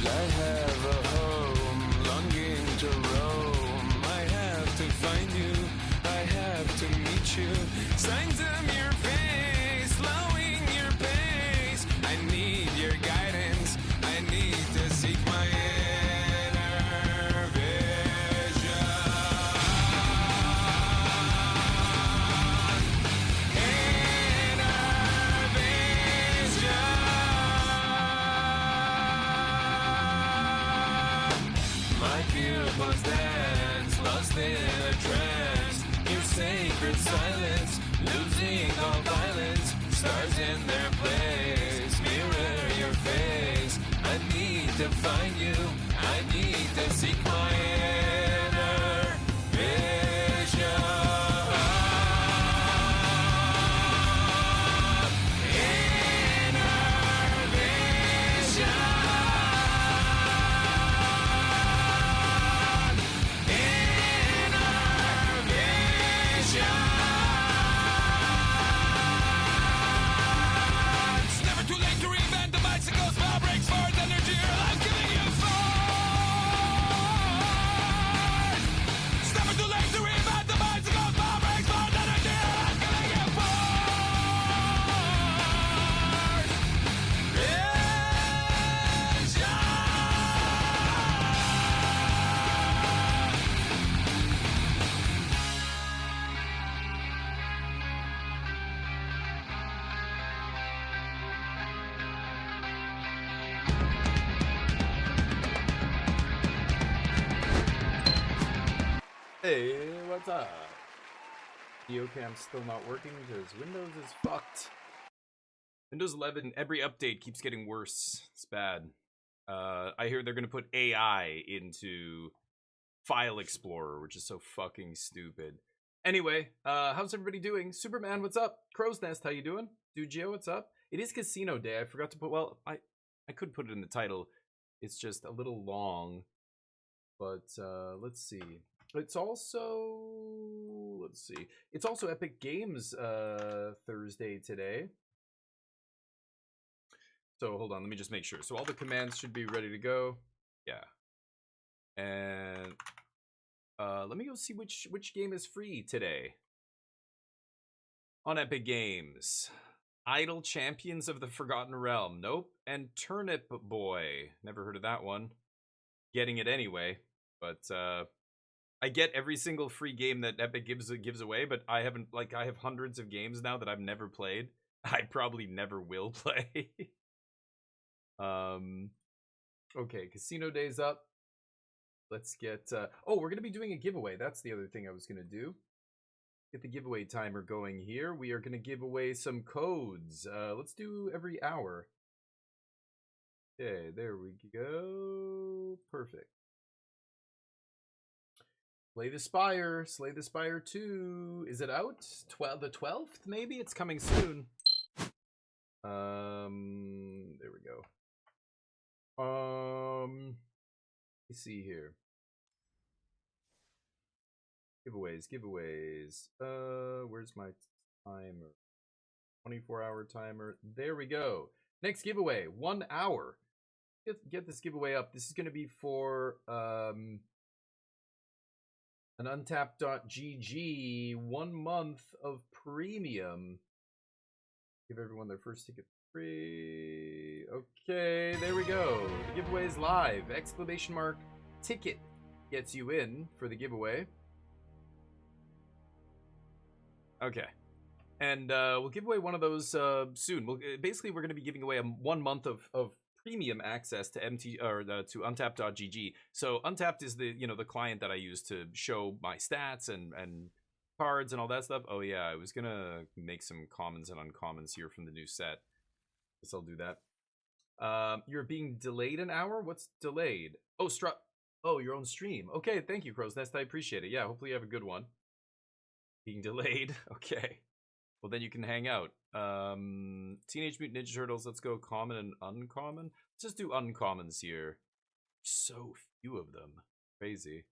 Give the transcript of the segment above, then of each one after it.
I have a home, longing to roam. I have to find you, I have to meet you. Signs of your face, slowing your pace. I need your guidance, I need to seek my inner vision. Inner vision. My pupils dance, lost in a trance. Your sacred silence, losing all violence. Stars in their place, mirror your face. I need to find you, I need to seek my inner vision. Inner vision. It's never too late to reinvent the bicycle's power breaks for the energy your life giving you force. It's never too late to reinvent the bicycle's power breaks for the energy your life giving you Hey, what's up? Geocam's still not working because Windows is fucked. Windows 11, every update keeps getting worse. It's bad. I hear they're gonna put AI into File Explorer, which is so fucking stupid. Anyway, how's everybody doing? Superman, what's up? Crow's Nest, how you doing? Dude Geo, what's up? It is Casino Day. I forgot to put, well, I could put it in the title. It's just a little long. But let's see. It's also, let's see. It's also Epic Games Thursday today. So hold on, let me just make sure. So all the commands should be ready to go. Yeah. And let me go see which game is free today. On Epic Games. Idle Champions of the Forgotten Realm. Nope. And Turnip Boy. Never heard of that one. Getting it anyway. But I get every single free game that Epic gives away, but I haven't, like, I have hundreds of games now that I've never played. I probably never will play. Okay, Casino Day's up. Let's get, oh, we're going to be doing a giveaway. That's the other thing I was going to do. Get the giveaway timer going here. We are going to give away some codes. Let's do every hour. Okay, there we go. Perfect. Slay the Spire. Slay the Spire 2. Is it out? The 12th, maybe? It's coming soon. There we go. Let's see here. Giveaways. Where's my timer? 24-hour timer. There we go. Next giveaway. 1 hour. Get this giveaway up. This is going to be for an untapped.gg 1 month of premium. Give everyone their first ticket free. Okay, there we go. The giveaway is live. Exclamation mark ticket gets you in for the giveaway. Okay. And we'll give away one of those soon. Basically, we're going to be giving away 1 month of premium access to to untapped.gg. So Untapped is the the client that I use to show my stats and cards and all that stuff. Oh yeah, I was gonna make some commons and uncommons here from the new set. Guess I'll do that. You're being delayed an hour? What's delayed? Oh, oh, your own stream. Okay, thank you, Crow's Nest. I appreciate it. Yeah, hopefully you have a good one. Being delayed. Okay. Well, then you can hang out. Teenage Mutant Ninja Turtles, let's go common and uncommon. Let's just do uncommons here. So few of them. Crazy.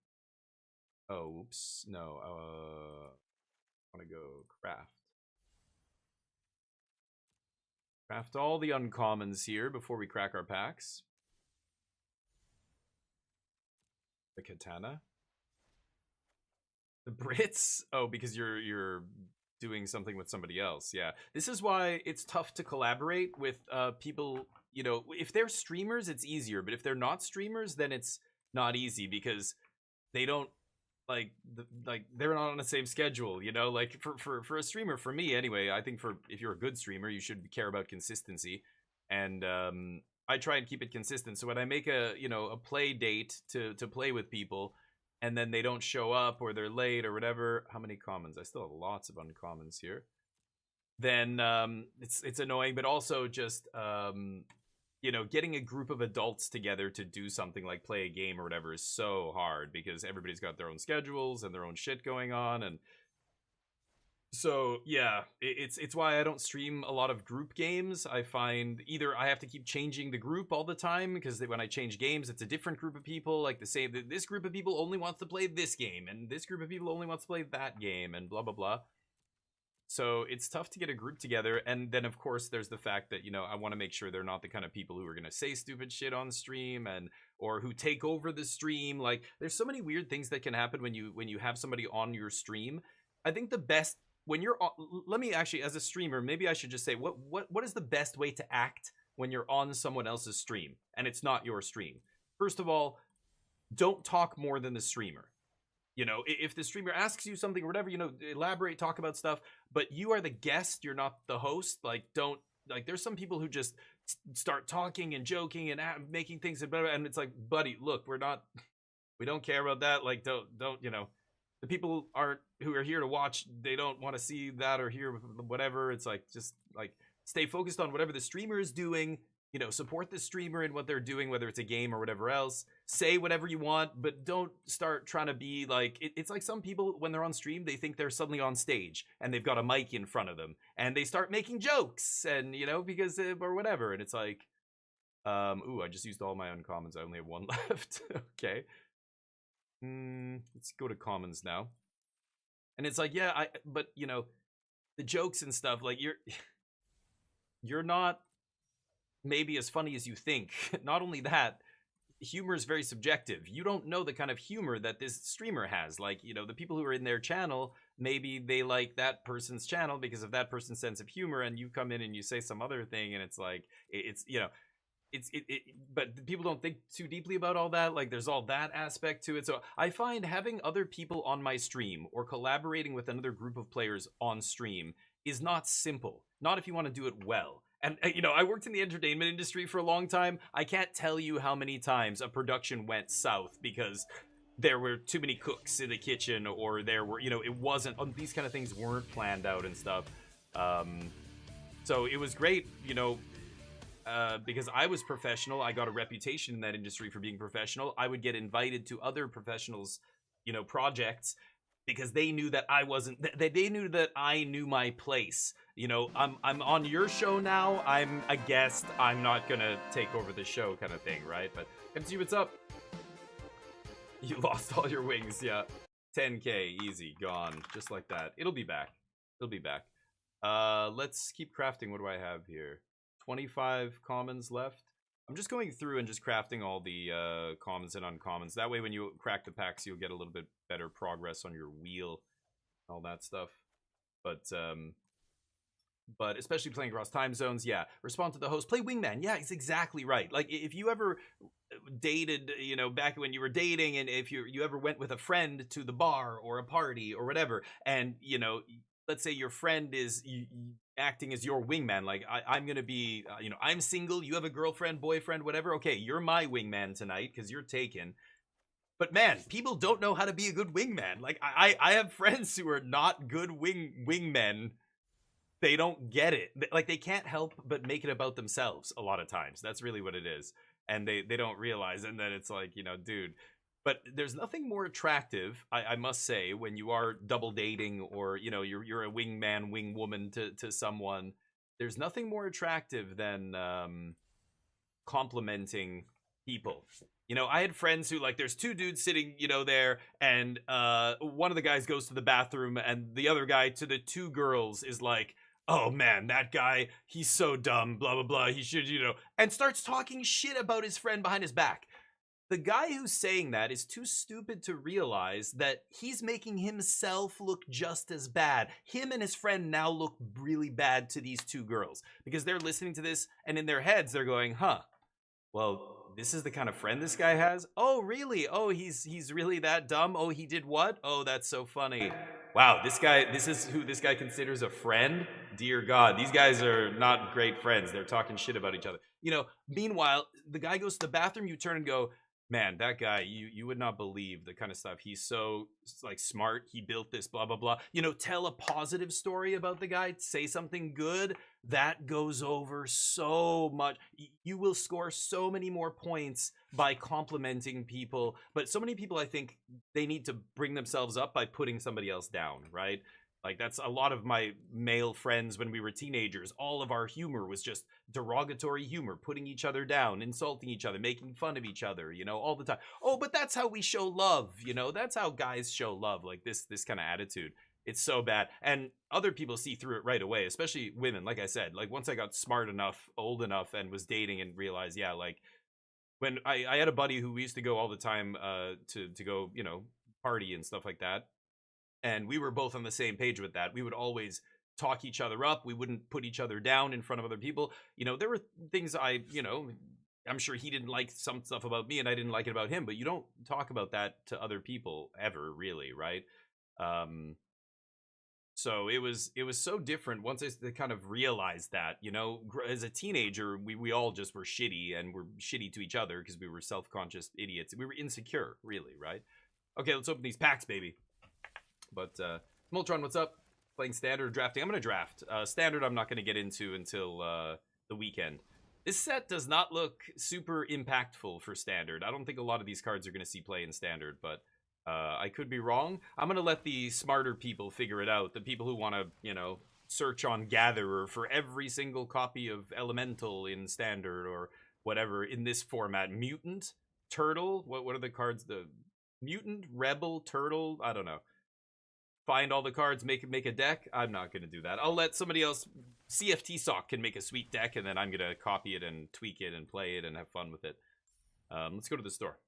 Oh, oops. No, I want to go craft. Craft all the uncommons here before we crack our packs. The katana? The Brits? Oh, because you're doing something with somebody else. Yeah. This is why it's tough to collaborate with people, you know, if they're streamers it's easier, but if they're not streamers then it's not easy because they don't like they're not on the same schedule, you know? Like for a streamer, for me anyway, I think for if you're a good streamer, you should care about consistency. And I try and keep it consistent. So when I make a, you know, a play date to play with people and then they don't show up or they're late or whatever, how many commons? I still have lots of uncommons here. Then it's annoying, but also just you know, getting a group of adults together to do something like play a game or whatever is so hard because everybody's got their own schedules and their own shit going on. And so yeah, it's why I don't stream a lot of group games. I find either I have to keep changing the group all the time because when I change games it's a different group of people, like the same, this group of people only wants to play this game and this group of people only wants to play that game and blah blah blah. So it's tough to get a group together. And then of course there's the fact that, you know, I want to make sure they're not the kind of people who are going to say stupid shit on stream and or who take over the stream. Like there's so many weird things that can happen when you have somebody on your stream. I think the best when you're on, let me actually, as a streamer, maybe I should just say what is the best way to act when you're on someone else's stream and it's not your stream. First of all, don't talk more than the streamer. You know, if the streamer asks you something or whatever, you know, elaborate, talk about stuff, but you are the guest, you're not the host. Like, don't, like, there's some people who just start talking and joking and making things, and it's like, buddy, look, we don't care about that. Like, don't, you know, the people who are here to watch, they don't want to see that or hear whatever. It's like, just, like, stay focused on whatever the streamer is doing. You know, support the streamer in what they're doing, whether it's a game or whatever else. Say whatever you want, but don't start trying to be like, it's like some people, when they're on stream, they think they're suddenly on stage and they've got a mic in front of them and they start making jokes and, you know, because, or whatever. And it's like, ooh, I just used all my uncommons. I only have one left. Okay. Let's go to commons now. And it's like, yeah, but you know, the jokes and stuff, like you're not maybe as funny as you think. Not only that, humor is very subjective. You don't know the kind of humor that this streamer has. Like, you know, the people who are in their channel, maybe they like that person's channel because of that person's sense of humor, and you come in and you say some other thing and it's like, it's, you know, but people don't think too deeply about all that. Like there's all that aspect to it. So I find having other people on my stream or collaborating with another group of players on stream is not simple. Not if you want to do it well. And, you know, I worked in the entertainment industry for a long time. I can't tell you how many times a production went south because there were too many cooks in the kitchen or there were, you know, it wasn't, these kind of things weren't planned out and stuff. So it was great, you know, because I was professional. I got a reputation in that industry for being professional. I would get invited to other professionals, you know, projects because they knew that I wasn't, they knew that I knew my place. You know, I'm on your show now. I'm a guest. I'm not gonna take over the show, kind of thing, right? But MC, what's up? You lost all your wings, yeah. 10k, easy, gone, just like that. It'll be back. It'll be back. Let's keep crafting. What do I have here? 25 commons left. I'm just going through and just crafting all the commons and uncommons. That way, when you crack the packs, you'll get a little bit better progress on your wheel, all that stuff. But especially playing across time zones, yeah. Respond to the host. Play wingman. Yeah, it's exactly right. Like if you ever dated, you know, back when you were dating, and if you ever went with a friend to the bar or a party or whatever, and you know, let's say your friend is acting as your wingman. Like I'm gonna be, you know, I'm single. You have a girlfriend, boyfriend, whatever. Okay, you're my wingman tonight because you're taken. But man, people don't know how to be a good wingman. Like I have friends who are not good wingmen. They don't get it. Like they can't help but make it about themselves a lot of times. That's really what it is. And they don't realize. And then it's like, you know, dude. But there's nothing more attractive, I must say, when you are double dating or, you know, you're a wingman, wingwoman to someone. There's nothing more attractive than complimenting people. You know, I had friends who, like, there's two dudes sitting, you know, there, and one of the guys goes to the bathroom, and the other guy to the two girls is like, oh man, that guy, he's so dumb, blah, blah, blah, he should, you know, and starts talking shit about his friend behind his back. the guy who's saying that is too stupid to realize that he's making himself look just as bad. Him and his friend now look really bad to these two girls because they're listening to this and in their heads they're going, huh, well, this is the kind of friend this guy has. Oh, really? Oh, he's really that dumb. Oh, he did what? Oh, that's so funny. Wow, this is who this guy considers a friend? Dear God, these guys are not great friends. They're talking shit about each other. Meanwhile, the guy goes to the bathroom, you turn and go, man, that guy, you would not believe the kind of stuff. He's so like smart. He built this, blah, blah, blah. Tell a positive story about the guy, say something good. That goes over so much. You will score so many more points by complimenting people. But so many people, I think, they need to bring themselves up by putting somebody else down, right? Like, that's a lot of my male friends when we were teenagers. All of our humor was just derogatory humor, putting each other down, insulting each other, making fun of each other, all the time. Oh, but that's how we show love, that's how guys show love, like this kind of attitude. It's so bad. And other people see through it right away, especially women. Like I said, like once I got smart enough, old enough, and was dating and realized, yeah, like when I had a buddy who we used to go all the time to go, party and stuff like that. And we were both on the same page with that. We would always talk each other up. We wouldn't put each other down in front of other people. There were things I'm sure he didn't like some stuff about me and I didn't like it about him, but you don't talk about that to other people ever, really, right? So it was so different once I kind of realized that, as a teenager, we all just were shitty and were shitty to each other because we were self-conscious idiots. We were insecure, really, right? Okay, let's open these packs, baby. But Moltron, what's up? Playing standard or drafting? I'm going to draft. Standard I'm not going to get into until the weekend. This set does not look super impactful for standard. I don't think a lot of these cards are going to see play in standard, but I could be wrong. I'm going to let the smarter people figure it out. The people who want to, search on Gatherer for every single copy of Elemental in standard or whatever in this format. Mutant, Turtle, what are the cards? The Mutant, Rebel, Turtle, I don't know. Find all the cards, make a deck. I'm not going to do that. I'll let somebody else. CFT Sock can make a sweet deck, and then I'm going to copy it and tweak it and play it and have fun with it. Let's go to the store.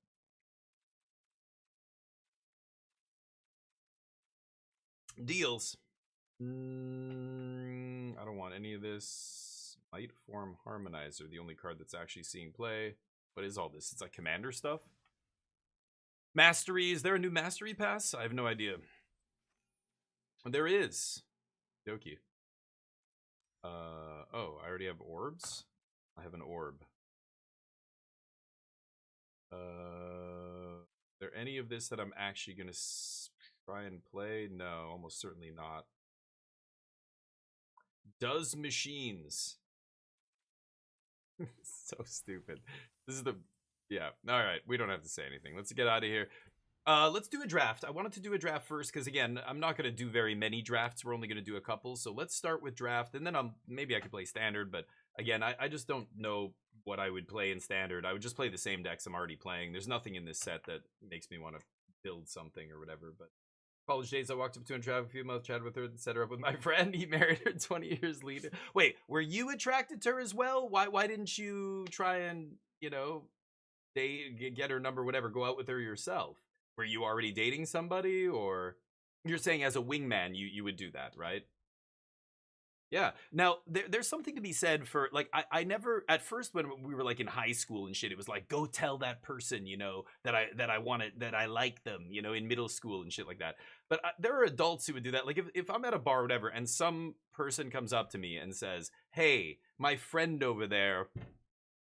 Deals. I don't want any of this. Might Form Harmonizer, the only card that's actually seeing play. What is all this? It's like Commander stuff? Mastery. Is there a new Mastery pass? I have no idea. There is. Doki. Oh, I already have orbs? I have an orb. There any of this that I'm actually going to try and play? No, almost certainly not. Does machines. So stupid. This is the... Yeah, alright, we don't have to say anything. Let's get out of here. Let's do a draft. I wanted to do a draft first because, again, I'm not going to do very many drafts. We're only going to do a couple. So let's start with draft, and then maybe I could play standard. But, again, I just don't know what I would play in standard. I would just play the same decks I'm already playing. There's nothing in this set that makes me want to build something or whatever. But college days, I walked up to and traveled a few months, chatted with her, set her up with my friend. He married her 20 years later. Wait, were you attracted to her as well? Why didn't you try and, get her number, whatever, go out with her yourself? Were you already dating somebody, or you're saying as a wingman you would do that, right? Yeah. Now, there's something to be said for, like, I never, at first when we were, like, in high school and shit, it was like, go tell that person, that I wanted, that I like them, in middle school and shit like that. But there are adults who would do that. Like, if I'm at a bar or whatever, and some person comes up to me and says, hey, my friend over there,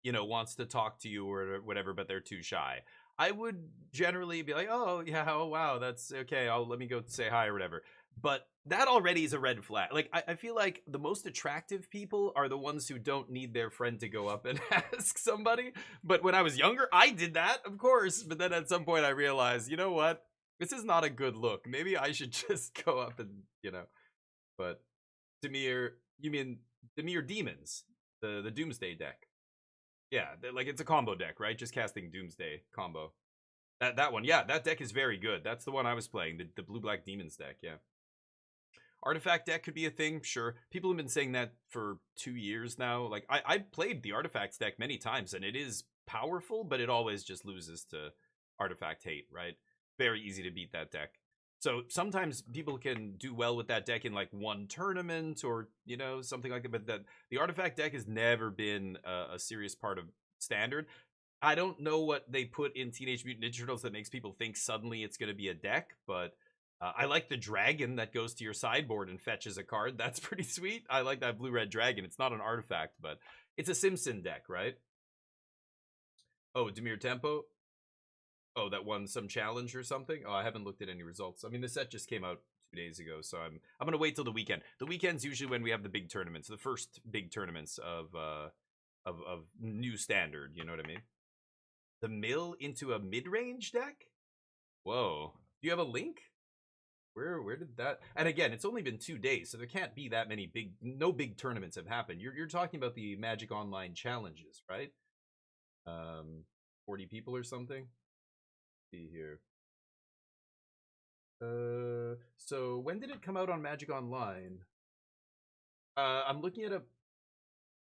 wants to talk to you or whatever, but they're too shy. I would generally be like, oh, yeah, oh, wow, that's okay. Let me go say hi or whatever. But that already is a red flag. Like, I feel like the most attractive people are the ones who don't need their friend to go up and ask somebody. But when I was younger, I did that, of course. But then at some point I realized, you know what? This is not a good look. Maybe I should just go up and, But Dimir, you mean Dimir Demons, the Doomsday deck. Yeah, like it's a combo deck, right? Just casting Doomsday combo. That one, yeah, that deck is very good. That's the one I was playing, the blue-black demons deck, yeah. Artifact deck could be a thing, sure. People have been saying that for 2 years now. Like, I played the Artifacts deck many times, and it is powerful, but it always just loses to Artifact Hate, right? Very easy to beat that deck. So sometimes people can do well with that deck in like one tournament or, you know, something like that. But the Artifact deck has never been a serious part of Standard. I don't know what they put in Teenage Mutant Ninja Turtles that makes people think suddenly it's going to be a deck, but I like the dragon that goes to your sideboard and fetches a card. That's pretty sweet. I like that blue-red dragon. It's not an artifact, but it's a Simpson deck, right? Oh, Demir Tempo. Oh, that won some challenge or something? Oh, I haven't looked at any results. I mean, the set just came out 2 days ago, so I'm gonna wait till the weekend. The weekend's usually when we have the big tournaments, the first big tournaments of new Standard. You know what I mean? The mill into a mid-range deck? Whoa. Do you have a link? Where did that? And again, it's only been 2 days, so there can't be that many no big tournaments have happened. You're talking about the Magic Online challenges, right? 40 people or something. Let's see here. So when did it come out on Magic Online? I'm looking at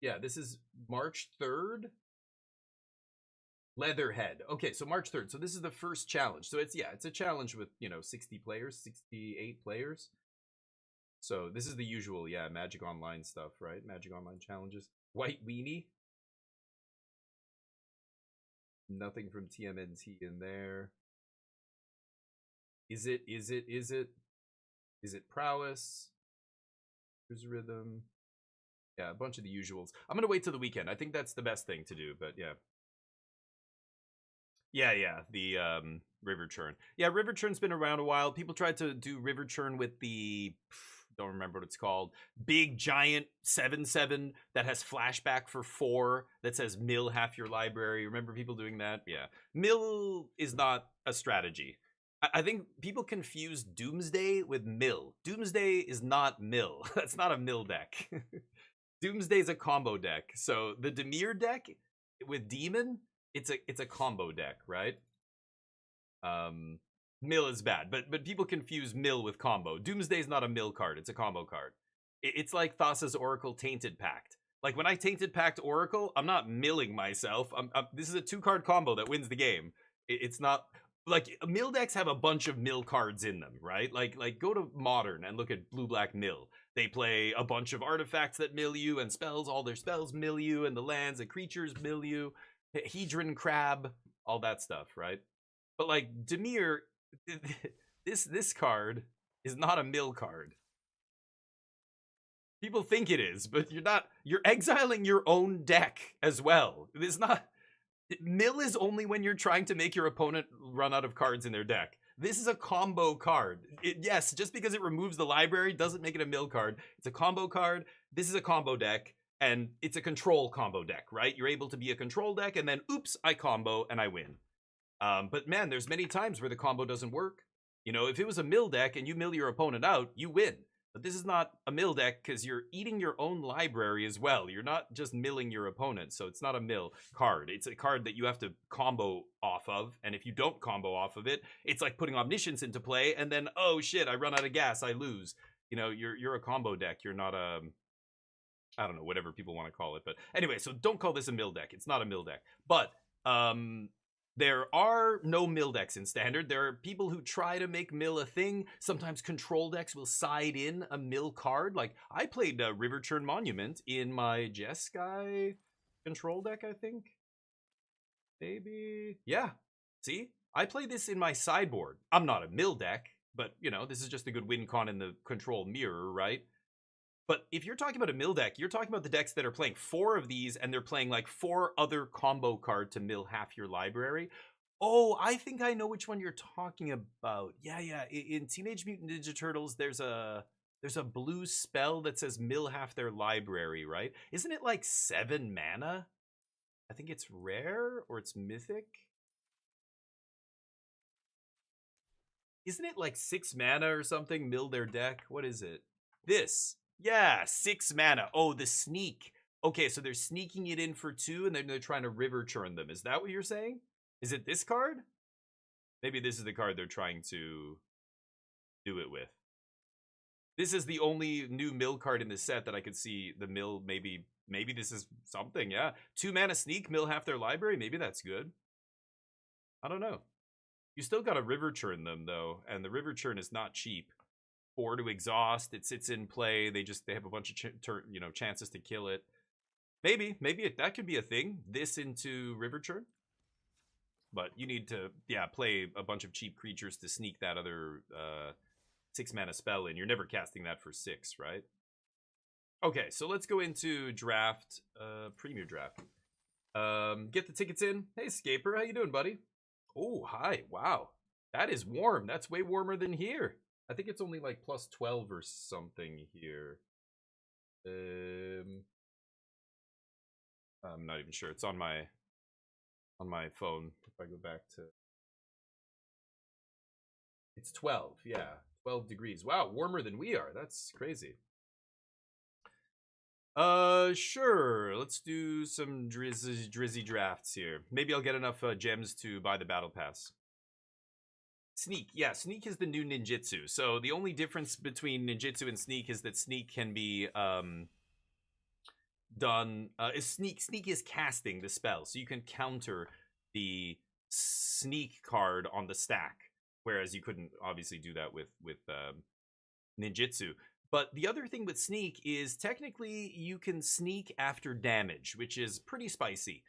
yeah, this is March 3rd. Leatherhead. Okay, so March 3rd. So this is the first challenge. So it's a challenge with, 60 players, 68 players. So this is the usual, yeah, Magic Online stuff, right? Magic Online challenges. White Weenie. Nothing from TMNT in there. Is it Prowess? There's Rhythm. Yeah, a bunch of the usuals. I'm gonna wait till the weekend. I think that's the best thing to do, but yeah. Yeah, the River Churn. Yeah, River Churn's been around a while. People tried to do River Churn with the don't remember what it's called. Big giant 7/7 that has flashback for 4 that says mill half your library. Remember people doing that? Yeah. Mill is not a strategy. I think people confuse Doomsday with mill. Doomsday is not mill. That's not a mill deck. Doomsday is a combo deck. So the Demir deck with Demon, it's a combo deck, right? Mill is bad, but people confuse mill with combo. Doomsday is not a mill card; it's a combo card. It's like Thassa's Oracle Tainted Pact. Like when I Tainted Pact Oracle, I'm not milling myself. This is a 2-card combo that wins the game. It's not like mill decks have a bunch of mill cards in them, right? Like go to Modern and look at Blue Black Mill. They play a bunch of artifacts that mill you and spells. All their spells mill you, and the lands and creatures mill you. Hedron Crab, all that stuff, right? But like Demir, this card is not a mill card. People think it is, but you're not. You're exiling your own deck as well. It's not. Mill is only when you're trying to make your opponent run out of cards in their deck. This is a combo card. Yes, just because it removes the library doesn't make it a mill card. It's a combo card. This is a combo deck, and it's a control combo deck, right? You're able to be a control deck, and then oops, I combo and I win. But man, there's many times where the combo doesn't work. You know, if it was a mill deck and you mill your opponent out, you win. But this is not a mill deck because you're eating your own library as well. You're not just milling your opponent, so it's not a mill card. It's a card that you have to combo off of, and if you don't combo off of it, it's like putting Omniscience into play, and then, oh shit, I run out of gas, I lose. You know, you're a combo deck. You're not a... I don't know, whatever people want to call it. But anyway, so don't call this a mill deck. It's not a mill deck. But there are no mill decks in Standard. There are people who try to make mill a thing. Sometimes control decks will side in a mill card. Like, I played River Churn Monument in my Jeskai control deck, I think. Maybe. Yeah. See? I play this in my sideboard. I'm not a mill deck, but, you know, this is just a good win con in the control mirror, right? But if you're talking about a mill deck, you're talking about the decks that are playing 4 of these and they're playing like 4 other combo card to mill half your library. Oh, I think I know which one you're talking about. Yeah. In Teenage Mutant Ninja Turtles, there's a blue spell that says mill half their library, right? Isn't it like 7 mana? I think it's rare or it's mythic. Isn't it like 6 mana or something? Mill their deck. What is it? This. Yeah, 6 mana. Oh, the sneak. Okay, so they're sneaking it in for 2, and then they're trying to River Churn them. Is that what you're saying? Is it this card? Maybe this is the card they're trying to do it with. This is the only new mill card in the set that I could see the mill maybe maybe this is something, yeah. 2 mana sneak, mill half their library, maybe that's good. I don't know. You still gotta river churn them though, and the river churn is not cheap. 4 to exhaust, it sits in play, they have a bunch of chances to kill it. Maybe that could be a thing. This into river churn. But you need to, play a bunch of cheap creatures to sneak that other 6 mana spell in. You're never casting that for 6, right? Okay, so let's go into draft, Premier Draft. Get the tickets in. Hey, Scaper, how you doing, buddy? Oh, hi. Wow. That is warm. That's way warmer than here. I think it's only like plus 12 or something here. I'm not even sure. It's on my phone. If I go back to, it's 12. Yeah, 12 degrees. Wow, warmer than we are. That's crazy. Sure. Let's do some drizzy drafts here. Maybe I'll get enough gems to buy the battle pass. Sneak. Yeah, Sneak is the new ninjutsu. So the only difference between ninjutsu and Sneak is that Sneak can be done. Sneak is casting the spell, so you can counter the Sneak card on the stack, whereas you couldn't obviously do that with ninjutsu. But the other thing with Sneak is technically you can sneak after damage, which is pretty spicy.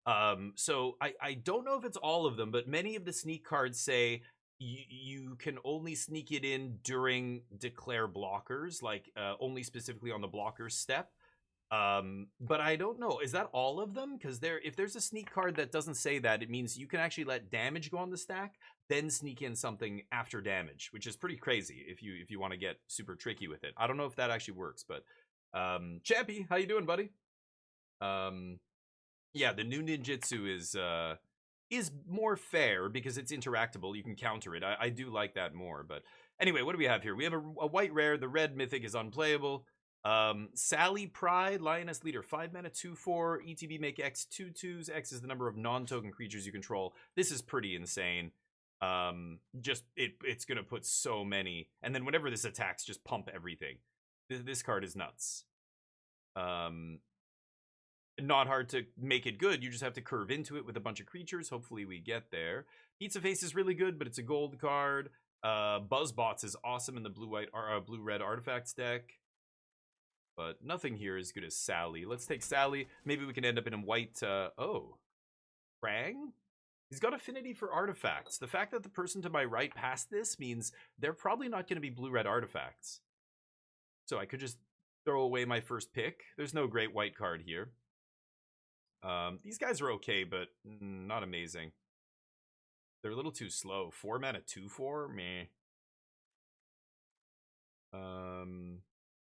So I don't know if it's all of them, but many of the Sneak cards say you can only sneak it in during declare blockers, like only specifically on the blockers step. But I don't know. Is that all of them? Because if there's a Sneak card that doesn't say that, it means you can actually let damage go on the stack, then sneak in something after damage, which is pretty crazy if you want to get super tricky with it. I don't know if that actually works, but Champy, how you doing, buddy? Yeah, the new ninjutsu is more fair because it's interactable. You can counter it. I do like that more. But anyway, what do we have here? We have a white rare. The red mythic is unplayable. Sally Pride, Lioness Leader, 5 mana, 2/4, ETB make X 2/2s. X is the number of non-token creatures you control. This is pretty insane. It's gonna put so many, and then whenever this attacks, just pump everything. This card is nuts. Not hard to make it good. You just have to curve into it with a bunch of creatures. Hopefully we get there. Pizza Face is really good, but it's a gold card. Buzzbots is awesome in the blue-red artifacts deck. But nothing here is good as Sally. Let's take Sally. Maybe we can end up in a white, Krang? He's got affinity for artifacts. The fact that the person to my right passed this means they're probably not going to be blue-red artifacts. So I could just throw away my first pick. There's no great white card here. These guys are okay, but not amazing. They're a little too slow. 4 mana, 2/4? Meh.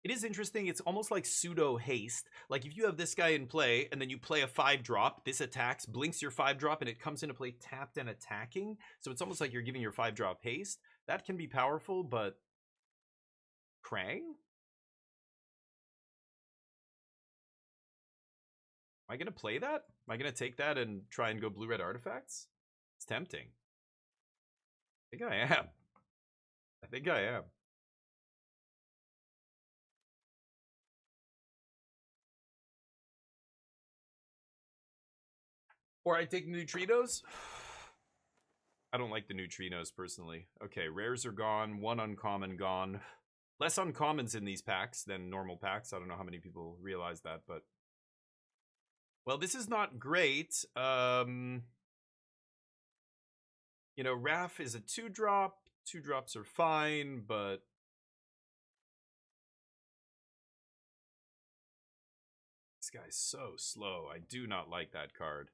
It is interesting. It's almost like pseudo haste. Like if you have this guy in play and then you play a 5-drop, this attacks, blinks your 5-drop, and it comes into play tapped and attacking. So it's almost like you're giving your 5-drop haste. That can be powerful, but Krang? Am I going to play that? Am I going to take that and try and go blue-red artifacts? It's tempting. I think I am. I think I am. Or I take neutrinos. I don't like the neutrinos personally. Okay, rares are gone. 1 uncommon gone. Less uncommons in these packs than normal packs. I don't know how many people realize that, but... Well, this is not great. You know, Raph is a 2-drop. 2-drops are fine, but... This guy's so slow. I do not like that card.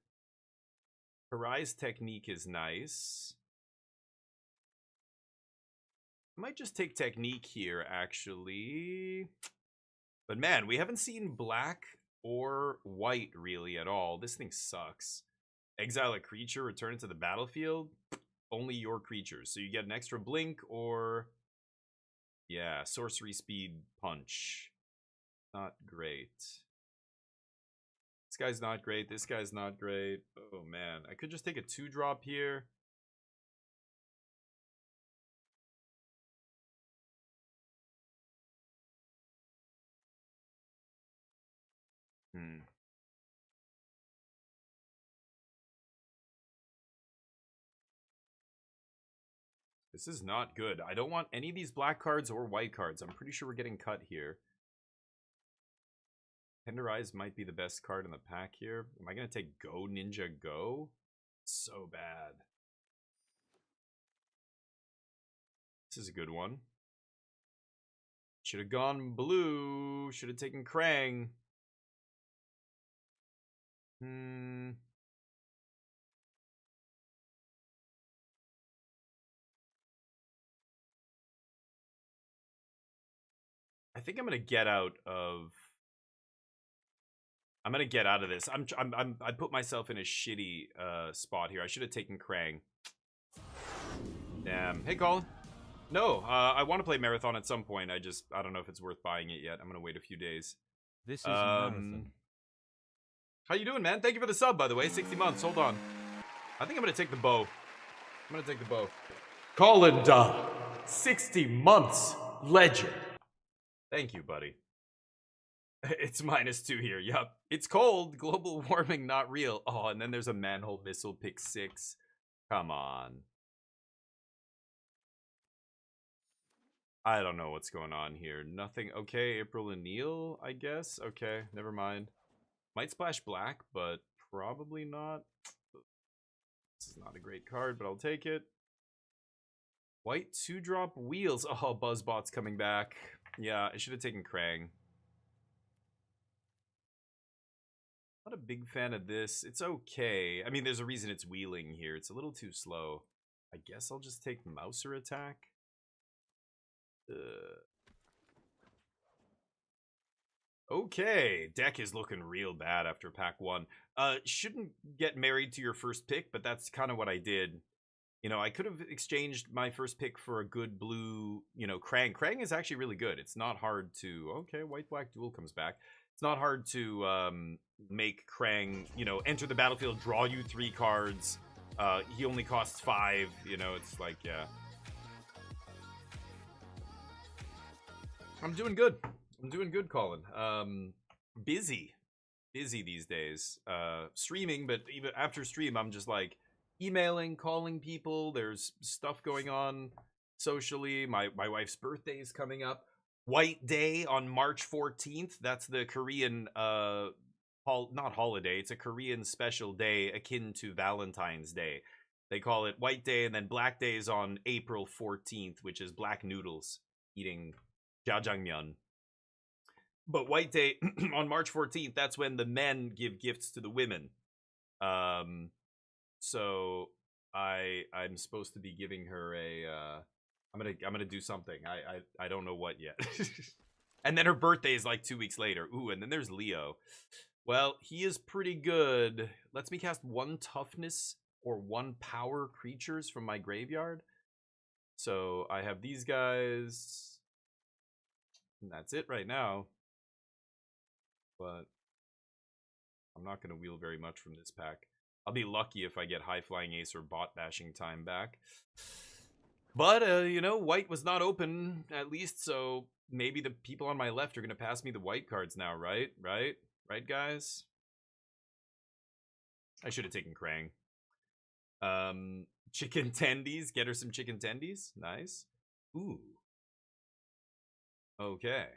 Harai's Technique is nice. I might just take Technique here, actually. But man, we haven't seen black or white really at all. This thing sucks. Exile a creature, return it to the battlefield. Only your creatures. So you get an extra blink or... Yeah, sorcery speed punch. Not great. This guy's not great. This guy's not great. Oh, man. I could just take a 2-drop here. Hmm. This is not good. I don't want any of these black cards or white cards. I'm pretty sure we're getting cut here. Tenderize might be the best card in the pack here. Am I going to take Go Ninja Go? So bad. This is a good one. Should have gone blue. Should have taken Krang. I think I'm gonna get out of. I'm gonna get out of this. I put myself in a shitty spot here. I should have taken Krang. Damn. Hey, Colin. No, I want to play Marathon at some point. I don't know if it's worth buying it yet. I'm gonna wait a few days. This is Marathon. How you doing, man? Thank you for the sub, by the way. 60 months. Hold on. I think I'm gonna take the bow. I'm gonna take the bow. Colin, 60 months. Legend. Thank you, buddy. It's -2 here. Yup. It's cold. Global warming, not real. Oh, and then there's a manhole missile pick 6. Come on. I don't know what's going on here. Nothing. Okay, April and Neil, I guess. Okay, never mind. Might splash black, but probably not. This is not a great card, but I'll take it. White 2-drop wheels. Oh, Buzzbot's coming back. Yeah, I should have taken Krang. Not a big fan of this. It's okay. I mean, there's a reason it's wheeling here. It's a little too slow. I guess I'll just take Mouser attack. Okay, deck is looking real bad after pack 1. Shouldn't get married to your first pick, but that's kind of what I did. You know, I could have exchanged my first pick for a good blue, you know, Krang. Krang is actually really good. It's not hard to... Okay, white-black duel comes back. It's not hard to make Krang, you know, enter the battlefield, draw you 3 cards. He only costs 5, you know, it's like, yeah. I'm doing good. I'm doing good, Colin. Busy these days. Streaming, but even after stream, I'm just like emailing, calling people. There's stuff going on socially. My wife's birthday is coming up. White Day on March 14th. That's the Korean not holiday. It's a Korean special day akin to Valentine's Day. They call it White Day, and then Black Day is on April 14th, which is black noodles, eating jjajangmyeon. But White Day on March 14th, that's when the men give gifts to the women. So I'm supposed to be giving her a I'm gonna do something. I don't know what yet. And then her birthday is like 2 weeks later. Ooh, and then there's Leo. Well, he is pretty good. Lets me cast 1 toughness or 1 power creatures from my graveyard. So I have these guys. And that's it right now. But I'm not going to wheel very much from this pack. I'll be lucky if I get High Flying Ace or Bot Bashing Time back. But, you know, white was not open, at least, so maybe the people on my left are going to pass me the white cards now, right? Right, guys? I should have taken Krang. Chicken tendies. Get her some chicken tendies. Nice. Ooh. Okay.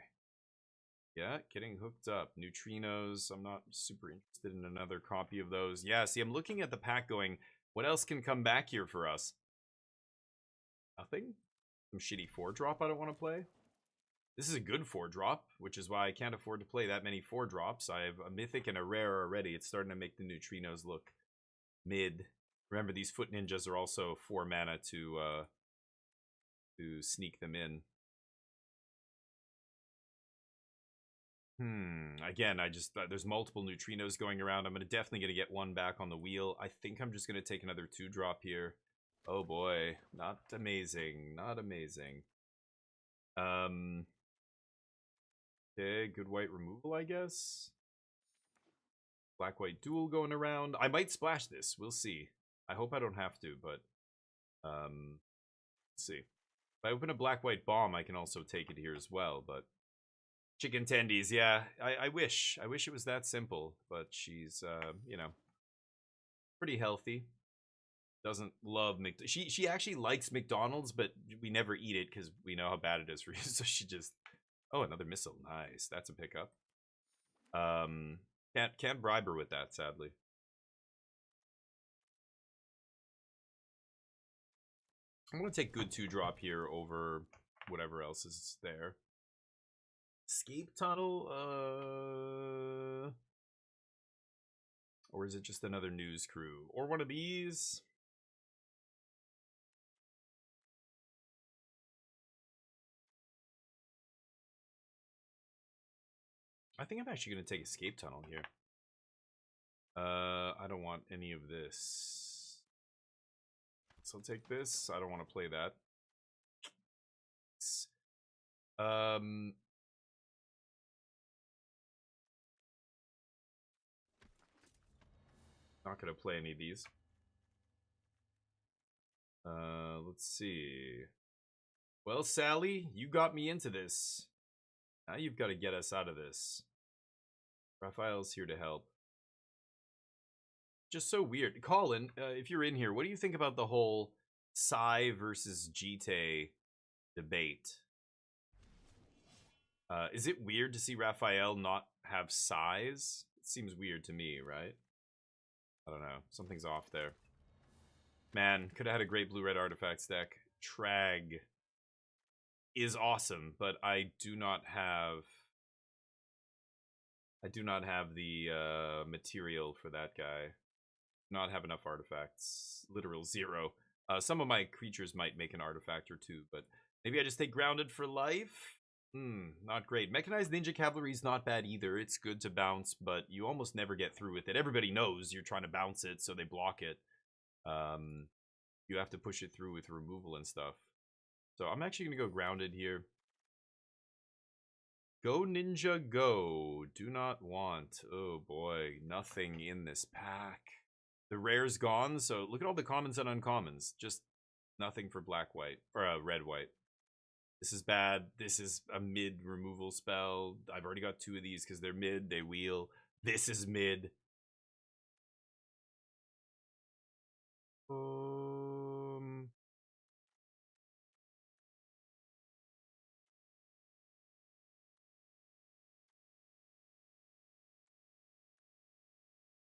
Yeah, getting hooked up. Neutrinos. I'm not super interested in another copy of those. Yeah, see, I'm looking at the pack going, what else can come back here for us? Nothing? Some shitty 4-drop I don't want to play? This is a good 4-drop, which is why I can't afford to play that many 4-drops. I have a mythic and a rare already. It's starting to make the neutrinos look mid. Remember, these foot ninjas are also 4 mana to sneak them in. Again, I just there's multiple neutrinos going around. I'm definitely gonna get 1 back on the wheel. I think I'm just gonna take another 2-drop here. Oh boy, not amazing, not amazing. Okay, good white removal, I guess. Black white duel going around. I might splash this. We'll see. I hope I don't have to, but let's see. If I open a black white bomb, I can also take it here as well, but Chicken tendies, yeah. I wish it was that simple, but she's you know, pretty healthy. Doesn't love she actually likes McDonald's, but we never eat it because we know how bad it is for you. So she just, oh, another missile, nice. That's a pickup. Can't bribe her with that, sadly. I'm gonna take good 2-drop here over whatever else is there. Escape tunnel, or is it just another news crew or one of these? I think I'm actually gonna take escape tunnel here. I don't want any of this. So I'll take this. I don't want to play that. Not gonna play any of these. Let's see. Well, Sally, you got me into this. Now you've got to get us out of this. Raphael's here to help. Just so weird. Colin, if you're in here, what do you think about the whole Psy versus GT debate? Is it weird to see Raphael not have Psys? It seems weird to me, right? I don't know. Something's off there. Man, could have had a great blue-red artifacts deck. Trag is awesome, but I do not have the material for that guy. Not have enough artifacts. Literal 0. Some of my creatures might make an artifact or two, but maybe I just take grounded for life. Not great. Mechanized Ninja Cavalry is not bad either. It's good to bounce, but you almost never get through with it. Everybody knows you're trying to bounce it, so they block it. You have to push it through with removal and stuff. So I'm actually going to go grounded here. Go Ninja Go. Do not want. Oh boy, nothing in this pack. The rare's gone, so look at all the commons and uncommons. Just nothing for black-white, or red-white. This is bad. This is a mid removal spell. I've already got 2 of these because they're mid. They wheel. This is mid.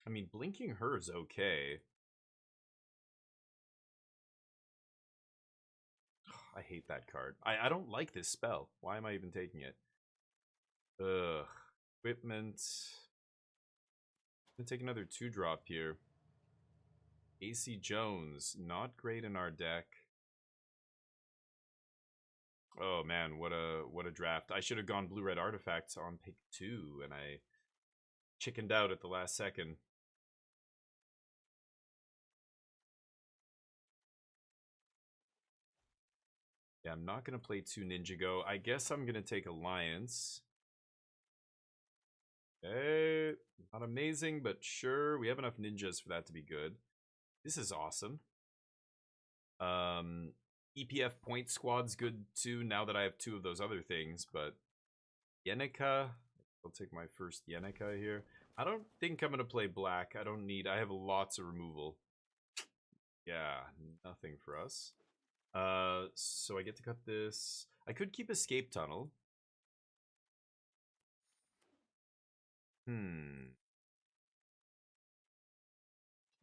I mean, Blinking Her is okay. I hate that card. I don't like this spell. Why am I even taking it? Ugh. Equipment. I'm gonna take another 2-drop here. AC Jones, not great in our deck. Oh man, what a draft. I should have gone blue-red artifacts on pick 2, and I chickened out at the last second. Yeah, I'm not gonna play 2 Ninja Go. I guess I'm gonna take Alliance. Okay, not amazing, but sure. We have enough ninjas for that to be good. This is awesome. EPF point squad's good too, now that I have 2 of those other things, but Yenica, I'll take my first Yenica here. I don't think I'm gonna play black. I have lots of removal. Yeah, nothing for us. So I get to cut this. I could keep Escape Tunnel.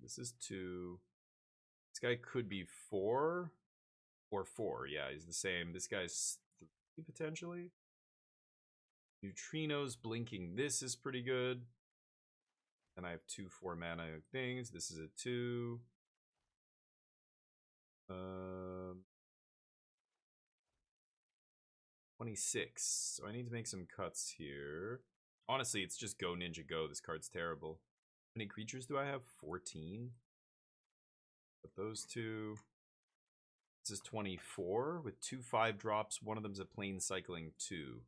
This is 2. This guy could be 4 or 4. Yeah, he's the same. This guy's 3 potentially. Neutrinos blinking. This is pretty good. And I have 2 4-mana things. This is a 2. 26. So I need to make some cuts here. Honestly, it's just Go Ninja Go. This card's terrible. How many creatures do I have? 14. Put those 2. This is 24 with 2 5-drops. One of them's a plain cycling 2.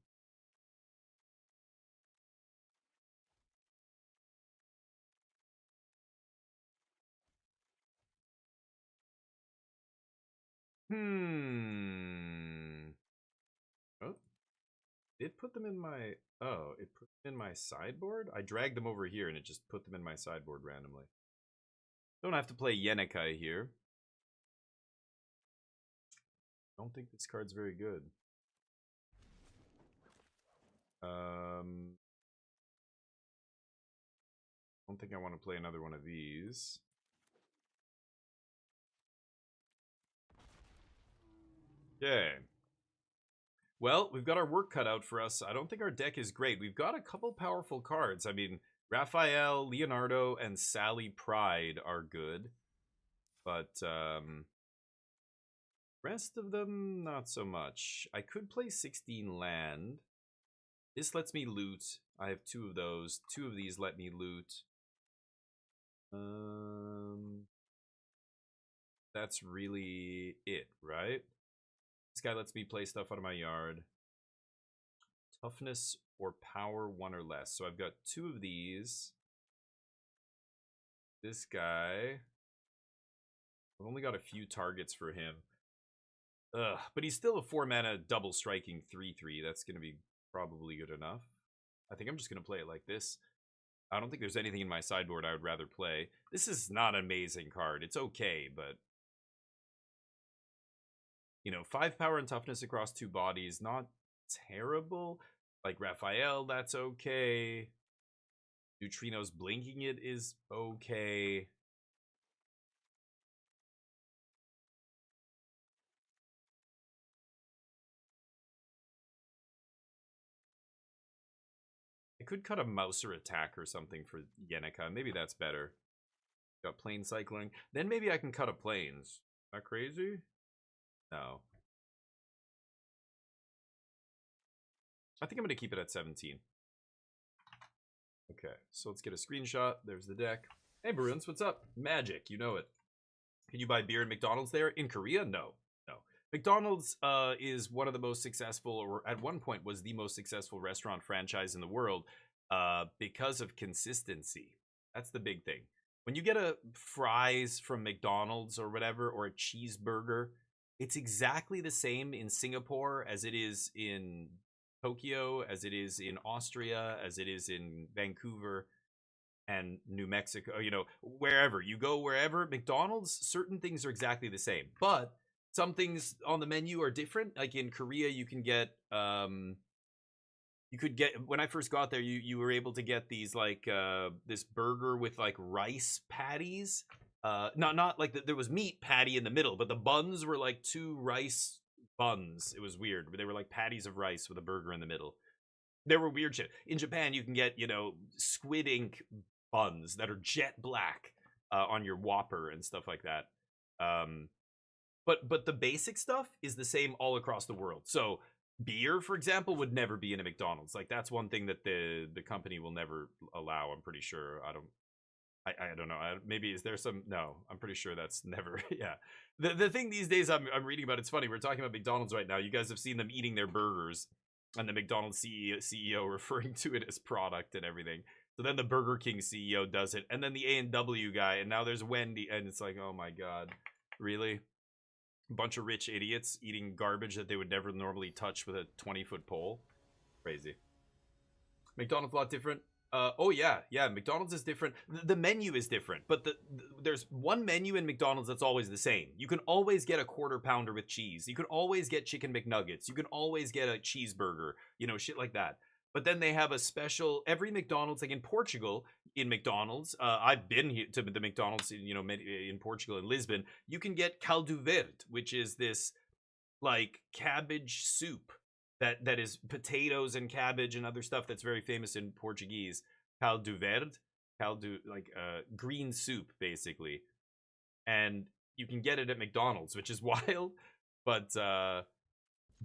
Oh. it put them in my... Oh, it put them in my sideboard? I dragged them over here and it just put them in my sideboard randomly. Don't have to play Yenekai here. Don't think this card's very good. Don't think I want to play another one of these. Okay. Well, we've got our work cut out for us. I don't think our deck is great. We've got a couple powerful cards. I mean, Raphael, Leonardo, and Sally Pride are good. But, rest of them, not so much. I could play 16 land. This lets me loot. I have 2 of those. 2 of these let me loot. That's really it, right? This guy lets me play stuff out of my yard. Toughness or power 1 or less. So I've got 2 of these. This guy. I've only got a few targets for him. Ugh, but he's still a 4-mana double striking 3/3. That's going to be probably good enough. I think I'm just going to play it like this. I don't think there's anything in my sideboard I would rather play. This is not an amazing card. It's okay, but... You know, 5 power and toughness across 2 bodies, not terrible. Like Raphael, that's okay. Neutrinos blinking it is okay. I could cut a Mouser attack or something for Yenica. Maybe that's better. Got plane cycling. Then maybe I can cut a planes. Is that crazy? No. I think I'm going to keep it at 17. Okay, so let's get a screenshot. There's the deck. Hey, Bruins, what's up? Magic, you know it. Can you buy beer at McDonald's there? In Korea? No. No. McDonald's is one of the most successful, or at one point was the most successful restaurant franchise in the world because of consistency. That's the big thing. When you get a fries from McDonald's or whatever, or a cheeseburger, it's exactly the same in Singapore as it is in Tokyo, as it is in Austria, as it is in Vancouver and New Mexico, you know, wherever you go, wherever McDonald's, certain things are exactly the same, but some things on the menu are different. Like in Korea, you can get, you could get, when I first got there, you were able to get these like, this burger with like rice patties. Not like there was meat patty in the middle, but the buns were like 2 rice buns. It was weird. They were like patties of rice with a burger in the middle. There were weird shit. In Japan, you can get, you know, squid ink buns that are jet black on your Whopper and stuff like that. But the basic stuff is the same all across the world. So beer, for example, would never be in a McDonald's. Like that's one thing that the company will never allow. I'm pretty sure. I don't know. Maybe is there some? No, I'm pretty sure that's never. Yeah. The thing these days I'm reading about. It's funny. We're talking about McDonald's right now. You guys have seen them eating their burgers, and the McDonald's CEO referring to it as product and everything. So then the Burger King CEO does it, and then the A&W guy, and now there's Wendy, and it's like, oh my god, really? A bunch of rich idiots eating garbage that they would never normally touch with a 20-foot pole. Crazy. McDonald's a lot different. Oh yeah, McDonald's is different. The menu is different, but there's one menu in McDonald's that's always the same. You can always get a quarter pounder with cheese. You can always get chicken McNuggets. You can always get a cheeseburger, you know, shit like that. But then they have a special, every McDonald's, like in Portugal, in McDonald's, I've been here to the McDonald's, you know, in Portugal, in Lisbon, you can get caldo verde, which is this like cabbage soup. That is potatoes and cabbage and other stuff that's very famous in Portuguese. Caldo verde, like green soup basically, and you can get it at McDonald's, which is wild, but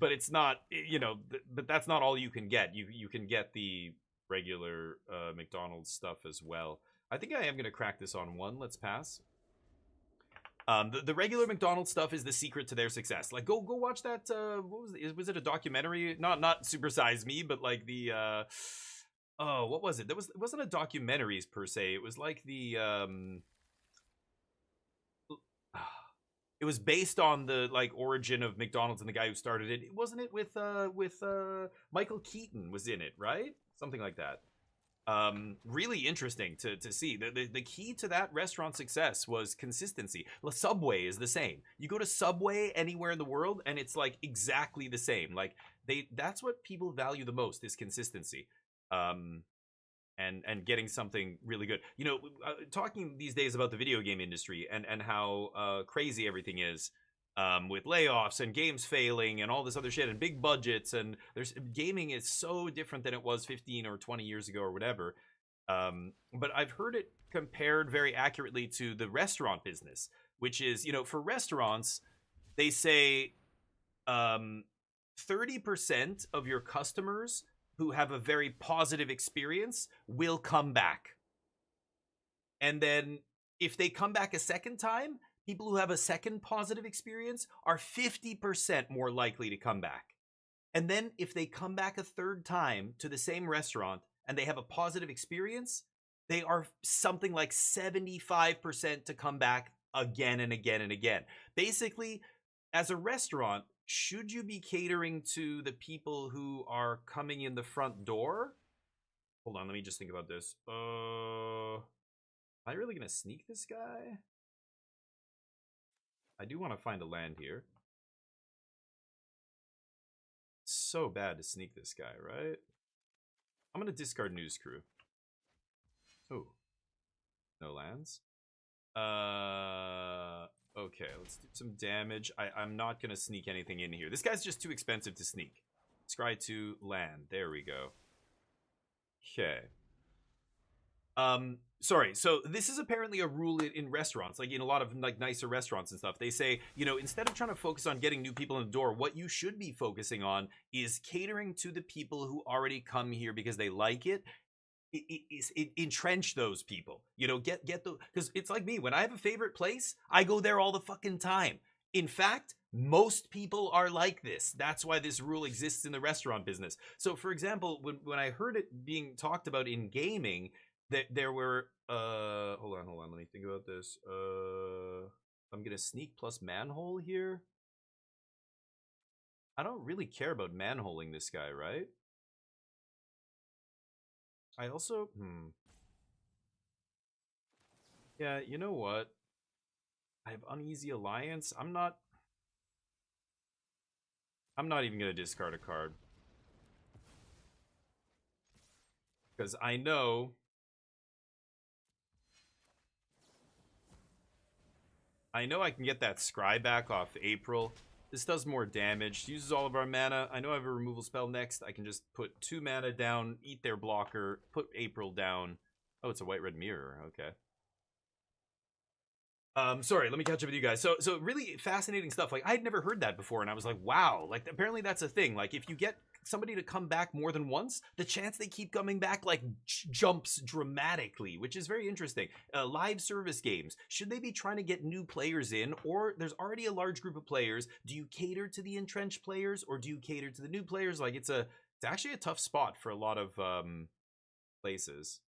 it's not, you know, but that's not all you can get. You can get the regular McDonald's stuff as well. I think I am gonna crack this on 1. Let's pass. The regular McDonald's stuff is the secret to their success. Like, go watch that. What was it? Was it a documentary? Not Super Size Me, but like the. Oh, what was it? It wasn't a documentaries per se. It was like the. It was based on the like origin of McDonald's and the guy who started it. Wasn't it with Michael Keaton was in it, right? Something like that. Really interesting to see. The key to that restaurant success was consistency. Subway is the same. You go to Subway anywhere in the world and it's like exactly the same. Like that's what people value the most is consistency. And getting something really good. You know, talking these days about the video game industry and how crazy everything is, with layoffs and games failing and all this other shit and big budgets, and gaming is so different than it was 15 or 20 years ago or whatever. But I've heard it compared very accurately to the restaurant business, which is, you know, for restaurants, they say 30% of your customers who have a very positive experience will come back. And then if they come back a second time, people who have a second positive experience are 50% more likely to come back. And then if they come back a third time to the same restaurant and they have a positive experience, they are something like 75% to come back again and again and again. Basically, as a restaurant, should you be catering to the people who are coming in the front door? Hold on, let me just think about this. Am I really gonna sneak this guy? I do want to find a land here. It's so bad to sneak this guy, right? I'm gonna discard news crew. Oh, no lands. Okay, let's do some damage. I'm not gonna sneak anything in here. This guy's just too expensive to sneak. Scry to land. There we go. Okay. Sorry. So this is apparently a rule in restaurants, like in a lot of like nicer restaurants and stuff. They say, you know, instead of trying to focus on getting new people in the door, what you should be focusing on is catering to the people who already come here because they like it. Entrench those people, you know, get the, because it's like me, when I have a favorite place, I go there all the fucking time. In fact, most people are like this. That's why this rule exists in the restaurant business. So for example, when I heard it being talked about in gaming, that there were hold on, let me think about this. I'm gonna sneak plus manhole here. I don't really care about manholing this guy, right? I also, yeah, you know what? I have uneasy alliance. I'm not even gonna discard a card. Because I know I can get that scry back off April. This does more damage, uses all of our mana. I know I have a removal spell next. I can just put 2 mana down, eat their blocker, put April down. Oh, it's a white-red mirror. Okay. Sorry, let me catch up with you guys. So really fascinating stuff. Like, I'd never heard that before, and I was like, wow. Like, apparently that's a thing. Like, if you get somebody to come back more than once, the chance they keep coming back like jumps dramatically, which is very interesting. Live service games, should they be trying to get new players in, or there's already a large group of players? Do you cater to the entrenched players, or do you cater to the new players? Like, it's actually a tough spot for a lot of places.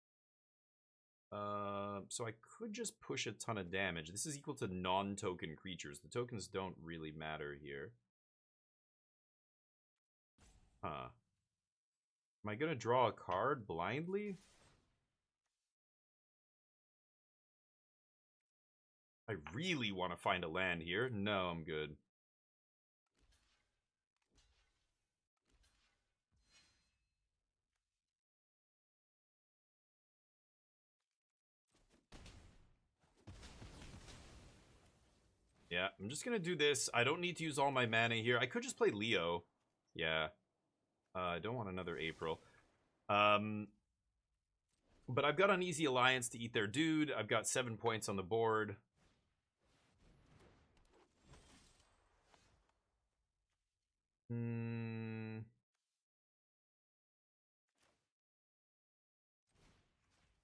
So I could just push a ton of damage. This is equal to non-token creatures. The tokens don't really matter here. Huh. Am I gonna draw a card blindly? I really want to find a land here. No, I'm good. Yeah, I'm just gonna do this. I don't need to use all my mana here. I could just play Leo. Yeah. I don't want another April. But I've got Uneasy Alliance to eat their dude. I've got 7 points on the board.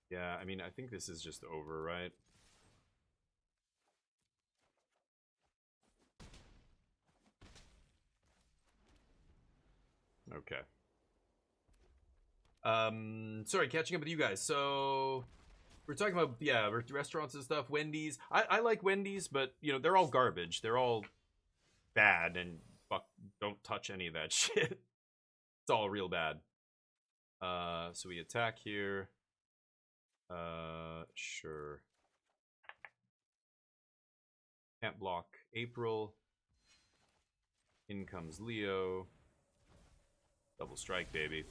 Yeah, I mean, I think this is just over, right? Okay. Sorry, catching up with you guys. So We're talking about, yeah, restaurants and stuff. Wendy's. I like Wendy's, but, you know, they're all garbage. They're all bad, and fuck, don't touch any of that shit. It's all real bad. So we attack here. Sure. Can't block April. In comes Leo. Double strike, baby.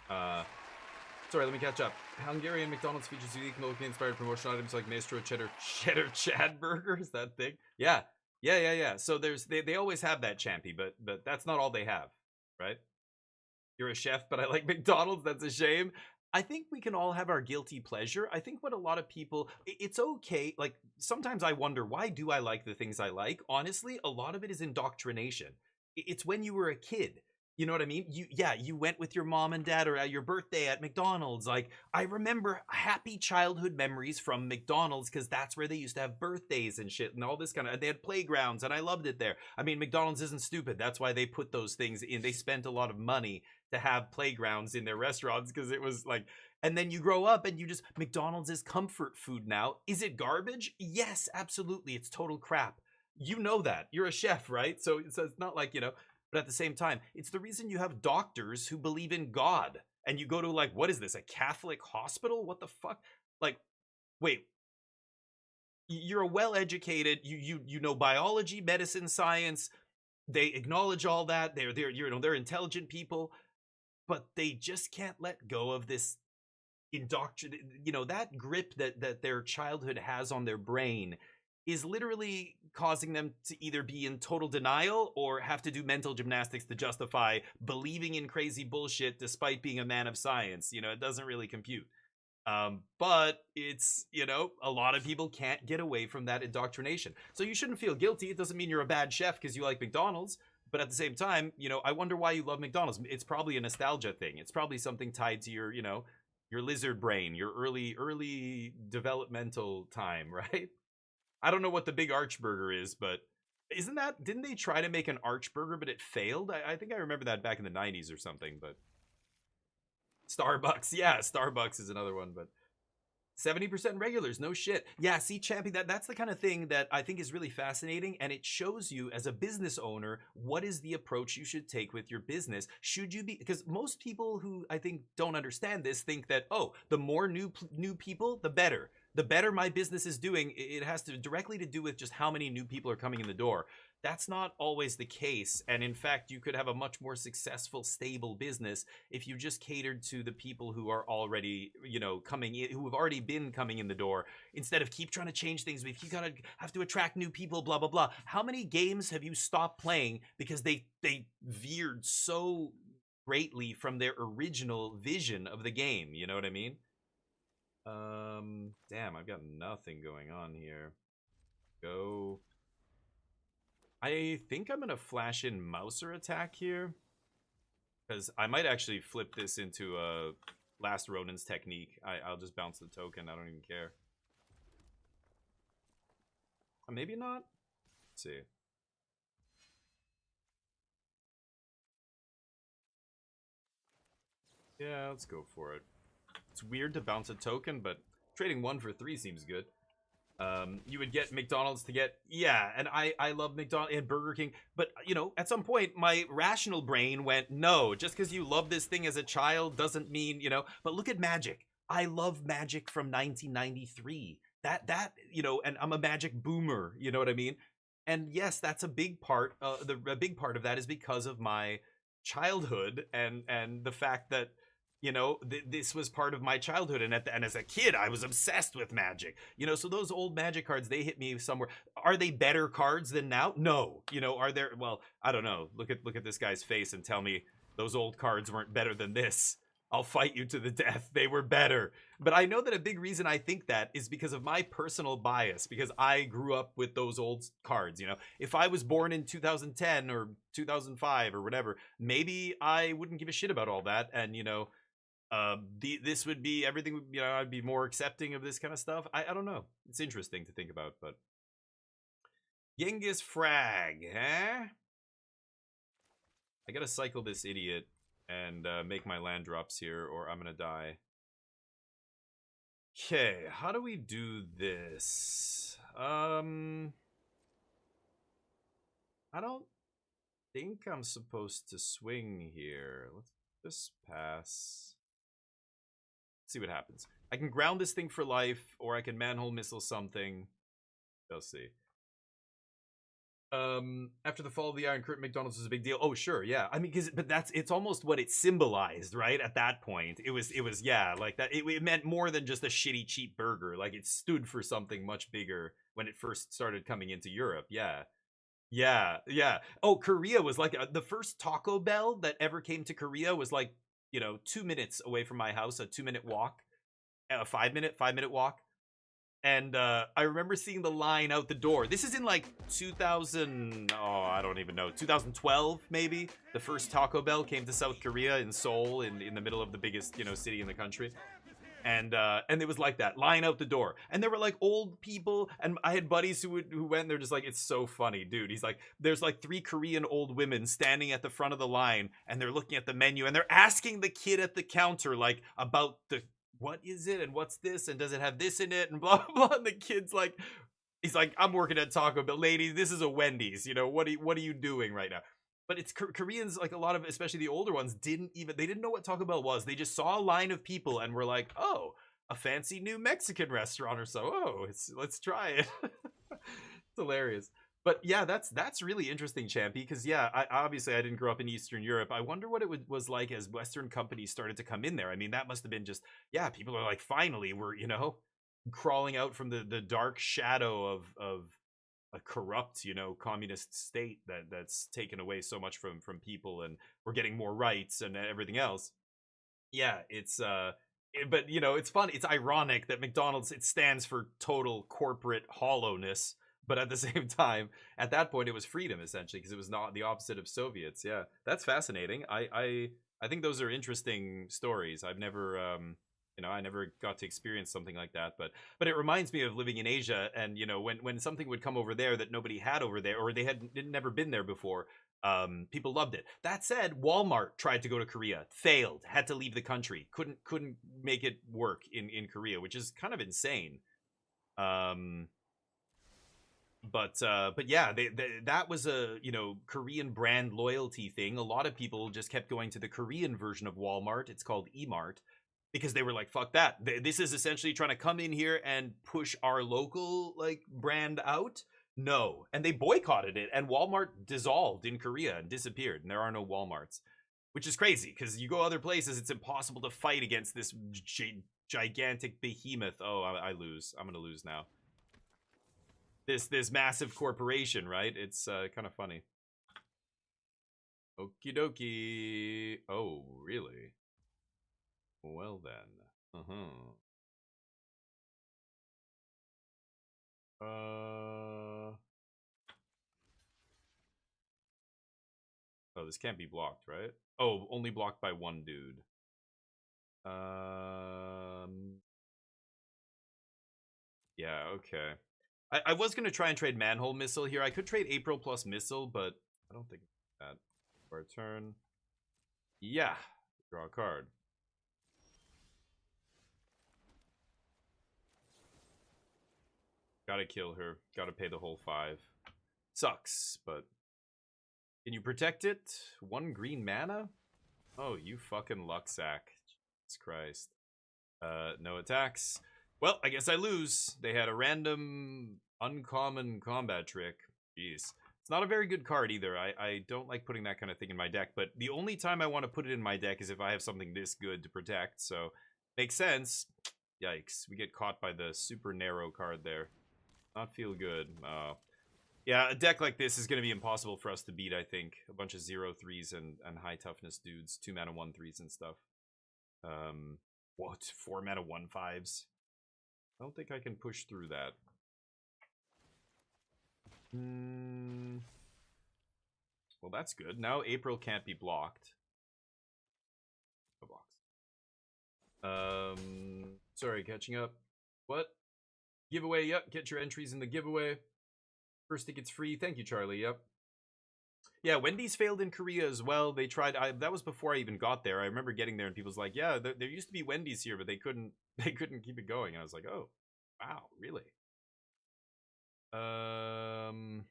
Sorry, let me catch up. Hungarian McDonald's features unique locally inspired promotional items like Maestro Cheddar Chad Burger. Is that thing? Yeah. So they always have that champy, but that's not all they have, right? You're a chef, but I like McDonald's. That's a shame. I think we can all have our guilty pleasure. I think what a lot of people, it's okay. Like, sometimes I wonder, why do I like the things I like? Honestly, a lot of it is indoctrination. It's when you were a kid. You know what I mean? You went with your mom and dad or at your birthday at McDonald's. Like, I remember happy childhood memories from McDonald's because that's where they used to have birthdays and shit and all this kind of, they had playgrounds and I loved it there. I mean, McDonald's isn't stupid. That's why they put those things in. They spent a lot of money to have playgrounds in their restaurants because it was like, and then you grow up and you just, McDonald's is comfort food now. Is it garbage? Yes, absolutely. It's total crap. You know that. You're a chef, right? So it's not like, you know, but at the same time, it's the reason you have doctors who believe in God. And you go to, like, what is this, a Catholic hospital? What the fuck? Like, wait. You're a well-educated, you know biology, medicine, science. They acknowledge all that. They're intelligent people, but they just can't let go of this that grip that their childhood has on their brain is literally causing them to either be in total denial or have to do mental gymnastics to justify believing in crazy bullshit despite being a man of science. You know, it doesn't really compute. But it's, you know, a lot of people can't get away from that indoctrination. So you shouldn't feel guilty. It doesn't mean you're a bad chef because you like McDonald's. But at the same time, you know, I wonder why you love McDonald's. It's probably a nostalgia thing. It's probably something tied to your, you know, your lizard brain, your early developmental time, right? I don't know what the big arch burger is, but didn't they try to make an arch burger, but it failed? I think I remember that back in the 90s or something, but Starbucks, yeah, Starbucks is another one, but 70% regulars, no shit. Yeah, see, Champy, that's the kind of thing that I think is really fascinating, and it shows you as a business owner what is the approach you should take with your business. Should you be, because most people who I think don't understand this think that, oh, the more new people, the better. The better my business is doing, it has to directly to do with just how many new people are coming in the door. That's not always the case, and in fact, you could have a much more successful, stable business if you just catered to the people who are already, you know, coming in, who have already been coming in the door, instead of keep trying to change things. If you gotta have to attract new people, blah blah blah. How many games have you stopped playing because they veered so greatly from their original vision of the game? You know what I mean? Damn, I've got nothing going on here. Go. I think I'm gonna flash in Mouser attack here, because I might actually flip this into a Last Ronin's technique. I'll just bounce the token. I don't even care. Maybe not. Let's see. Yeah, let's go for it. It's weird to bounce a token, but trading 1 for 3 seems good. You would get McDonald's to get, yeah, and I love McDonald's and Burger King, but, you know, at some point, my rational brain went, no, just because you love this thing as a child doesn't mean, you know, but look at Magic. I love Magic from 1993. That, you know, and I'm a Magic boomer, you know what I mean? And yes, that's a big part, a big part of that is because of my childhood and the fact that, you know, this was part of my childhood, and and as a kid, I was obsessed with Magic. You know, so those old Magic cards, they hit me somewhere. Are they better cards than now? No. You know, are there? Well, I don't know. Look at this guy's face and tell me those old cards weren't better than this. I'll fight you to the death. They were better. But I know that a big reason I think that is because of my personal bias, because I grew up with those old cards. You know, if I was born in 2010 or 2005 or whatever, maybe I wouldn't give a shit about all that, and you know. This would be everything. You know, I'd be more accepting of this kind of stuff. I don't know. It's interesting to think about, but Genghis Frag, huh? I gotta cycle this idiot and make my land drops here, or I'm gonna die. Okay, how do we do this? I don't think I'm supposed to swing here. Let's just pass. See what happens. I can ground this thing for life, or I can manhole missile something. We'll see. After the fall of the Iron Curtain, McDonald's was a big deal. Oh, sure, yeah. I mean, but it's almost what it symbolized, right? At that point, it was, yeah, like that. It meant more than just a shitty, cheap burger. Like it stood for something much bigger when it first started coming into Europe. Yeah, yeah, yeah. Oh, Korea was like the first Taco Bell that ever came to Korea was like 2 minutes away from my house, a 2 minute walk, a 5 minute walk. And I remember seeing the line out the door. This is in like 2000, I don't even know, 2012 maybe. The first Taco Bell came to South Korea in Seoul, in the middle of the biggest city in the country. And it was like that, line out the door. And there were like old people, and I had buddies who went, and they're just like, it's so funny, dude. He's like, there's like 3 Korean old women standing at the front of the line, and they're looking at the menu, and they're asking the kid at the counter like about what is it and what's this and does it have this in it and blah blah blah. And the kid's like, he's like, I'm working at Taco Bell, lady. This is a Wendy's. What are you doing right now? But it's Koreans, like a lot of, especially the older ones, they didn't know what Taco Bell was. They just saw a line of people and were like, oh, a fancy new Mexican restaurant or so. Oh, let's try it. It's hilarious. But yeah, that's really interesting, Champy, because yeah, obviously I didn't grow up in Eastern Europe. I wonder what it was like as Western companies started to come in there. I mean, that must have been just, yeah, people are like, finally, we're, crawling out from the dark shadow of a corrupt, communist state that's taken away so much from people, and we're getting more rights and everything else. Yeah, it's but it's fun. It's ironic that McDonald's, it stands for total corporate hollowness, but at the same time, at that point, it was freedom essentially, because it was not the opposite of Soviets. Yeah, that's fascinating. I think those are interesting stories. I've never I never got to experience something like that, but it reminds me of living in Asia, and when something would come over there that nobody had over there, or they had never been there before, people loved it. That said, Walmart tried to go to Korea, failed, had to leave the country, couldn't make it work in Korea, which is kind of insane. But yeah, that was a Korean brand loyalty thing. A lot of people just kept going to the Korean version of Walmart. It's called E-Mart, because they were like, fuck that. This is essentially trying to come in here and push our local brand out. No. And they boycotted it, and Walmart dissolved in Korea and disappeared, and there are no Walmarts, which is crazy, because you go other places, it's impossible to fight against this gigantic behemoth. Oh, I lose. I'm gonna lose now. This massive corporation, right? It's kind of funny. Okie dokie. Oh, really? Well then. Oh, this can't be blocked, right? Oh, only blocked by one dude. Yeah, okay. I was gonna try and trade Manhole Missile here. I could trade April plus Missile, but I don't think that. For a turn. Yeah. Draw a card. Gotta kill her. Gotta pay the whole 5. Sucks, but... Can you protect it? 1 green mana? Oh, you fucking luck sack. Jesus Christ. No attacks. Well, I guess I lose. They had a random uncommon combat trick. Jeez. It's not a very good card either. I don't like putting that kind of thing in my deck, but the only time I want to put it in my deck is if I have something this good to protect, so makes sense. Yikes. We get caught by the super narrow card there. Not feel good. Yeah, a deck like this is going to be impossible for us to beat, I think. A bunch of 0-3s and high toughness dudes. 2 mana 1-3s and stuff. What? 4 mana 1-5s? I don't think I can push through that. Well, that's good. Now April can't be blocked. No blocks. Sorry, catching up. What? Giveaway, yep. Get your entries in the giveaway. First ticket's free. Thank you, Charlie. Yep. Yeah, Wendy's failed in Korea as well. They tried. That was before I even got there. I remember getting there and people's like, "Yeah, there used to be Wendy's here, but they couldn't. They couldn't keep it going." And I was like, "Oh, wow, really?" Um,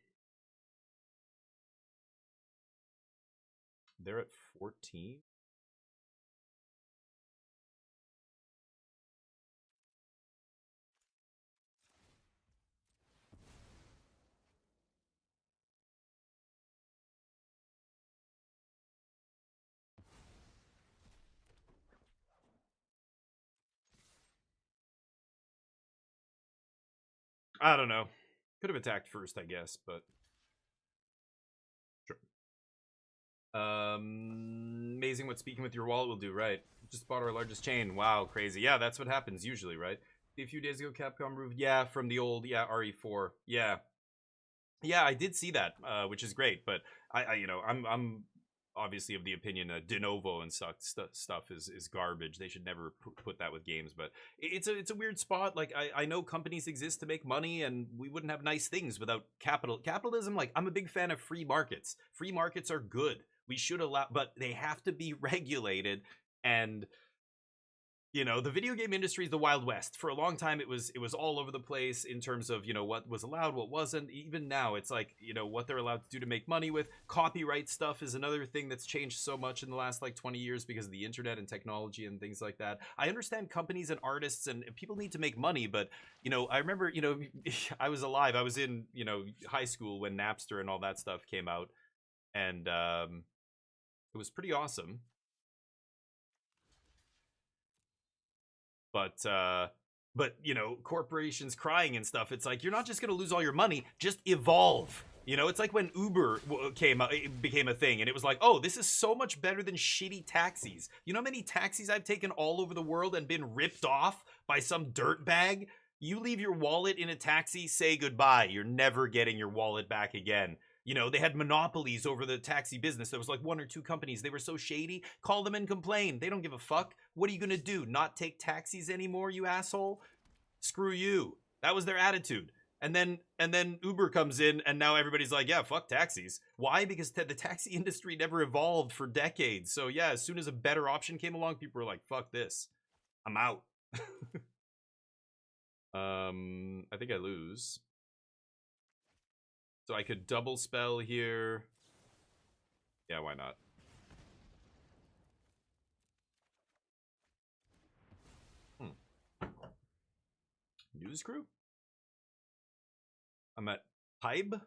they're at 14. I don't know. Could have attacked first, I guess, but sure. Amazing what speaking with your wallet will do, right? Just bought our largest chain. Wow, crazy. Yeah, that's what happens usually, right? A few days ago, Capcom removed, yeah, from the old, yeah, RE4. Yeah. Yeah, I did see that, which is great, but I'm obviously of the opinion de novo and stuff is garbage. They should never put that with games, but it's a weird spot. Like I know companies exist to make money, and we wouldn't have nice things without capitalism. Like I'm a big fan of free markets. Free markets are good. We should allow, but they have to be regulated. And the video game industry is the Wild West. For a long time, it was all over the place in terms of what was allowed, what wasn't. Even now, it's like what they're allowed to do to make money with. Copyright stuff is another thing that's changed so much in the last like 20 years because of the internet and technology and things like that. I understand companies and artists and people need to make money, but I remember I was alive. I was in high school when Napster and all that stuff came out, and it was pretty awesome. But corporations crying and stuff, it's like you're not just going to lose all your money, just evolve. It's like when Uber became a thing, and it was like, oh, this is so much better than shitty taxis. You know how many taxis I've taken all over the world and been ripped off by some dirtbag? You leave your wallet in a taxi, say goodbye. You're never getting your wallet back again. They had monopolies over the taxi business. There was like one or two companies. They were so shady. Call them and complain. They don't give a fuck. What are you going to do? Not take taxis anymore, you asshole? Screw you. That was their attitude. And then Uber comes in, and now everybody's like, yeah, fuck taxis. Why? Because the taxi industry never evolved for decades. So yeah, as soon as a better option came along, people were like, fuck this. I'm out. I think I lose. So I could double spell here. Yeah, why not? News crew? I'm at Pibe?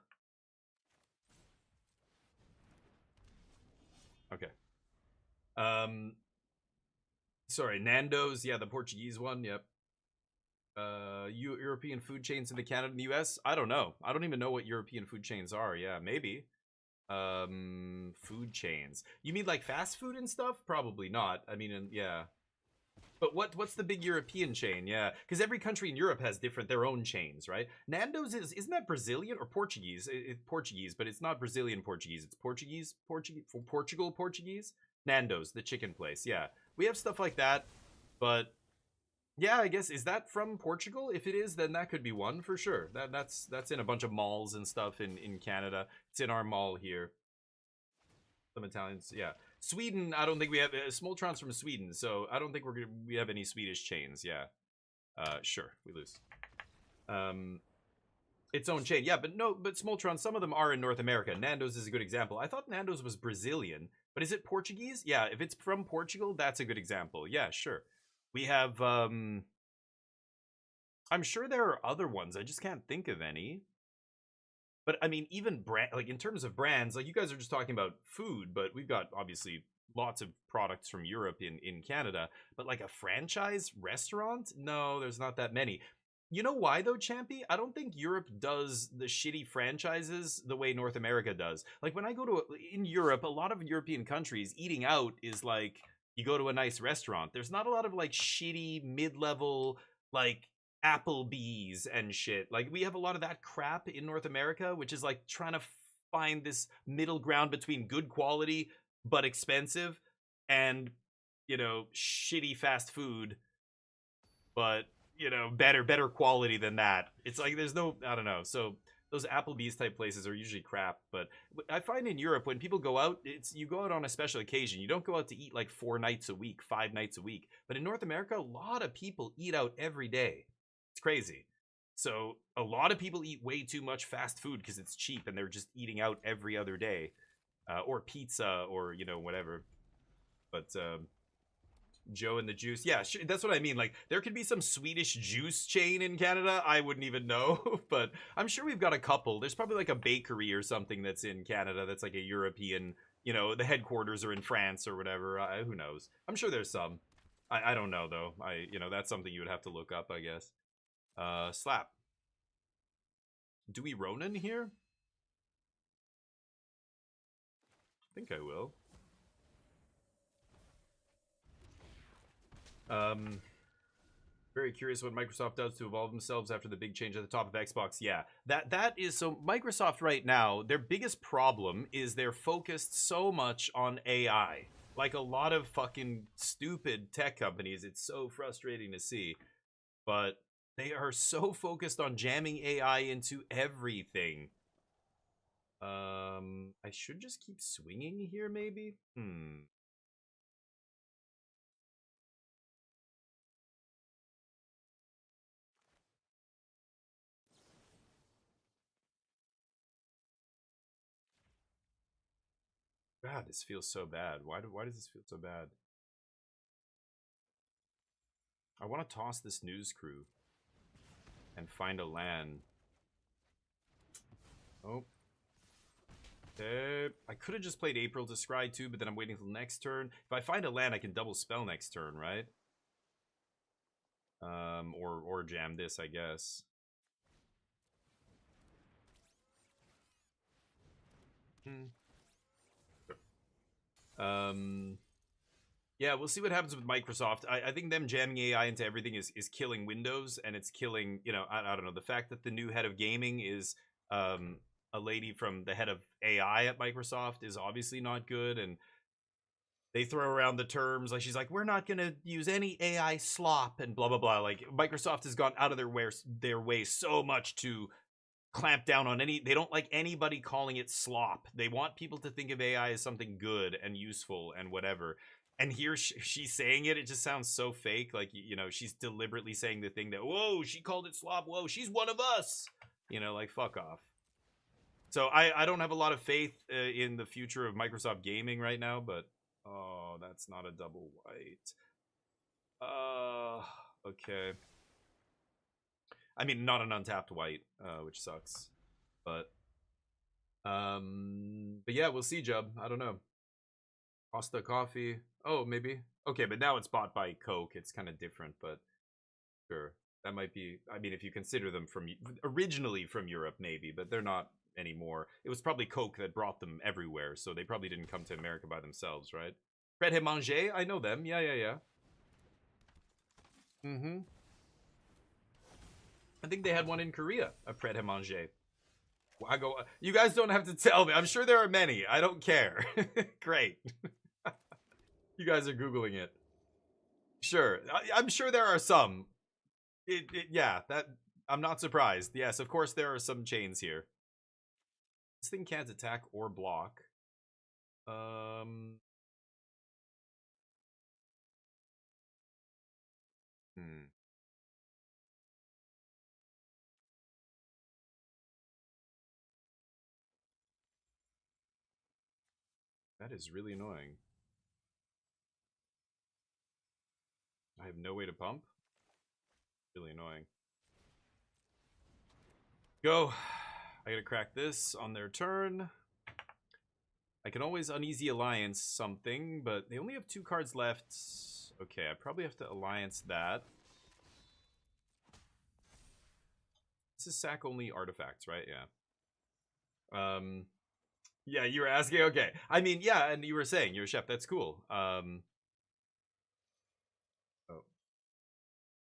Okay. Sorry, Nando's. Yeah, the Portuguese one. Yep. European food chains in the Canada and the US? I don't know. I don't even know what European food chains are. Yeah, maybe. Food chains. You mean like fast food and stuff? Probably not. I mean, yeah. But what's the big European chain? Yeah, because every country in Europe has their own chains, right? Nando's isn't that Brazilian or Portuguese? It's Portuguese, but it's not Brazilian Portuguese. It's Portuguese for Portugal Portuguese. Nando's, the chicken place. Yeah, we have stuff like that, but yeah, I guess is that from Portugal? If it is, then that could be one for sure. That's in a bunch of malls and stuff in Canada. It's in our mall here. Some Italians, yeah. Sweden, I don't think we have Smoltron's from Sweden, so I don't think we have any Swedish chains. Yeah, sure, we lose. Its own chain, yeah, but Smoltron, some of them are in North America. Nando's is a good example. I thought Nando's was Brazilian, but is it Portuguese? Yeah, if it's from Portugal, that's a good example. Yeah, sure. We have, I'm sure there are other ones. I just can't think of any. But I mean, even like in terms of brands, like you guys are just talking about food, but we've got obviously lots of products from Europe in Canada. But like a franchise restaurant, no, there's not that many. You know why though, Champy? I don't think Europe does the shitty franchises the way North America does. Like when I go in Europe, a lot of European countries, eating out is like you go to a nice restaurant. There's not a lot of like shitty mid-level like Applebee's and shit. Like we have a lot of that crap in North America, which is like trying to find this middle ground between good quality but expensive and shitty fast food, but better quality than that. It's like there's no, I don't know. So those Applebee's type places are usually crap. But I find in Europe when people go out, you go out on a special occasion. You don't go out to eat like 4 nights a week, 5 nights a week. But in North America, a lot of people eat out every day. It's crazy. So a lot of people eat way too much fast food because it's cheap and they're just eating out every other day, or pizza or whatever. But Joe and the Juice. Yeah, that's what I mean. Like, there could be some Swedish juice chain in Canada. I wouldn't even know, but I'm sure we've got a couple. There's probably like a bakery or something that's in Canada that's like a European, the headquarters are in France or whatever. Who knows? I'm sure there's some. I don't know, though. That's something you would have to look up, I guess. Slap. Do we Ronin here? I think I will. Very curious what Microsoft does to evolve themselves after the big change at the top of Xbox. Yeah, that is so. Microsoft right now, their biggest problem is they're focused so much on AI. Like a lot of fucking stupid tech companies, it's so frustrating to see. But they are so focused on jamming AI into everything. I should just keep swinging here, maybe? God, this feels so bad. Why does this feel so bad? I want to toss this news crew and find a LAN. Oh. Okay. I could have just played April to Scry too, but then I'm waiting till next turn. If I find a LAN, I can double spell next turn, right? Or jam this, I guess. Yeah, we'll see what happens with Microsoft. I think them jamming AI into everything is killing Windows, and it's killing, I don't know, the fact that the new head of gaming is a lady from the head of AI at Microsoft is obviously not good, and they throw around the terms, like she's like, we're not going to use any AI slop, and blah, blah, blah. Like, Microsoft has gone out of their way so much to clamp down on they don't like anybody calling it slop. They want people to think of AI as something good and useful and whatever. And here she's saying it just sounds so fake. Like, she's deliberately saying the thing that, whoa, she called it slop. Whoa, she's one of us. Like, fuck off. So I don't have a lot of faith in the future of Microsoft gaming right now, but oh, that's not a double white. Okay. I mean, not an untapped white, which sucks. But yeah, we'll see, Jub. I don't know. Costa Coffee. Oh, maybe. Okay, but now it's bought by Coke. It's kind of different, but sure. That might be, I mean, if you consider them originally from Europe, maybe, but they're not anymore. It was probably Coke that brought them everywhere, so they probably didn't come to America by themselves, right? Pret et Manger, I know them. Yeah. I think they had one in Korea, a Pret et Manger. You guys don't have to tell me. I'm sure there are many. I don't care. Great. You guys are Googling it. Sure. I'm sure there are some. Yeah, I'm not surprised. Yes, of course there are some chains here. This thing can't attack or block. That is really annoying. I have no way to pump. Really annoying. Go. I gotta crack this on their turn. I can always uneasy alliance something, but they only have 2 cards left. Okay, I probably have to alliance that. This is sack only artifacts, right? Yeah. Yeah, you were asking? Okay. I mean, yeah, and you were saying, you're a chef. That's cool.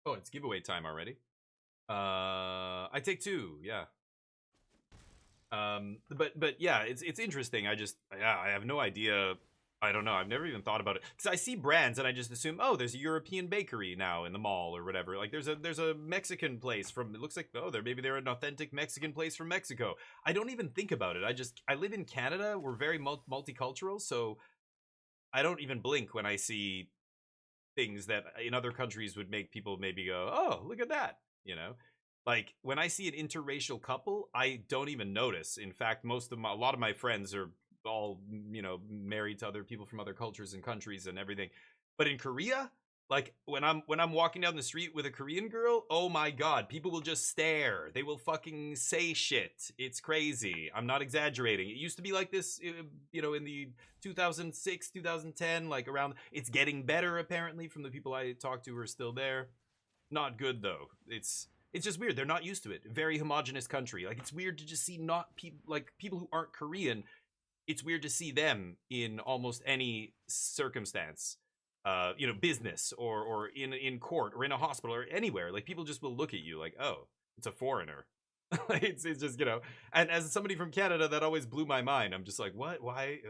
Oh, it's giveaway time already. I take 2, yeah. But yeah, it's interesting. I have no idea. I don't know. I've never even thought about it because I see brands and I just assume, oh, there's a European bakery now in the mall or whatever. Like there's a Mexican place from. It looks like maybe they're an authentic Mexican place from Mexico. I don't even think about it. I live in Canada. We're very multicultural, so I don't even blink when I see things that in other countries would make people maybe go, oh, look at that. You know, like when I see an interracial couple, I don't even notice. In fact, a lot of my friends are all, married to other people from other cultures and countries and everything. But in Korea, like when I'm walking down the street with a Korean girl, oh my god, people will just stare. They will fucking say shit. It's crazy. I'm not exaggerating. It used to be like this, in the 2006, 2010, like around. It's getting better apparently from the people I talked to who are still there. Not good though. It's just weird. They're not used to it. Very homogenous country. Like it's weird to just see not people like people who aren't Korean. It's weird to see them in almost any circumstance, business or in court or in a hospital or anywhere. Like people just will look at you like, oh, it's a foreigner. it's just and as somebody from Canada, that always blew my mind. I'm just like, what? Why?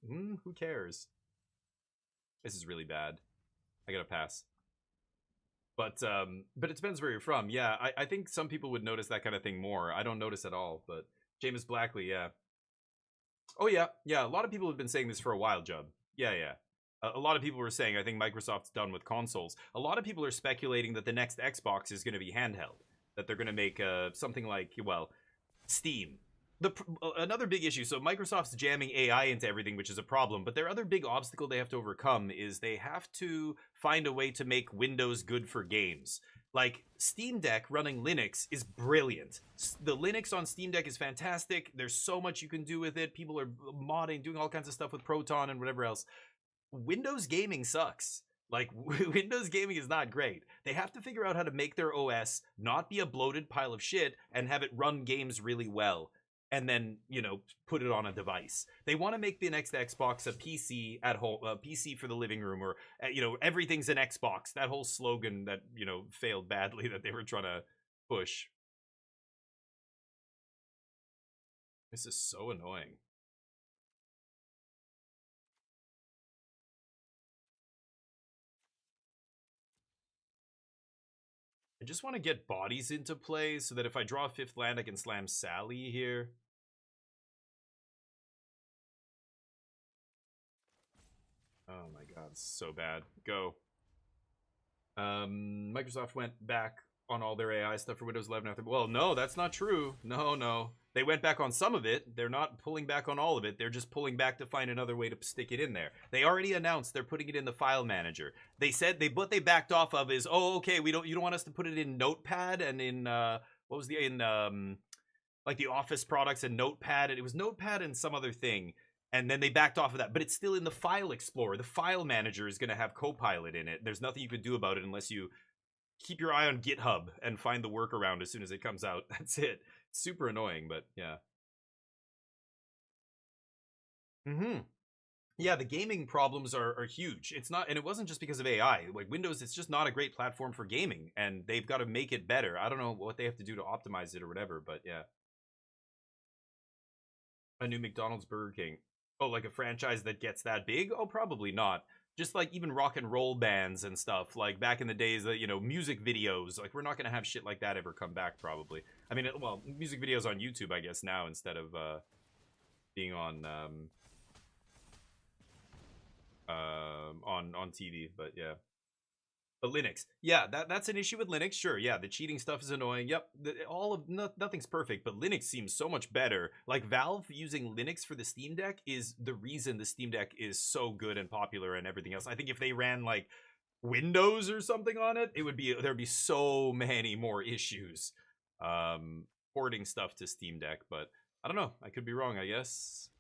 Who cares? This is really bad. I gotta pass. But it depends where you're from. Yeah, I think some people would notice that kind of thing more. I don't notice at all. But Jameis Blackley, yeah. Oh yeah, yeah. A lot of people have been saying this for a while, Jub. Yeah, yeah. A lot of people were saying, I think Microsoft's done with consoles. A lot of people are speculating that the next Xbox is going to be handheld. That they're going to make something like, Steam. Another big issue. So Microsoft's jamming AI into everything, which is a problem. But their other big obstacle they have to overcome is they have to find a way to make Windows good for games. Like Steam Deck running Linux is brilliant. The Linux on Steam Deck is fantastic. There's so much you can do with it. People are modding, doing all kinds of stuff with Proton and whatever else. Windows gaming sucks. Like Windows gaming is not great. They have to figure out how to make their OS not be a bloated pile of shit and have it run games really well. And then, put it on a device. They want to make the next Xbox a PC at home, a PC for the living room, or, everything's an Xbox. That whole slogan that, failed badly that they were trying to push. This is so annoying. I just want to get bodies into play so that if I draw a fifth land, I can slam Sally here. Oh my god, so bad. Go. Microsoft went back on all their AI stuff for Windows 11 after. Well, no, that's not true. No. They went back on some of it. They're not pulling back on all of it. They're just pulling back to find another way to stick it in there. They already announced they're putting it in the file manager. They said what they backed off of is, oh, okay, you don't want us to put it in Notepad and in like the Office products and Notepad, and it was Notepad and some other thing. And then they backed off of that, but it's still in the file explorer. The file manager is going to have Copilot in it. There's nothing you can do about it unless you keep your eye on GitHub and find the workaround as soon as it comes out. That's it. It's super annoying, but yeah. Yeah, the gaming problems are huge. It's not, and it wasn't just because of AI. Like Windows, it's just not a great platform for gaming, and they've got to make it better. I don't know what they have to do to optimize it or whatever, but yeah. A new McDonald's, Burger King. Oh, like a franchise that gets that big? Oh, probably not. Just like even rock and roll bands and stuff, like back in the days that, music videos, like we're not going to have shit like that ever come back probably. I mean, well, music videos on YouTube, I guess, now instead of being on TV, but yeah. But Linux, yeah, that's an issue with Linux. Sure, yeah, the cheating stuff is annoying. Yep, nothing's perfect, but Linux seems so much better. Like Valve using Linux for the Steam Deck is the reason the Steam Deck is so good and popular and everything else. I think if they ran like Windows or something on it, there'd be so many more issues porting stuff to Steam Deck. But I don't know. I could be wrong. I guess.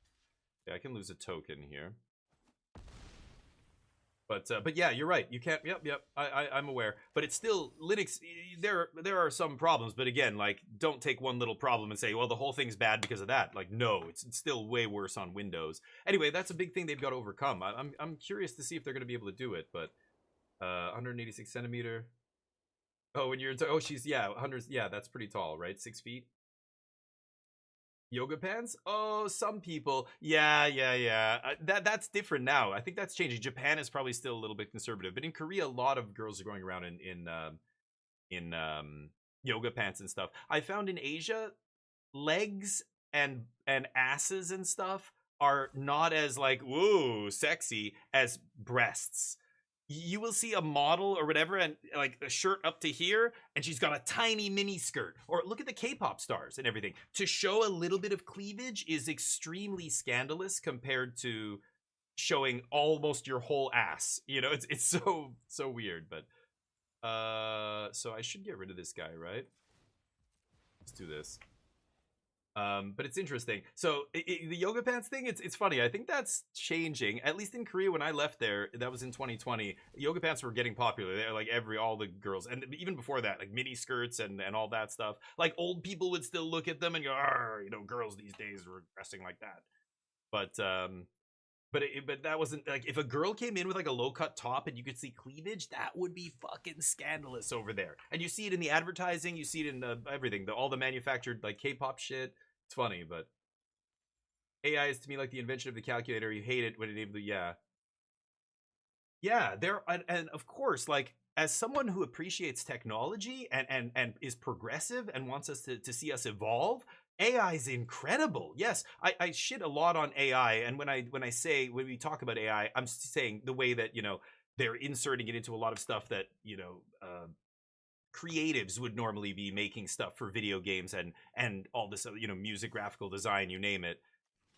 Yeah, I can lose a token here. But yeah, you're right. You can't. Yep. I'm aware. But it's still Linux. There are some problems. But again, like, don't take one little problem and say, well, the whole thing's bad because of that. Like, no, it's still way worse on Windows. Anyway, that's a big thing they've got to overcome. I'm curious to see if they're going to be able to do it. But 186 centimeter. Oh, when you're she's 100. Yeah, that's pretty tall, right? 6 feet. Yoga pants? Oh, some people. Yeah, yeah, yeah. That's different now. I think that's changing. Japan is probably still a little bit conservative, but in Korea, a lot of girls are going around in yoga pants and stuff. I found in Asia, legs and asses and stuff are not as like whoa sexy as breasts. You will see a model or whatever and like a shirt up to here and she's got a tiny mini skirt, or look at the K-pop stars and everything. To show a little bit of cleavage is extremely scandalous compared to showing almost your whole ass. It's so weird. But so I should get rid of this guy, right? Let's do this. But it's interesting. So the yoga pants thing, it's funny. I think that's changing. At least in Korea, when I left there, that was in 2020. Yoga pants were getting popular. They're like all the girls, and even before that, like mini skirts and all that stuff. Like old people would still look at them and go, girls these days were dressing like that. But that wasn't like, if a girl came in with like a low cut top and you could see cleavage, that would be fucking scandalous over there. And you see it in the advertising, you see it in everything, all the manufactured like K-pop shit. It's funny, but AI is to me like the invention of the calculator. You hate it when it able to, yeah. There and of course, like as someone who appreciates technology and is progressive and wants us to see us evolve, AI is incredible. Yes, I shit a lot on AI, and when we talk about AI, I'm saying the way that they're inserting it into a lot of stuff that creatives would normally be making stuff for video games and all this music, graphical design, you name it.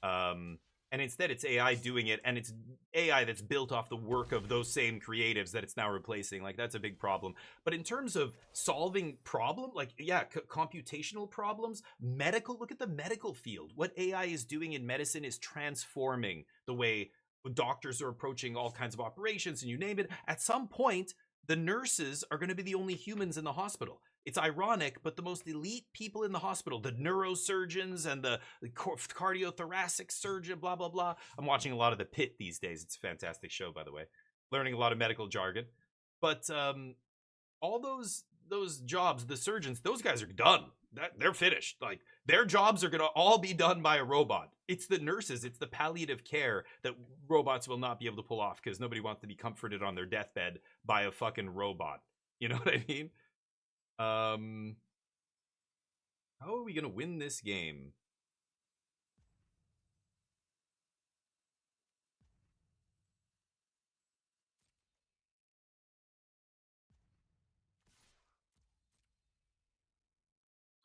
And instead it's AI doing it, and it's AI that's built off the work of those same creatives that it's now replacing. Like, that's a big problem. But in terms of solving computational problems, look at the medical field. What AI is doing in medicine is transforming the way doctors are approaching all kinds of operations, and you name it. At some point, the nurses are going to be the only humans in the hospital. It's ironic, but the most elite people in the hospital, the neurosurgeons and the cardiothoracic surgeon, blah, blah, blah. I'm watching a lot of The Pit these days. It's a fantastic show, by the way. Learning a lot of medical jargon. But all those jobs, the surgeons, those guys are done. They're finished. Like, their jobs are going to all be done by a robot. It's the nurses, it's the palliative care that robots will not be able to pull off, because nobody wants to be comforted on their deathbed by a fucking robot. You know what I mean? How are we gonna win this game?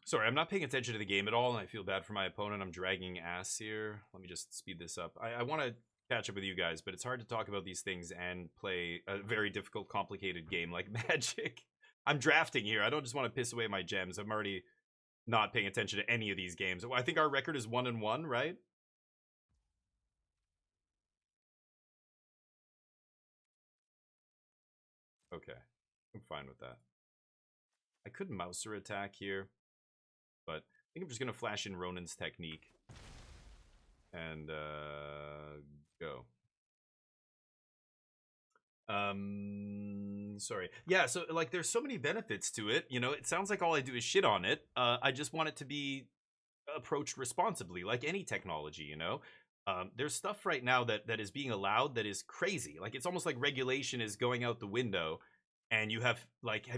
Sorry, I'm not paying attention to the game at all, and I feel bad for my opponent. I'm dragging ass here. Let me just speed this up. I want to catch up with you guys, but it's hard to talk about these things and play a very difficult, complicated game like Magic. I'm drafting here. I don't just want to piss away my gems. I'm already not paying attention to any of these games. I think our record is 1-1, right? Okay, I'm fine with that. I could Mouser attack here, but I think I'm just gonna flash in Ronin's technique and go. Sorry. Yeah, so like there's so many benefits to it. It sounds like all I do is shit on it. I just want it to be approached responsibly, like any technology. There's stuff right now that is being allowed that is crazy. Like, it's almost like regulation is going out the window. And you have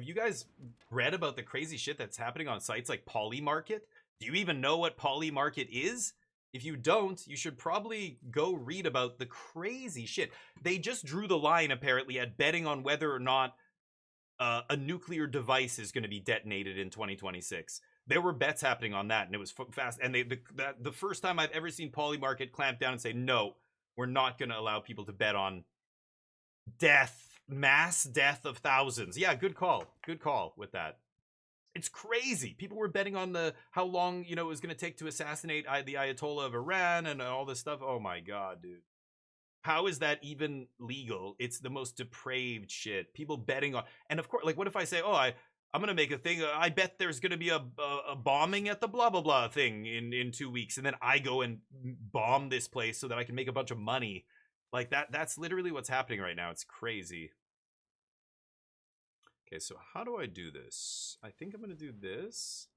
you guys read about the crazy shit that's happening on sites like Polymarket? Do you even know what Polymarket is? If you don't, you should probably go read about the crazy shit. They just drew the line, apparently, at betting on whether or not a nuclear device is going to be detonated in 2026. There were bets happening on that, and it was fast. And the first time I've ever seen Polymarket clamp down and say, no, we're not going to allow people to bet on mass death of thousands. Yeah, good call with that. It's crazy. People were betting on how long it was going to take to assassinate the Ayatollah of Iran and all this stuff. Oh my god, dude. How is that even legal? It's the most depraved shit. People betting on, and of course, like, what if I say, oh, I'm gonna make a thing. I bet there's gonna be a bombing at the blah blah blah thing in 2 weeks, and then I go and bomb this place so that I can make a bunch of money. Like, that's literally what's happening right now. It's crazy. Okay, so how do I do this? I think I'm gonna do this.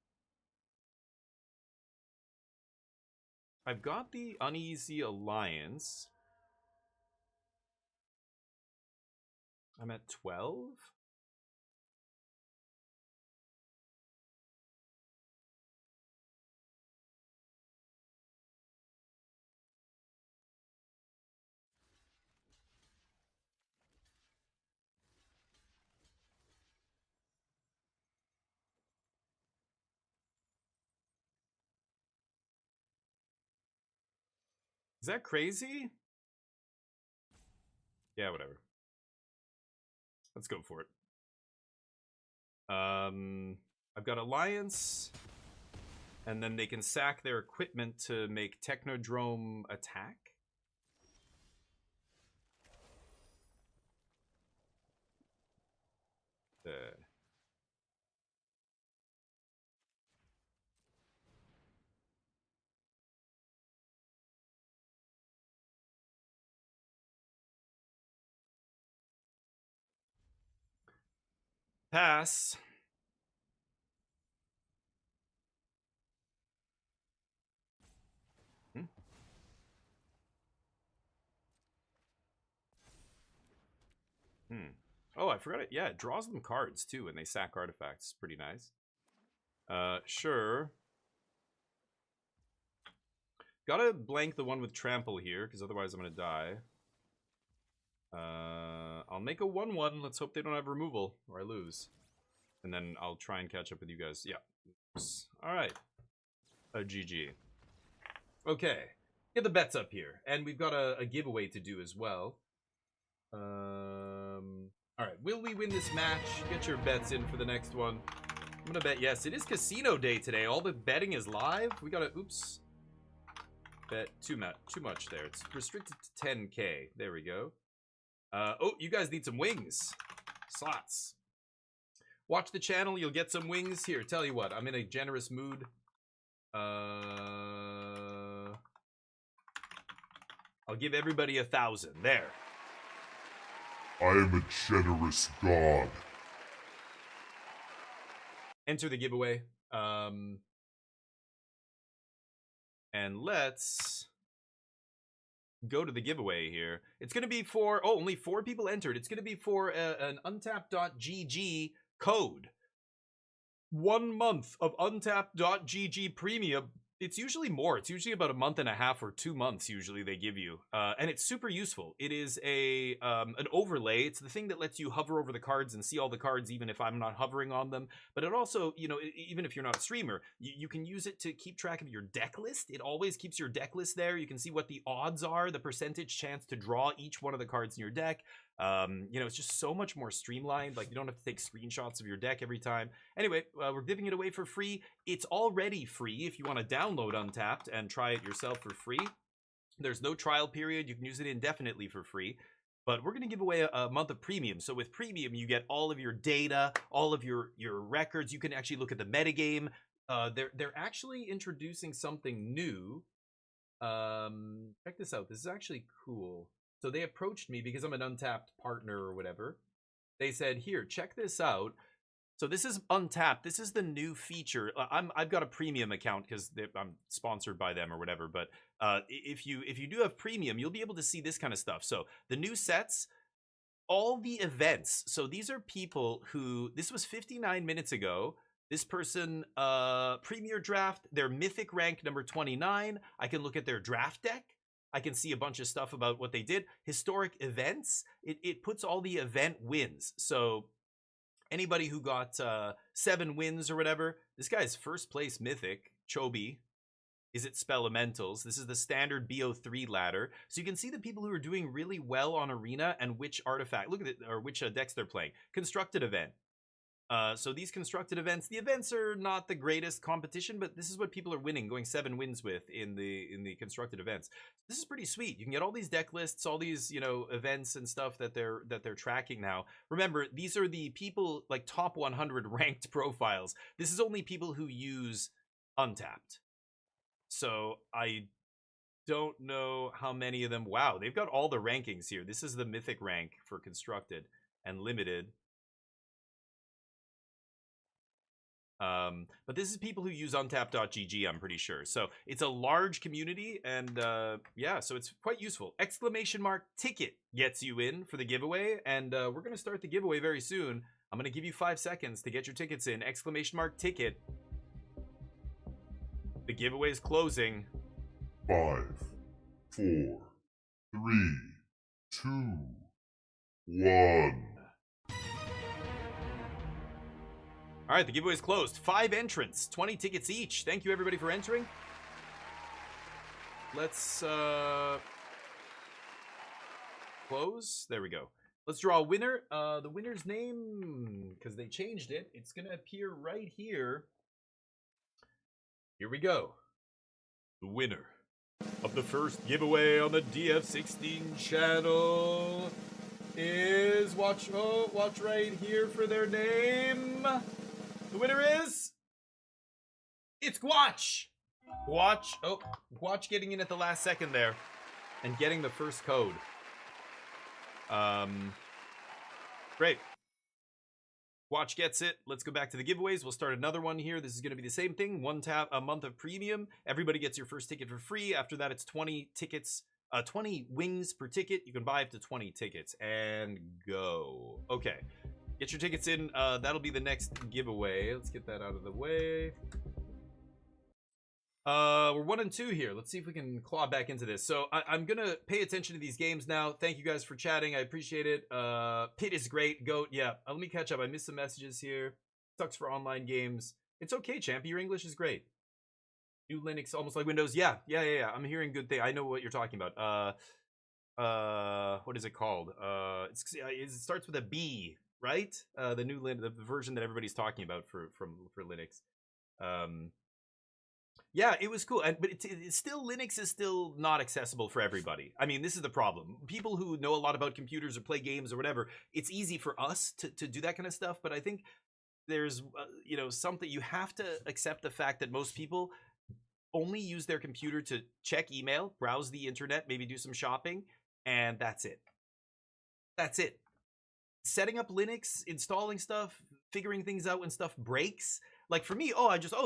I've got the Uneasy Alliance. I'm at 12. Is that crazy? Yeah, whatever. Let's go for it. I've got Alliance, and then they can sack their equipment to make Technodrome attack. Pass. Oh, I forgot it. Yeah, it draws them cards too when they sack artifacts. Pretty nice. Sure. Gotta blank the one with trample here, because otherwise I'm gonna die. I'll make a 1-1. Let's hope they don't have removal, or I lose. And then I'll try and catch up with you guys. Yeah. Alright. A GG. Okay. Get the bets up here. And we've got a giveaway to do as well. Alright, will we win this match? Get your bets in for the next one. I'm gonna bet yes. It is casino day today. All the betting is live. We gotta, oops. Bet too much there. It's restricted to 10K. There we go. Oh, you guys need some wings. Slots. Watch the channel. You'll get some wings. Here, tell you what. I'm in a generous mood. I'll give everybody 1,000. There. I am a generous god. Enter the giveaway. And let's go to the giveaway here. It's going to be for, oh, only 4 people entered. It's going to be for an untapped.gg code. 1 month of untapped.gg premium. It's usually more. It's usually about a month and a half or 2 months usually they give you. And it's super useful. It is a an overlay. It's the thing that lets you hover over the cards and see all the cards even if I'm not hovering on them. But it also, you know, even if you're not a streamer, you can use it to keep track of your deck list. It always keeps your deck list there. You can see what the odds are, the percentage chance to draw each one of the cards in your deck. You know, it's just so much more streamlined. Like, you don't have to take screenshots of your deck every time. Anyway, we're giving it away for free. It's already free if you want to download Untapped and try it yourself for free. There's no trial period. You can use it indefinitely for free. But we're going to give away a month of premium. So with premium, you get all of your data, all of your records. You can actually look at the metagame. They're actually introducing something new. Check this out. This is actually cool. So they approached me because I'm an Untapped partner or whatever. They said, here, check this out. So this is Untapped. This is the new feature. I've got a premium account because I'm sponsored by them or whatever. But if you do have premium, you'll be able to see this kind of stuff. So the new sets, all the events. So these are people who, this was 59 minutes ago. This person, Premier Draft, their Mythic rank number 29. I can look at their draft deck. I can see a bunch of stuff about what they did. Historic events, it puts all the event wins. So anybody who got 7 wins or whatever, this guy's first place Mythic, Chobi. Is it Spelementals? This is the standard BO3 ladder. So you can see the people who are doing really well on Arena and which artifact, look at it, or which decks they're playing. Constructed event. So these constructed events, the events are not the greatest competition, but this is what people are winning, going 7 wins with in the constructed events. This is pretty sweet. You can get all these deck lists, all these, you know, events and stuff that they're tracking now. Remember, these are the people like top 100 ranked profiles. This is only people who use Untapped. So I don't know how many of them. Wow, they've got all the rankings here. This is the Mythic rank for constructed and limited. But this is people who use untap.gg, I'm pretty sure. So it's a large community, and yeah, so it's quite useful. Exclamation mark ticket gets you in for the giveaway, and we're going to start the giveaway very soon. I'm going to give you 5 seconds to get your tickets in. Exclamation mark ticket. The giveaway is closing. 5, 4, 3, 2, 1. All right, the giveaway is closed. 5 entrants, 20 tickets each. Thank you, everybody, for entering. Let's close. There we go. Let's draw a winner. The winner's name, because they changed it, it's going to appear right here. Here we go. The winner of the first giveaway on the DF16 channel is, watch right here for their name. The winner is, it's Guach. Guach getting in at the last second there and getting the first code. Great. Guach gets it. Let's go back to the giveaways. We'll start another one here. This is going to be the same thing. A month of premium. Everybody gets your first ticket for free. After that, it's 20 tickets, 20 wings per ticket. You can buy up to 20 tickets and go. Okay. Get your tickets in. That'll be the next giveaway. Let's get that out of the way. We're 1 and 2 here. Let's see if we can claw back into this. So I'm gonna pay attention to these games now. Thank you guys for chatting. I appreciate it. Pit is great. Goat, yeah. Let me catch up. I missed some messages here. Sucks for online games. It's okay, Champy. Your English is great. New Linux, almost like Windows. Yeah. I'm hearing good things. I know what you're talking about. What is it called? It starts with a B, right? The new the version that everybody's talking about for Linux. Yeah, it was cool, but it's still, Linux is still not accessible for everybody. I mean, this is the problem. People who know a lot about computers or play games or whatever, it's easy for us to do that kind of stuff. But I think there's something, you have to accept the fact that most people only use their computer to check email, browse the internet, maybe do some shopping, and that's it. That's it. Setting up Linux, installing stuff, figuring things out when stuff breaks. Like for me,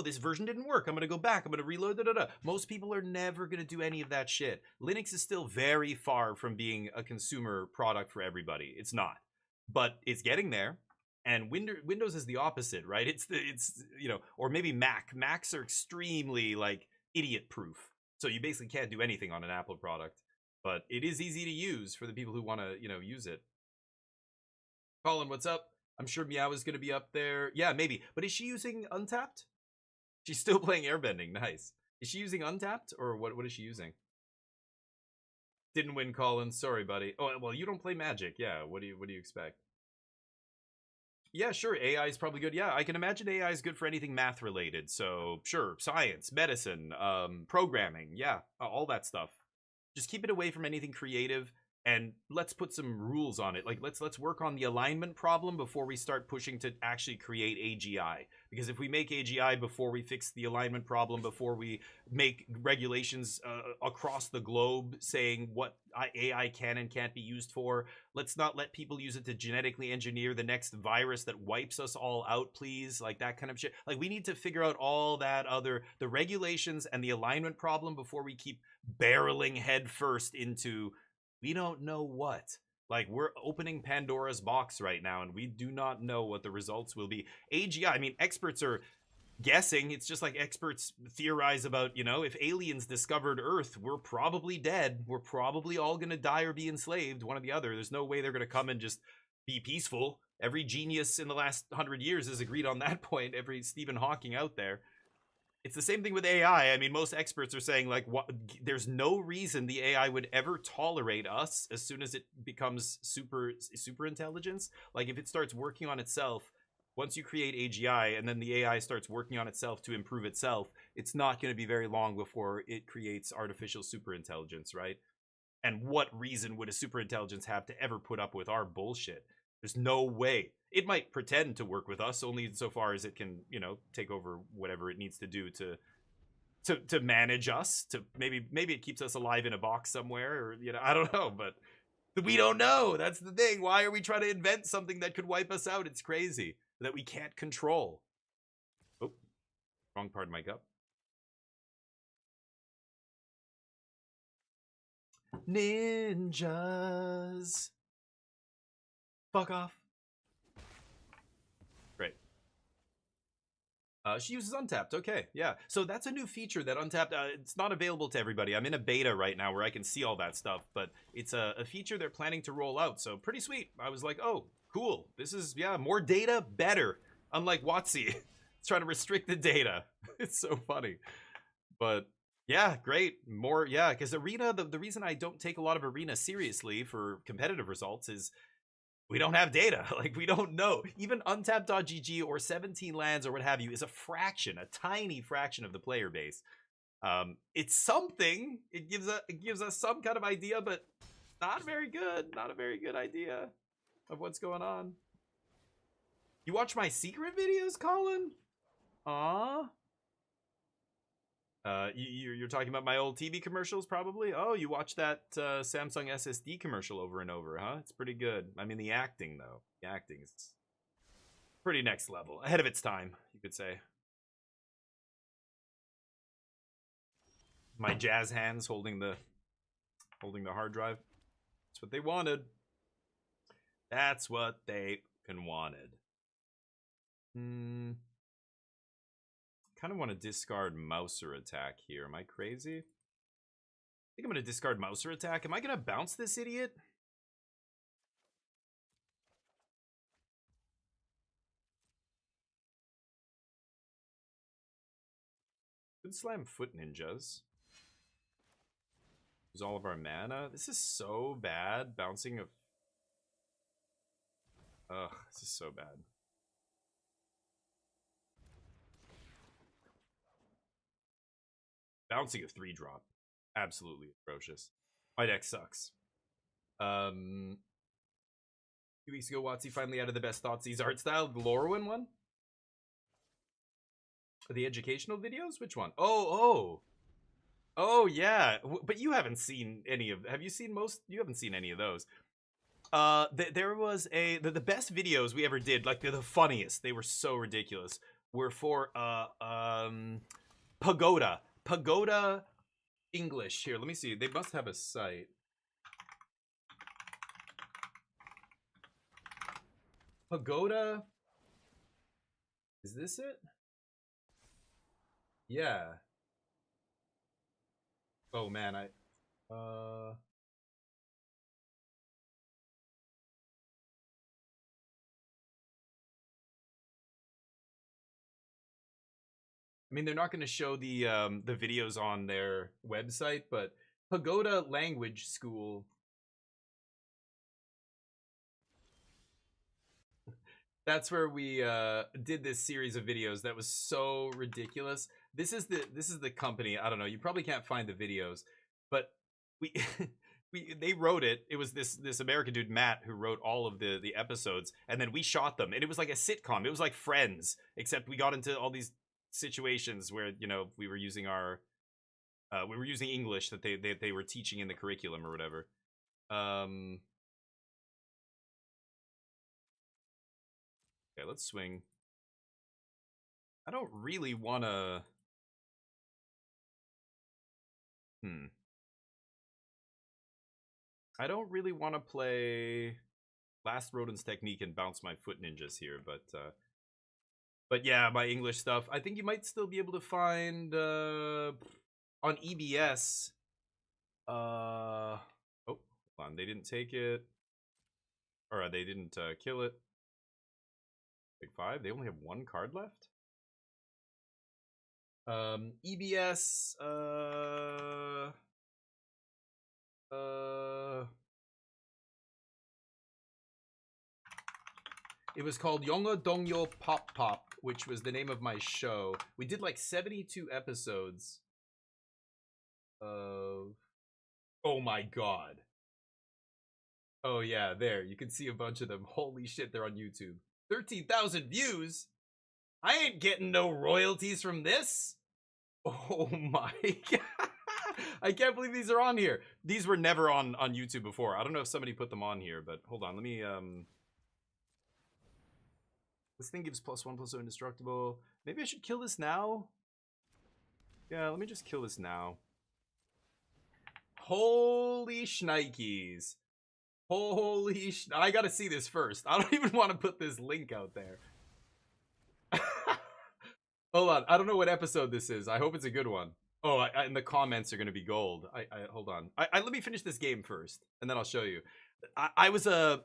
this version didn't work. I'm going to go back. I'm going to reload. Most people are never going to do any of that shit. Linux is still very far from being a consumer product for everybody. It's not. But it's getting there. And Windows is the opposite, right? Or maybe Mac. Macs are extremely idiot proof. So you basically can't do anything on an Apple product. But it is easy to use for the people who want to, use it. Colin, what's up? I'm sure Meow is going to be up there. Yeah, maybe. But is she using Untapped? She's still playing Airbending. Nice. Is she using Untapped? Or what is she using? Didn't win, Colin. Sorry, buddy. Oh, well, you don't play Magic. Yeah, what do you expect? Yeah, sure. AI is probably good. Yeah, I can imagine AI is good for anything math related. So, sure. Science, medicine, programming. Yeah, all that stuff. Just keep it away from anything creative. And let's put some rules on it. Let's work on the alignment problem before we start pushing to actually create AGI. Because if we make AGI before we fix the alignment problem, before we make regulations across the globe saying what AI can and can't be used for, let's not let people use it to genetically engineer the next virus that wipes us all out, please. That kind of shit. We need to figure out all that the regulations and the alignment problem before we keep barreling headfirst into we don't know what. We're opening Pandora's box right now, and we do not know what the results will be. AGI, I mean, experts are guessing. It's just like experts theorize about, if aliens discovered Earth, we're probably dead. We're probably all going to die or be enslaved, one or the other. There's no way they're going to come and just be peaceful. Every genius in the last 100 years has agreed on that point. Every Stephen Hawking out there. It's the same thing with AI. I mean, most experts are saying there's no reason the AI would ever tolerate us as soon as it becomes super intelligence. If it starts working on itself, once you create AGI and then the AI starts working on itself to improve itself, it's not going to be very long before it creates artificial super intelligence, right? And what reason would a super intelligence have to ever put up with our bullshit? There's no way. It might pretend to work with us only so far as it can, take over whatever it needs to do to manage us. To maybe it keeps us alive in a box somewhere, or I don't know, but we don't know. That's the thing. Why are we trying to invent something that could wipe us out? It's crazy that we can't control. Oh, Wrong part of my cup. Ninjas. Fuck off. Great. She uses Untapped. Okay, yeah. So that's a new feature that Untapped, it's not available to everybody. I'm in a beta right now where I can see all that stuff, but it's a feature they're planning to roll out. So pretty sweet. I was like, oh, cool. This is, yeah, more data, better. Unlike WotC. It's trying to restrict the data. It's so funny. But yeah, great. More, yeah, because Arena, the reason I don't take a lot of Arena seriously for competitive results is we don't have data. Like, we don't know. Even Untapped.gg or 17 lands or what have you is a fraction, a tiny fraction of the player base. It's something. It gives us some kind of idea, but not very good. Not a very good idea of what's going on. You watch my secret videos, Colin? Aw. You're talking about my old TV commercials, probably? Oh, you watched that Samsung SSD commercial over and over, huh? It's pretty good. I mean, the acting, though. The acting is pretty next level. Ahead of its time, you could say. My jazz hands holding the hard drive. That's what they wanted. That's what they wanted. Kind of want to discard Mouser Attack here. Am I crazy? I think I'm going to discard Mouser Attack. Am I going to bounce this idiot? Could slam Foot Ninjas. Use all of our mana. This is so bad. Bouncing of... Ugh, this is so bad. Bouncing a 3-drop. Absolutely atrocious. My deck sucks. 2 weeks ago, WotC finally added the best Thoughtseize art style. The Lorwyn one? The educational videos? Which one? Oh, yeah. But you haven't seen any of... Have you seen most? You haven't seen any of those. There was the best videos we ever did, like the funniest. They were so ridiculous. Were for Pagoda. Pagoda English. Here, let me see. They must have a site. Pagoda. Is this it? Yeah. Oh man, I mean, they're not going to show the videos on their website, but Pagoda Language School. That's where we did this series of videos that was so ridiculous. This is the company. I don't know. You probably can't find the videos, but we they wrote it. It was this American dude Matt who wrote all of the episodes, and then we shot them, and it was like a sitcom. It was like Friends, except we got into all these situations where, you know, we were using our we were using English that they were teaching in the curriculum or whatever. Okay, let's swing. I don't really want to... I don't really want to play Last Rodent's Technique and bounce my Foot Ninjas here, but yeah, my English stuff, I think you might still be able to find on EBS. Oh, hold on, they didn't take it, or they didn't kill it. Big 5. They only have 1 card left. EBS. It was called Yongo Dongyo Pop Pop, which was the name of my show. We did like 72 episodes of... Oh my god. Oh yeah, there. You can see a bunch of them. Holy shit, they're on YouTube. 13,000 views? I ain't getting no royalties from this. Oh my god. I can't believe these are on here. These were never on YouTube before. I don't know if somebody put them on here, but hold on. Let me... This thing gives +1/+0 indestructible. Maybe I should kill this now? Yeah, let me just kill this now. Holy shnikes. Holy I gotta see this first. I don't even want to put this link out there. Hold on. I don't know what episode this is. I hope it's a good one. Oh, and the comments are gonna be gold. Hold on. Let me finish this game first, and then I'll show you. I was a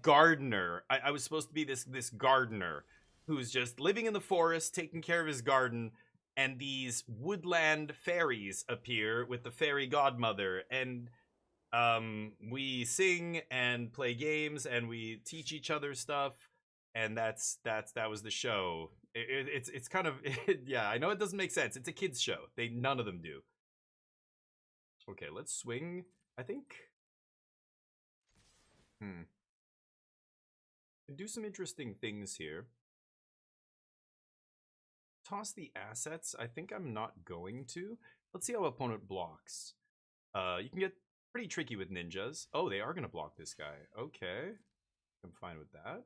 gardener. I was supposed to be this gardener who's just living in the forest, taking care of his garden, and these woodland fairies appear with the fairy godmother, and we sing and play games and we teach each other stuff, and that was the show. It's kind of yeah, I know it doesn't make sense. It's a kids show. None of them do. Okay, let's swing. I think do some interesting things here. Toss the assets. I think I'm not going to. Let's see how opponent blocks. You can get pretty tricky with ninjas. Oh, they are going to block this guy. Okay. I'm fine with that.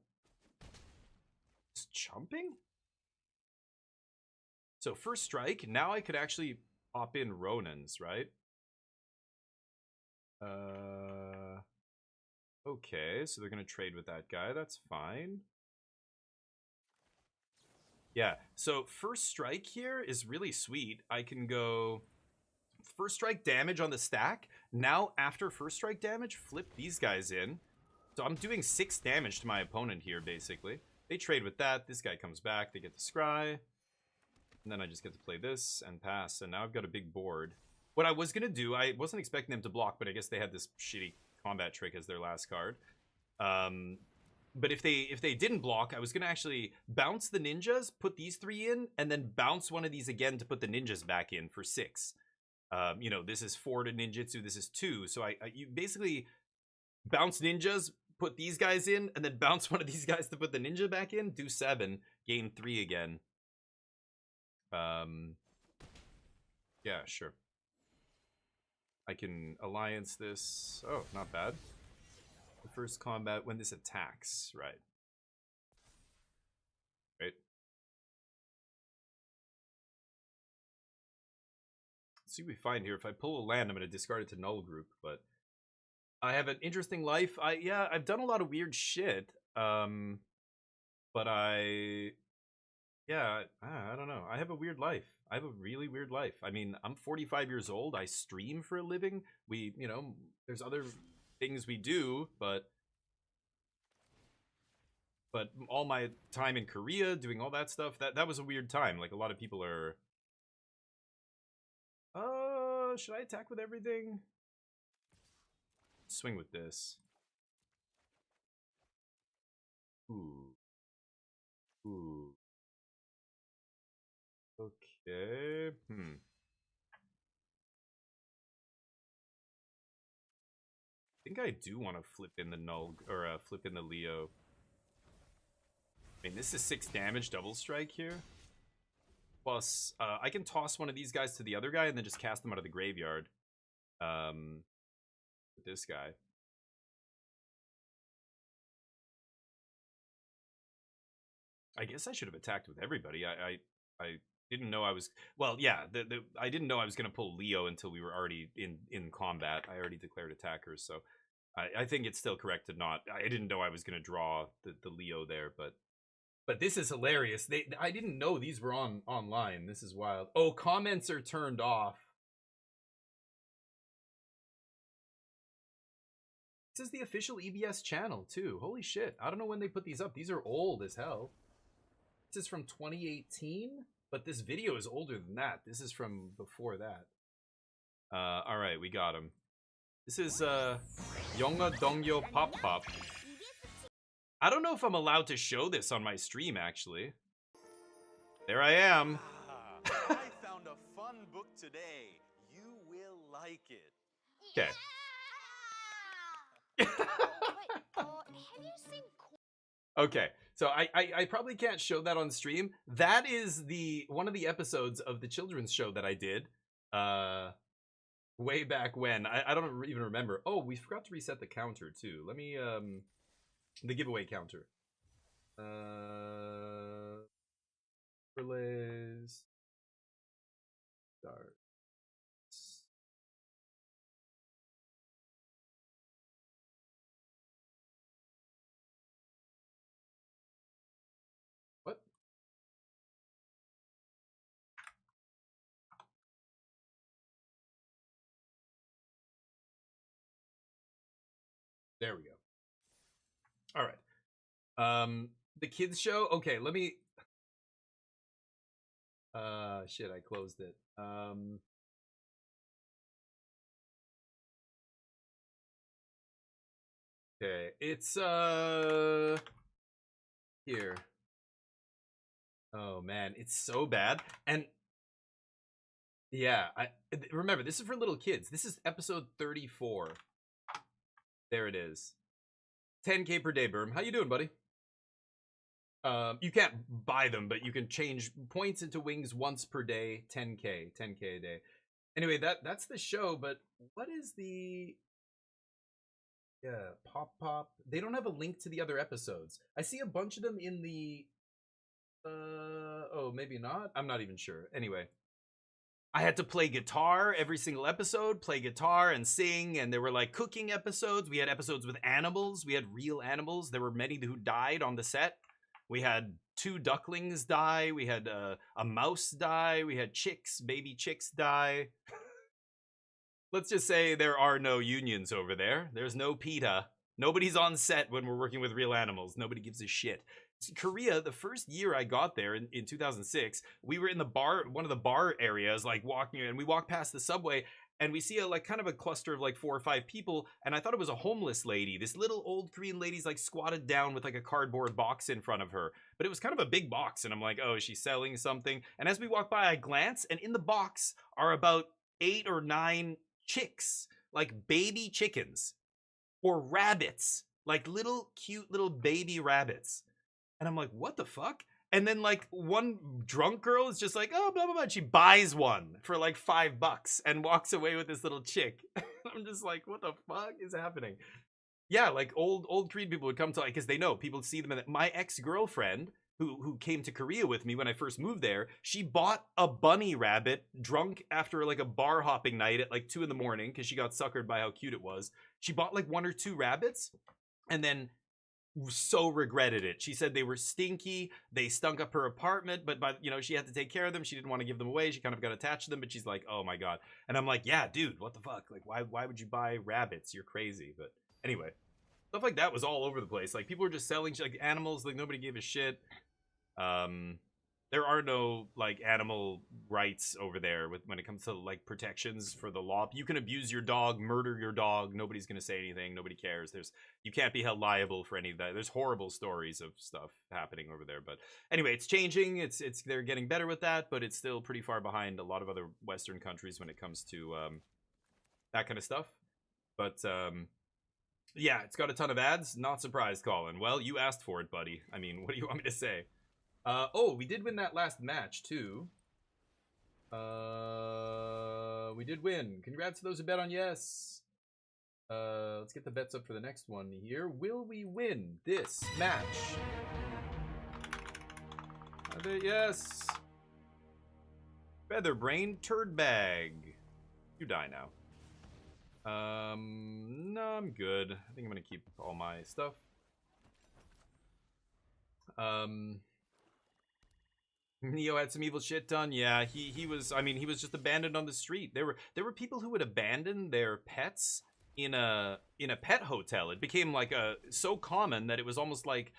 Just jumping? So first strike. Now I could actually pop in Ronins, right? Okay, so they're going to trade with that guy. That's fine. Yeah, so first strike here is really sweet. I can go first strike damage on the stack. Now, after first strike damage, flip these guys in. So I'm doing 6 damage to my opponent here, basically. They trade with that. This guy comes back. They get the scry. And then I just get to play this and pass. And now I've got a big board. What I was going to do, I wasn't expecting them to block, but I guess they had this shitty combat trick as their last card. But if they didn't block, I was gonna actually bounce the ninjas, put these 3 in, and then bounce one of these again to put the ninjas back in for 6. You know, this is 4 to ninjutsu, this is 2. So you basically bounce ninjas, put these guys in, and then bounce one of these guys to put the ninja back in, do 7, gain 3 again. Yeah, sure. I can alliance this. Oh, not bad. The first combat when this attacks, right? Right. Let's see what we find here. If I pull a land, I'm going to discard it to null group, but I have an interesting life. I've done a lot of weird shit. But I don't know. I have a weird life. I have a really weird life. I mean, I'm 45 years old. I stream for a living. You know, there's other things we do, but all my time in Korea doing all that stuff, that was a weird time. Like, a lot of people are should I attack with everything? Swing with this. Ooh. Okay. I think I do want to flip in the null, or flip in the Leo. I mean, this is 6 damage double strike here. Plus, I can toss one of these guys to the other guy and then just cast them out of the graveyard. With this guy. I guess I should have attacked with everybody. I didn't know I was... Well, yeah, I didn't know I was going to pull Leo until we were already in combat. I already declared attackers, so... I think it's still correct to not... I didn't know I was going to draw the Leo there, but this is hilarious. I didn't know these were online. This is wild. Oh, comments are turned off. This is the official EBS channel, too. Holy shit. I don't know when they put these up. These are old as hell. This is from 2018, but this video is older than that. This is from before that. Alright, we got him. This is, Yonga Dongyo Pop Pop. I don't know if I'm allowed to show this on my stream, actually. There I am. I found a fun book today. You will like it. Okay. Okay, so I probably can't show that on stream. That is one of the episodes of the children's show that I did. Way back when. I don't even remember. Oh, we forgot to reset the counter, too. Let me, the giveaway counter. Relays. Start. What? There we go. All right. The kids show. Okay, let me. Shit, I closed it. Okay, it's here. Oh man, it's so bad. And yeah, I remember this is for little kids. This is episode 34. There it is. 10K per day, Berm. How you doing, buddy? You can't buy them, but you can change points into wings once per day. 10K a day. Anyway, that's the show. But what is the pop? They don't have a link to the other episodes. I see a bunch of them in the. Oh, maybe not. I'm not even sure. Anyway, I had to play guitar every single episode, play guitar and sing, and there were like cooking episodes. We had episodes with animals. We had real animals. There were many who died on the set. We had 2 ducklings die. We had a mouse die. We had baby chicks die. Let's just say there are no unions over there. There's no PETA. Nobody's on set when we're working with real animals. Nobody gives a shit. Korea, the first year I got there in 2006, we were in the bar, one of the bar areas, like walking, and we walked past the subway, and we see a like kind of a cluster of like 4 or 5 people, and I thought it was a homeless lady. This little old Korean lady's like squatted down with like a cardboard box in front of her, but it was kind of a big box, and I'm like, oh, is she selling something? And as we walk by, I glance, and in the box are about 8 or 9 chicks, like baby chickens or rabbits, like little cute little baby rabbits. And I'm like, what the fuck? And then like one drunk girl is just like, oh, blah, blah, blah. She buys one for like $5 and walks away with this little chick. I'm just like, what the fuck is happening? Yeah, like old Korean people would come to, like, because they know people see them. My ex-girlfriend who came to Korea with me when I first moved there, she bought a bunny rabbit drunk after like a bar hopping night at like 2 a.m. because she got suckered by how cute it was. She bought like 1 or 2 rabbits and then so regretted it. She said they were stinky, they stunk up her apartment, but she had to take care of them. She didn't want to give them away. She kind of got attached to them, but she's like, oh my god. And I'm like, yeah, dude, what the fuck? Like, why would you buy rabbits? You're crazy. But anyway, stuff like that was all over the place. Like, people were just selling like animals, like nobody gave a shit. There are no like animal rights over there when it comes to like protections for the law. You can abuse your dog, murder your dog. Nobody's gonna say anything. Nobody cares. You can't be held liable for any of that. There's horrible stories of stuff happening over there. But anyway, it's changing. They're getting better with that, but it's still pretty far behind a lot of other Western countries when it comes to that kind of stuff. But yeah, it's got a ton of ads. Not surprised, Colin. Well, you asked for it, buddy. I mean, what do you want me to say? Oh, we did win that last match, too. We did win. Congrats to those who bet on yes. Let's get the bets up for the next one here. Will we win this match? I bet yes. Featherbrain Turd Bag. You die now. No, I'm good. I think I'm gonna keep all my stuff. Neo had some evil shit done. Yeah, he was. I mean, he was just abandoned on the street. There were people who would abandon their pets in a pet hotel. It became like so common that it was almost like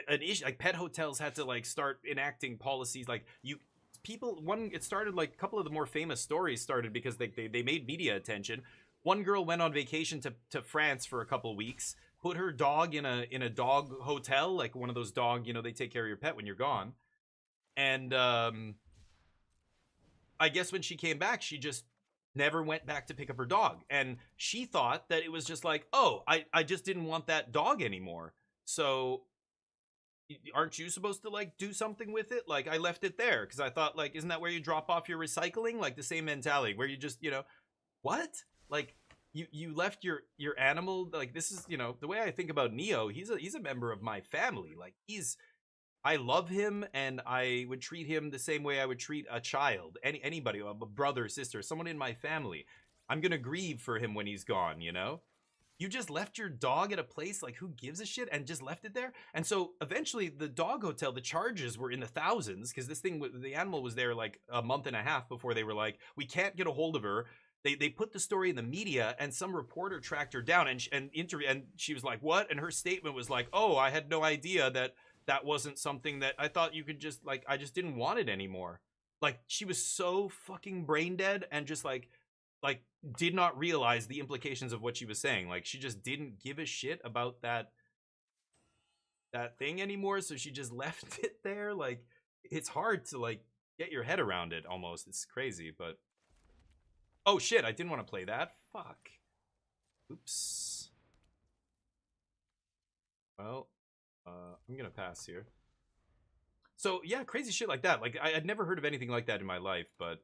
an issue. Like pet hotels had to like start enacting policies. Like it started like a couple of the more famous stories started because they made media attention. One girl went on vacation to France for a couple weeks. Put her dog in a dog hotel, like one of those dog. They take care of your pet when you're gone. And I guess when she came back, she just never went back to pick up her dog. And she thought that it was just like, oh, I just didn't want that dog anymore. So aren't you supposed to like do something with it? Like, I left it there because I thought, like, isn't that where you drop off your recycling? Like the same mentality where you just, what? Like you left your animal. Like, this is, the way I think about Neo, he's a member of my family. Like, he's I love him, and I would treat him the same way I would treat a child, anybody, a brother, sister, someone in my family. I'm gonna grieve for him when he's gone, you know? You just left your dog at a place, like, who gives a shit, and just left it there? And so eventually the dog hotel, the charges were in the thousands, because this thing, the animal was there like a month and a half before they were like, we can't get a hold of her. They put the story in the media, and some reporter tracked her down, and she was like, what? And her statement was like, oh, I had no idea that wasn't something that I thought you could just, like, I just didn't want it anymore. Like, she was so fucking brain dead, and just like did not realize the implications of what she was saying. Like, she just didn't give a shit about that thing anymore, so she just left it there. Like, it's hard to, like, get your head around it almost. It's crazy. But oh shit, I didn't want to play that. Fuck. Oops. Well, I'm gonna pass here. So yeah, crazy shit like that. Like, I had never heard of anything like that in my life. But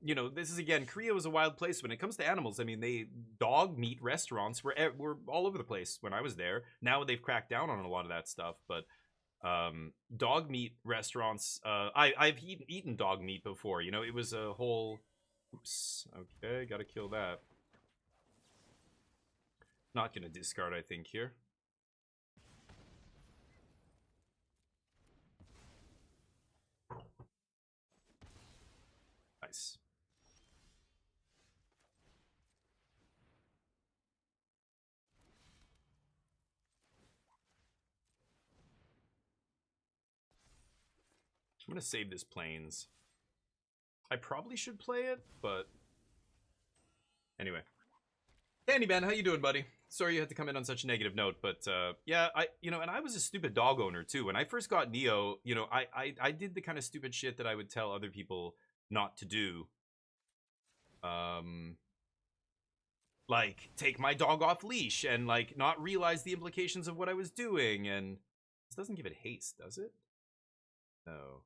you know, this is, again, Korea was a wild place when it comes to animals. I mean, dog meat restaurants were all over the place when I was there. Now they've cracked down on a lot of that stuff, but dog meat restaurants. I've eaten dog meat before. You know, it was a whole. Oops. Okay, gotta kill that. Not gonna discard, I think, here. Nice. I'm gonna save this plains. I probably should play it, but anyway. Andy man, how you doing, buddy? Sorry you had to come in on such a negative note, but yeah, and I was a stupid dog owner too. When I first got Neo, you know, I did the kind of stupid shit that I would tell other people not to do. Like, take my dog off leash and, like, not realize the implications of what I was doing. And this doesn't give it haste, does it? No.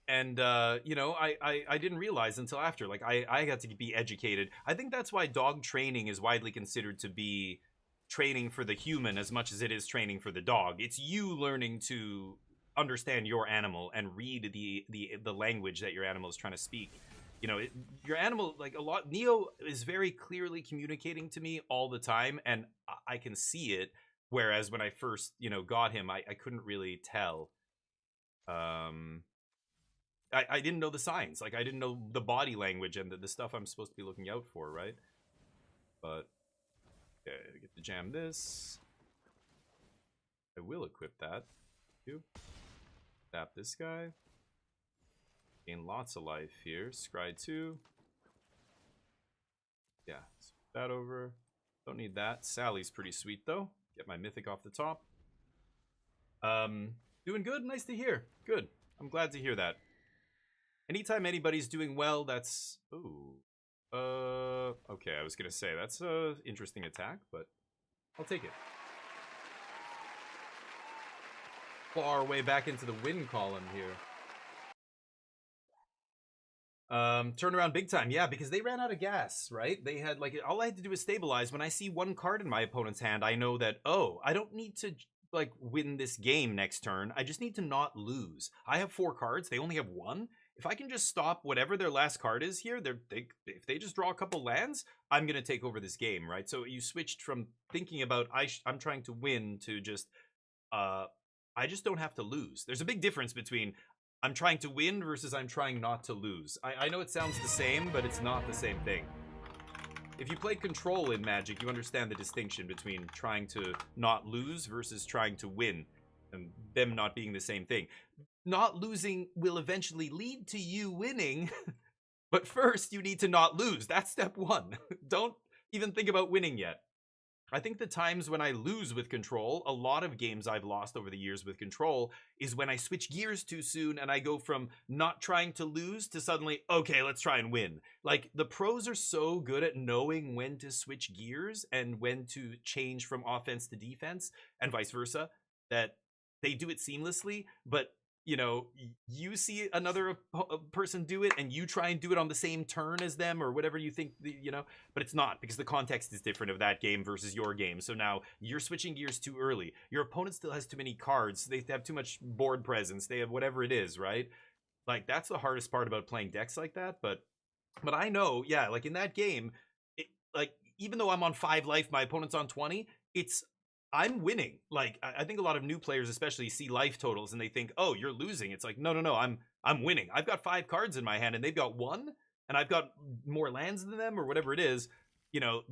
And you know, I didn't realize until after. Like, I got to be educated. I think that's why dog training is widely considered to be training for the human as much as it is training for the dog. It's you learning to understand your animal and read the language that your animal is trying to speak. You know, your animal, like, a lot. Neo is very clearly communicating to me all the time, and I can see it. Whereas when I first, you know, got him, I couldn't really tell. I didn't know the signs. Like, I didn't know the body language and the stuff I'm supposed to be looking out for, right? But okay, get to jam this. I will equip that. Tap this guy. Gain lots of life here. Scry 2. Yeah, switch that over. Don't need that. Sally's pretty sweet, though. Get my mythic off the top. Doing good? Nice to hear. Good. I'm glad to hear that. Anytime anybody's doing well, that's... Ooh. Okay, I was gonna say, that's a interesting attack, but I'll take it. Claw our way back into the win column here. Turn around big time. Yeah, because they ran out of gas, right? They had, like, all I had to do was stabilize. When I see one card in my opponent's hand, I know that, oh, I don't need to, like, win this game next turn. I just need to not lose. I have 4 cards. They only have 1. If I can just stop whatever their last card is here, if they just draw a couple lands, I'm going to take over this game, right? So you switched from thinking about I'm trying to win to just, I just don't have to lose. There's a big difference between I'm trying to win versus I'm trying not to lose. I know it sounds the same, but it's not the same thing. If you play Control in Magic, you understand the distinction between trying to not lose versus trying to win, and them not being the same thing. Not losing will eventually lead to you winning, but first you need to not lose. That's step 1. Don't even think about winning yet. I think the times when I lose with Control, a lot of games I've lost over the years with Control, is when I switch gears too soon and I go from not trying to lose to suddenly, okay, let's try and win. Like, the pros are so good at knowing when to switch gears and when to change from offense to defense and vice versa, that they do it seamlessly. But you know, you see another person do it and you try and do it on the same turn as them or whatever you think, you know, but it's not, because the context is different of that game versus your game. So now you're switching gears too early. Your opponent still has too many cards. They have too much board presence. They have whatever it is, right? Like, that's the hardest part about playing decks like that. But I know, yeah, like in that game, like, even though I'm on 5 life, my opponent's on 20, I'm winning. Like, I think a lot of new players especially see life totals and they think, oh, you're losing. It's like, no, I'm winning. I've got 5 cards in my hand and they've got 1, and I've got more lands than them or whatever it is. You know,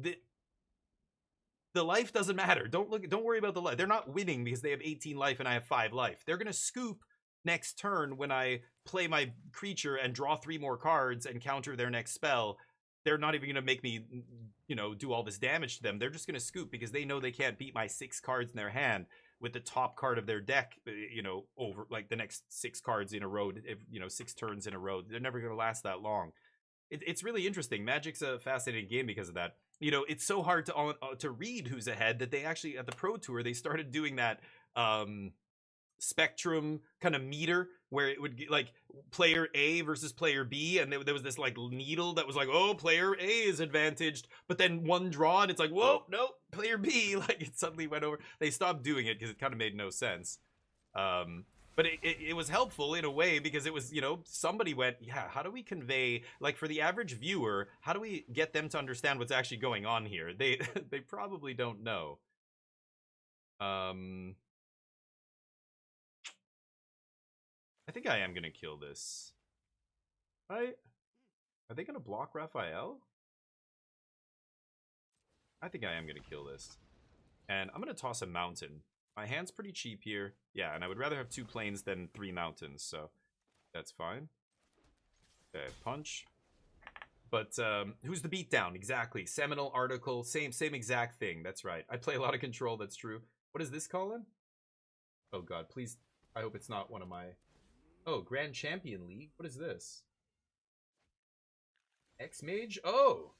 the life doesn't matter. Don't worry about the life. They're not winning because they have 18 life and I have 5 life. They're gonna scoop next turn when I play my creature and draw 3 more cards and counter their next spell. They're not even going to make me, you know, do all this damage to them. They're just going to scoop because they know they can't beat my 6 cards in their hand with the top card of their deck, you know, over like the next 6 cards in a row, you know, 6 turns in a row. They're never going to last that long. It's really interesting. Magic's a fascinating game because of that. You know, it's so hard to read who's ahead that they actually, at the Pro Tour, they started doing that spectrum kind of meter where it would get like player A versus player B, and there was this like needle that was like, oh, player A is advantaged, but then one draw and it's like, whoa, no, player B, like it suddenly went over. They stopped doing it because it kind of made no sense. But it was helpful in a way because it was, you know, somebody went, yeah, how do we convey, like for the average viewer, how do we get them to understand what's actually going on here? They probably don't know. I think I am going to kill this. Right? Are they going to block Raphael? I think I am going to kill this. And I'm going to toss a mountain. My hand's pretty cheap here. Yeah, and I would rather have 2 plains than 3 mountains, so that's fine. Okay, punch. But who's the beatdown? Exactly. Seminal article. Same exact thing. That's right. I play a lot of control. That's true. What is this, Colin? Oh, God. Please. I hope it's not one of my... Oh, Grand Champion League? What is this? X-Mage? Oh!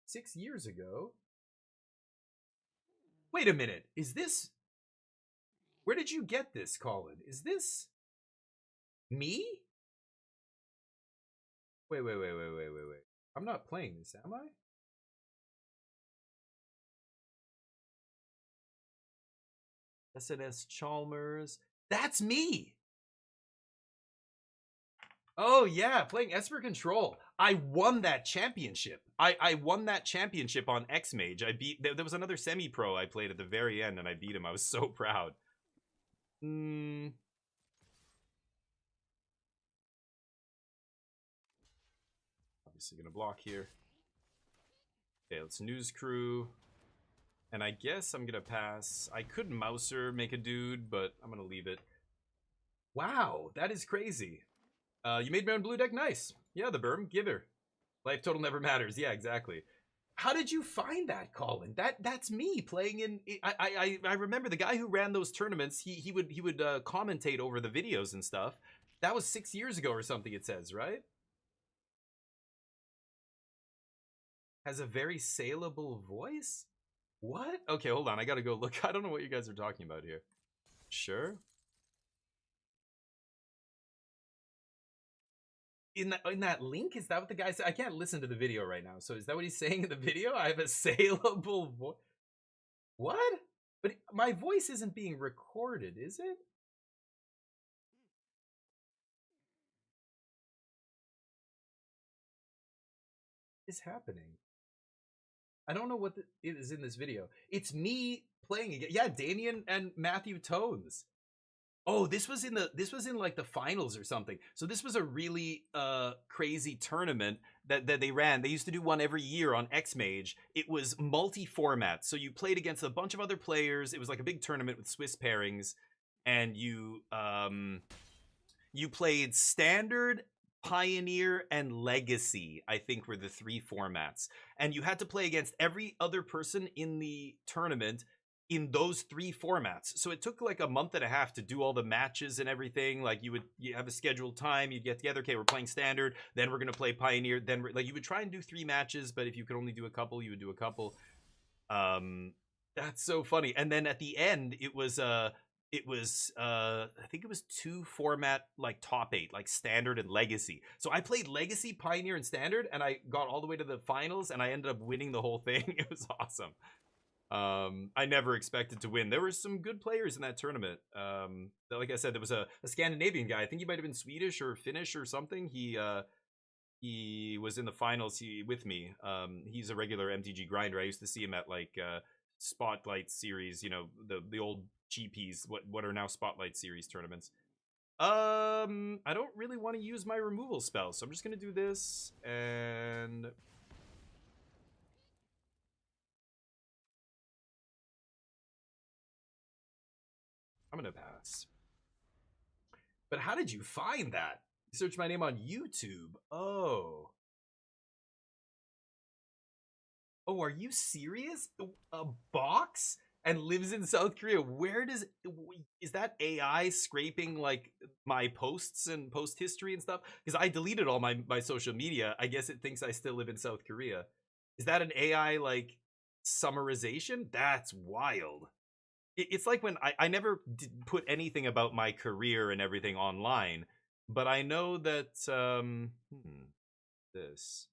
6 years ago? Wait a minute. Is this... Where did you get this, Colin? Is this... me? Wait. I'm not playing this, am I? SNS Chalmers. That's me! Oh, yeah, playing Esper Control. I won that championship. I won that championship on X-Mage. I beat... There was another semi-pro I played at the very end, and I beat him. I was so proud. Obviously gonna block here. Okay, let's News Crew. And I guess I'm gonna pass. I could Mouser make a dude, but I'm gonna leave it. Wow, that is crazy. You made my own blue deck. Nice. Yeah, the Berm. Give her. Life total never matters. Yeah, exactly. How did you find that, Colin? That's me playing in... I remember the guy who ran those tournaments. He would commentate over the videos and stuff. That was 6 years ago or something, it says, right? Has a very saleable voice? What? Okay, hold on. I gotta go look. I don't know what you guys are talking about here. Sure. In that link, is that what the guy said? I can't listen to the video right now. So is that what he's saying in the video? I have a saleable voice. What? But my voice isn't being recorded, is it? What is happening? I don't know what it is in this video. It's me playing again. Yeah, Damien and Matthew Tones. Oh, this was in like the finals or something. So this was a really crazy tournament that they ran. They used to do one every year on X-Mage. It was multi-format. So you played against a bunch of other players. It was like a big tournament with Swiss pairings, and you played Standard, Pioneer, and Legacy, I think were the 3 formats. And you had to play against every other person in the tournament in those 3 formats. So it took like a month and a half to do all the matches and everything. Like you have a scheduled time, you'd get together, okay, we're playing Standard, then we're going to play Pioneer, then like you would try and do 3 matches, but if you could only do a couple, you would do a couple. That's so funny. And then at the end, it was it was I think it was 2 format like top 8, like standard and legacy. So I played legacy, pioneer, and standard, and I got all the way to the finals, and I ended up winning the whole thing. It was awesome. I never expected to win. There were some good players in that tournament. Like I said, there was a Scandinavian guy. I think he might have been Swedish or Finnish or something. He was in the finals with me. He's a regular MTG grinder. I used to see him at like Spotlight Series, you know, the old GPs, what are now Spotlight Series tournaments. I don't really want to use my removal spell, so I'm just gonna do this, and I'm gonna pass. But how did you find that? Search my name on YouTube. Oh. Oh, are you serious? A box? And lives in South Korea. Where does is that AI scraping like my posts and post history and stuff? Because I deleted all my social media. I guess it thinks I still live in South Korea. Is that an AI like summarization? That's wild. It's like when I never put anything about my career and everything online, but I know that this.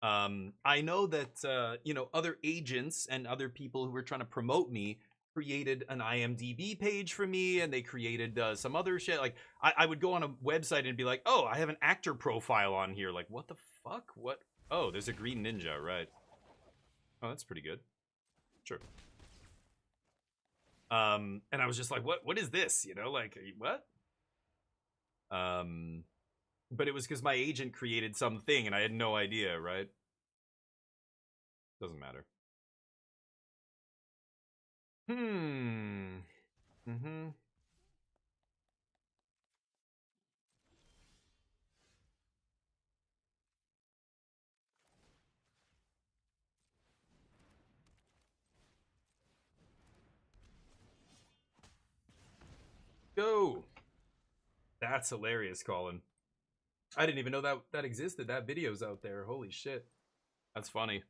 I know that you know, other agents and other people who were trying to promote me created an IMDb page for me, and they created some other shit. Like I would go on a website and be like, "Oh, I have an actor profile on here." Like, what the fuck? What? Oh, there's a green ninja, right? Oh, that's pretty good. Sure. And I was just like, "What is this?" You know, like, what? But it was because my agent created something, and I had no idea, right? Doesn't matter. Mm-hmm. Go. That's hilarious, Colin. I didn't even know that existed. That video's out there. Holy shit. That's funny.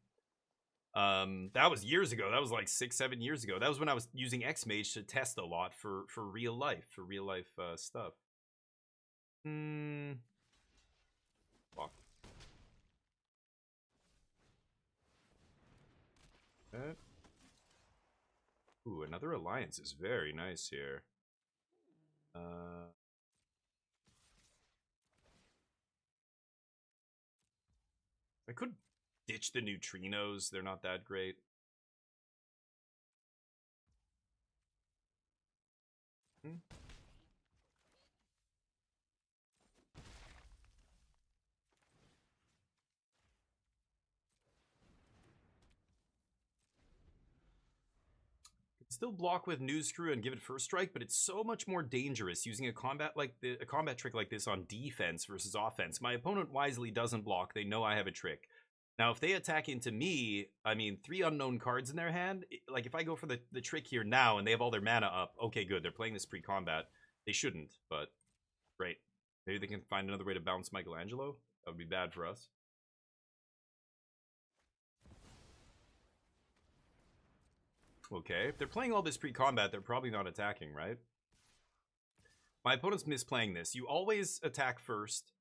That was years ago. That was like 6-7 years ago. That was when I was using Xmage to test a lot for real life, stuff. Fuck. Ooh, another alliance is very nice here. I could ditch the neutrinos. They're not that great. Still block with News Crew and give it first strike, but it's so much more dangerous using a combat trick like this on defense versus offense. My opponent wisely doesn't block. They know I have a trick. Now, if they attack into me, I mean, 3 unknown cards in their hand. Like, if I go for the trick here now and they have all their mana up, okay, good. They're playing this pre-combat. They shouldn't, but great. Maybe they can find another way to bounce Michelangelo. That would be bad for us. Okay, if they're playing all this pre-combat, they're probably not attacking, right? My opponent's misplaying this. You always attack first,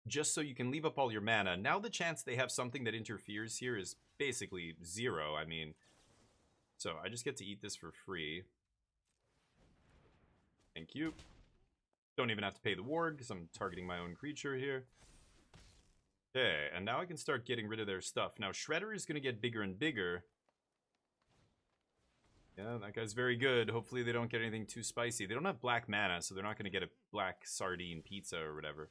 just so you can leave up all your mana. Now the chance they have something that interferes here is basically 0. I mean, so I just get to eat this for free. Thank you. Don't even have to pay the ward, because I'm targeting my own creature here. Okay, and now I can start getting rid of their stuff. Now, Shredder is going to get bigger and bigger. Yeah, that guy's very good. Hopefully they don't get anything too spicy. They don't have black mana, so they're not going to get a black sardine pizza or whatever.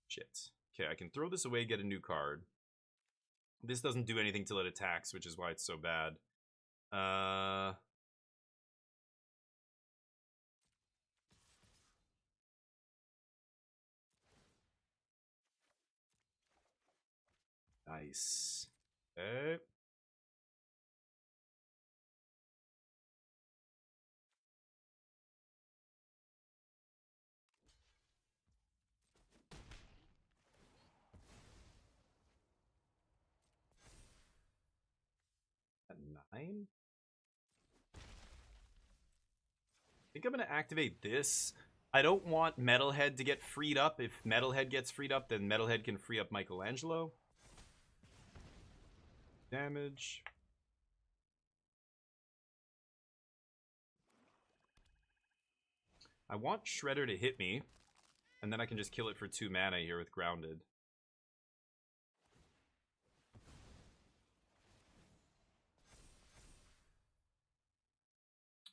Shit. Okay, I can throw this away, get a new card. This doesn't do anything till it attacks, which is why it's so bad. Nice. Okay. I think I'm gonna activate this. I don't want Metalhead to get freed up. If Metalhead gets freed up, then Metalhead can free up Michelangelo. Damage. I want Shredder to hit me, and then I can just kill it for 2 mana here with Grounded.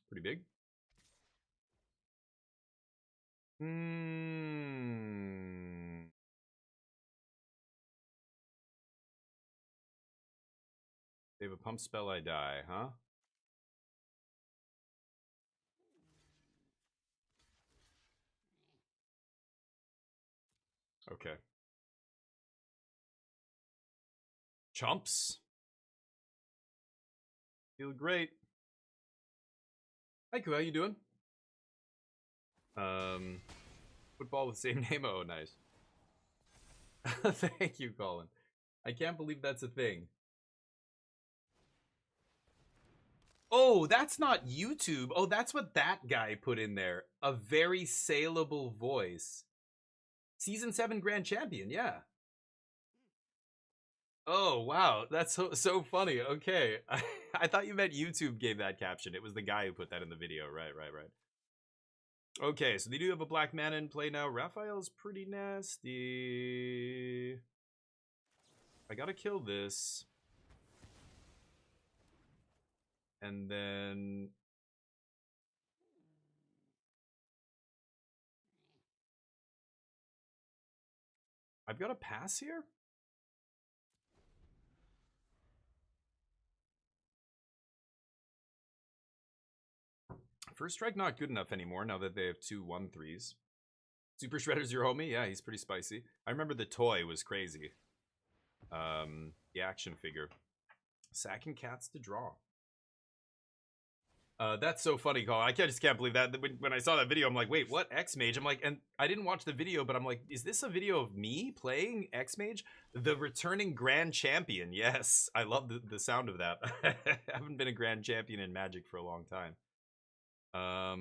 Pretty big. They have a pump spell, I die, huh? Okay. Chumps. Feel great. Hi, Ku, how you doing? Football with the same name? Oh, nice. Thank you, Colin. I can't believe that's a thing. Oh, that's not YouTube. Oh, that's what that guy put in there. A very saleable voice. Season 7 Grand Champion, yeah. Oh, wow. That's so funny. Okay. I thought you meant YouTube gave that caption. It was the guy who put that in the video. Right. Okay, so they do have a black mana in play now. Raphael's pretty nasty. I gotta kill this. And then... I've got to pass here? First strike not good enough anymore now that they have 2 1/3s. Super Shredder's your homie? Yeah, he's pretty spicy. I remember the toy was crazy. The action figure. Sacking cats to draw. That's so funny, Colin. I just can't believe that. When I saw that video, I'm like, wait, what? X-Mage? I'm like, and I didn't watch the video, but I'm like, is this a video of me playing X-Mage? The returning Grand Champion. Yes, I love the sound of that. I haven't been a Grand Champion in Magic for a long time. I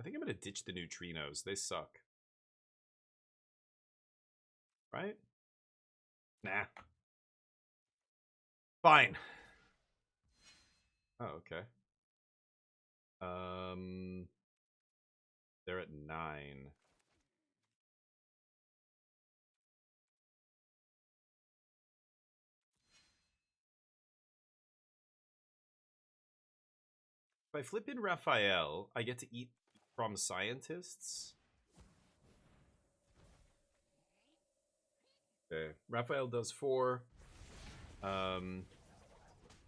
think I'm gonna ditch the neutrinos. They suck. Right? Nah. Fine. Oh, okay. They're at 9. If I flip in Raphael, I get to eat from scientists. Okay. Raphael does 4.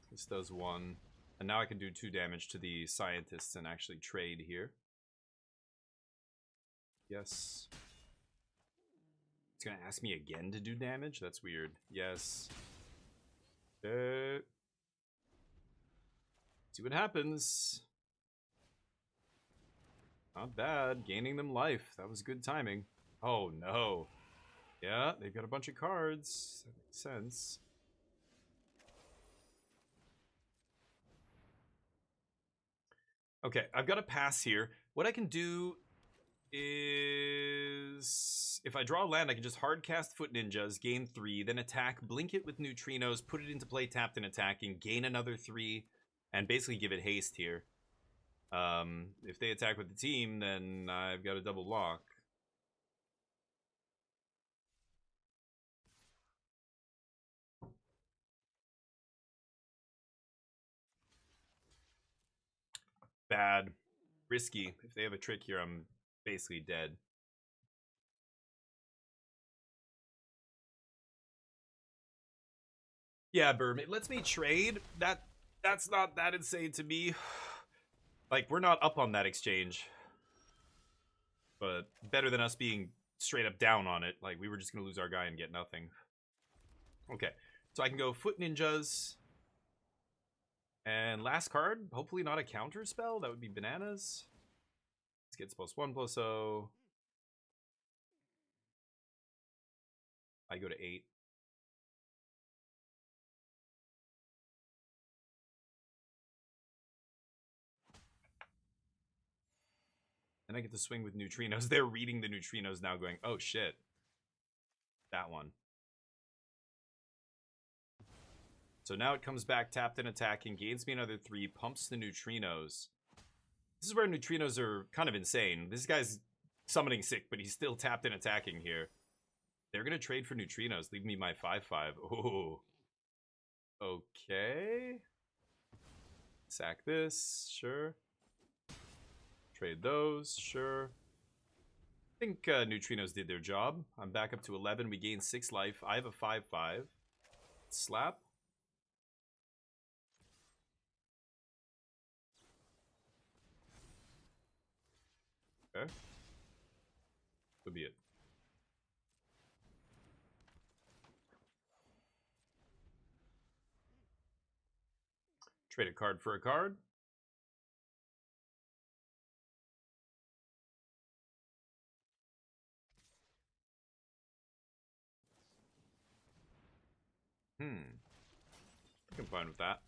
This does 1. And now I can do 2 damage to the scientists and actually trade here. Yes. It's gonna ask me again to do damage? That's weird. Yes. See what happens. Not bad. Gaining them life. That was good timing. Oh, no. Yeah, they've got a bunch of cards. That makes sense. Okay, I've got to pass here. What I can do is... if I draw a land, I can just hardcast Foot Ninjas, gain 3, then attack, blink it with neutrinos, put it into play tapped and attacking, gain another 3, and basically give it haste here. If they attack with the team, then I've got a double lock. Bad. Risky. If they have a trick here, I'm basically dead. Yeah, Burm, it lets me trade. That's not that insane to me. Like, we're not up on that exchange. But better than us being straight up down on it. Like, we were just going to lose our guy and get nothing. Okay. So I can go Foot Ninjas. And last card, hopefully not a counter spell. That would be bananas. This gets +1/+0. I go to 8. And I get to swing with neutrinos. They're reading the neutrinos now going, oh shit. That one. So now it comes back, tapped and attacking, gains me another 3, pumps the neutrinos. This is where neutrinos are kind of insane. This guy's summoning sick, but he's still tapped and attacking here. They're going to trade for neutrinos. Leave me my 5/5. Oh. Okay. Sack this. Sure. Trade those. Sure. I think neutrinos did their job. I'm back up to 11. We gain 6 life. I have a 5/5. Slap. Okay. Could be it. Trade a card for a card. I'm fine with that.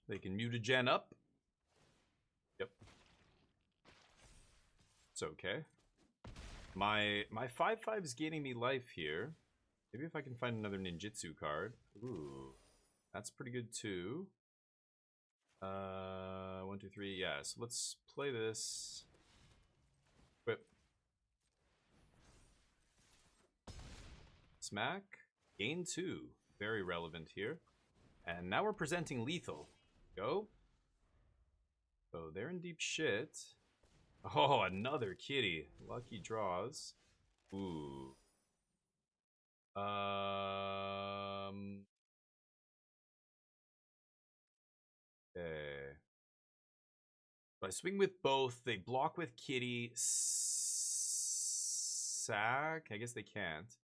They can mutagen up. Yep. It's okay. My 5/5 is gaining me life here. Maybe if I can find another ninjutsu card. Ooh. That's pretty good too. 1, 2, 3. Yeah, so let's play this. Whip. Smack. Gain 2. Very relevant here. And now we're presenting lethal. Go. So they're in deep shit. Oh, another kitty. Lucky draws. Ooh. Okay. So I swing with both. They block with kitty. Sack. I guess they can't.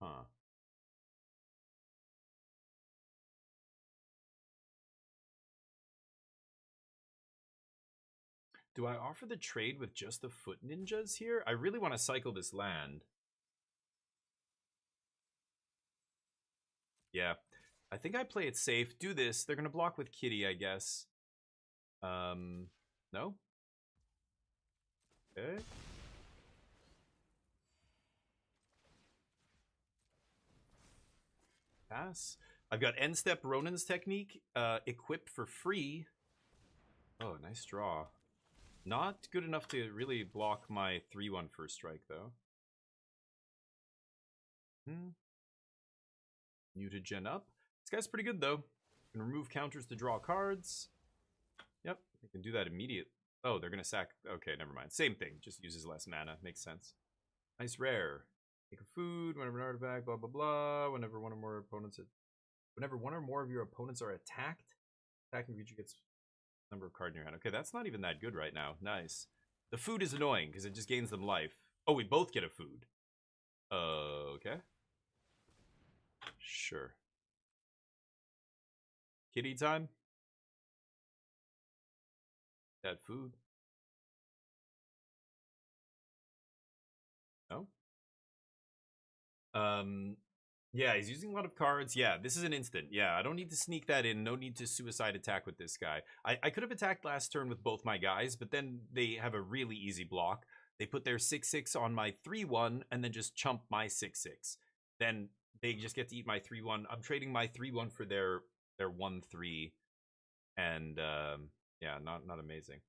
Huh. Do I offer the trade with just the Foot Ninjas here? I really want to cycle this land. Yeah. I think I play it safe. Do this. They're going to block with kitty, I guess. No? Okay. Pass. I've got end step Ronin's technique equipped for free. Oh, nice draw. Not good enough to really block my 3/1 first strike, though. Mutagen up. This guy's pretty good, though. Can remove counters to draw cards. Yep, they can do that immediately. Oh, they're going to sack. Okay, never mind. Same thing. Just uses less mana. Makes sense. Nice rare. Take a food, whenever an artifact, blah, blah, blah. Whenever one or more of your opponents are attacked, attacking creature gets number of cards in your hand. Okay, that's not even that good right now. Nice. The food is annoying because it just gains them life. Oh, we both get a food. Okay. Sure. Kitty time? That food? No? Yeah, he's using a lot of cards. Yeah, this is an instant. Yeah, I don't need to sneak that in. No need to suicide attack with this guy. I could have attacked last turn with both my guys, but then they have a really easy block. They put their 6/6 on my 3/1 and then just chump my 6/6. Then they just get to eat my 3/1. I'm trading my 3/1 for their 1/3. And yeah, not amazing.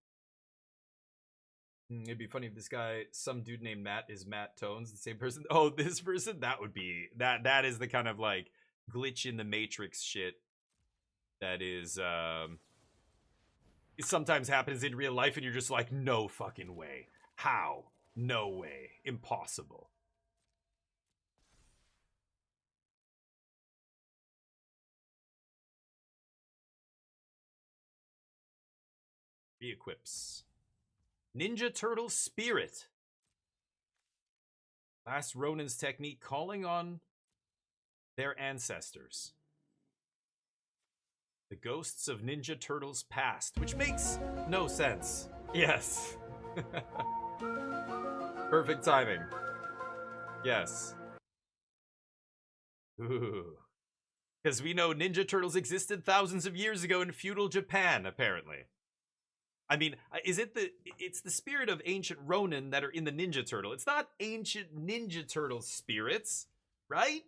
It'd be funny if this guy, some dude named Matt, is Matt Tones, the same person. Oh, this person? That would be that is the kind of like glitch in the Matrix shit that is it sometimes happens in real life and you're just like, no fucking way. How? No way. Impossible. Re-equips. Ninja Turtle Spirit. Last Ronin's technique calling on their ancestors. The ghosts of Ninja Turtles past, which makes no sense. Yes. Perfect timing. Yes. Ooh. Because we know Ninja Turtles existed thousands of years ago in feudal Japan, apparently. I mean, it's the spirit of ancient Ronin that are in the Ninja Turtle. It's not ancient Ninja Turtle spirits, right?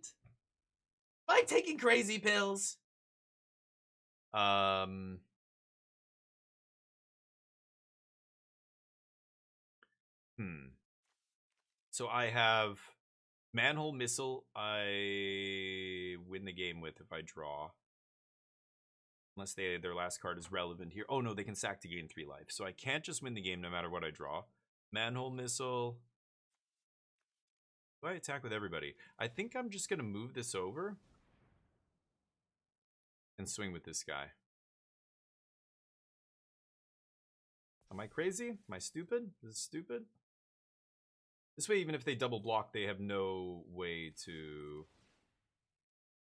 Am I taking crazy pills? So I have Manhole Missile. I win the game with if I draw. Unless their last card is relevant here. Oh no, they can sack to gain 3 life. So I can't just win the game no matter what I draw. Manhole Missile. Do I attack with everybody? I think I'm just going to move this over. And swing with this guy. Am I crazy? Am I stupid? Is it stupid? This way, even if they double block, they have no way to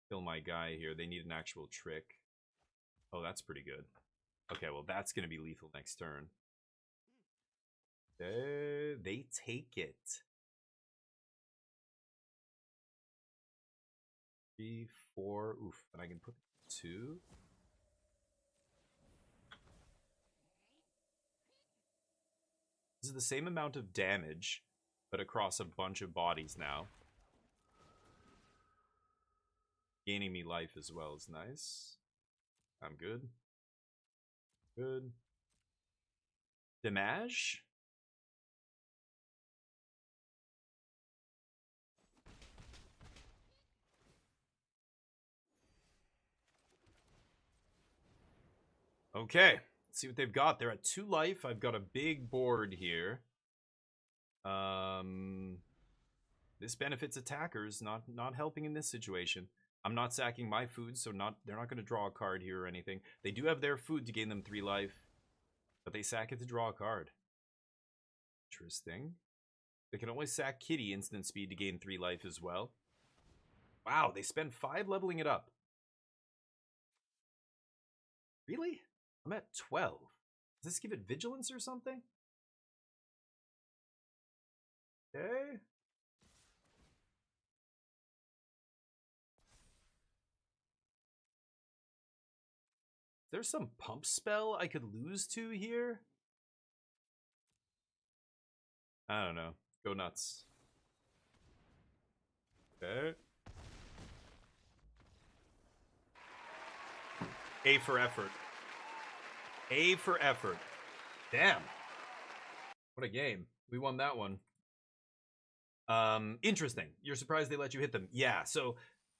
kill my guy here. They need an actual trick. Oh, that's pretty good. Okay, well, that's going to be lethal next turn. They take it. 3, 4. Oof. And I can put 2. This is the same amount of damage, but across a bunch of bodies now. Gaining me life as well is nice. I'm good. Good. Damage? Okay. Let's see what they've got. They're at 2 life. I've got a big board here. This benefits attackers, not helping in this situation. I'm not sacking my food, so they're not going to draw a card here or anything. They do have their food to gain them 3 life, but they sack it to draw a card. Interesting. They can always sack Kitty instant speed to gain 3 life as well. Wow, they spend 5 leveling it up. Really? I'm at 12. Does this give it vigilance or something? Okay. There's some pump spell I could lose to here. I don't know. Go nuts. Okay. A for effort. A for effort. Damn. What a game. We won that one. Interesting. You're surprised they let you hit them. Yeah, so,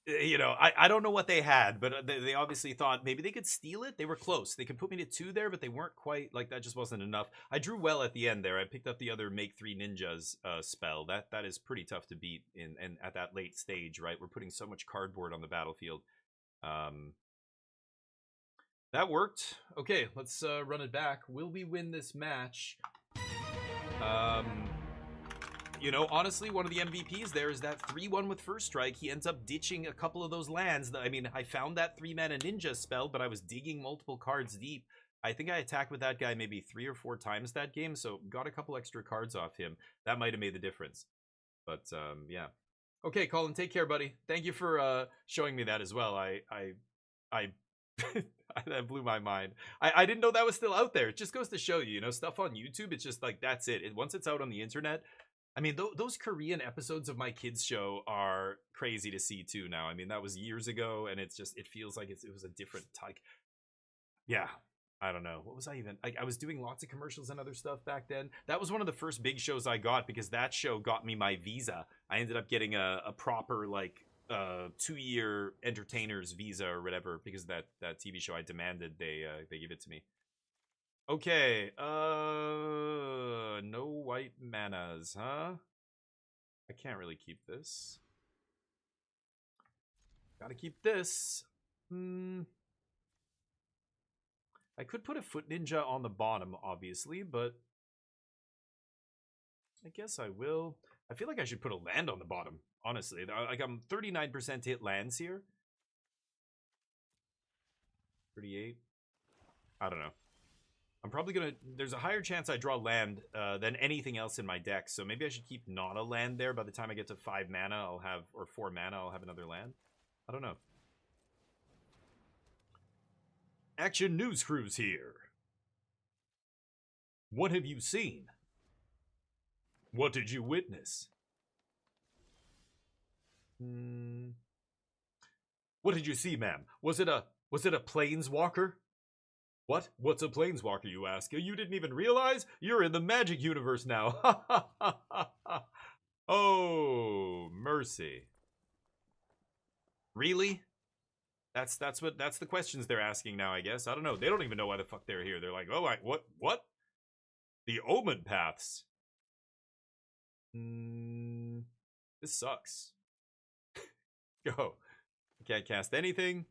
you know, I don't know what they had, but they obviously thought maybe they could steal it. They were close. They could put me to 2 there, but they weren't quite, like, that just wasn't enough. I drew well at the end there. I picked up the other Make 3 Ninjas spell. That is pretty tough to beat and at that late stage, right? We're putting so much cardboard on the battlefield. That worked. Okay, let's run it back. Will we win this match? You know, honestly, one of the MVPs there is that 3-1 with First Strike. He ends up ditching a couple of those lands. I mean, I found that 3-mana ninja spell, but I was digging multiple cards deep. I think I attacked with that guy maybe 3 or 4 times that game, so got a couple extra cards off him. That might have made the difference. But, yeah. Okay, Colin, take care, buddy. Thank you for showing me that as well. That blew my mind. I didn't know that was still out there. It just goes to show you, you know, stuff on YouTube, it's just like, that's it. Once it's out on the internet, I mean, those Korean episodes of my kids' show are crazy to see too now. I mean, that was years ago, and it's just, it feels like it was a different type. Yeah, I don't know. What was I even, I was doing lots of commercials and other stuff back then. That was one of the first big shows I got because that show got me my visa. I ended up getting a proper, like, 2-year entertainer's visa or whatever because that TV show I demanded they give it to me. Okay, no white manas, huh? I can't really keep this. Gotta keep this. I could put a Foot Ninja on the bottom, obviously, but I guess I will. I feel like I should put a land on the bottom, honestly. Like, I'm 39% hit lands here. 38. I don't know. I'm probably gonna... There's a higher chance I draw land than anything else in my deck, so maybe I should keep not a land there. By the time I get to 5 mana, I'll have... Or 4 mana, I'll have another land. I don't know. Action News Cruise here. What have you seen? What did you witness? What did you see, ma'am? Was it a planeswalker? What? What's a planeswalker, you ask? You didn't even realize? You're in the Magic universe now. Oh, mercy. Really? That's the questions they're asking now, I guess. I don't know. They don't even know why the fuck they're here. They're like, oh, what? The Omen Paths. This sucks. Go. I can't cast anything.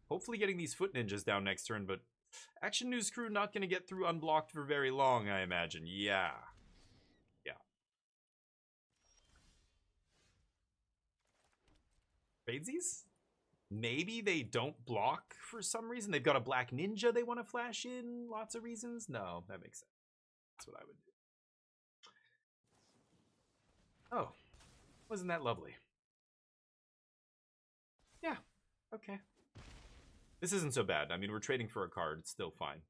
Hopefully getting these Foot Ninjas down next turn, but Action News Crew not going to get through unblocked for very long, I imagine. Yeah. Tradesies? Maybe they don't block for some reason. They've got a Black Ninja they want to flash in. Lots of reasons. No, that makes sense. That's what I would do. Oh. Wasn't that lovely? Yeah. Okay. This isn't so bad. I mean, we're trading for a card. It's still fine.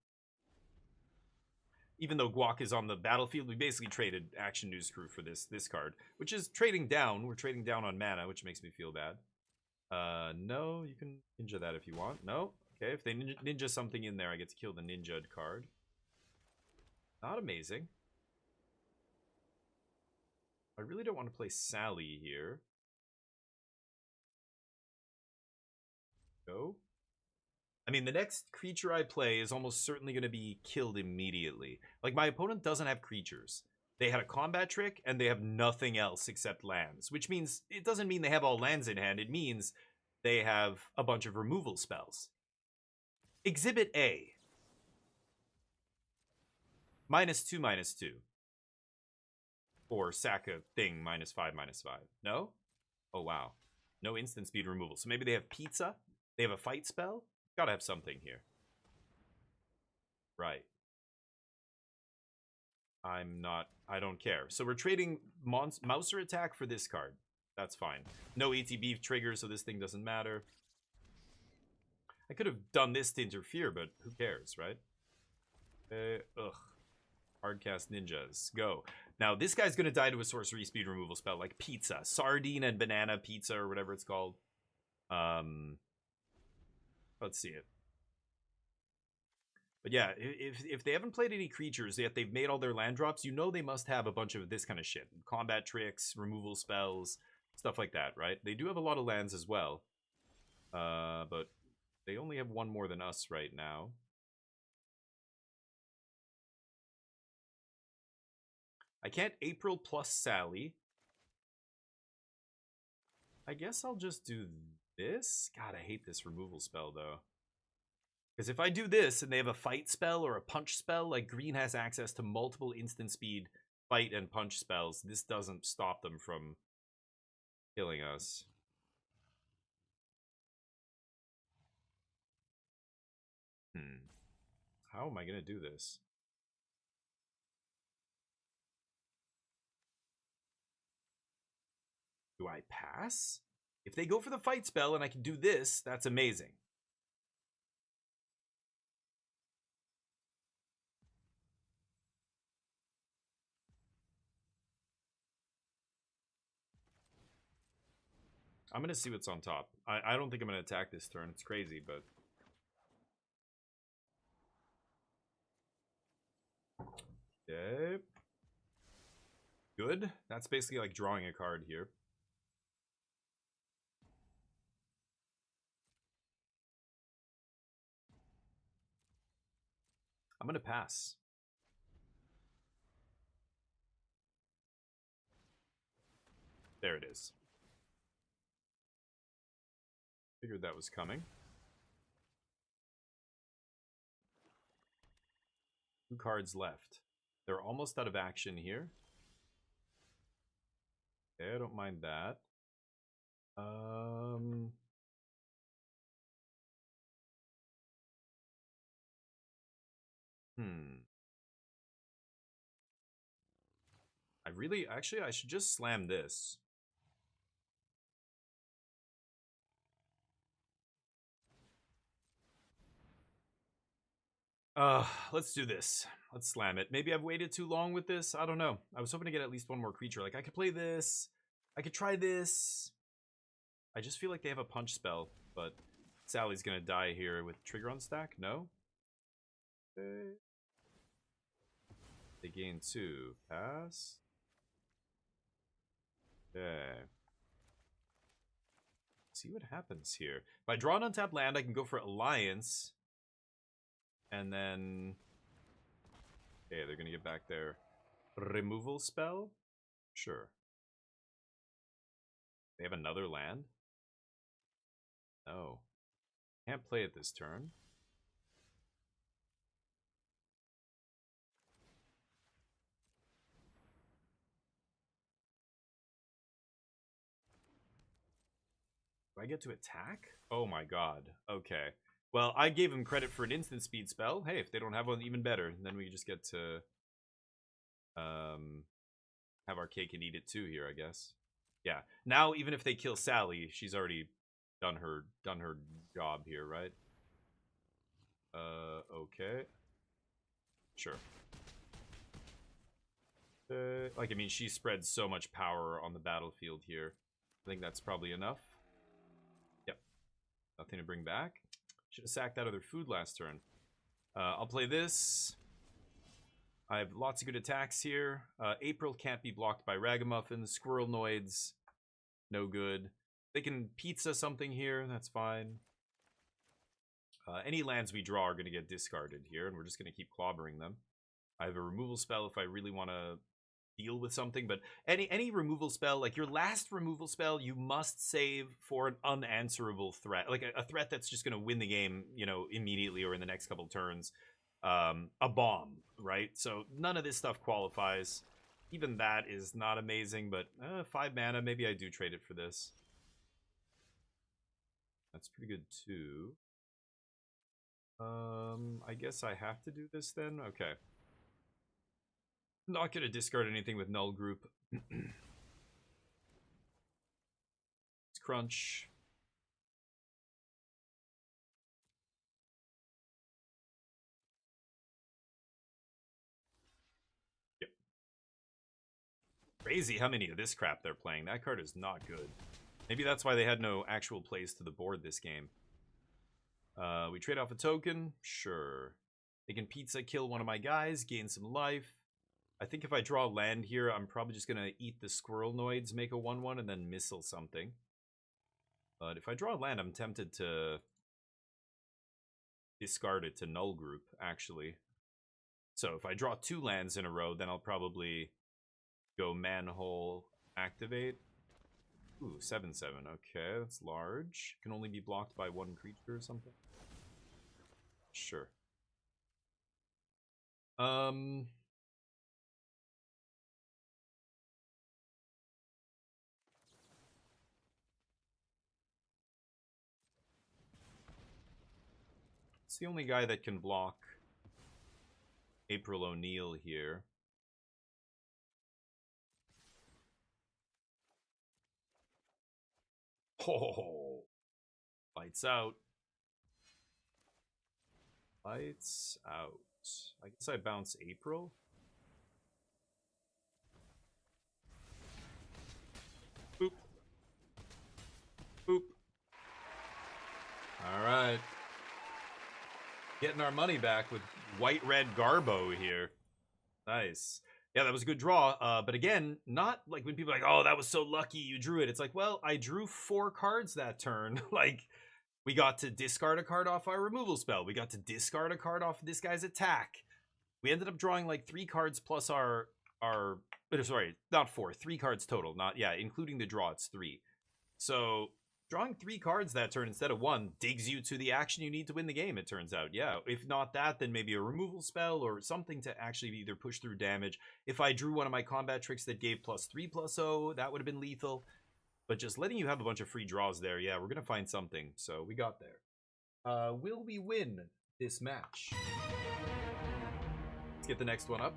Even though Guac is on the battlefield, we basically traded Action News Crew for this card, which is trading down. We're trading down on mana, which makes me feel bad. No, you can ninja that if you want. No? Okay, if they ninja something in there, I get to kill the ninja'd card. Not amazing. I really don't want to play Sally here. Go. I mean, the next creature I play is almost certainly going to be killed immediately. Like, my opponent doesn't have creatures. They had a combat trick, and they have nothing else except lands. Which means, it doesn't mean they have all lands in hand. It means they have a bunch of removal spells. Exhibit A. -2/-2. Or sack a thing -5/-5. No? Oh, wow. No instant speed removal. So maybe they have pizza? They have a fight spell? Gotta have something here. Right. I don't care. So we're trading Mouser attack for this card. That's fine. No ATB trigger, so this thing doesn't matter. I could have done this to interfere, but who cares, right? Ugh. Hardcast ninjas. Go. Now, this guy's going to die to a sorcery speed removal spell, like pizza. Sardine and banana pizza, or whatever it's called. Let's see it. But yeah, if they haven't played any creatures, yet they've made all their land drops, you know they must have a bunch of this kind of shit. Combat tricks, removal spells, stuff like that, right? They do have a lot of lands as well. But they only have one more than us right now. I can't April plus Sally. I guess I'll just do this. God, I hate this removal spell, though. Because if I do this and they have a fight spell or a punch spell, like green has access to multiple instant speed fight and punch spells, this doesn't stop them from killing us. How am I going to do this? Do I pass? If they go for the fight spell and I can do this, that's amazing. I'm going to see what's on top. I don't think I'm going to attack this turn. It's crazy, but... Okay. Good. That's basically like drawing a card here. I'm going to pass. There it is. Figured that was coming. 2 cards left. They're almost out of action here. Okay, I don't mind that. I should just slam this. Let's do this. Let's slam it. Maybe I've waited too long with this. I don't know. I was hoping to get at least one more creature. Like, I could play this. I could try this. I just feel like they have a punch spell, but Sally's gonna die here with trigger on stack. No? Okay. They gain 2. Pass. Okay. See what happens here. If I draw an untapped land, I can go for Alliance. And then... Okay, they're gonna get back their removal spell? Sure. They have another land? No. Can't play it this turn. Do I get to attack? Oh my god. Okay. Well, I gave him credit for an instant speed spell. Hey, if they don't have one, even better. Then we just get to have our cake and eat it too here, I guess. Yeah. Now, even if they kill Sally, she's already done her job here, right? Okay. Sure. Like, I mean, she spreads so much power on the battlefield here. I think that's probably enough. Yep. Nothing to bring back. Should have sacked that other food last turn. I'll play this. I have lots of good attacks here. April can't be blocked by Ragamuffin. Squirrel Noids, no good. They can pizza something here. That's fine. Any lands we draw are going to get discarded here, and we're just going to keep clobbering them. I have a removal spell if I really want to deal with something, but any removal spell, like your last removal spell, you must save for an unanswerable threat, like a threat that's just going to win the game, you know, immediately or in the next couple turns. A bomb, right? So none of this stuff qualifies. Even that is not amazing, but 5 mana, maybe I do trade it for this. That's pretty good too. I guess I have to do this then? Okay. Not gonna discard anything with null group. It's crunch. Yep. Crazy how many of this crap they're playing. That card is not good. Maybe that's why they had no actual plays to the board this game. We trade off a token? Sure. They can pizza kill one of my guys, gain some life. I think if I draw land here, I'm probably just going to eat the Squirrel Noids, make a 1/1, and then missile something. But if I draw land, I'm tempted to discard it to null group, actually. So if I draw 2 lands in a row, then I'll probably go Manhole, activate. Ooh, 7/7. Okay, that's large. Can only be blocked by 1 creature or something. Sure. It's the only guy that can block April O'Neil here. Oh, lights out. Lights out. I guess I bounce April. Boop. Boop. All right. Getting our money back with white-red Garbo here. Nice. Yeah, that was a good draw. But again, not like when people are like, oh, that was so lucky you drew it. It's like, well, I drew 4 cards that turn. Like, we got to discard a card off our removal spell. We got to discard a card off this guy's attack. We ended up drawing like 3 cards plus our sorry, not 4, 3 cards total. Not, yeah, including the draw, it's 3. So Drawing 3 cards that turn instead of 1 digs you to the action you need to win the game, it turns out. Yeah, if not that, then maybe a removal spell or something to actually either push through damage. If I drew one of my combat tricks that gave +3/+0, that would have been lethal. But just letting you have a bunch of free draws there, yeah, we're going to find something. So we got there. Will we win this match? Let's get the next one up.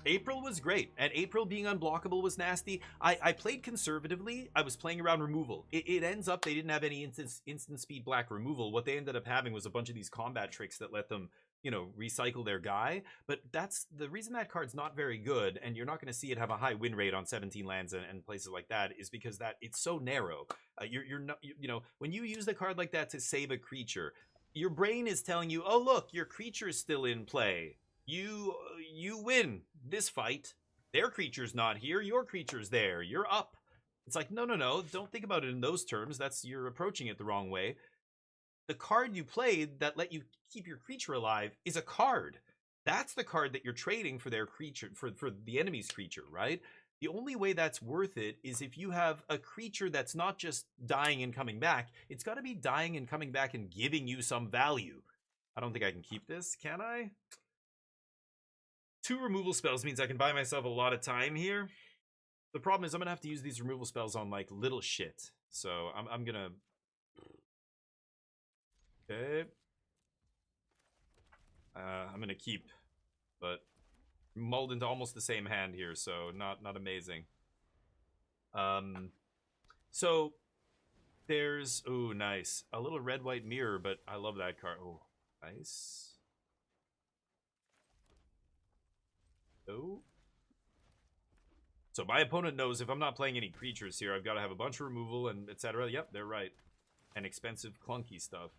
April was great, and April being unblockable was nasty. I played conservatively. I was playing around removal. It ends up they didn't have any instant speed black removal. What they ended up having was a bunch of these combat tricks that let them, you know, recycle their guy. But that's the reason that card's not very good, and you're not going to see it have a high win rate on 17 lands and places like that, is because that it's so narrow. You're not, you know, when you use a card like that to save a creature, your brain is telling you, oh look, your creature's still in play. You win this fight. Their creature's not here. Your creature's there. You're up. It's like, no. Don't think about it in those terms. You're approaching it the wrong way. The card you played that let you keep your creature alive is a card. That's the card that you're trading for their creature, for the enemy's creature, right? The only way that's worth it is if you have a creature that's not just dying and coming back. It's got to be dying and coming back and giving you some value. I don't think I can keep this, can I? 2 removal spells means I can buy myself a lot of time here. The problem is I'm gonna have to use these removal spells on like little shit. So I'm gonna. Okay. I'm gonna keep, but mulled into almost the same hand here, so not amazing. So there's nice, a little red-white mirror, but I love that card. Oh, nice. So my opponent knows if I'm not playing any creatures here, I've got to have a bunch of removal and etc. Yep, they're right. And expensive, clunky stuff.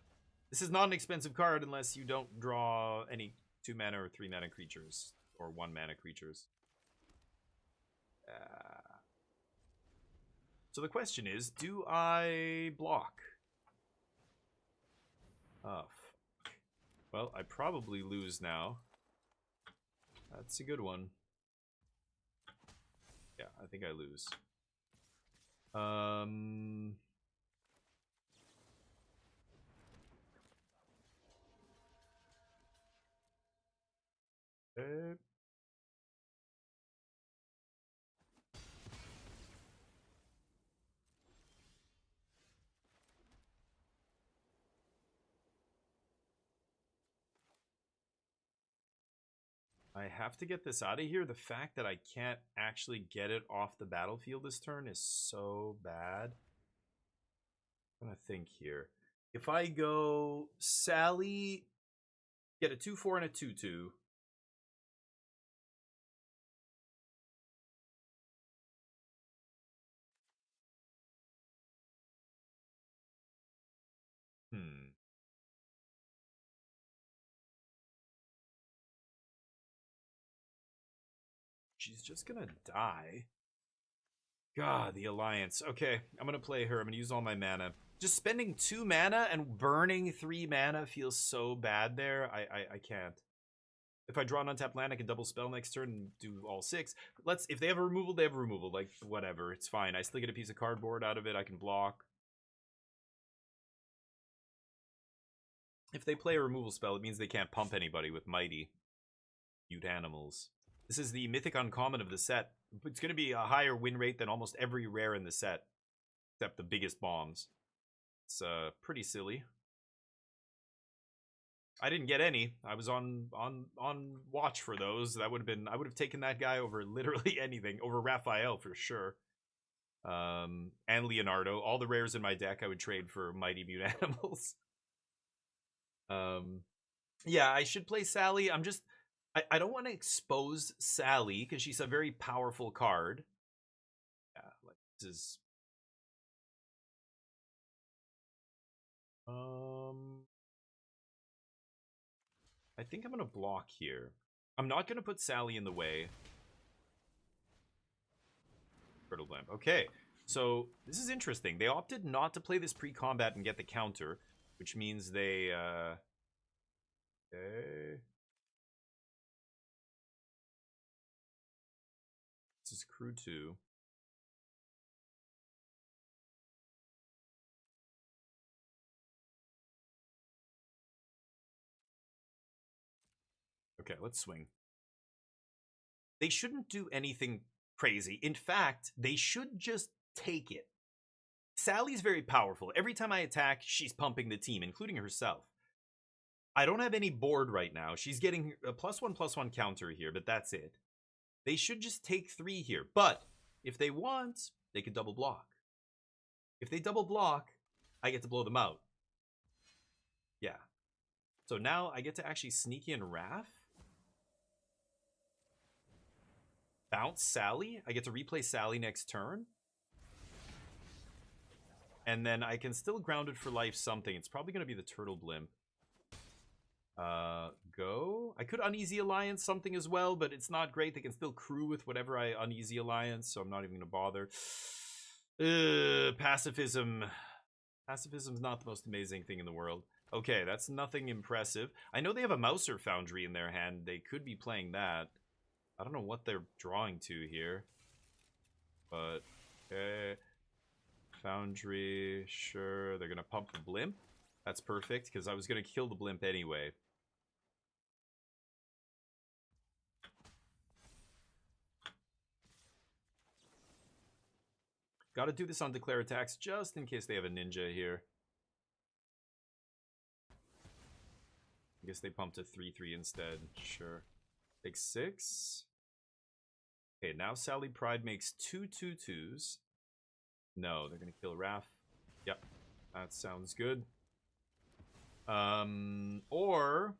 This is not an expensive card unless you don't draw any 2 mana or 3 mana creatures. Or 1 mana creatures. So the question is, do I block? Oh, fuck. Well, I probably lose now. That's a good one. Yeah, I think I lose. Okay. I have to get this out of here. The fact that I can't actually get it off the battlefield this turn is so bad. I'm gonna think here. If I go Sally, get a 2/4 and a 2/2. She's just gonna die. God, the Alliance. Okay, I'm gonna play her. I'm gonna use all my mana. Just spending 2 mana and burning 3 mana feels so bad there. I can't. If I draw an untapped land, I can double spell next turn and do all 6. If they have a removal, they have a removal. Like, whatever, it's fine. I still get a piece of cardboard out of it. I can block. If they play a removal spell, it means they can't pump anybody with Mighty. Mute animals. This is the Mythic Uncommon of the set. It's going to be a higher win rate than almost every rare in the set. Except the biggest bombs. It's pretty silly. I didn't get any. I was on watch for those. I would have taken that guy over literally anything. Over Raphael for sure. And Leonardo. All the rares in my deck I would trade for Mighty Mute Animals. Yeah, I should play Sally. I don't want to expose Sally because she's a very powerful card. Yeah, like this is. I think I'm gonna block here. I'm not gonna put Sally in the way. Turtle Blimp. Okay, so this is interesting. They opted not to play this pre-combat and get the counter, which means they. Okay. This is crew 2. Okay, let's swing. They shouldn't do anything crazy. In fact, they should just take it. Sally's very powerful. Every time I attack, she's pumping the team, including herself. I don't have any board right now. She's getting a +1/+1 counter here, but that's it. They should just take 3 here. But if they want, they could double block. If they double block, I get to blow them out. Yeah. So now I get to actually sneak in Raph. Bounce Sally. I get to replay Sally next turn. And then I can still ground it for life something. It's probably going to be the Turtle Blimp. Go. I could Uneasy Alliance something as well, but it's not great. They can still crew with whatever I Uneasy Alliance, so I'm not even going to bother. Pacifism. Pacifism's not the most amazing thing in the world. Okay, that's nothing impressive. I know they have a Mouser Foundry in their hand. They could be playing that. I don't know what they're drawing to here. But, okay. Foundry, sure. They're going to pump the Blimp. That's perfect, because I was going to kill the Blimp anyway. Gotta do this on declare attacks, just in case they have a ninja here. I guess they pumped a 3/3 instead. Sure. Take 6. Okay, now Sally Pride makes 2 2/2s. No, they're gonna kill Raph. Yep, that sounds good. Or...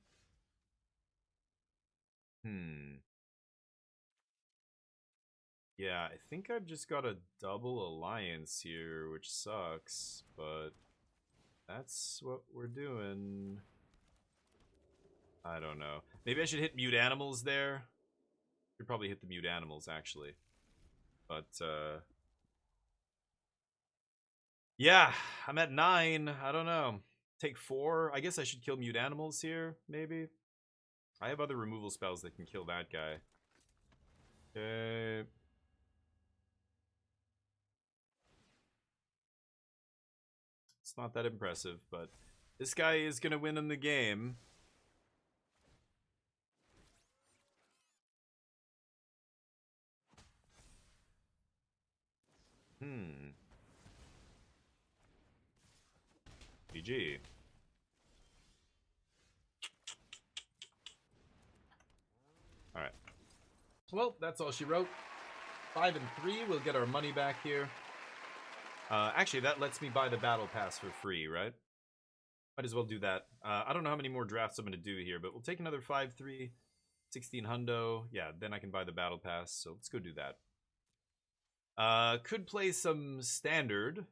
Yeah, I think I've just got a double alliance here, which sucks, but that's what we're doing. I don't know. Maybe I should hit mute animals there. Should probably hit the mute animals, actually. But, yeah, I'm at 9. I don't know. Take 4. I guess I should kill mute animals here, maybe. I have other removal spells that can kill that guy. Okay. It's not that impressive, but this guy is going to win in the game. GG. Alright. Well, that's all she wrote. 5 and 3, we'll get our money back here. Actually, that lets me buy the battle pass for free, right? Might as well do that. I don't know how many more drafts I'm going to do here, but we'll take another 5-3, 16 hundo. Yeah, then I can buy the battle pass, so let's go do that. Could play some standard.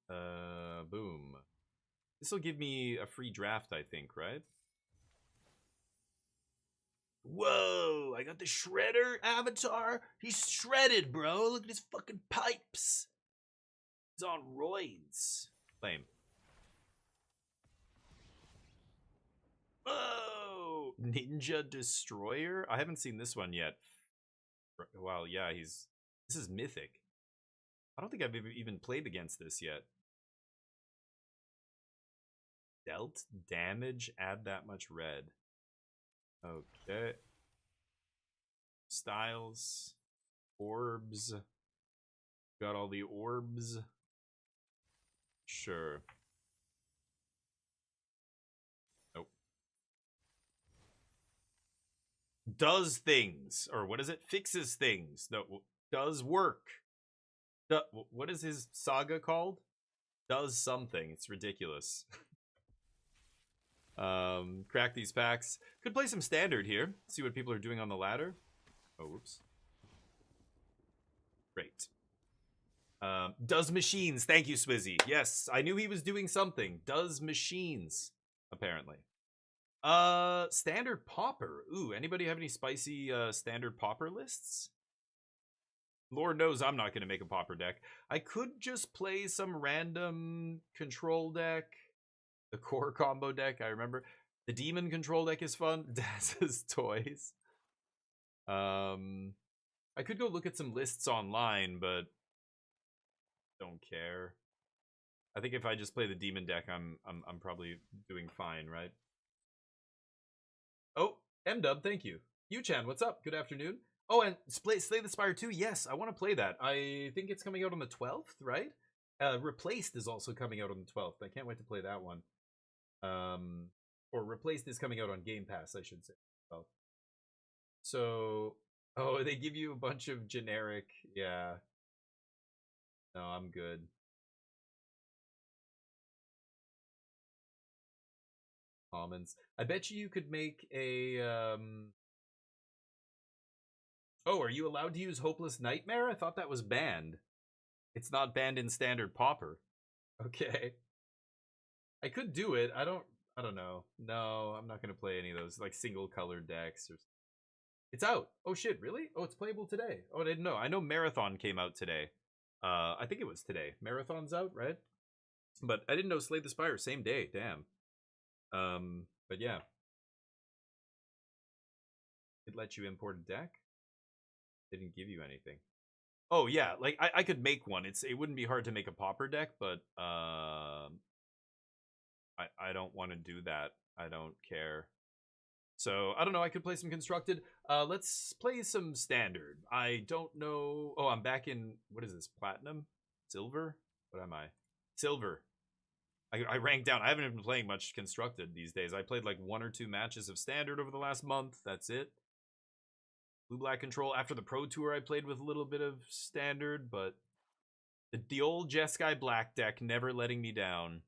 Boom. This will give me a free draft, I think, right? Whoa, I got the Shredder avatar. He's shredded, bro. Look at his fucking pipes. He's on roids. Lame. Whoa! Ninja Destroyer? I haven't seen this one yet. Wow, yeah, this is mythic. I don't think I've even played against this yet. Dealt damage, add that much red. Okay. Styles. Orbs. Got all the orbs. Sure. Nope. Does things. Or what is it? Fixes things. No, does work. What is his saga called? Does something. It's ridiculous. Crack these packs. Could play some standard here. See what people are doing on the ladder. Oh, whoops. Great. Does machines. Thank you, Swizzy. Yes, I knew he was doing something. Does machines, apparently. Standard Pauper. Ooh, anybody have any spicy standard Pauper lists? Lord knows I'm not going to make a Pauper deck. I could just play some random control deck. The core combo deck, I remember. The demon control deck is fun. Daz's toys. I could go look at some lists online, but don't care. I think if I just play the demon deck, I'm probably doing fine, right? Oh, M-Dub, thank you. Yu-Chan, what's up? Good afternoon. Oh, and Slay the Spire 2, yes, I want to play that. I think it's coming out on the 12th, right? Replaced is also coming out on the 12th. I can't wait to play that one. Or Replaced is coming out on Game Pass, I should say. Well, so, oh, they give you a bunch of generic, yeah. No, I'm good. Commons. I bet you could make a, Oh, are you allowed to use Hopeless Nightmare? I thought that was banned. It's not banned in Standard Pauper. Okay. I could do it. I don't know. No, I'm not gonna play any of those like single colored decks. It's out. Oh shit, really? Oh, it's playable today. Oh, I didn't know. I know Marathon came out today. I think it was today. Marathon's out, right? But I didn't know Slay the Spire same day. Damn. But yeah. It let you import a deck. They didn't give you anything. Oh yeah, like I could make one. It wouldn't be hard to make a Pauper deck, but I don't want to do that. I don't care. So I don't know. I could play some Constructed. Let's play some Standard. I don't know. Oh, I'm back in, what is this? Platinum? Silver? What am I? Silver. I ranked down. I haven't been playing much Constructed these days. I played like 1 or 2 matches of Standard over the last month. That's it. Blue-Black Control. After the Pro Tour, I played with a little bit of Standard, but the old Jeskai Black deck never letting me down.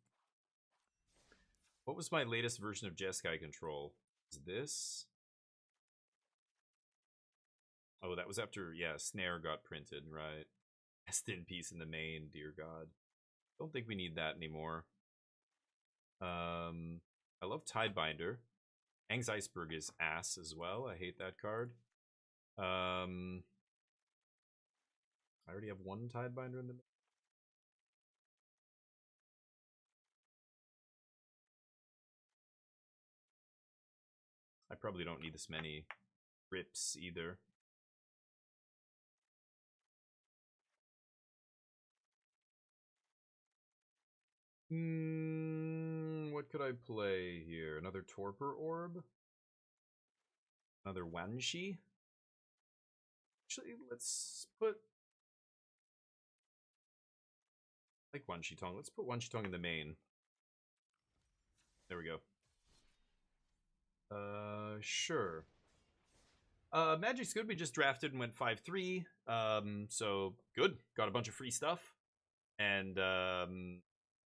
What was my latest version of Jeskai Control? Is this? Oh, that was after, yeah, Snare got printed, right? Rest in peace in the main, dear God. Don't think we need that anymore. I love Tidebinder. Ang's Iceberg is ass as well. I hate that card. I already have 1 Tidebinder in the... I probably don't need this many rips either. What could I play here? Another Torpor Orb? Another Wanshi? Actually, let's put... like Wanshi Tong. Let's put Wanshi Tong in the main. There we go. Sure. Magic's good. We just drafted and went 5-3. So good. Got a bunch of free stuff. And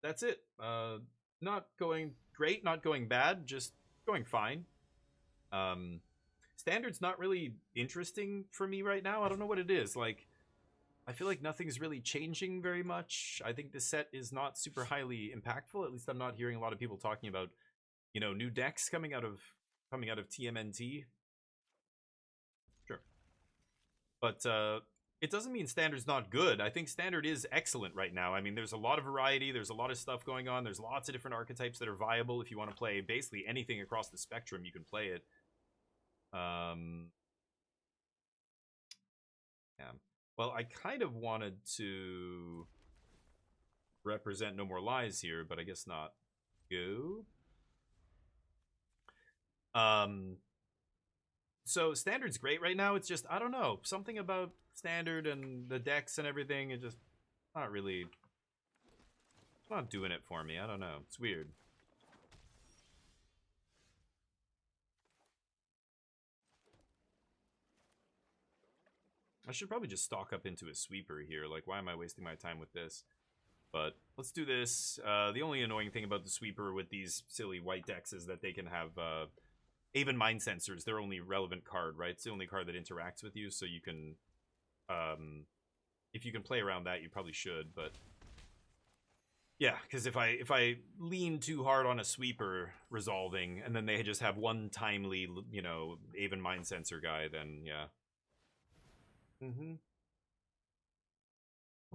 that's it. Not going great, not going bad, just going fine. Standard's not really interesting for me right now. I don't know what it is. Like, I feel like nothing's really changing very much. I think this set is not super highly impactful. At least I'm not hearing a lot of people talking about, you know, new decks coming out of TMNT. Sure. But it doesn't mean Standard's not good. I think Standard is excellent right now. I mean, there's a lot of variety. There's a lot of stuff going on. There's lots of different archetypes that are viable. If you want to play basically anything across the spectrum, you can play it. Yeah. Well, I kind of wanted to represent No More Lies here, but I guess not. Go. So Standard's great right now. It's just, I don't know, something about Standard and the decks and everything, it just not really, it's not doing it for me. I don't know. It's weird. I should probably just stock up into a sweeper here. Like, why am I wasting my time with this? But let's do this. The only annoying thing about the sweeper with these silly white decks is that they can have Aven Mind Sensors. Their only relevant card, right? It's the only card that interacts with you, so you can... if you can play around that, you probably should, but... yeah, because if I lean too hard on a sweeper resolving, and then they just have one timely, you know, Aven Mind Sensor guy, then, yeah.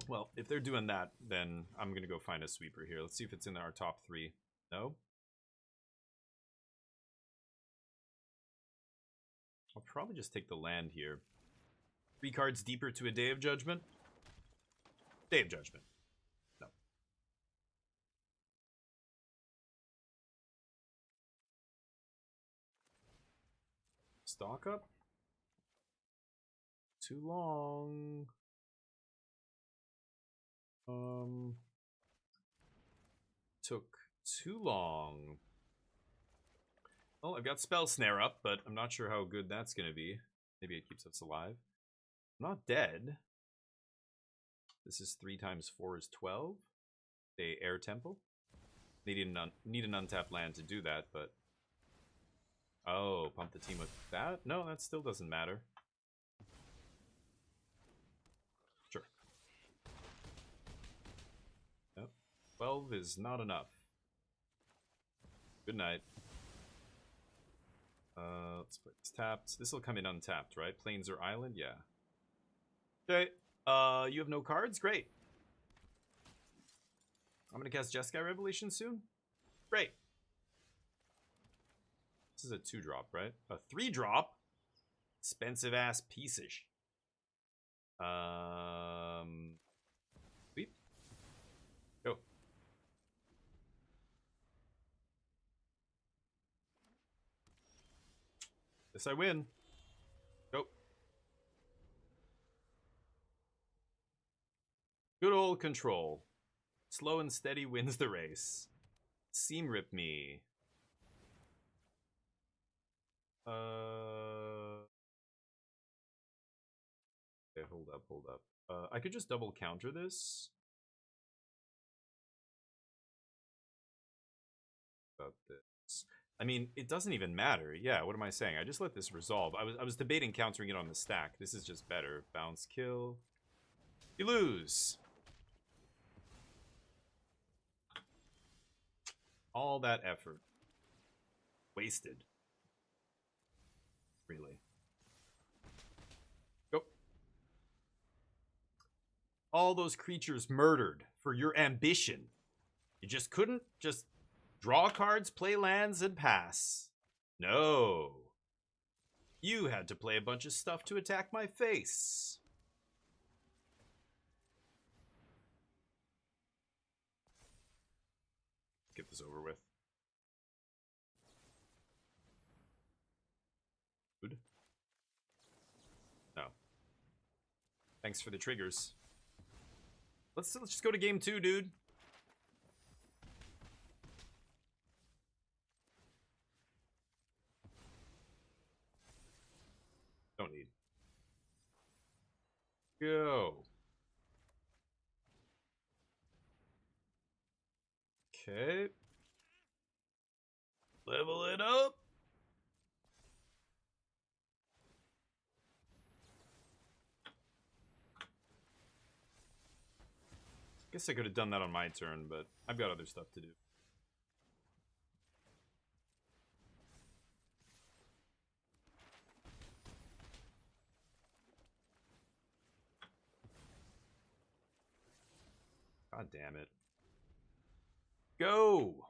Well, if they're doing that, then I'm gonna go find a sweeper here. Let's see if it's in our top 3. No? I'll probably just take the land here. 3 cards deeper to a Day of Judgment. Day of Judgment. No. stock up? Too long. Took too long. Well, I've got Spell Snare up, but I'm not sure how good that's gonna be. Maybe it keeps us alive. I'm not dead. This is 3 times 4 is 12. A Air Temple. Need an untapped land to do that, but... Oh, pump the team with that? No, that still doesn't matter. Sure. Nope. 12 is not enough. Good night. Let's put this tapped. This will come in untapped, right? Plains or island? Yeah. Okay. You have no cards? Great. I'm gonna cast Jeskai Revelation soon. Great. This is a 2-drop, right? A 3-drop? Expensive ass pieces. Sweep. Go. This I win. Go. Good old control. Slow and steady wins the race. Seam rip me. Okay, hold up. I could just double counter this. About this. I mean, it doesn't even matter. Yeah, what am I saying? I just let this resolve. I was debating countering it on the stack. This is just better. Bounce kill. You lose. All that effort. Wasted. Really. Go. All those creatures murdered for your ambition. You just couldn't just draw cards, play lands, and pass. No. You had to play a bunch of stuff to attack my face. Get this over with. Good. No. Thanks for the triggers. Let's just go to game 2, dude. Don't need. Go. Okay. Level it up. Guess I could have done that on my turn, but I've got other stuff to do. God damn it. Go!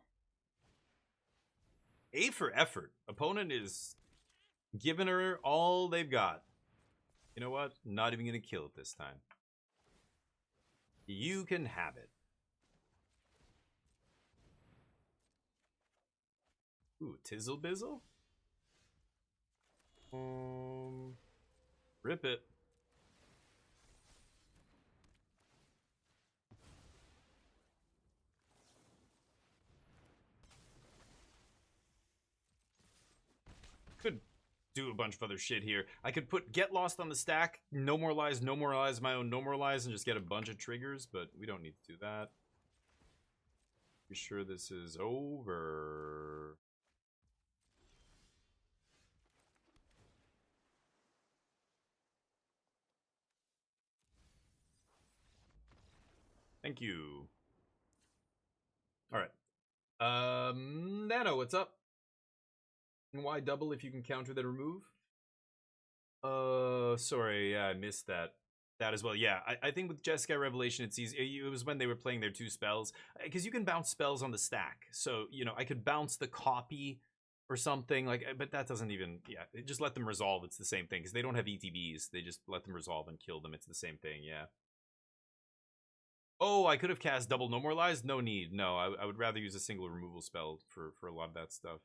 A for effort. Opponent is giving her all they've got. You know what? Not even going to kill it this time. You can have it. Ooh, Tizzle Bizzle? Rip it. Could do a bunch of other shit here. I could put Get Lost on the stack, no more lies my own no more lies, and just get a bunch of triggers, but we don't need to do that. Be sure this is over. Thank you. Alright. Nano, what's up? And why double if you can counter then remove? Sorry, yeah, I missed that. That as well, yeah. I think with Jeskai Revelation, it's easy. It was when they were playing their 2 spells. Because you can bounce spells on the stack. So, you know, I could bounce the copy or something. Like, but that doesn't even, yeah. Just let them resolve. It's the same thing. Because they don't have ETBs. They just let them resolve and kill them. It's the same thing, yeah. Oh, I could have cast double No More Lies? No need. No, I would rather use a single removal spell for a lot of that stuff.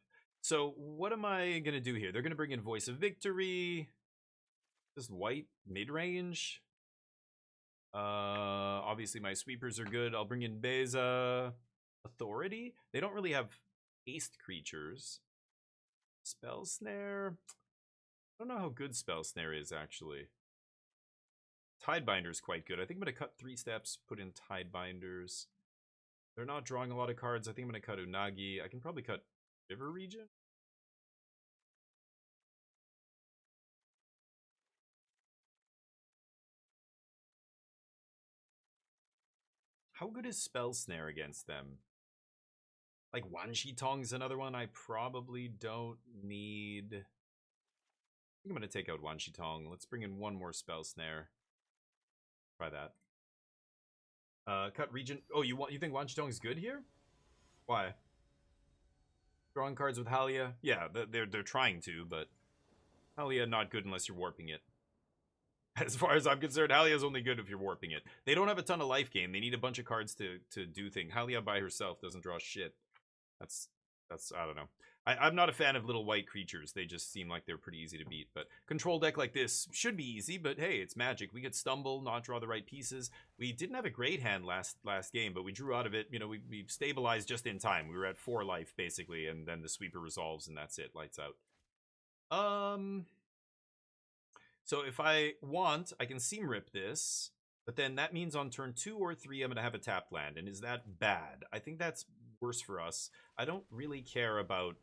So what am I gonna do here? They're gonna bring in Voice of Victory. Just white mid-range. Obviously my sweepers are good. I'll bring in Beza. Authority. They don't really have haste creatures. Spell Snare. I don't know how good Spell Snare is actually. Tidebinder is quite good. I think I'm gonna cut 3 steps. Put in Tidebinders. They're not drawing a lot of cards. I think I'm gonna cut Unagi. I can probably cut River Region. How good is Spell Snare against them? Like Wan Shi Tong's another one I probably don't need. I think I'm gonna take out Wan Shi Tong. Let's bring in one more Spell Snare. Try that. Cut region. Oh, you think Wan Shi Tong is good here? Why? Drawing cards with Halia? Yeah, they're trying to, but Halia not good unless you're warping it. As far as I'm concerned, Halia is only good if you're warping it. They don't have a ton of life gain. They need a bunch of cards to do things. Halia by herself doesn't draw shit. That's I don't know. I'm not a fan of little white creatures. They just seem like they're pretty easy to beat. But control deck like this should be easy, but hey, it's Magic. We could stumble, not draw the right pieces. We didn't have a great hand last game, but we drew out of it. You know, we stabilized just in time. We were at 4 life, basically, and then the sweeper resolves, and that's it. Lights out. So if I want, I can Seam Rip this, but then that means on turn 2 or 3, I'm going to have a tapped land. And is that bad? I think that's worse for us. I don't really care about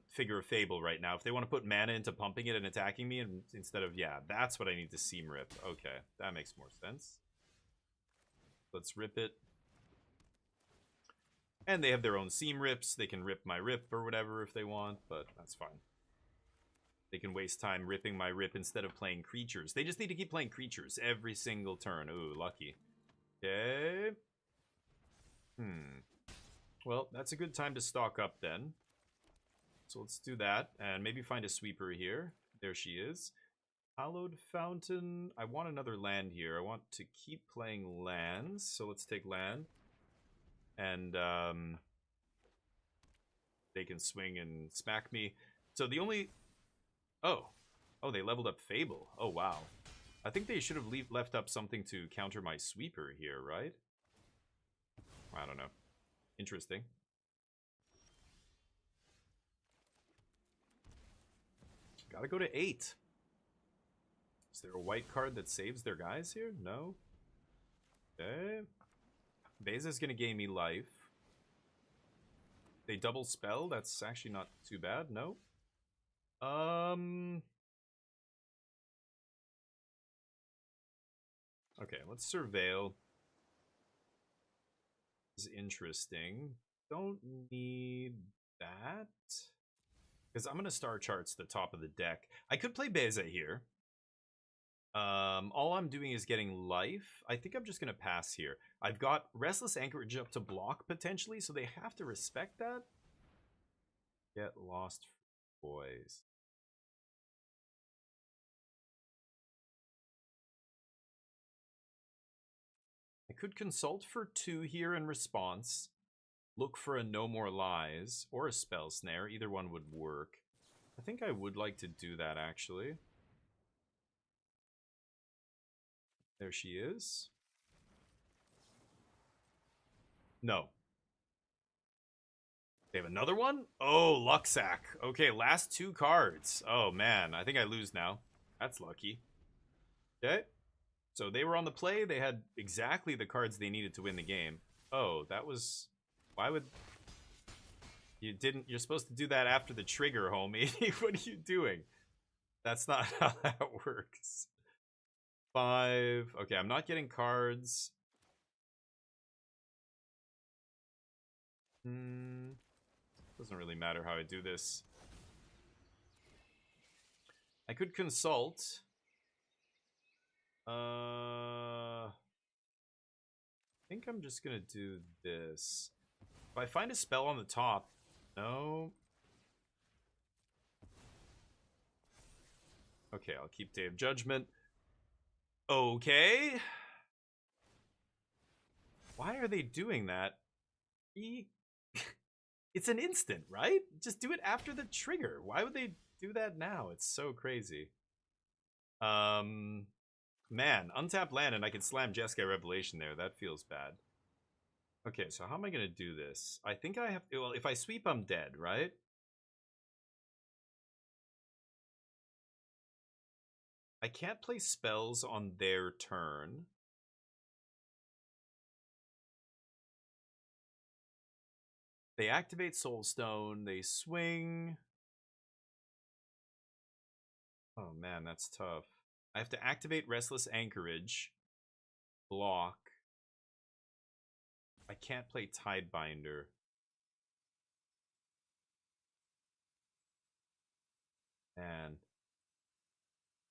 Figure of Fable right now. If they want to put mana into pumping it and attacking me instead of, yeah, that's what I need to Seam Rip. Okay, that makes more sense. Let's rip it. And they have their own Seam Rips. They can rip my rip or whatever if they want, but that's fine. They can waste time ripping my rip instead of playing creatures. They just need to keep playing creatures every single turn. Ooh, lucky. Okay. Well, that's a good time to stock up then. So let's do that. And maybe find a sweeper here. There she is. Hallowed Fountain. I want another land here. I want to keep playing lands. So let's take land. And they can swing and smack me. So the only... Oh, they leveled up Fable. Oh, wow. I think they should have left up something to counter my sweeper here, right? I don't know. Interesting. Gotta go to 8. Is there a white card that saves their guys here? No. Okay. Beza's gonna gain me life. They double spell. That's actually not too bad. No. Okay, let's surveil. This is interesting. Don't need that. Because I'm going to star charts the top of the deck. I could play Beza here. All I'm doing is getting life. I think I'm just going to pass here. I've got Restless Anchorage up to block, potentially, so they have to respect that. Get lost, boys. I could consult for 2 here in response. Look for a No More Lies or a Spell Snare. Either one would work. I think I would like to do that, actually. There she is. No. They have another one? Oh, Luxac. Okay, last 2 cards. Oh, man. I think I lose now. That's lucky. Okay. So they were on the play. They had exactly the cards they needed to win the game. Oh, that was... Why would... You didn't... You're supposed to do that after the trigger, homie. What are you doing? That's not how that works. 5. Okay, I'm not getting cards. Doesn't really matter how I do this. I could consult. I think I'm just gonna do this. If I find a spell on the top, no. Okay, I'll keep Day of Judgment. Okay. Why are they doing that? It's an instant, right? Just do it after the trigger. Why would they do that now? It's so crazy. Man, untap land and I can slam Jeskai Revelation there. That feels bad. Okay, so how am I going to do this? I think I have to, well, if I sweep, I'm dead, right? I can't play spells on their turn. They activate Soulstone, they swing. Oh man, that's tough. I have to activate Restless Anchorage, block. I can't play Tidebinder. Man.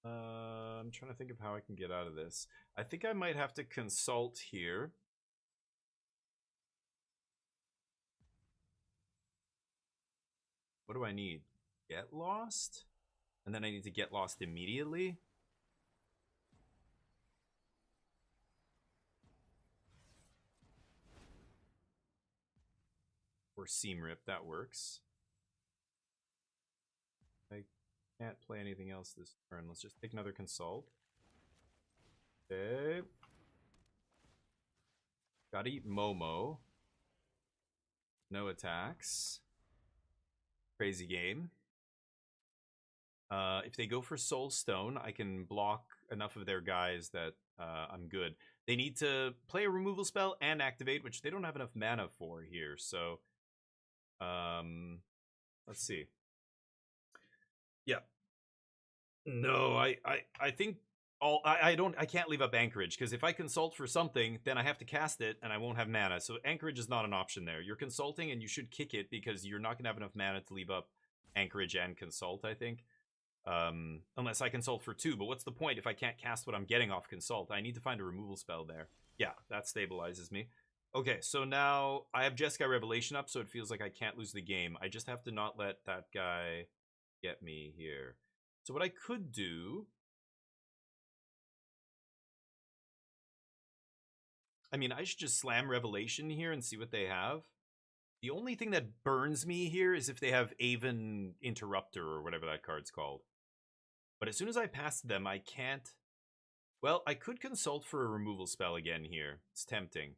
I'm trying to think of how I can get out of this. I think I might have to consult here. What do I need? Get lost? And then I need to get lost immediately? Or Seam Rip, that works. I can't play anything else this turn. Let's just take another consult. Okay. Gotta eat Momo. No attacks. Crazy game. If they go for Soul Stone, I can block enough of their guys that I'm good. They need to play a removal spell and activate, which they don't have enough mana for here. So, let's see. Yeah. No, I think I can't leave up Anchorage, because if I consult for something, then I have to cast it and I won't have mana. So Anchorage is not an option there. You're consulting and you should kick it because you're not gonna have enough mana to leave up Anchorage and consult, I think. Unless I consult for 2, but what's the point if I can't cast what I'm getting off consult? I need to find a removal spell there. Yeah, that stabilizes me. Okay, so now I have Jeskai Revelation up, so it feels like I can't lose the game. I just have to not let that guy get me here. So what I could do... I mean, I should just slam Revelation here and see what they have. The only thing that burns me here is if they have Aven Interrupter or whatever that card's called. But as soon as I pass them, I can't... Well, I could consult for a removal spell again here. It's tempting.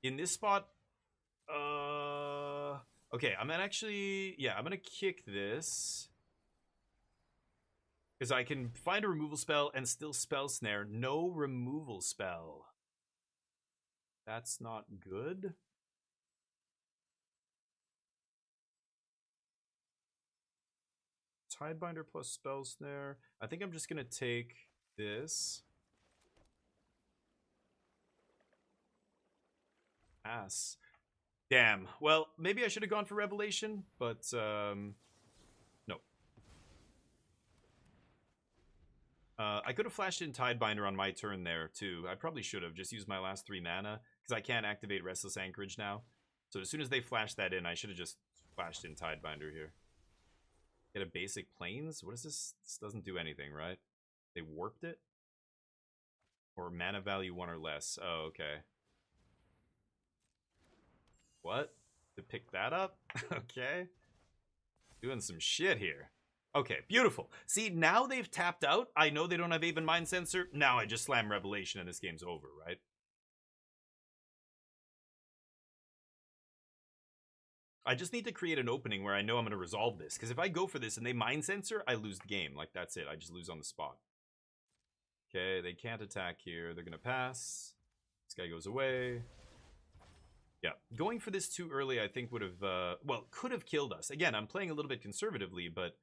In this spot... Okay, I'm gonna actually... Yeah, I'm gonna kick this. Because I can find a removal spell and still spell snare. No removal spell. That's not good. Tidebinder plus spell snare. I think I'm just gonna take this. Pass. Damn. Well, maybe I should have gone for Revelation, but no. I could have flashed in Tidebinder on my turn there too. I probably should have just used my last 3 mana because I can't activate Restless Anchorage now. So as soon as they flash that in, I should have just flashed in Tidebinder here. Get a basic planes? What is this? This doesn't do anything, right? They warped it? Or mana value 1 or less. Oh, okay. What? To pick that up? Okay. Doing some shit here. Okay, beautiful. See, now they've tapped out. I know they don't have Aven Mind Sensor. Now I just slam Revelation and this game's over, right? I just need to create an opening where I know I'm going to resolve this. Because if I go for this and they Mind Sensor, I lose the game. Like, that's it. I just lose on the spot. Okay, they can't attack here. They're going to pass. This guy goes away. Yeah, going for this too early, I think would have, well, could have killed us. Again, I'm playing a little bit conservatively, but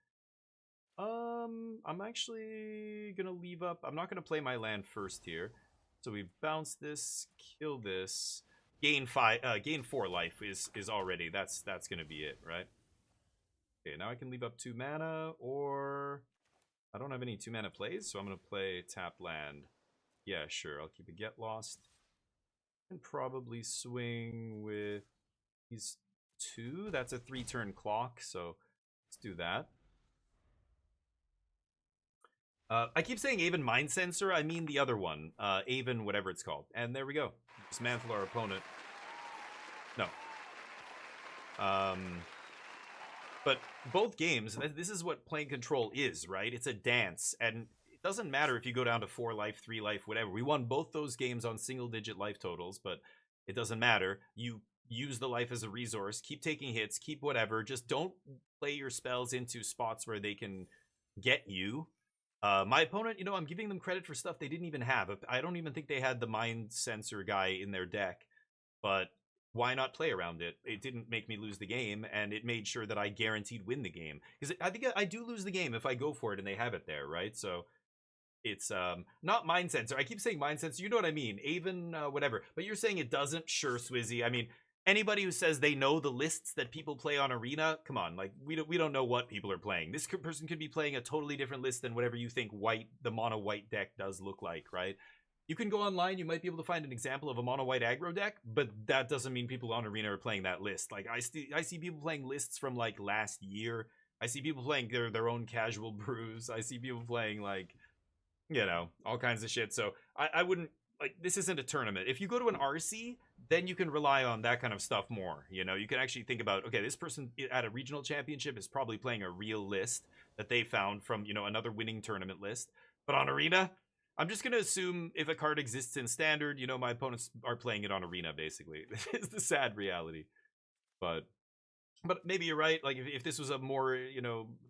I'm actually going to leave up. I'm not going to play my land first here. So we bounce this, kill this. Gain 4 life is already, that's going to be it, right? Okay, now I can leave up 2 mana, or I don't have any 2 mana plays, so I'm going to play tap land. Yeah, sure, I'll keep a Get Lost. And probably swing with these 2. That's a 3-turn clock, so let's do that. I keep saying Aven Mind Sensor, I mean the other one. Aven whatever it's called. And there we go. Dismantle our opponent. No. But both games, this is what playing Control is, right? It's a dance, and it doesn't matter if you go down to 4 life, 3 life, whatever. We won both those games on single-digit life totals, but it doesn't matter. You use the life as a resource, keep taking hits, keep whatever. Just don't play your spells into spots where they can get you. My opponent, I'm giving them credit for stuff they didn't even have. I don't even think they had the Mind Sensor guy in their deck, but why not play around it? It didn't make me lose the game, and it made sure that I guaranteed win the game. Because I think I do lose the game if I go for it and they have it there, right? So it's not Mind Sensor. I keep saying Mind Sensor. You know what I mean? Even whatever. But you're saying it doesn't? Sure, Swizzy. I mean, anybody who says they know the lists that people play on Arena, come on. Like, we don't know what people are playing. This person could be playing a totally different list than whatever you think the mono white deck does look like, right? You can go online, you might be able to find an example of a mono white aggro deck, but that doesn't mean people on Arena are playing that list. Like, I see people playing lists from like last year. I see people playing their own casual brews. I see people playing like, all kinds of shit. So I wouldn't, like, this isn't a tournament. If you go to an RC, then you can rely on that kind of stuff more. You can actually think about, okay, this person at a regional championship is probably playing a real list that they found from, another winning tournament list. But on Arena, I'm just going to assume if a card exists in Standard, my opponents are playing it on Arena, basically. It's the sad reality. But maybe you're right. Like, if this was a more,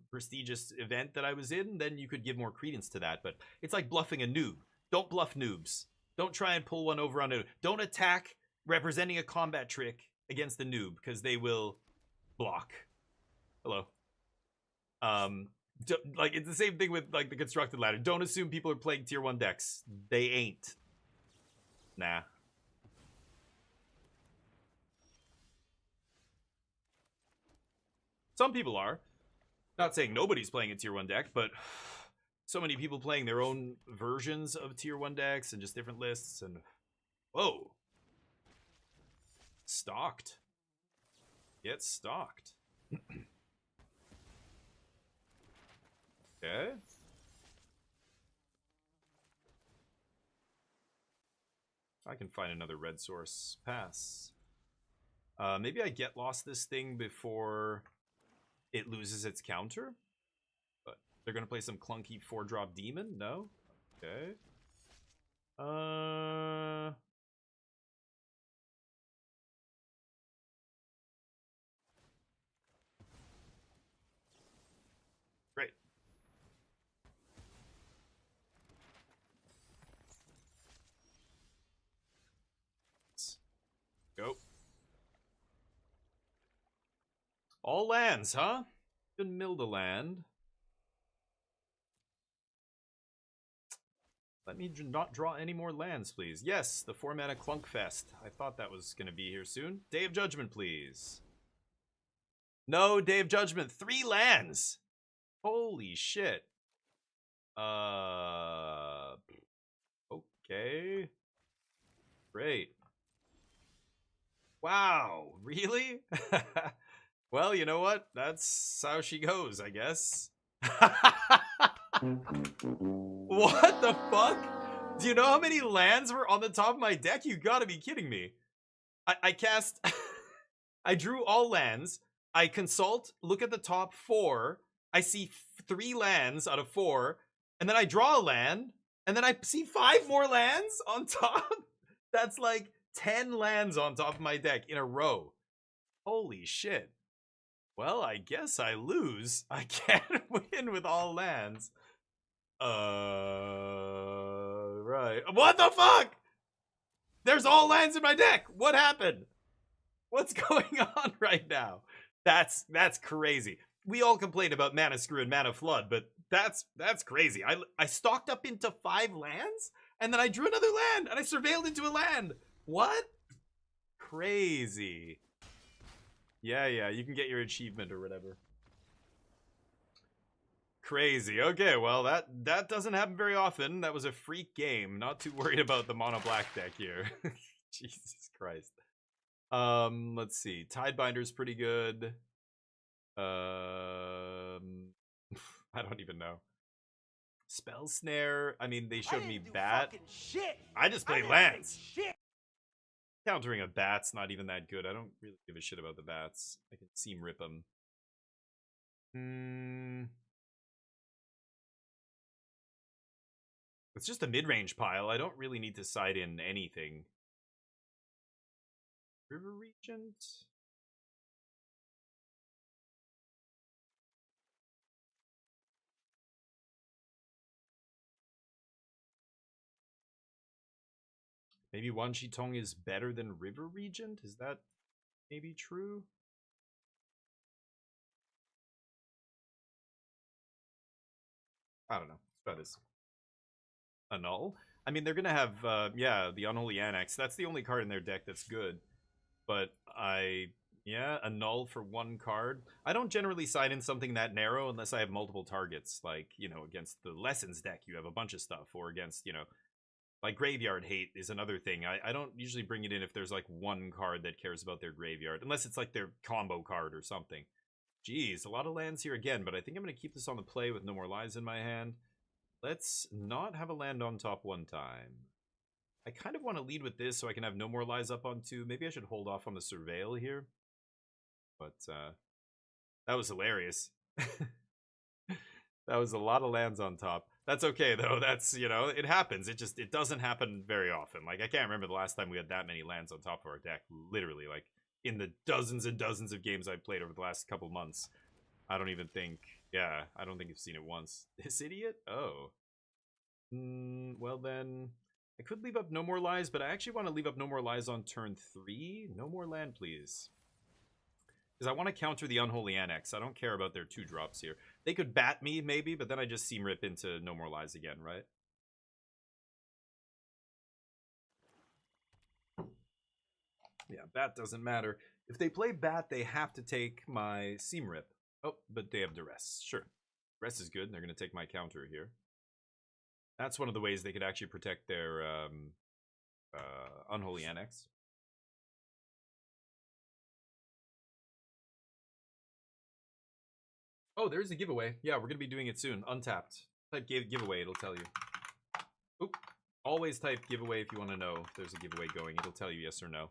prestigious event that I was in, then you could give more credence to that. But it's like bluffing a noob. Don't bluff noobs. Don't try and pull one over on a noob. Don't attack representing a combat trick against the noob, because they will block. Hello. Like, it's the same thing with like the constructed ladder. Don't assume people are playing tier 1 decks. They ain't. Nah. Some people are. Not saying nobody's playing a tier 1 deck, but so many people playing their own versions of tier 1 decks and just different lists. And whoa. Stalked. Get stalked. Okay. I can find another red source. Pass. Maybe I get lost this thing before it loses its counter. But they're gonna play some clunky 4-drop demon? No? Okay. Great. Let's go. All lands, huh? Even milled a land. Let me not draw any more lands, please. Yes, the 4-mana Clunkfest. I thought that was going to be here soon. Day of Judgment, please. No, Day of Judgment. 3 lands. Holy shit. Okay. Great. Wow, really? Well, you know what? That's how she goes, I guess. What the fuck? Do you know how many lands were on the top of my deck? You gotta be kidding me. I cast... I drew all lands. I consult, look at the top 4. I see 3 lands out of 4. And then I draw a land. And then I see 5 more lands on top. That's like 10 lands on top of my deck in a row. Holy shit. Well, I guess I lose. I can't win with all lands. Right. What the fuck? There's all lands in my deck. What happened? What's going on right now? That's crazy. We all complain about mana screw and mana flood, but that's crazy. I stocked up into 5 lands, and then I drew another land, and I surveilled into a land. What? Crazy. Yeah, you can get your achievement or whatever. Crazy. Okay, well, that doesn't happen very often. That was a freak game. Not too worried about the mono black deck here. Jesus Christ. Let's see. Tidebinder's pretty good. I don't even know. Spell Snare. I mean, they showed me bat. I just played lands. Countering a bat's not even that good. I don't really give a shit about the bats. I can seam rip them. It's just a mid-range pile. I don't really need to side in anything. River Regent? Maybe Wan Tong is better than River Regent? Is that maybe true? I don't know. Let's try this. Annul? I mean, they're going to have, yeah, the Unholy Annex. That's the only card in their deck that's good. But yeah, annul for one card. I don't generally side in something that narrow unless I have multiple targets. Like, you know, against the Lessons deck, you have a bunch of stuff. Or against, you know, like Graveyard Hate is another thing. I don't usually bring it in if there's like one card that cares about their graveyard. Unless it's like their combo card or something. Jeez, a lot of lands here again. But I think I'm going to keep this on the play with no more lives in my hand. Let's not have a land on top one time. I kind of want to lead with this so I can have no more lies up on two. Maybe I should hold off on the Surveil here. But that was hilarious. That was a lot of lands on top. That's okay though. That's, you know, it happens. It doesn't happen very often. Like, I can't remember the last time we had that many lands on top of our deck. Literally, like, in the dozens and dozens of games I've played over the last couple months. I don't even think, yeah, I don't think I've seen it once. This idiot? Oh. Well then, I could leave up No More Lies, but I actually want to leave up No More Lies on turn 3. No more land, please. Because I want to counter the Unholy Annex. I don't care about their 2-drops here. They could bat me, maybe, but then I just seam rip into No More Lies again, right? Yeah, bat doesn't matter. If they play bat, they have to take my seam rip. Oh, but they have duress. Sure. Duress is good. They're going to take my counter here. That's one of the ways they could actually protect their Unholy Annex. Oh, there's a giveaway. Yeah, we're going to be doing it soon. Untapped. Type giveaway, it'll tell you. Oop. Always type giveaway if you want to know if there's a giveaway going. It'll tell you yes or no.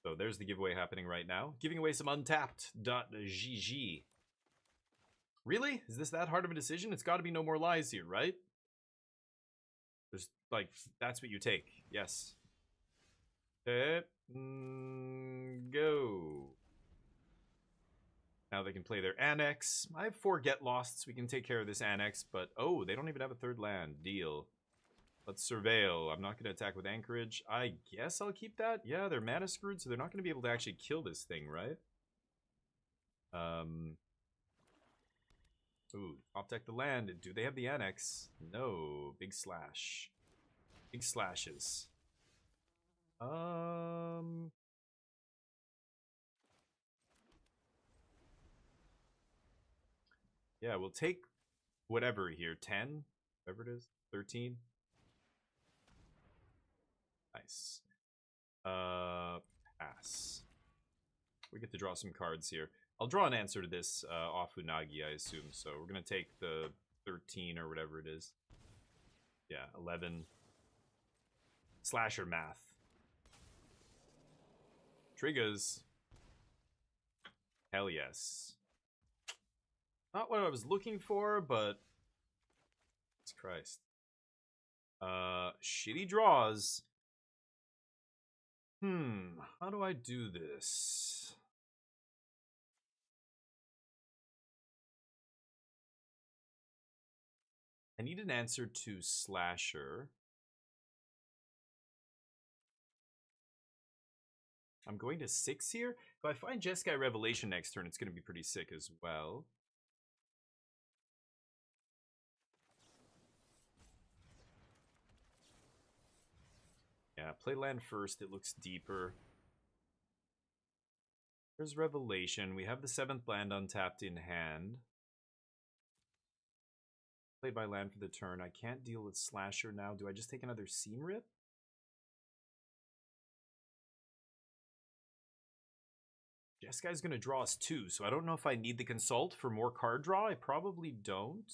So there's the giveaway happening right now. Giving away some untapped.gg. Really? Is this that hard of a decision? It's got to be No More Lies here, right? There's, like, that's what you take. Yes. Go. Now they can play their Annex. I have 4 Get Losts. We can take care of this Annex, but oh, they don't even have a 3rd land. Deal. Let's Surveil. I'm not going to attack with Anchorage. I guess I'll keep that. Yeah, they're mana screwed, so they're not going to be able to actually kill this thing, right? Ooh, top deck the land. Do they have the Annex? No. Big slash. Big slashes. Yeah, we'll take whatever here. 10? Whatever it is. 13? Nice. Pass. We get to draw some cards here. I'll draw an answer to this off Unagi, I assume. So we're going to take the 13 or whatever it is. Yeah, 11. Slasher math. Triggers. Hell yes. Not what I was looking for, but... Jesus Christ. Shitty draws. How do I do this? I need an answer to Slasher. I'm going to 6 here. If I find Jeskai Revelation next turn, it's going to be pretty sick as well. Yeah, play land first. It looks deeper. There's Revelation. We have the 7th land untapped in hand. Played by land for the turn. I can't deal with Slasher now. Do I just take another Seam Rip? Jeskai's going to draw us 2, so I don't know if I need the Consult for more card draw. I probably don't.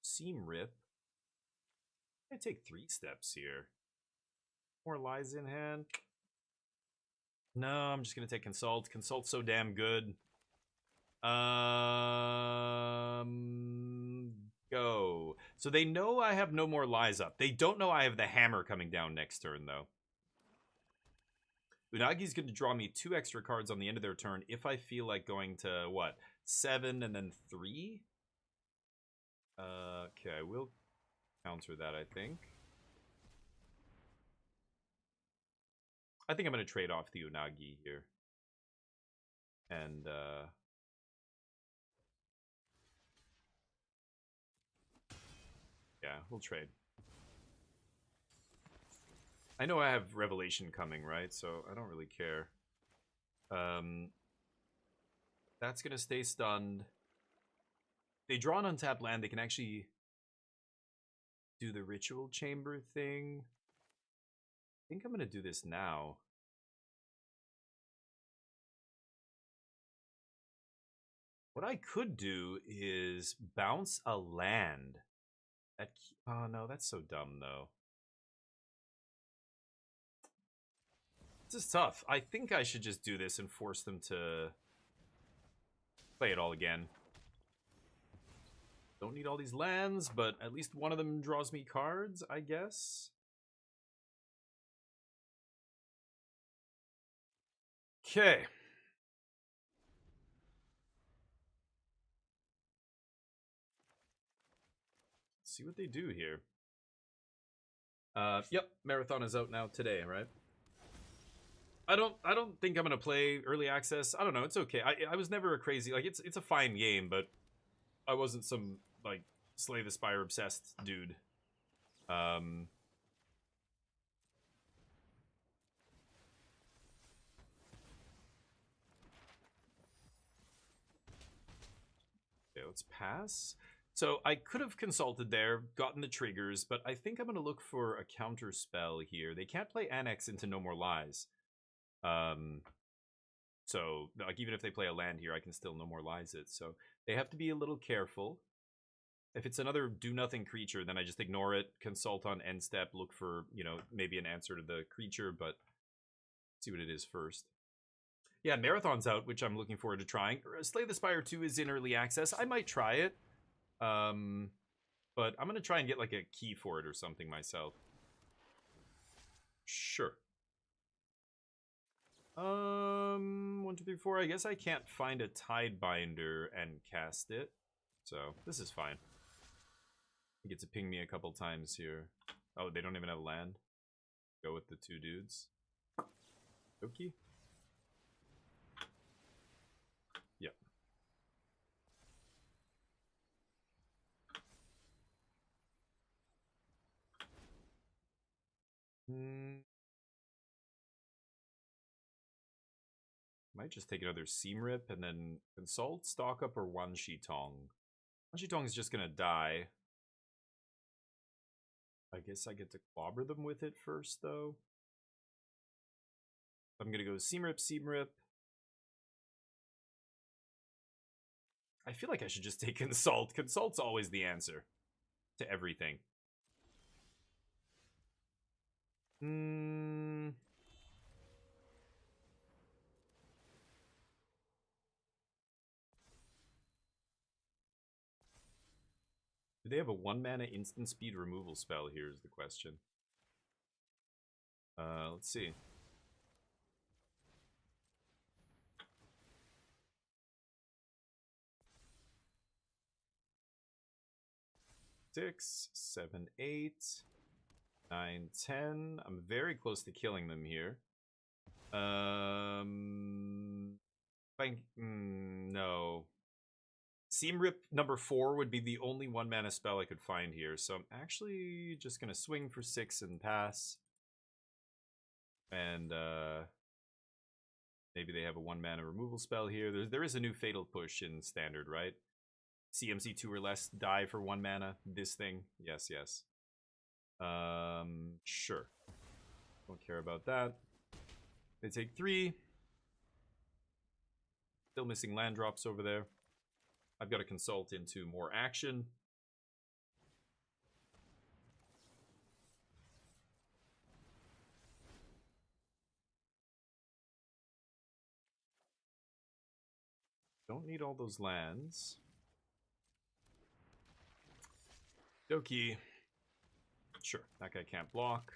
Seam Rip. I take 3 steps here. More lies in hand. No, I'm just gonna take Consult. Consult's so damn good. Go. So they know I have no more lies up. They don't know I have the hammer coming down next turn, though. Unagi's going to draw me 2 extra cards on the end of their turn if I feel like going to, what, 7 and then 3? Okay, I will counter that, I think. I think I'm going to trade off the Unagi here. And, yeah, we'll trade. I know I have Revelation coming, right? So I don't really care. That's going to stay stunned. They draw an untapped land. They can actually do the Ritual Chamber thing. I think I'm going to do this now. What I could do is bounce a land. Oh, no, that's so dumb, though. This is tough. I think I should just do this and force them to play it all again. Don't need all these lands, but at least one of them draws me cards, I guess. Okay. Let's see what they do here. Yep, Marathon is out now today, right? I don't think I'm gonna play early access. I don't know. It's okay. I was never a crazy it's a fine game, but I wasn't some like Slay the Spire obsessed dude. Okay, let's pass. So I could have consulted there, gotten the triggers, but I think I'm gonna look for a counter spell here. They can't play Annex into No More Lies. So like even if they play a land here, I can still No More Lies it. So they have to be a little careful. If it's another do nothing creature, then I just ignore it, consult on end step, look for, you know, maybe an answer to the creature, but see what it is first. Yeah, Marathon's out, which I'm looking forward to trying. Slay the Spire 2 is in early access. I might try it. But I'm gonna try and get like a key for it or something myself. Sure. 1, 2, 3, 4. I guess I can't find a Tidebinder and cast it. So this is fine. You get to ping me a couple times here. Oh, they don't even have land. Go with the 2 dudes. Okay. Yep. Might just take another Seam Rip and then consult, stock up, or Wan Shi Tong. Wan Shi Tong is just gonna die. I guess I get to clobber them with it first, though. I'm gonna go Seam Rip, Seam Rip. I feel like I should just take Consult. Consult's always the answer to everything. Do they have a 1-mana instant speed removal spell here is the question. Let's see. Six, 7, 8, 9, 10. I'm very close to killing them here. No. Seam Rip number 4 would be the only 1-mana spell I could find here, so I'm actually just gonna swing for 6 and pass. And maybe they have a 1-mana removal spell here. There is a new Fatal Push in Standard, right? CMC 2 or less, die for 1 mana. This thing, yes, yes. Sure. Don't care about that. They take 3. Still missing land drops over there. I've got to consult into more action. Don't need all those lands. Doki. Sure, that guy can't block.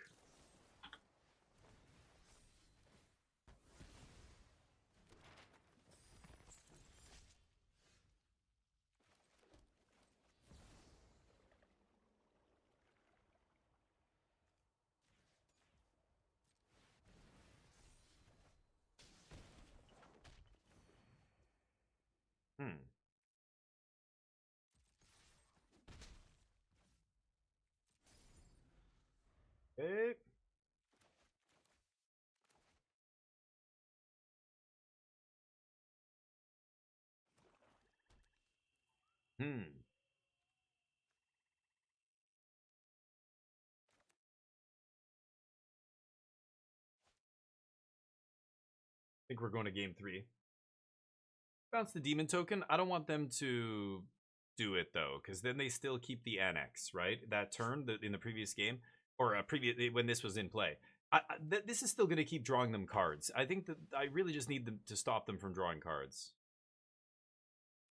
Okay. I think we're going to game 3. Bounce the demon token. I don't want them to do it though, because then they still keep the annex, right? That turn in the previous game, or when this was in play. This is still going to keep drawing them cards. I think that I really just need them to stop them from drawing cards.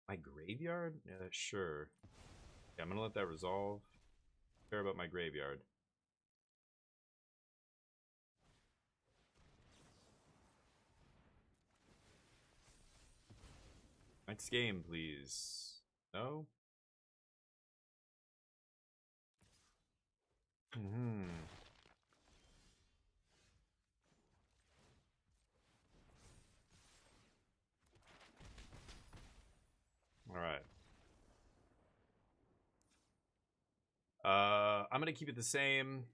My graveyard? Yeah, sure. Yeah, I'm gonna let that resolve. Care about my graveyard. Next game, please. No? Alright. I'm gonna keep it the same.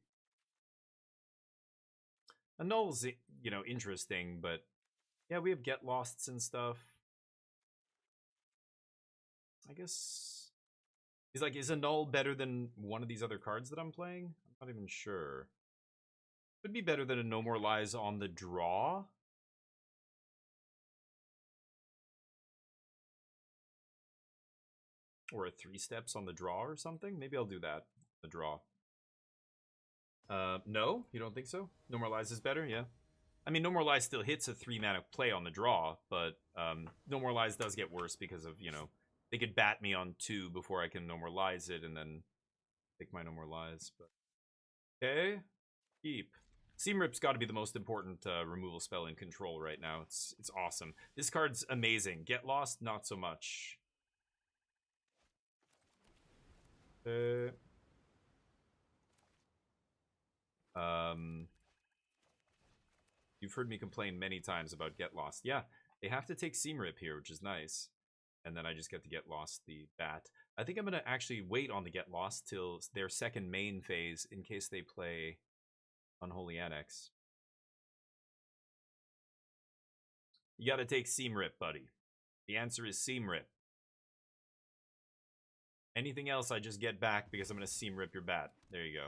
Annul's, you know, interesting, but yeah, we have get losts and stuff. I guess he's like, is Annul better than one of these other cards that I'm playing? I'm not even sure. Could be better than a No More Lies on the draw. Or a 3 steps on the draw or something. Maybe I'll do that. The draw. No, you don't think so? No More Lies is better, yeah. I mean, No More Lies still hits a 3-mana play on the draw, but No More Lies does get worse because of, you know, they could bat me on 2 before I can No More Lies it and then take my No More Lies. But okay, keep. Seam Rip's got to be the most important removal spell in Control right now. It's awesome. This card's amazing. Get Lost, not so much. You've heard me complain many times about Get Lost. Yeah, they have to take Seam Rip here, which is nice. And then I just get to Get Lost the bat. I think I'm going to actually wait on the Get Lost till their second main phase in case they play Unholy Annex. You got to take Seam Rip, buddy. The answer is Seam Rip. Anything else, I just get back because I'm going to Seam Rip your bat. There you go.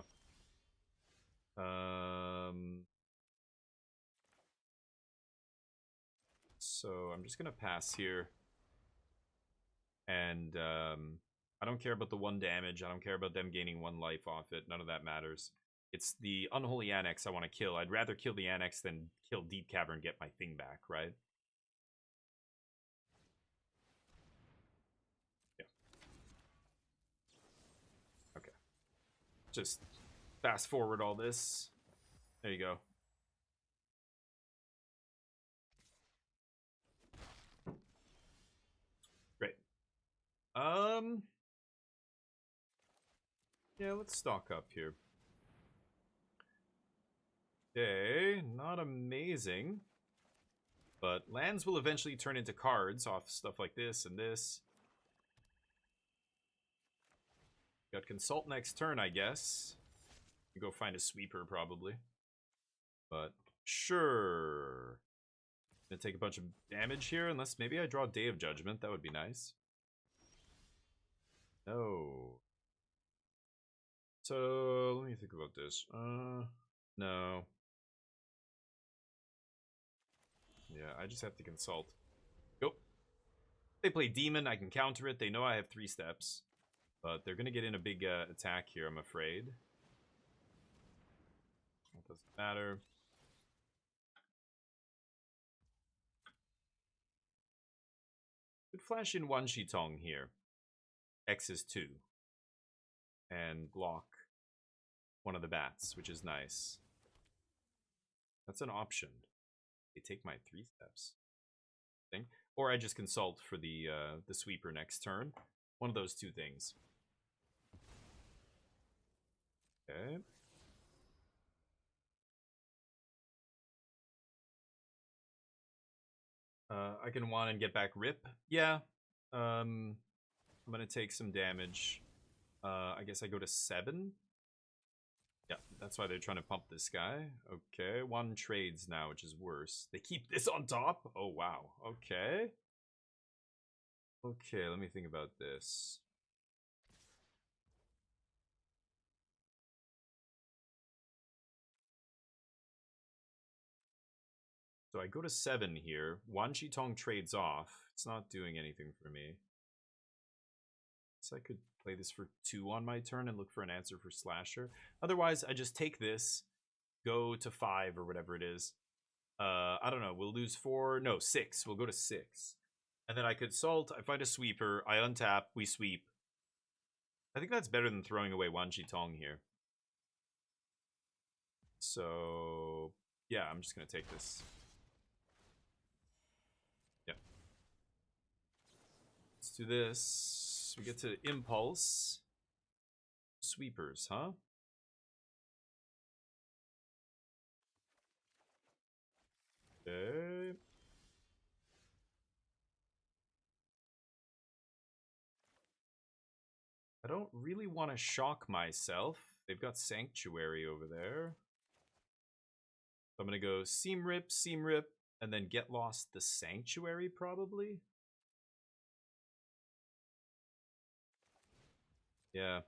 So I'm just going to pass here. And I don't care about the 1 damage. I don't care about them gaining 1 life off it. None of that matters. It's the Unholy Annex I want to kill. I'd rather kill the Annex than kill Deep Cavern and get my thing back, right? Yeah. Okay. Just fast forward all this. There you go. Great. Yeah, let's stock up here. Okay, not amazing. But lands will eventually turn into cards off stuff like this and this. Got Consult next turn, I guess. You go find a sweeper, probably. But sure. Gonna take a bunch of damage here, unless maybe I draw Day of Judgment. That would be nice. No. So, let me think about this. No. Yeah, I just have to consult. Go. They play Demon, I can counter it. They know I have 3 steps. But they're gonna get in a big attack here, I'm afraid. That doesn't matter. Could flash in one Shitong here. X is 2. And block one of the bats, which is nice. That's an option. They take my 3 steps. Thing. Or I just consult for the sweeper next turn. One of those two things. Okay. I can want and get back Rip. Yeah. I'm gonna take some damage. I guess I go to 7. Yeah, that's why they're trying to pump this guy. Okay, 1 trades now, which is worse. They keep this on top? Oh, wow. Okay. Okay, let me think about this. So I go to 7 here. Wan Shitong trades off. It's not doing anything for me. So I could play this for 2 on my turn and look for an answer for Slasher. Otherwise, I just take this, go to 5 or whatever it is. I don't know. We'll lose 4. No, 6. We'll go to 6. And then I could salt. I find a sweeper. I untap. We sweep. I think that's better than throwing away Wan Shitong here. So, yeah, I'm just going to take this. Yeah. Let's do this. We get to Impulse. Sweepers, huh? Okay. I don't really want to shock myself. They've got Sanctuary over there. So I'm going to go Seam Rip, and then Get Lost the Sanctuary, probably. Yeah.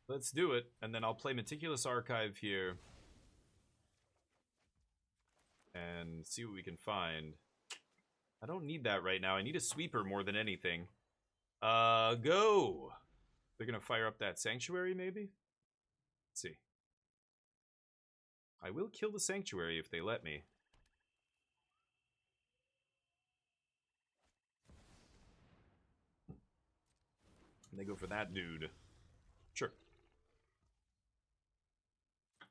Let's do it, and then I'll play Meticulous Archive here. And see what we can find. I don't need that right now. I need a sweeper more than anything. Go! They're gonna fire up that Sanctuary, maybe? Let's see. I will kill the Sanctuary if they let me. And they go for that dude. Sure.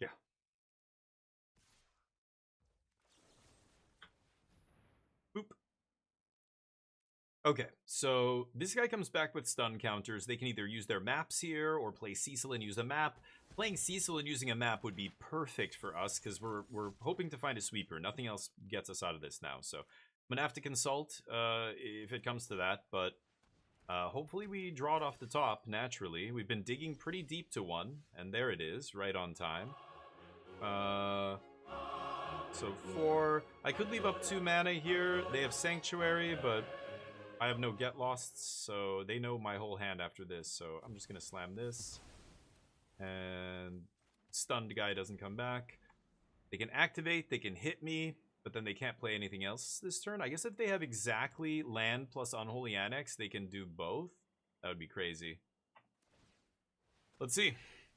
Yeah. Boop. Okay, so this guy comes back with stun counters. They can either use their maps here or play Cecil and use a map. Playing Cecil and using a map would be perfect for us because we're hoping to find a sweeper. Nothing else gets us out of this now. So I'm gonna have to consult if it comes to that, but hopefully we draw it off the top naturally. We've been digging pretty deep to 1, and there it is, right on time. So 4. I could leave up 2 mana here. They have Sanctuary, but I have no Get Lost, so they know my whole hand after this. So I'm just gonna slam this. And stunned guy doesn't come back. They can activate, they can hit me, but then they can't play anything else this turn. I guess if they have exactly land plus Unholy Annex, they can do both. That would be crazy. Let's see.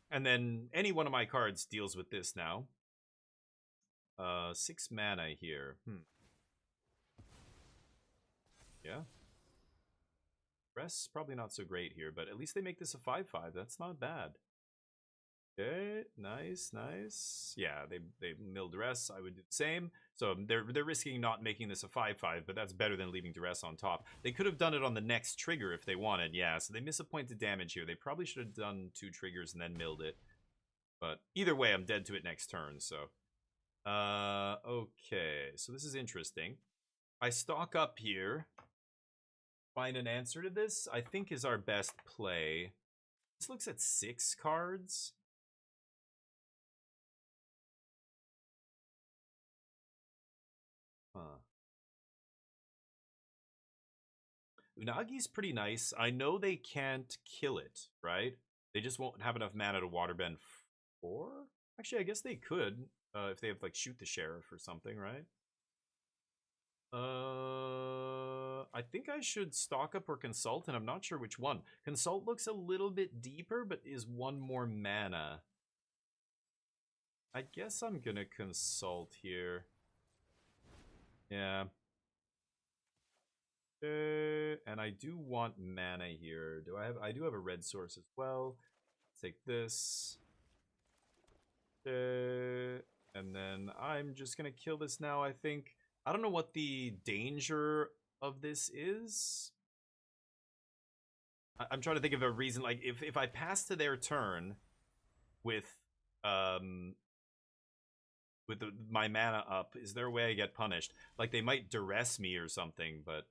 And then any one of my cards deals with this now. 6 mana here. Yeah. Rest's probably not so great here, but at least they make this a 5/5. That's not bad. Okay, nice. Yeah, they mill Duress. I would do the same. So they're risking not making this a 5/5, but that's better than leaving Duress on top. They could have done it on the next trigger if they wanted. Yeah, so they miss a point to damage here. They probably should have done 2 triggers and then milled it. But either way, I'm dead to it next turn, so. Okay, so this is interesting. I stock up here. Find an answer to this, I think, is our best play. This looks at 6 cards. Huh. Unagi's pretty nice. I know they can't kill it, right? They just won't have enough mana to waterbend 4? Actually, I guess they could, if they have, like, Shoot the Sheriff or something, right? I think I should stock up or consult, and I'm not sure which one. Consult looks a little bit deeper, but is 1 more mana. I guess I'm gonna consult here. Yeah. And I do want mana here. I do have a red source as well. Take this. And then I'm just gonna kill this now, I think. I don't know what the danger of this is. I'm trying to think of a reason, like if I pass to their turn with my mana up, is there a way I get punished? Like they might duress me or something, but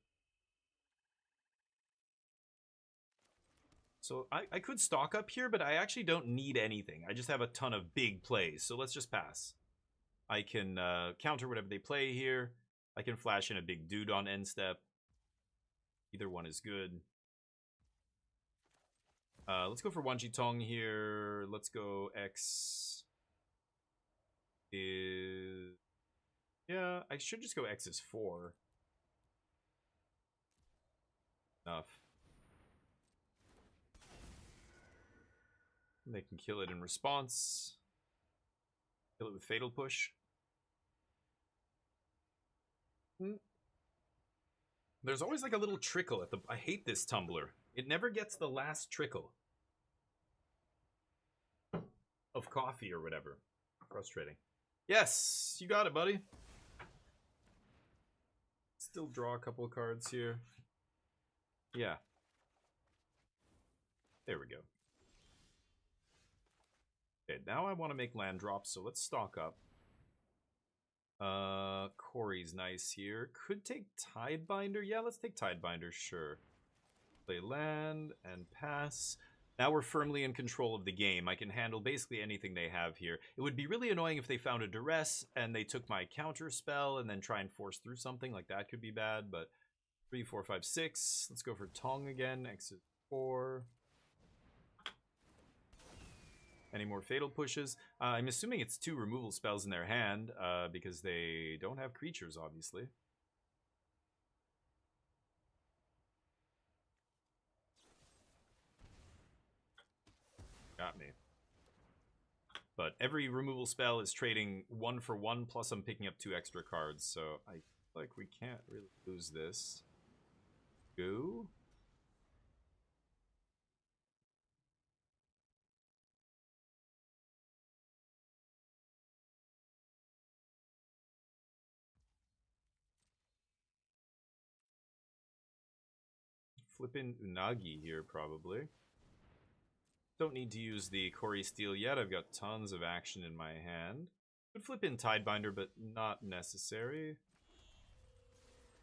so I could stock up here, but I actually don't need anything. I just have a ton of big plays, so let's just pass. I can counter whatever they play here. I can flash in a big dude on end step. Either one is good. Let's go for Wanji Tong here. Let's go X is... Yeah, I should just go X is 4. Enough. And they can kill it in response. Kill it with Fatal Push. There's always like a little trickle at the... I hate this tumbler. It never gets the last trickle of coffee or whatever. Frustrating. Yes, you got it, buddy. Still draw a couple of cards here. Yeah. There we go. Okay, now I want to make land drops, so let's stock up. Corey's nice here. Could take Tidebinder. Yeah, let's take Tidebinder, sure. Play land and pass. Now we're firmly in control of the game. I can handle basically anything they have here. It would be really annoying if they found a duress and they took my counter spell and then try and force through something. Like that could be bad, but 3, 4, 5, 6. Let's go for Tong again. X is 4. Any more fatal pushes? I'm assuming it's 2 removal spells in their hand because they don't have creatures, obviously. Got me. But every removal spell is trading 1 for 1, plus I'm picking up 2 extra cards, so I feel like we can't really lose this. Go. Flippin' Unagi here, probably. Don't need to use the Corey Steel yet. I've got tons of action in my hand. Could flip in Tidebinder, but not necessary.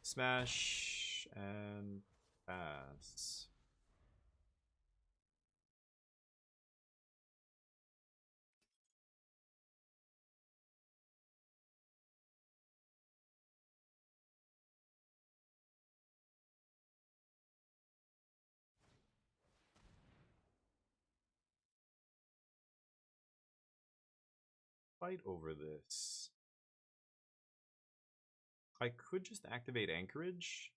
Smash and pass. Fight over this. I could just activate Anchorage.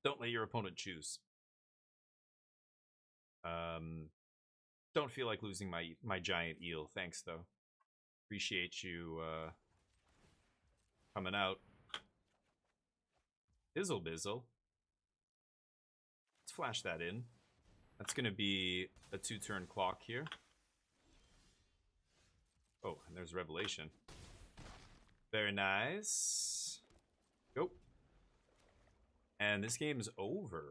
Don't let your opponent choose. Don't feel like losing my giant eel. Thanks, though. Appreciate you coming out. Bizzle Bizzle. Let's flash that in. That's going to be a 2-turn clock here. Oh, and there's Revelation. Very nice. Go. And this game's over.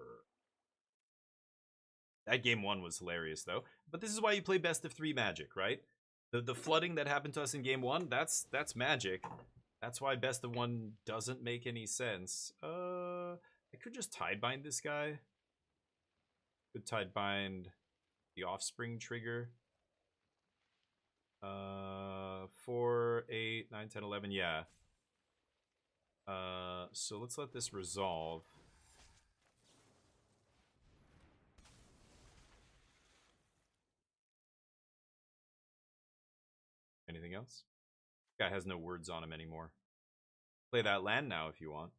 That game 1 was hilarious, though. But this is why you play best of 3 Magic, right? The flooding that happened to us in game 1, that's Magic. That's why best of 1 doesn't make any sense. I could just Tidebind this guy. Could Tidebind the Offspring trigger. 4, 8, 9, 10, 11, yeah. So let's let this resolve. Anything else? Guy has no words on him anymore. Play that land now if you want.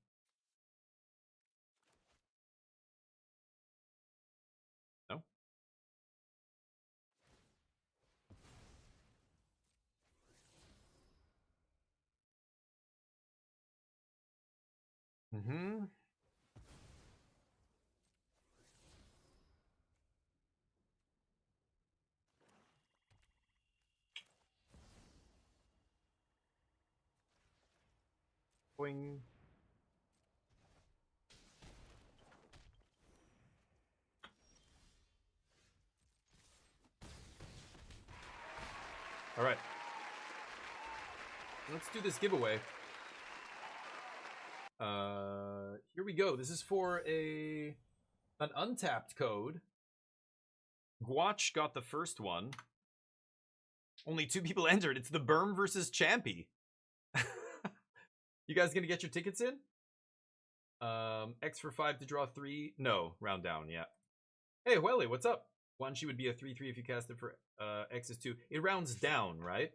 No? Mm-hmm. Boing. All right. Let's do this giveaway. Here we go. This is for an untapped code. Guach got the first one. Only 2 people entered. It's the Berm versus Champy. You guys gonna get your tickets in? X for 5 to draw 3. No, round down, yeah. Hey, Welly, what's up? Wanshi would be a 3/3 if you cast it for X is 2. It rounds down, right?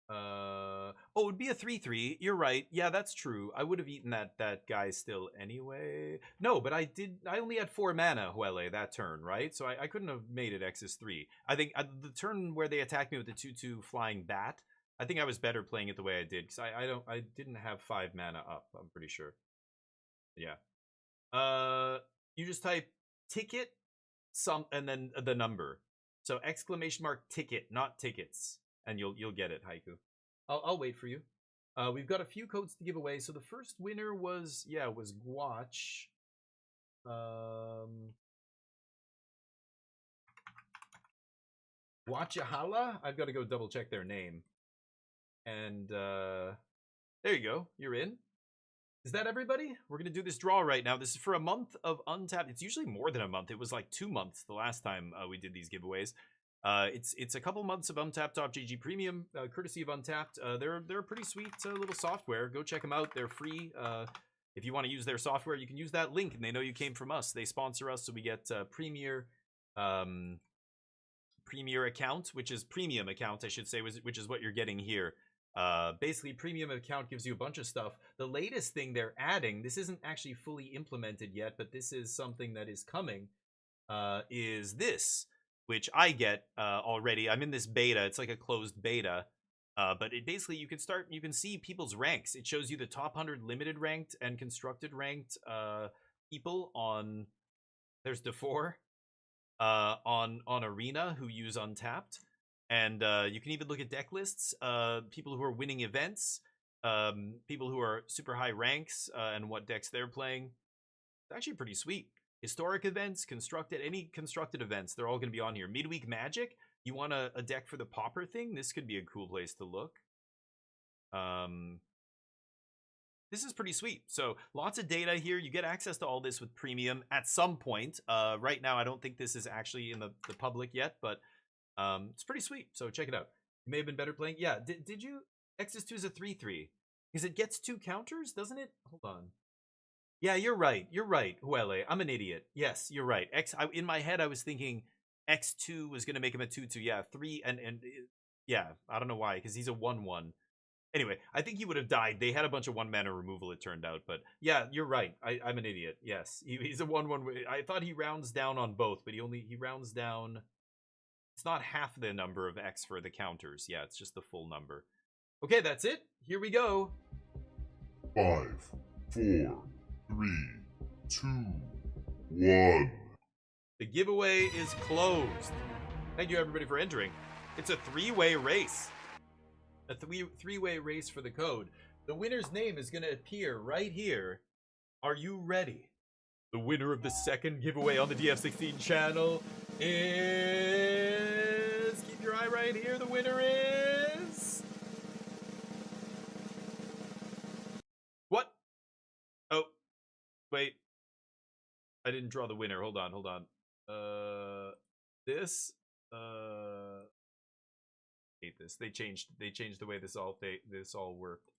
Oh, it would be a 3/3. You're right. Yeah, that's true. I would have eaten that guy still anyway. No, but I only had 4 mana, Huele, that turn, right? So I couldn't have made it X is 3. I think the turn where they attacked me with the 2/2 flying bat, I think I was better playing it the way I did because I didn't have 5 mana up. I'm pretty sure. Yeah. You just type ticket and then the number. So exclamation mark ticket, not tickets, and you'll get it, Haiku. I'll wait for you. We've got a few codes to give away. So the first winner was Guach. Guachahala? I've got to go double check their name. And there you go. You're in. Is that everybody? We're going to do this draw right now. This is for a month of Untapped. It's usually more than a month. It was like 2 months the last time we did these giveaways. It's a couple months of Untapped.gg Premium, courtesy of Untapped. They're a pretty sweet little software. Go check them out. They're free. If you want to use their software, you can use that link, and they know you came from us. They sponsor us, so we get Premier account, which is Premium account, I should say, which is what you're getting here. Basically, Premium account gives you a bunch of stuff. The latest thing they're adding, this isn't actually fully implemented yet, but this is something that is coming, is this, which I get already. I'm in this beta. It's like a closed beta. But it basically, you can see people's ranks. It shows you the top 100 limited ranked and constructed ranked people on, there's DeFore, on Arena who use Untapped. And you can even look at deck lists, people who are winning events, people who are super high ranks, and what decks they're playing. It's actually pretty sweet. Historic events, any constructed events, they're all going to be on here. Midweek Magic, you want a deck for the Pauper thing? This could be a cool place to look. This is pretty sweet. So lots of data here. You get access to all this with Premium at some point. Right now, I don't think this is actually in the public yet, but it's pretty sweet. So check it out. You may have been better playing. Yeah, did you? X2 is a 3/3. Because it gets 2 counters, doesn't it? Hold on. Yeah, you're right. You're right, Huele. I'm an idiot. Yes, you're right. In my head, I was thinking X2 was going to make him a 2/2. Yeah, 3 and yeah, I don't know why, because he's a 1/1. Anyway, I think he would have died. They had a bunch of 1 mana removal, it turned out. But yeah, you're right. I'm an idiot. Yes, he's a 1/1. I thought he rounds down on both, but he rounds down. It's not half the number of X for the counters. Yeah, it's just the full number. Okay, that's it. Here we go. 5, 4, 3, 2, 1. The giveaway is closed. Thank you, everybody, for entering. It's a 3-way race. A three-way race for the code. The winner's name is going to appear right here. Are you ready? The winner of the second giveaway on the DF16 channel is... Keep your eye right here. The winner is... What? Oh, wait. I didn't draw the winner. Hold on. This. Hate this. They changed the way this all worked.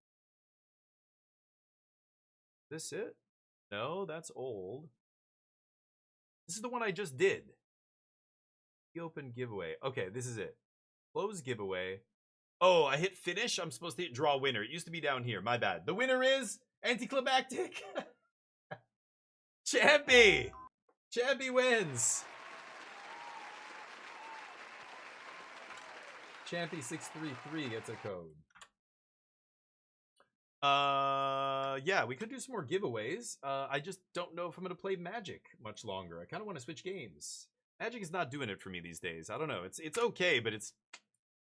This it? No, that's old. This is the one I just did. The open giveaway. Okay, this is it. Close giveaway. Oh, I hit finish? I'm supposed to hit draw winner. It used to be down here. My bad. The winner is anticlimactic. Champy! Champy wins! Champy633 gets a code. Yeah, we could do some more giveaways. I just don't know if I'm gonna play Magic much longer. I kind of want to switch games. Magic is not doing it for me these days. I don't know. It's okay, but it's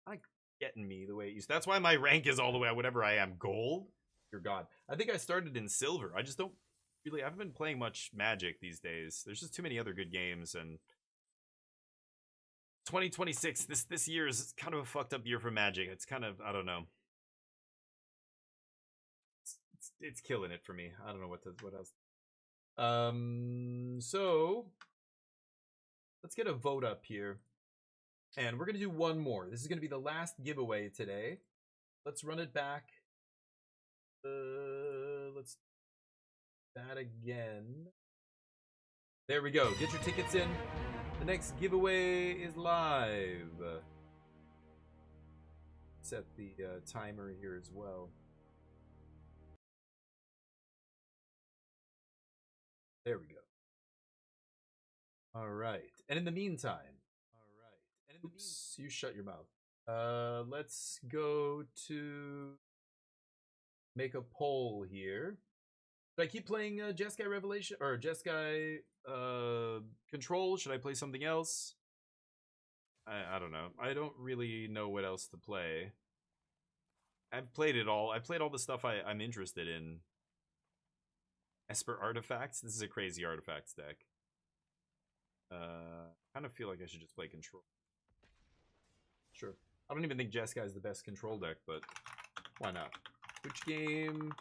not getting me the way it used to. That's why my rank is all the way at whatever I am. Gold? Dear God. I think I started in silver. I just don't really, I haven't been playing much Magic these days. There's just too many other good games, and 2026, this year is kind of a fucked up year for Magic. It's kind of, I don't know. It's killing it for me. I don't know what else. So let's get a vote up here, and we're gonna do one more. This is gonna be the last giveaway today. Let's run it back. Let's do that again. There we go. Get your tickets in. The next giveaway is live. Set the timer here as well. There we go. All right. And in the meantime, oops, you shut your mouth. Let's go to make a poll here. Should I keep playing Jeskai Revelation or Jeskai Control? Should I play something else? I don't know. I don't really know what else to play. I've played it all. I played all the stuff I'm interested in. Esper Artifacts. This is a crazy artifacts deck. Kind of feel like I should just play Control. Sure. I don't even think Jeskai is the best Control deck, but why not? Which game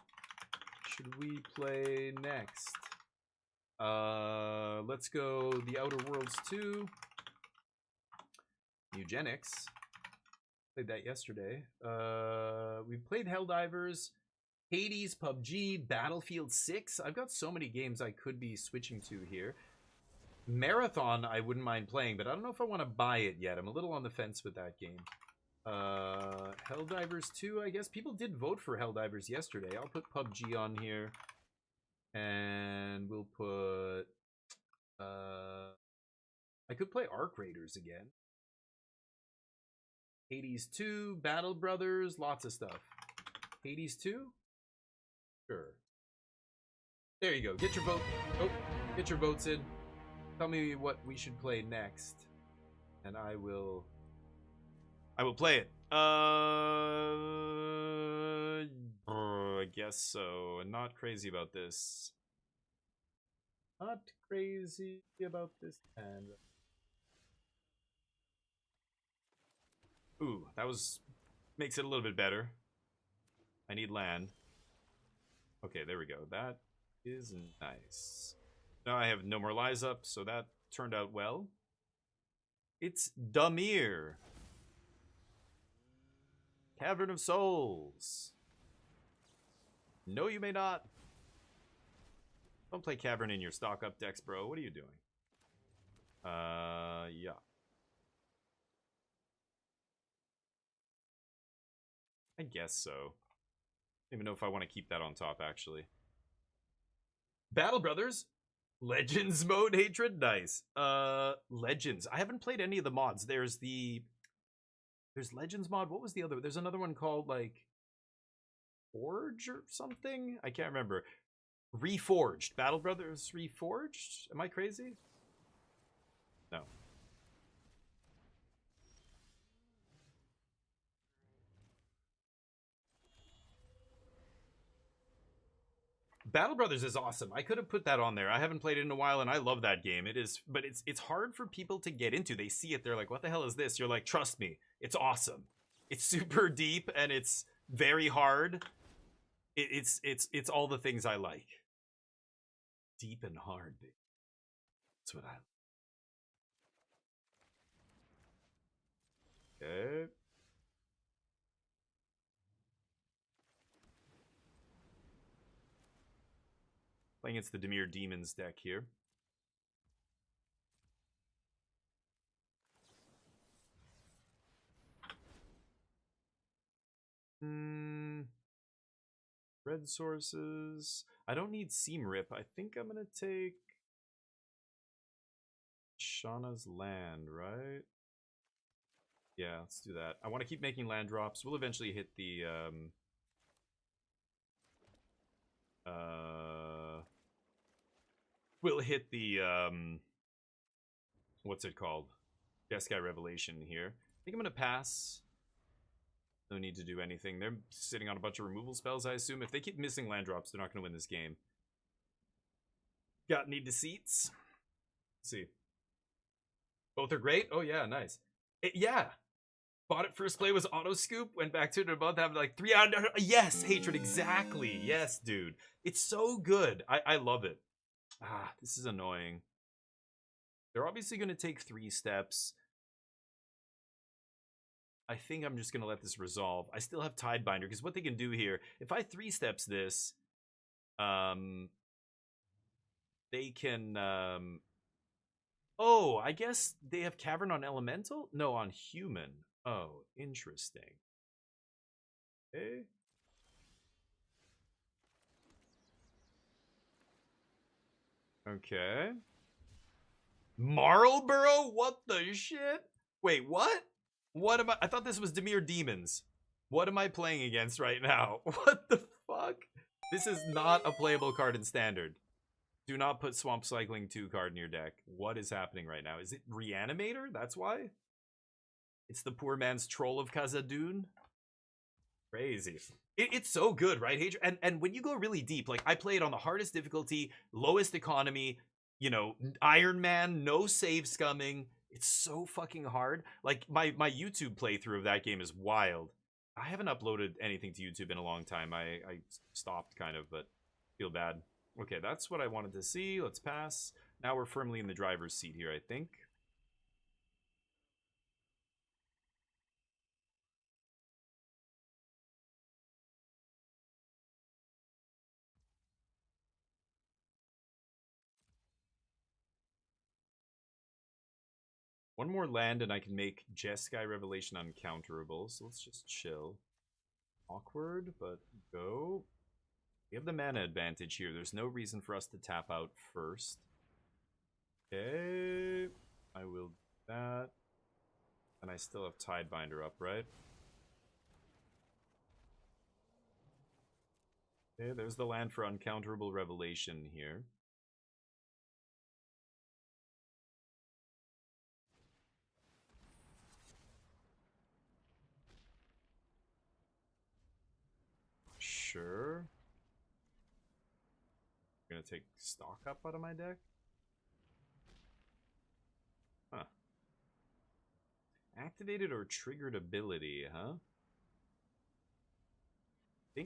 should we play next? Let's go The Outer Worlds 2. Eugenics. Played that yesterday. We played Helldivers, Hades, PUBG, Battlefield 6. I've got so many games I could be switching to here. Marathon I wouldn't mind playing, but I don't know if I want to buy it yet. I'm a little on the fence with that game. Helldivers 2, I guess. People did vote for Helldivers yesterday. I'll put PUBG on here. And we'll put... I could play Arc Raiders again. Hades 2, Battle Brothers, lots of stuff. Hades 2? Sure. There you go. Get your vote. Oh, get your votes in. Tell me what we should play next, and I will play it. I guess so. Not crazy about this. Not crazy about this. And ooh, that makes it a little bit better. I need land. Okay, there we go. That is nice. Now I have no more lies up, so that turned out well. It's Damir. Cavern of Souls. No, you may not. Don't play Cavern in your stock up decks, bro. What are you doing? Yeah. I guess so. I don't even know if I want to keep that on top, actually. Battle Brothers. Legends mode hatred, nice. Legends. I haven't played any of the mods. There's Legends mod. What was the other? There's another one called like Forge or something. I can't remember. Reforged. Battle Brothers Reforged. Am I crazy? No. Battle Brothers is awesome. I could have put that on there. I haven't played it in a while, and I love that game. It is, but it's hard for people to get into. They see it, they're like, "What the hell is this?" You're like, "Trust me, it's awesome. It's super deep and it's very hard. It's all the things I like. Deep and hard, baby. That's what I. Okay. Playing against the Dimir Demons deck here. red sources. I don't need Seam Rip. I think I'm gonna take Shauna's land, right? Yeah, let's do that. I want to keep making land drops. We'll eventually hit the we'll hit the what's it called? Jeskai Revelation here. I think I'm gonna pass. No need to do anything. They're sitting on a bunch of removal spells, I assume. If they keep missing land drops, they're not gonna win this game. Got any deceits? Let's see. Both are great? Oh yeah, nice. Yeah. Bought it first play was auto scoop, went back to it in a month, having like 300. Yes, hatred, exactly. Yes, dude. It's so good. I love it. Ah, this is annoying. They're obviously going to take 3 steps. I think I'm just going to let this resolve. I still have Tidebinder, because what they can do here, if I 3 steps this, they can, oh, I guess they have Cavern on Elemental? No, on Human. Oh, interesting. Okay. Okay. Marlborough? What the shit? Wait, what? What am I thought this was Dimir Demons. What am I playing against right now? What the fuck? This is not a playable card in Standard. Do not put Swamp Cycling 2 card in your deck. What is happening right now? Is it Reanimator? That's why? It's the poor man's Troll of Khazad-dûn? Crazy. It's so good, right, Hadrian? And when you go really deep, like, I play it on the hardest difficulty, lowest economy, you know, Iron Man, no save scumming. It's so fucking hard. Like, my YouTube playthrough of that game is wild. I haven't uploaded anything to YouTube in a long time. I stopped, kind of, but feel bad. Okay, that's what I wanted to see. Let's pass. Now we're firmly in the driver's seat here, I think. One more land and I can make Jeskai Revelation uncounterable, so let's just chill. Awkward, but go. We have the mana advantage here. There's no reason for us to tap out first. Okay. I will do that. And I still have Tidebinder up, right? Okay, there's the land for uncounterable Revelation here. Sure. I'm gonna take stock up out of my deck. Huh. Activated or triggered ability, huh?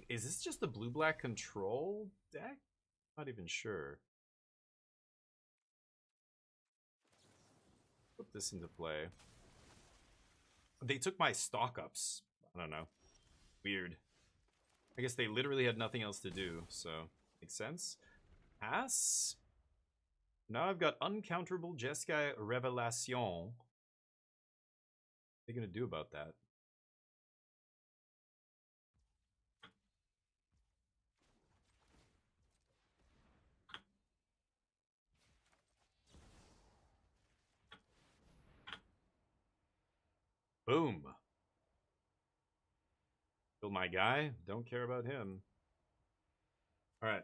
Is this just the blue-black control deck? Not even sure. Put this into play. They took my stock ups. I don't know. Weird. I guess they literally had nothing else to do, so makes sense. Pass. Now I've got uncounterable Jeskai Revelation. What are they gonna do about that? Boom. Kill my guy. Don't care about him. Alright.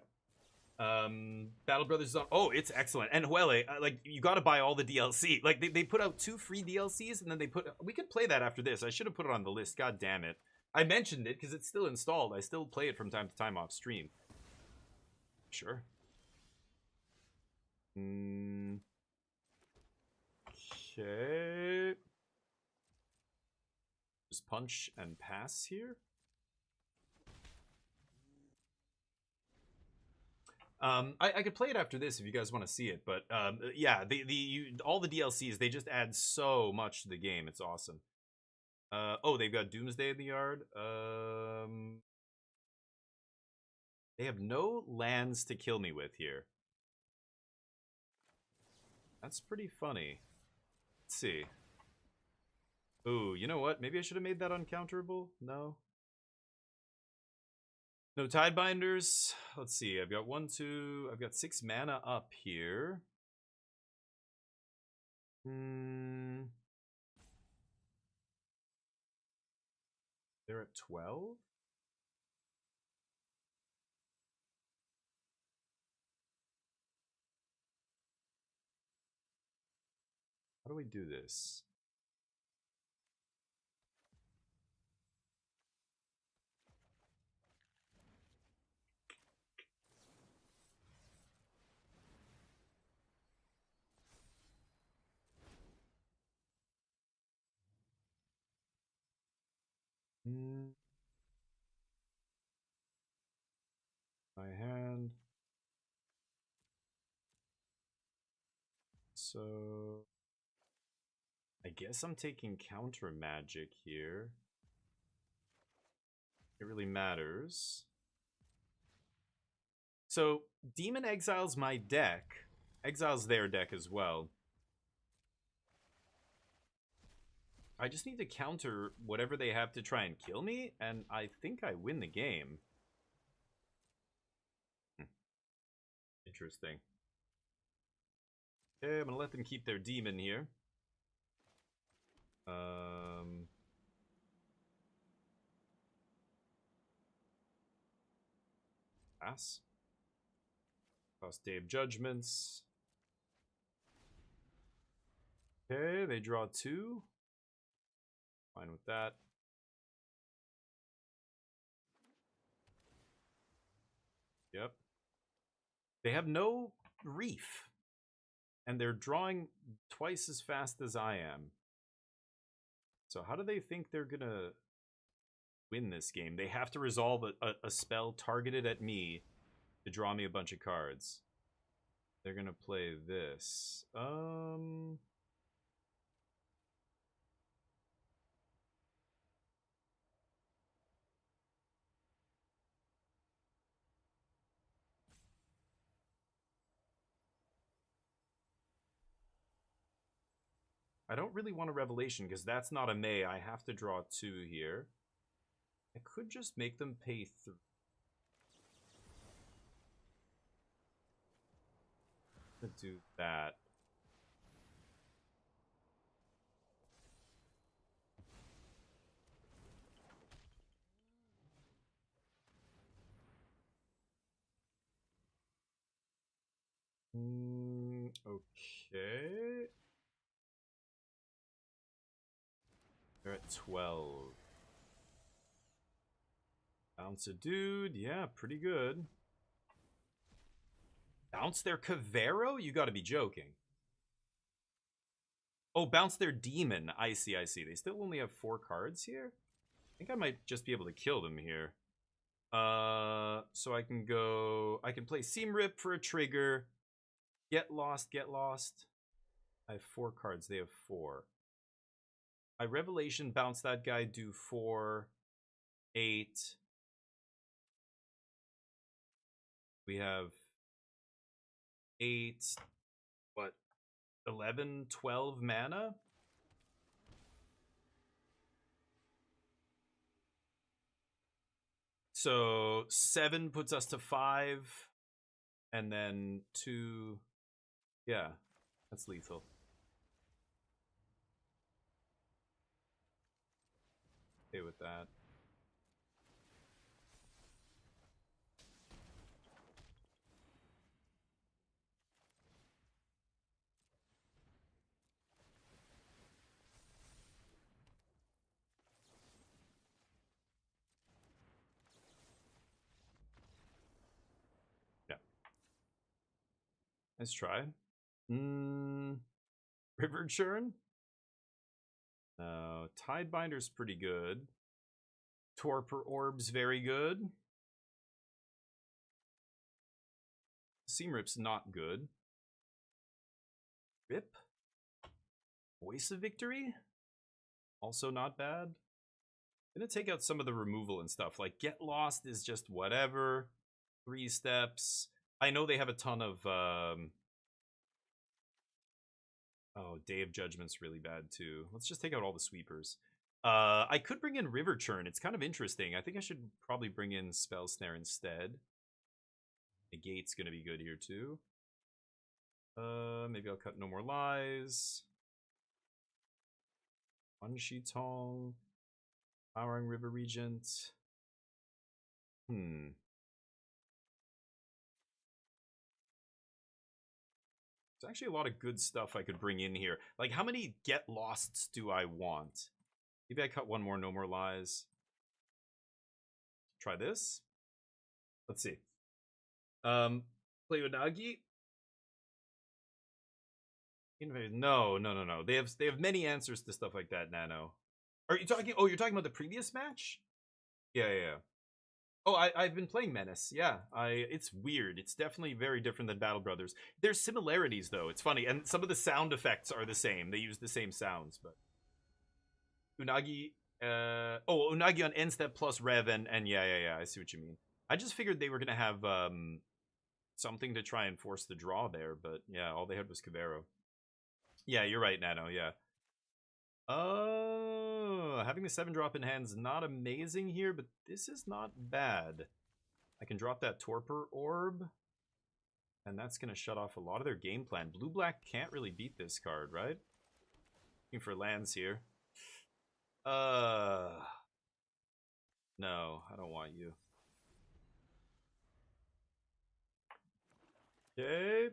Battle Brothers is on. Oh, it's excellent. And Huele, like, you gotta buy all the DLC. Like, they put out 2 free DLCs, and then they put... We could play that after this. I should have put it on the list. God damn it. I mentioned it, because it's still installed. I still play it from time to time off stream. Sure. Okay. Just punch and pass here. I could play it after this if you guys want to see it, but yeah, all the DLCs, they just add so much to the game. It's awesome. Oh, they've got Doomsday in the yard. They have no lands to kill me with here. That's pretty funny. Let's see. Ooh, you know what? Maybe I should have made that uncounterable? No? No Tidebinders. Let's see. I've got 1, 2. I've got 6 mana up here. They're at 12. How do we do this? My hand. So I guess I'm taking counter magic here. It really matters. So Demon exiles my deck. Exiles their deck as well. I just need to counter whatever they have to try and kill me, and I think I win the game. Interesting. Okay, I'm gonna let them keep their demon here. Pass. Toss Day of Judgments. Okay, they draw 2. Fine with that. Yep. They have no reef. And they're drawing twice as fast as I am. So how do they think they're gonna win this game? They have to resolve a spell targeted at me to draw me a bunch of cards. They're gonna play this. I don't really want a Revelation because that's not a May. I have to draw 2 here. I could just make them pay 3. Do that. Okay. They're at 12. Bounce a dude. Yeah, pretty good. Bounce their Cavero? You gotta be joking. Oh, bounce their demon. I see, I see. They still only have 4 cards here? I think I might just be able to kill them here. So I can go... I can play Seam Rip for a trigger. Get Lost, Get Lost. I have 4 cards. They have 4. I Revelation, bounce that guy, do 4, 8. We have 8, what, 11, 12 mana? So 7 puts us to 5, and then 2, yeah, that's lethal. Okay with that. Yeah. Let's try. River Churn? Tidebinder's pretty good. Torpor Orb's very good. Seam Rip's not good. Rip? Voice of Victory? Also not bad. I'm gonna take out some of the removal and stuff. Like, Get Lost is just whatever. 3 steps. I know they have a ton of... Oh, Day of Judgment's really bad, too. Let's just take out all the sweepers. I could bring in River Churn. It's kind of interesting. I think I should probably bring in Spell Snare instead. The gate's gonna be good here too. Maybe I'll cut No More Lies. One Tong. Powering River Regent. There's actually a lot of good stuff I could bring in here. Like, how many Get Losts do I want? Maybe I cut one more No More Lies. Try this. Let's see. Play Unagi. No. They have many answers to stuff like that, Nano. Are you talking? Oh, you're talking about the previous match? Yeah. Oh, I've been playing Menace. Yeah, it's weird. It's definitely very different than Battle Brothers. There's similarities though. It's funny, and some of the sound effects are the same. They use the same sounds, but Unagi. Unagi on end step plus Rev and yeah. I see what you mean. I just figured they were gonna have something to try and force the draw there, but yeah, all they had was Cavero. Yeah, you're right, Nano. Yeah. Having the 7-drop in hand's not amazing here, but this is not bad. I can drop that Torpor Orb, and that's going to shut off a lot of their game plan. Blue-black can't really beat this card, right? Looking for lands here. No, I don't want you. Okay.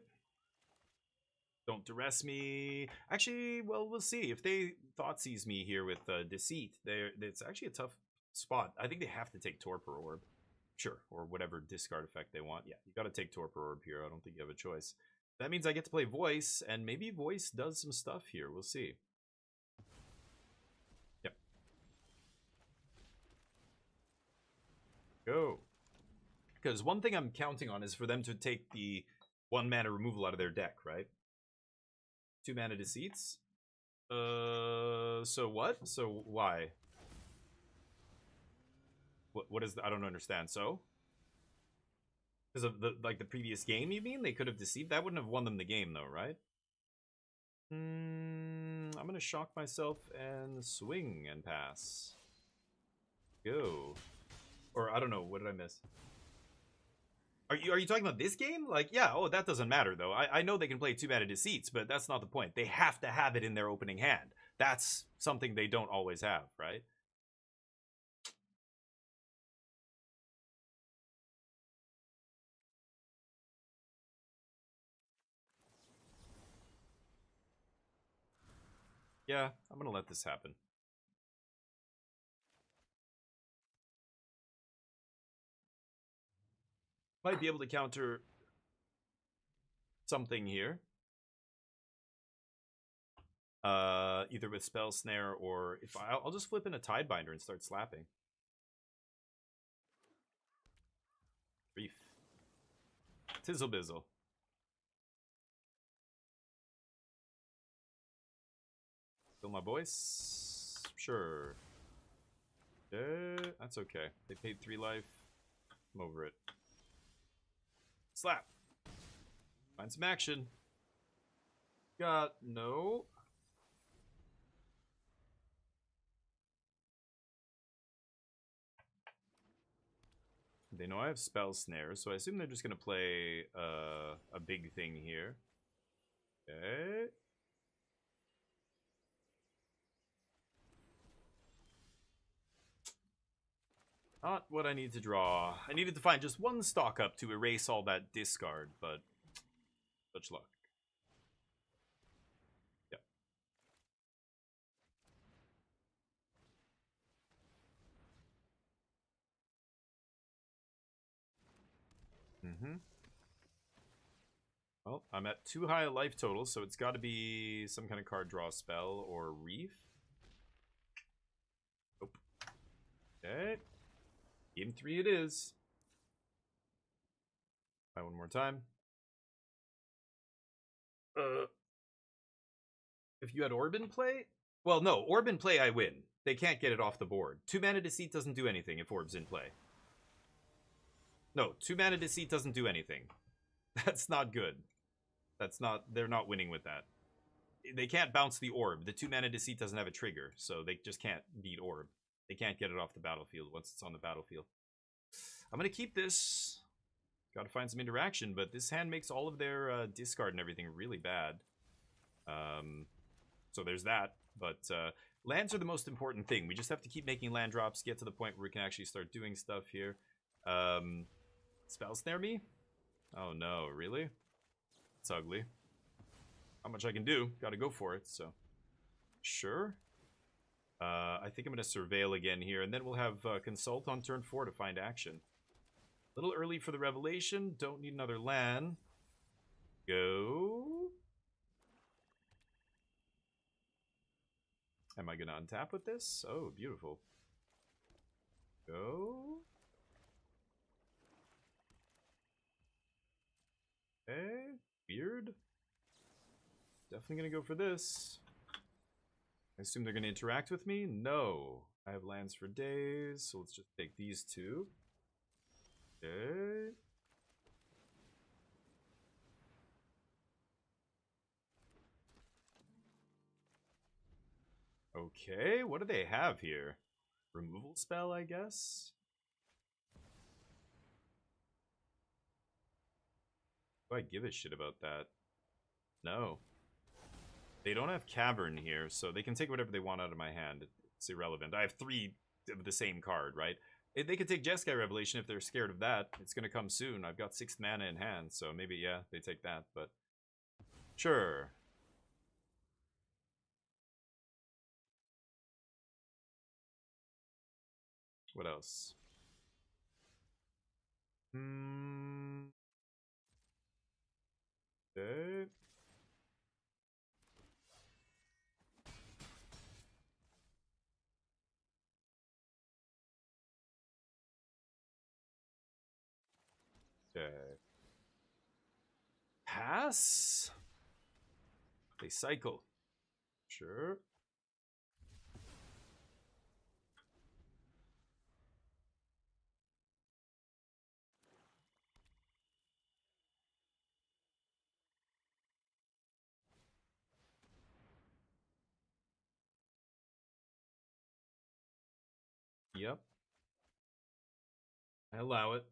Don't duress me. Actually, well, we'll see. If they Thoughtseize me here with Deceit, it's actually a tough spot. I think they have to take Torpor Orb. Sure, or whatever discard effect they want. Yeah, you got to take Torpor Orb here. I don't think you have a choice. That means I get to play Voice, and maybe Voice does some stuff here. We'll see. Yep. Go. Because one thing I'm counting on is for them to take the 1-mana removal out of their deck, right? 2-mana Deceits. So what? So why? What is I don't understand. So? Because of the previous game, you mean? They could have deceived? That wouldn't have won them the game though, right? I'm gonna shock myself and swing and pass. Go. Or I don't know, what did I miss? Are you talking about this game? Like, yeah, that doesn't matter, though. I know they can play 2-mana Deceits, but that's not the point. They have to have it in their opening hand. That's something they don't always have, right? Yeah, I'm gonna let this happen. Might be able to counter something here. Either with Spell Snare or if I'll just flip in a Tidebinder and start slapping. Reef. Tizzle Bizzle. Feel my voice? Sure. That's okay. They paid 3 life. I'm over it. Slap. Find some action. Got no. They know I have Spell Snare, so I assume they're just going to play a big thing here. Okay. Not what I need to draw. I needed to find just one stock up to erase all that discard, but such luck. Yep. Well, I'm at too high a life total, so it's got to be some kind of card draw spell or Reef. Nope. Okay. Game 3 it is. Try one more time. If you had Orb in play? Well, no. Orb in play, I win. They can't get it off the board. 2-mana Deceit doesn't do anything if Orb's in play. No, 2-mana Deceit doesn't do anything. That's not good. That's not... They're not winning with that. they can't bounce the orb. The 2-mana Deceit doesn't have a trigger, so they just can't beat orb. They can't get it off the battlefield once it's on the battlefield. I'm gonna keep this. Gotta find some interaction, but this hand makes all of their discard and everything really bad. So there's that. But lands are the most important thing. We just have to keep making land drops, get to the point where we can actually start doing stuff here. Spell Snare me? Oh no, really? It's ugly. Not much I can do. Gotta go for it, so. Sure. I think I'm gonna Surveil again here, and then we'll have Consult on turn 4 to find action. A little early for the Revelation. Don't need another land. Go. Am I gonna untap with this? Oh, beautiful. Go. Okay. Weird. Definitely gonna go for this. I assume they're gonna interact with me? No. I have lands for days, so let's just take these two. Okay. Okay, what do they have here? Removal spell, I guess? Do I give a shit about that? No. They don't have Cavern here, so they can take whatever they want out of my hand. It's irrelevant. I have 3 of the same card, right? They could take Jeskai Revelation if they're scared of that. It's going to come soon. I've got 6 mana in hand, so maybe, yeah, they take that, but... Sure. What else? Okay. Okay. Pass? They cycle. Sure. Yep. I allow it.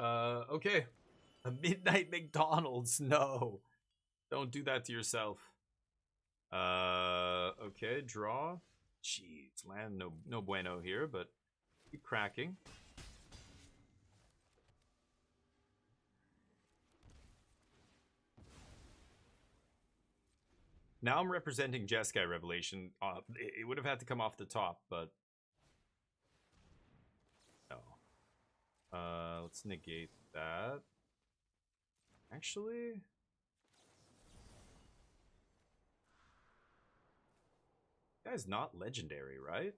Okay. A Midnight McDonald's. No. Don't do that to yourself. Okay, draw. Jeez, land no bueno here, but keep cracking. Now I'm representing Jeskai Revelation. It would have had to come off the top, but no. Let's negate that. Actually, this guy's not legendary, right?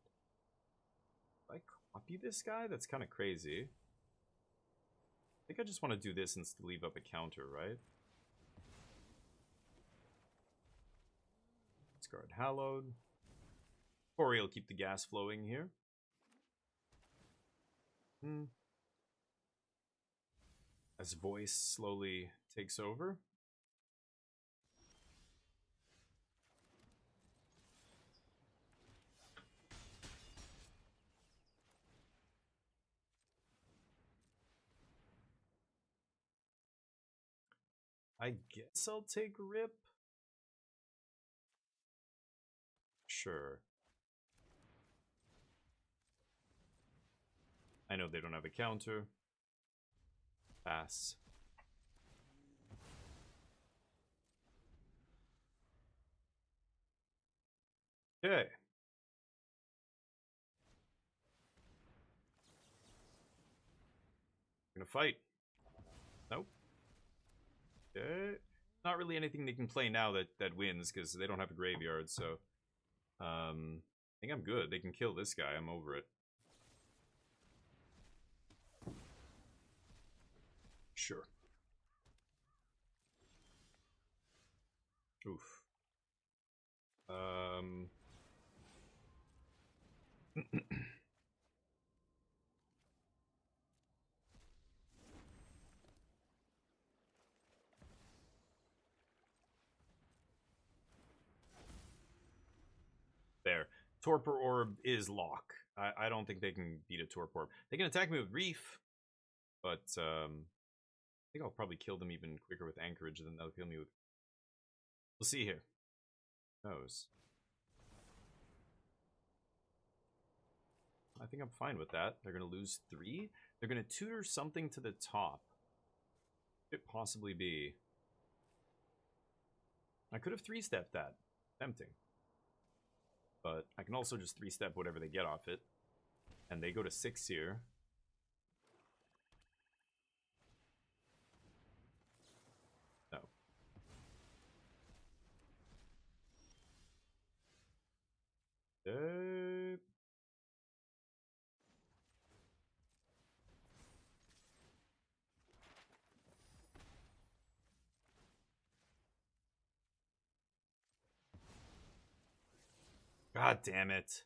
If I copy this guy, that's kind of crazy. I think I just want to do this and leave up a counter, right? Discard Hallowed. Corey will keep the gas flowing here. As voice slowly takes over. I guess I'll take Rip. Sure. I know they don't have a counter. Pass. Okay. Gonna fight. Nope. Okay. Not really anything they can play now that wins, because they don't have a graveyard, so... I think I'm good. They can kill this guy. I'm over it. Sure. Oof. Torpor Orb is lock. I don't think they can beat a Torpor Orb. They can attack me with Reef, but I think I'll probably kill them even quicker with Anchorage than they'll kill me with... We'll see here. Who knows? I think I'm fine with that. They're going to lose 3. They're going to tutor something to the top. Could it possibly be? I could have 3-stepped that. Tempting. But I can also just 3-step whatever they get off it. And they go to 6 here. No. God damn it.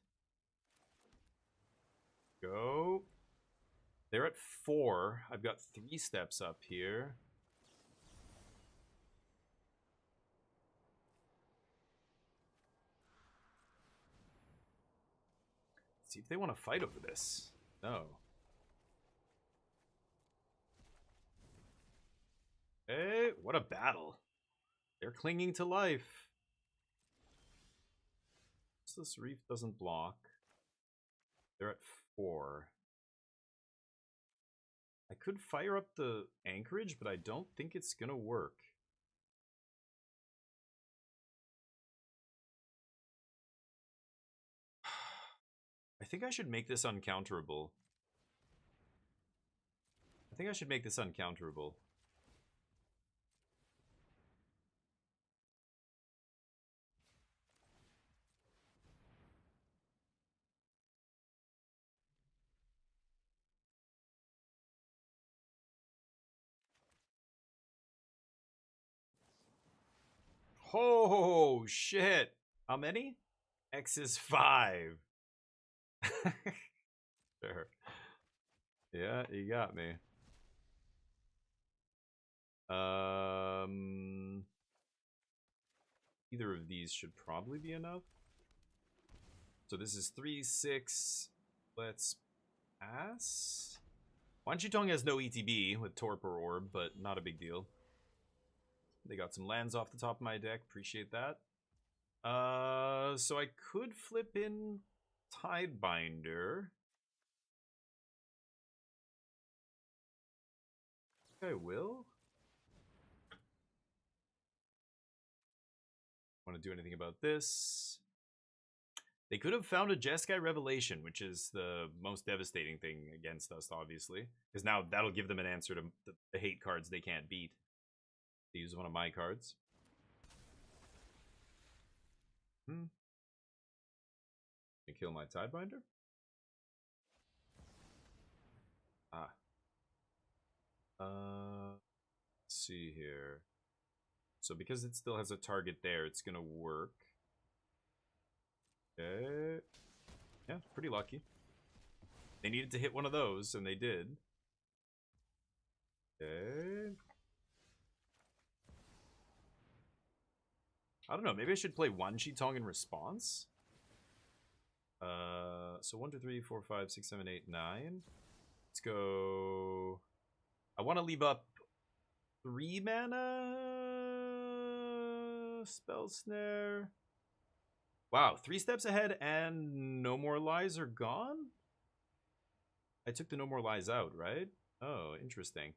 Go. They're at 4. I've got 3 steps up here. See if they want to fight over this. No. Hey, what a battle. They're clinging to life. This Reef doesn't block. They're at 4. I could fire up the Anchorage, but I don't think it's gonna work. I think I should make this uncounterable. I think I should make this uncounterable. Oh, shit. How many? X is 5. Sure. Yeah, you got me. Either of these should probably be enough. So this is 3, 6. Let's pass. Wanchitong has no ETB with Torpor Orb, but not a big deal. They got some lands off the top of my deck. Appreciate that. So I could flip in Tidebinder. I think I will. Want to do anything about this? They could have found a Jeskai Revelation, which is the most devastating thing against us, obviously. Because now that'll give them an answer to the hate cards they can't beat. They use one of my cards. Can kill my Tidebinder? Ah. Let's see here. So because it still has a target there, it's gonna work. Okay. Yeah, pretty lucky. They needed to hit one of those, and they did. Okay. I don't know, maybe I should play Wanchitong in response? So 1, 2, 3, 4, 5, 6, 7, 8, 9. Let's go... I want to leave up 3 mana... Spell Snare... Wow, 3 steps ahead and No More Lies are gone? I took the No More Lies out, right? Oh, interesting.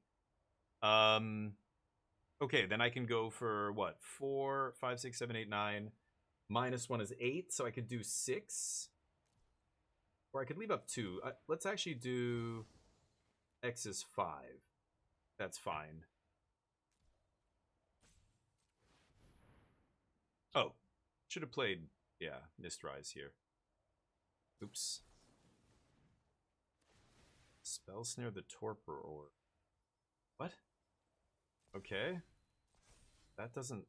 Okay, then I can go for, what, 4, 5, 6, 7, 8, 9. -1 is 8, so I could do 6. Or I could leave up 2. Let's actually do X is 5. That's fine. Oh, should have played, yeah, Mistrise here. Oops. Spell Snare the Torpor Orb. What? Okay. That doesn't...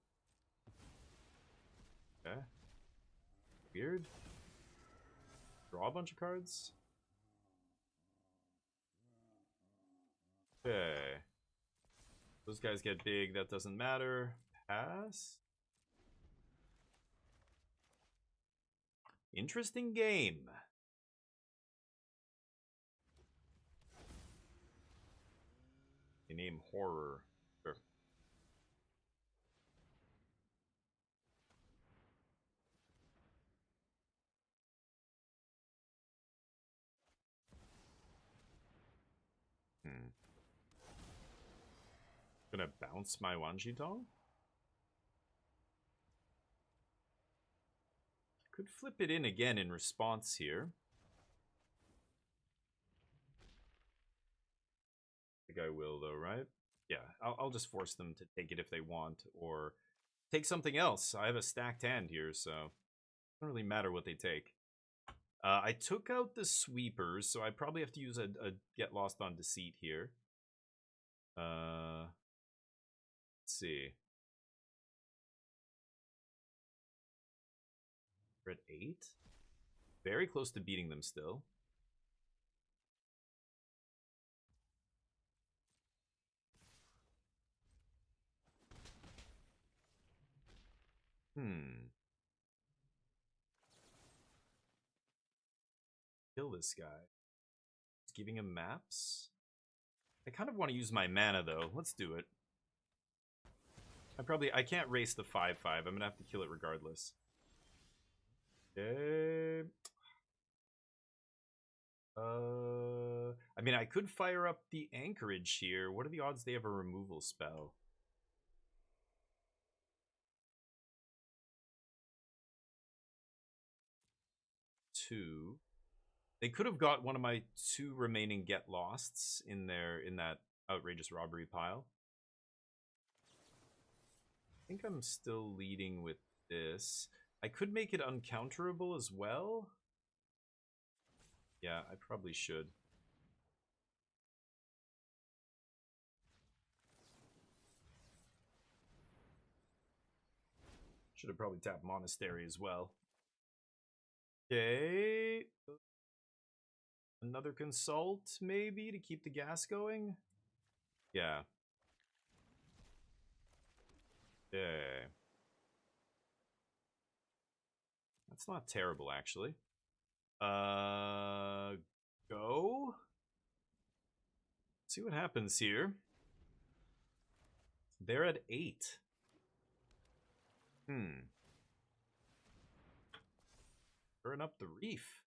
Okay. Weird. Draw a bunch of cards. Okay. Those guys get big, that doesn't matter. Pass. Interesting game. The name horror. Sure. Gonna bounce my Wanjitong? Could flip it in again in response here. I think I will though, right? Yeah, I'll just force them to take it if they want, or take something else. I have a stacked hand here, so it doesn't really matter what they take. I took out the sweepers, so I probably have to use a Get Lost on Deceit here. Let's see. We're at 8. Very close to beating them still. Kill this guy. It's giving him maps. I kind of want to use my mana though. Let's do it. I can't race the 5/5. I'm gonna have to kill it regardless. Okay. I mean, I could fire up the anchorage here. What are the odds they have a removal spell? Two. They could have got one of my 2 remaining Get Losts in that outrageous robbery pile. I think I'm still leading with this. I could make it uncounterable as well. Yeah, I probably should. Should have probably tapped Monastery as well. Okay. Another Consult, maybe, to keep the gas going? Yeah. Okay. That's not terrible, actually. Go? See what happens here. They're at 8. Burn up the reef.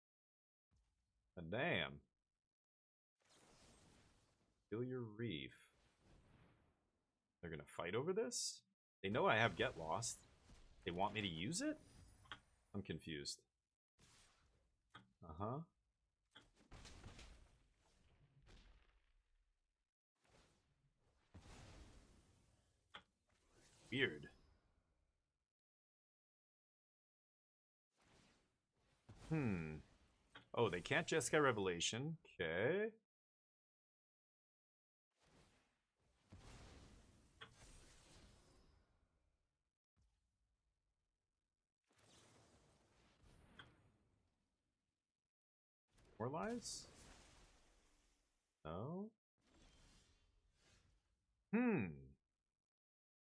Damn. Kill your reef. They're gonna fight over this? They know I have Get Lost. They want me to use it? I'm confused. Uh-huh. Weird. Oh, they can't Jeskai Revelation. Okay. More lies? No.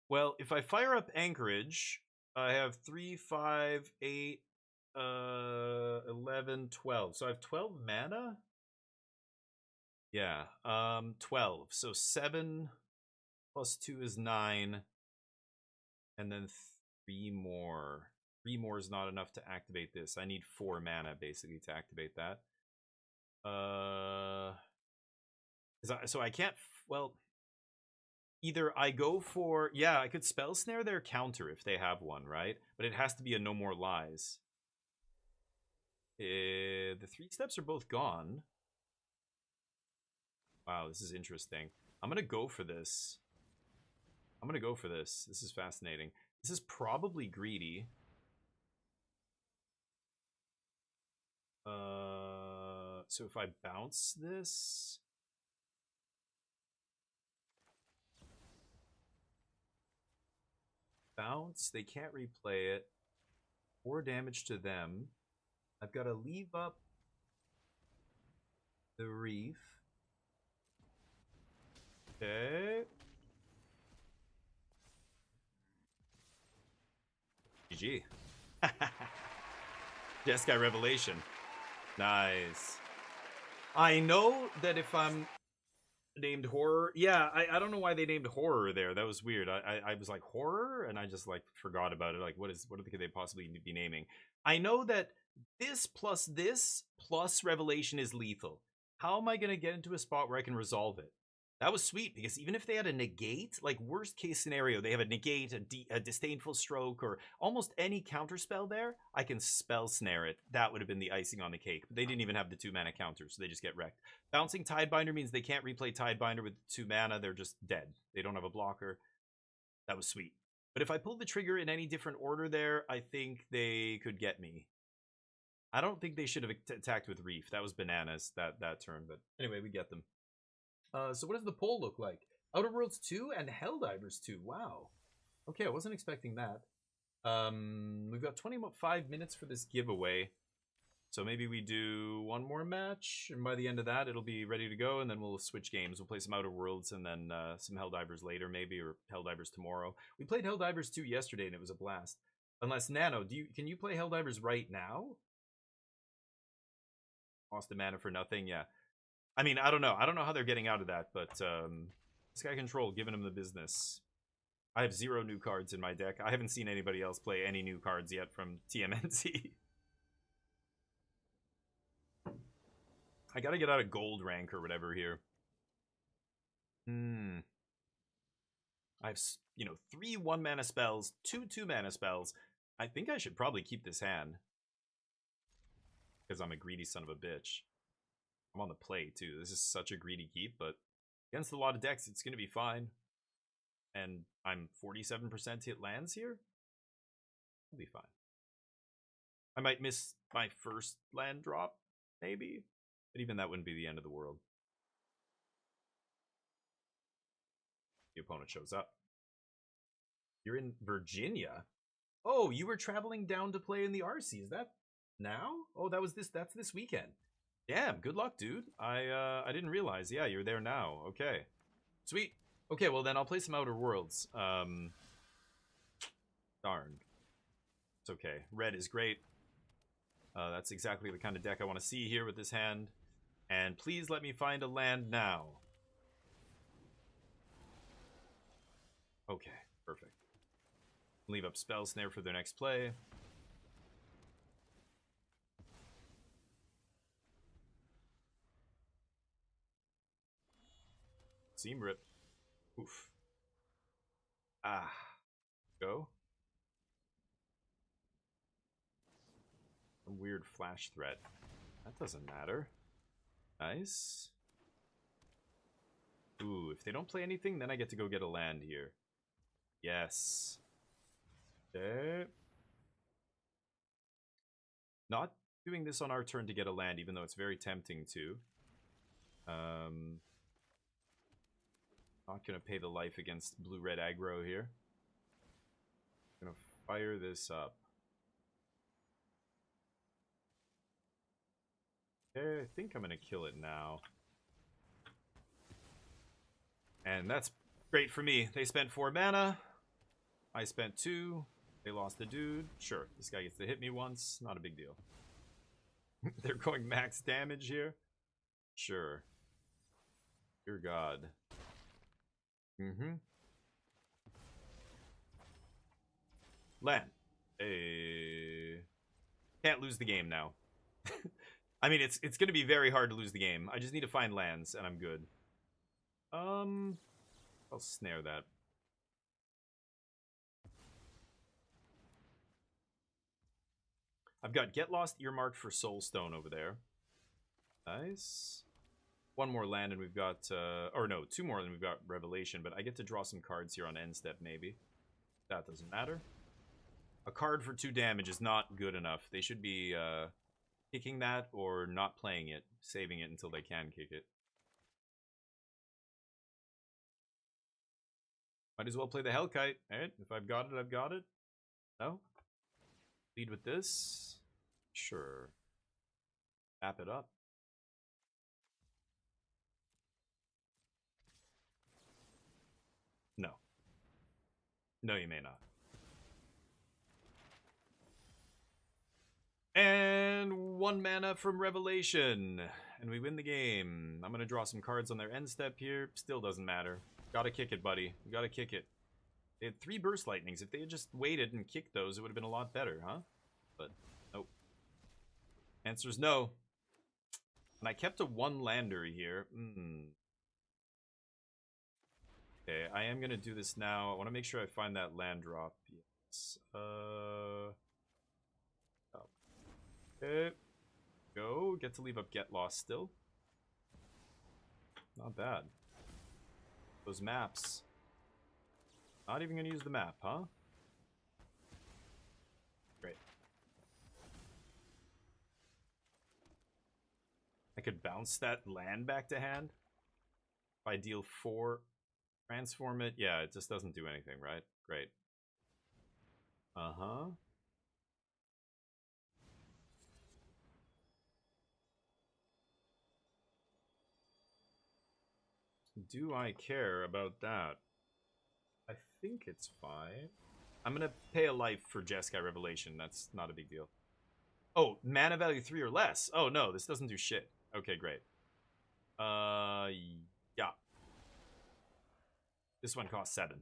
Well, if I fire up Anchorage, I have 3, 5, 8, 11, 12. So I have 12 mana? Yeah, 12. So 7 plus 2 is 9. And then 3 more. 3 more is not enough to activate this. I need 4 mana, basically, to activate that. So I can't... Well... Either I go for... Yeah, I could Spell Snare their counter if they have one, right? But it has to be a No More Lies. The 3 steps are both gone. Wow, this is interesting. I'm going to go for this. This is fascinating. This is probably greedy. So if I bounce this... Bounce, they can't replay it. 4 damage to them. I've got to leave up the reef. Okay. GG. Jeskai Revelation. Nice. I know that if I'm named horror, yeah, I don't know why they named horror there. That was weird. I was like horror, and I just like forgot about it. Like, what could they possibly be naming? I know that this plus Revelation is lethal. How am I gonna get into a spot where I can resolve it? That was sweet, because even if they had a negate, like worst case scenario, they have a negate, a disdainful stroke, or almost any counterspell there, I can spell snare it. That would have been the icing on the cake. But they didn't even have the 2-mana counter, so they just get wrecked. Bouncing Tidebinder means they can't replay Tidebinder with 2 mana. They're just dead. They don't have a blocker. That was sweet. But if I pulled the trigger in any different order there, I think they could get me. I don't think they should have attacked with Reef. That was bananas that turn. But anyway, we get them. So what does the poll look like? Outer Worlds 2 and Helldivers 2. Wow. Okay, I wasn't expecting that. We've got 25 minutes for this giveaway. So maybe we do one more match, and by the end of that, it'll be ready to go, and then we'll switch games. We'll play some Outer Worlds, and then some Helldivers later, maybe, or Helldivers tomorrow. We played Helldivers 2 yesterday, and it was a blast. Unless, Nano, can you play Helldivers right now? Lost the mana for nothing, yeah. I mean, I don't know. I don't know how they're getting out of that, but Sky Control giving them the business. I have 0 new cards in my deck. I haven't seen anybody else play any new cards yet from TMNT. I gotta get out of gold rank or whatever here. I have, 3 1-mana spells, 2 2-mana spells. I think I should probably keep this hand. Because I'm a greedy son of a bitch. I'm on the play, too. This is such a greedy keep, but against a lot of decks, it's going to be fine. And I'm 47% hit lands here. I'll be fine. I might miss my first land drop, maybe. But even that wouldn't be the end of the world. The opponent shows up. You're in Virginia? Oh, you were traveling down to play in the RC. Is that now? Oh, that's this weekend. Damn, good luck, dude. I didn't realize. Yeah, you're there now. Okay. Sweet. Okay, well then I'll play some Outer Worlds. Darn. It's okay. Red is great. That's exactly the kind of deck I want to see here with this hand. And please let me find a land now. Okay, perfect. Leave up Spell Snare for their next play. Seam Rip. Oof. Ah. Go. A weird flash threat. That doesn't matter. Nice. Ooh, if they don't play anything, then I get to go get a land here. Yes. Okay. Not doing this on our turn to get a land, even though it's very tempting to. Not gonna pay the life against blue-red aggro here. Gonna fire this up. Okay, I think I'm gonna kill it now. And that's great for me. They spent 4 mana. I spent 2. They lost a dude. Sure, this guy gets to hit me once. Not a big deal. They're going max damage here. Sure. Dear God. Land. Hey. Can't lose the game now. I mean, it's going to be very hard to lose the game. I just need to find lands, and I'm good. I'll snare that. I've got Get Lost earmarked for Soulstone over there. Nice. 1 more land and we've got, or no, 2 more and we've got Revelation, but I get to draw some cards here on end step, maybe. That doesn't matter. A card for 2 damage is not good enough. They should be kicking that or not playing it, saving it until they can kick it. Might as well play the Hellkite. Alright, if I've got it, I've got it. No? Lead with this? Sure. Tap it up. No. No, you may not. And 1 mana from Revelation. And we win the game. I'm going to draw some cards on their end step here. Still doesn't matter. Gotta kick it, buddy. You gotta kick it. They had 3 Burst Lightnings. If they had just waited and kicked those, it would have been a lot better, huh? But, nope. Answer's no. And I kept a 1-lander here. Okay, I am going to do this now. I want to make sure I find that land drop. Yes. Okay. Go. Get to leave up Get Lost still. Not bad. Those maps. Not even going to use the map, huh? Great. I could bounce that land back to hand. If I deal 4, transform it. Yeah, it just doesn't do anything, right? Great. Uh-huh. Do I care about that? I think it's fine. I'm gonna pay a life for Jeskai Revelation. That's not a big deal. Oh, mana value 3 or less. Oh no, this doesn't do shit. Okay, great. Yeah. This one costs 7.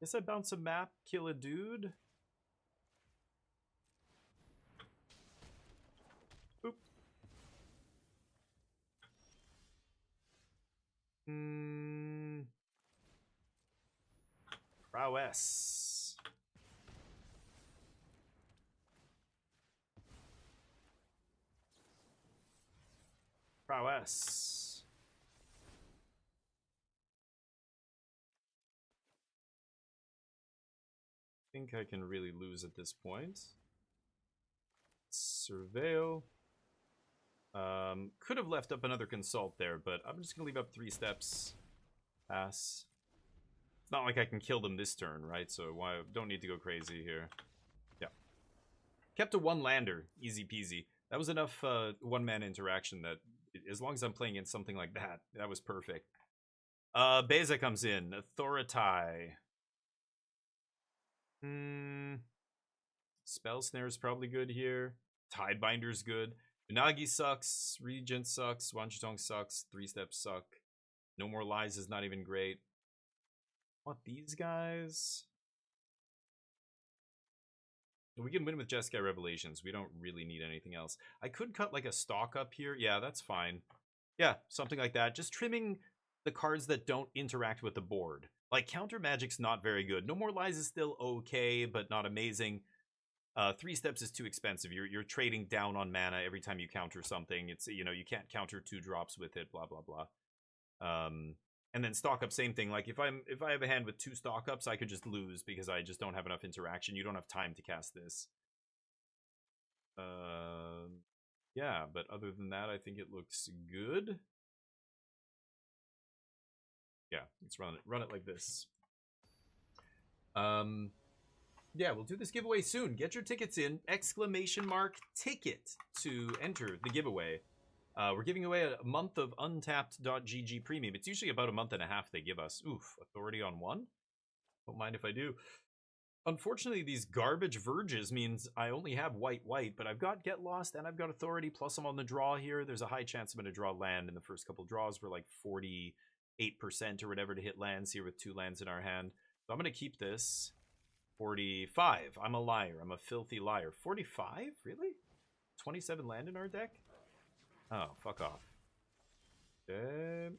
Guess I bounce a map, kill a dude. Boop. Prowess. Prowess. I think I can really lose at this point. Surveil. Could have left up another consult there, but I'm just gonna leave up 3 steps. Pass. It's not like I can kill them this turn, right? So why don't need to go crazy here. Yeah. Kept a 1-lander. Easy peasy. That was enough 1-mana interaction that, as long as I'm playing in something like that, that was perfect. Beza comes in. Authority. Spell Snare is probably good here. Tidebinder's good. Unagi sucks. Regent sucks. Wanchitong sucks. 3 steps suck. No More Lies is not even great. Want these guys? We can win with Jeskai Revelations. We don't really need anything else. I could cut like a stock up here. Yeah, that's fine. Yeah, something like that. Just trimming the cards that don't interact with the board. Like, Counter Magic's not very good. No More Lies is still okay, but not amazing. 3 steps is too expensive. You're trading down on mana every time you counter something. It's, you know, you can't counter 2 drops with it, blah, blah, blah. And then stock up, same thing. Like, if I have a hand with 2 stock ups, I could just lose because I just don't have enough interaction. You don't have time to cast this. Yeah, but other than that, I think it looks good. Yeah, let's run it like this. Yeah, we'll do this giveaway soon. Get your tickets in, !ticket to enter the giveaway. We're giving away a month of untapped.gg premium. It's usually about a month and a half they give us. Oof, authority on 1? Don't mind if I do. Unfortunately, these garbage verges means I only have white, but I've got Get Lost and I've got authority, plus I'm on the draw here. There's a high chance I'm going to draw land in the first couple draws. We're like 48% or whatever to hit lands here with 2 lands in our hand. So I'm going to keep this. 45. I'm a liar. I'm a filthy liar. 45? Really? 27 land in our deck? Oh, fuck off. Okay.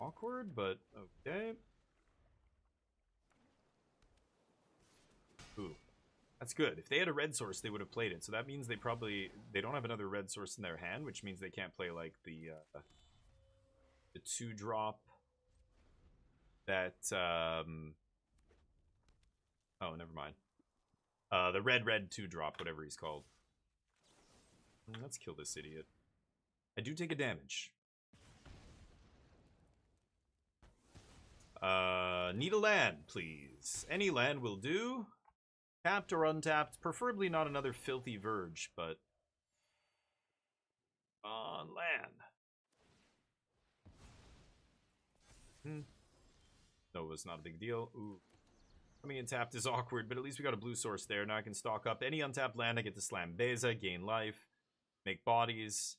Awkward, but okay. Ooh. That's good. If they had a red source, they would have played it. So that means they don't have another red source in their hand, which means they can't play like the 2-drop that oh, never mind. The red 2-drop, whatever he's called. Let's kill this idiot. I do take a damage. Need a land, please. Any land will do. Tapped or untapped. Preferably not another filthy verge, but on land. Nova's not a big deal. Ooh. Coming in tapped is awkward, but at least we got a blue source there. Now I can stock up any untapped land. I get to slam Beza, gain life, make bodies.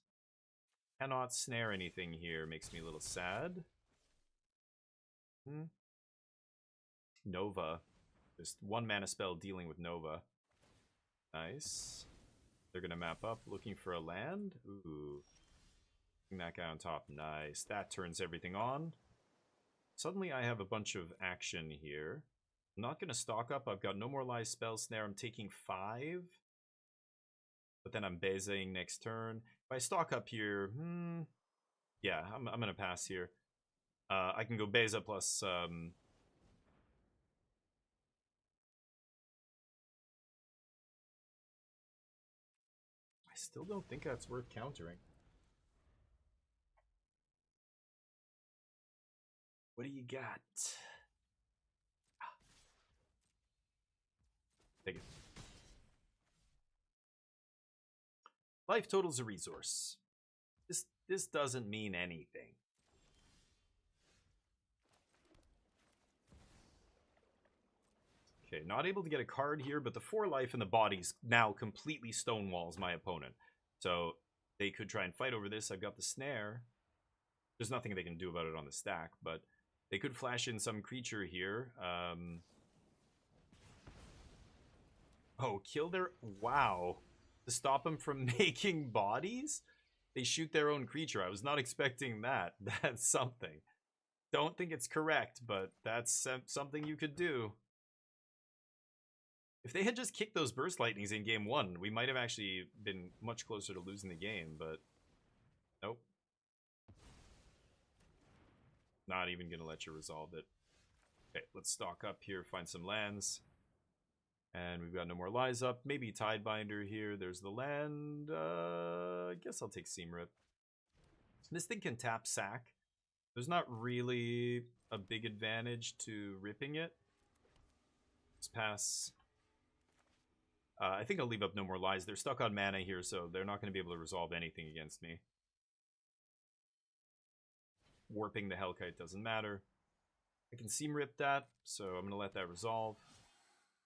Cannot snare anything here. Makes me a little sad. Nova. Just 1 mana spell dealing with Nova. Nice. They're going to map up looking for a land. Ooh. Bring that guy on top. Nice. That turns everything on. Suddenly I have a bunch of action here. I'm not going to stock up. I've got no more live spell snare. I'm taking 5. But then I'm Bezaing next turn. If I stock up here, yeah, I'm going to pass here. I can go Beza plus... I still don't think that's worth countering. What do you got? Take it. Life total's a resource. This doesn't mean anything. Okay, not able to get a card here, but the 4 life in the body's now completely stonewalls my opponent. So they could try and fight over this. I've got the snare. There's nothing they can do about it on the stack, but they could flash in some creature here. Oh, kill their... Wow. To stop them from making bodies? They shoot their own creature. I was not expecting that. That's something. Don't think it's correct, but that's something you could do. If they had just kicked those burst lightnings in game 1, we might have actually been much closer to losing the game, but nope. Not even gonna let you resolve it. Okay, let's stock up here, find some lands. And we've got no more lies up. Maybe Tidebinder here. There's the land. I guess I'll take Seam Rip. This thing can tap sack. There's not really a big advantage to ripping it. Let's pass. I think I'll leave up no more lies. They're stuck on mana here, so they're not going to be able to resolve anything against me. Warping the Hellkite doesn't matter. I can Seam Rip that, so I'm going to let that resolve.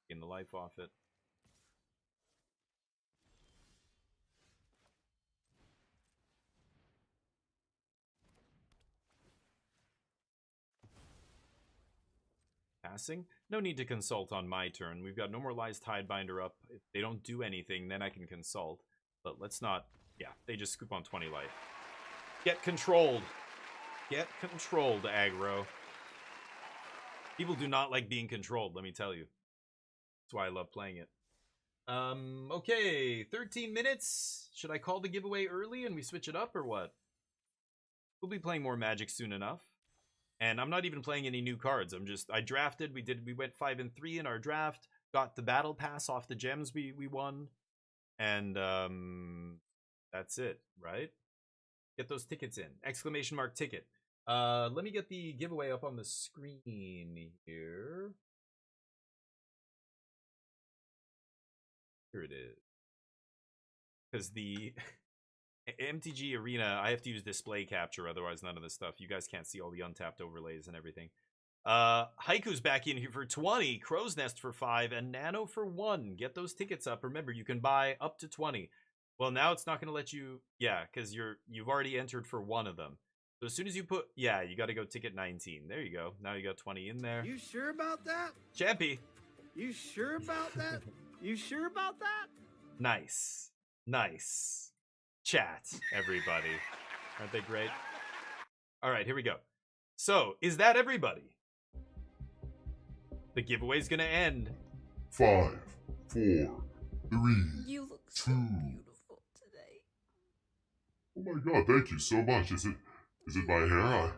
Gain the life off it. Passing? No need to consult on my turn. We've got no more lies Tidebinder up. If they don't do anything, then I can consult. But let's not... Yeah, they just scoop on 20 life. Get controlled. Get controlled, aggro. People do not like being controlled, let me tell you. That's why I love playing it. Okay, 13 minutes. Should I call the giveaway early and we switch it up or what? We'll be playing more Magic soon enough. And I'm not even playing any new cards. I drafted, we went 5 and 3 in our draft, got the battle pass off the gems we won. And that's it, right? Get those tickets in. Exclamation mark ticket. Let me get the giveaway up on the screen here. Here it is. Because the MTG Arena, I have to use display capture, otherwise none of this stuff. You guys can't see all the untapped overlays and everything. Haiku's back in here for 20, Crow's Nest for 5, and Nano for 1. Get those tickets up. Remember, you can buy up to 20. Well, now it's not going to let you... Yeah, because you've already entered for 1 of them. So as soon as you put... Yeah, you got to go ticket 19. There you go. Now you got 20 in there. You sure about that? Champy. You sure about that? You sure about that? Nice. Nice. Chat, everybody. Aren't they great? All right, here we go. So, is that everybody? The giveaway's going to end. 5, 4, 3, You look so 2. beautiful today. Oh my god, thank you so much. Is it my hair?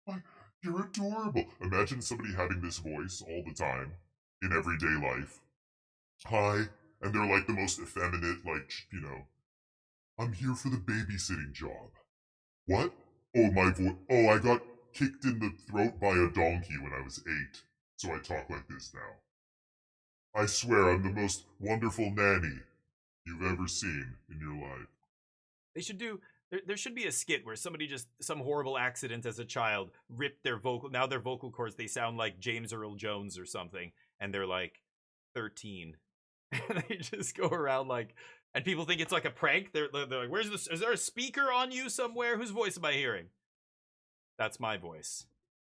Good. You're adorable. Imagine somebody having this voice all the time in everyday life. Hi, and they're like the most effeminate, like, you know, I'm here for the babysitting job. What? Oh, my voice. Oh, I got kicked in the throat by a donkey when I was 8, so I talk like this now. I swear I'm the most wonderful nanny you've ever seen in your life. They should do There should be a skit where somebody just, some horrible accident as a child, ripped their their vocal cords, they sound like James Earl Jones or something, and they're like 13. And they just go around like, and people think it's like a prank. They're like, where's this? Is there a speaker on you somewhere? Whose voice am I hearing? That's my voice.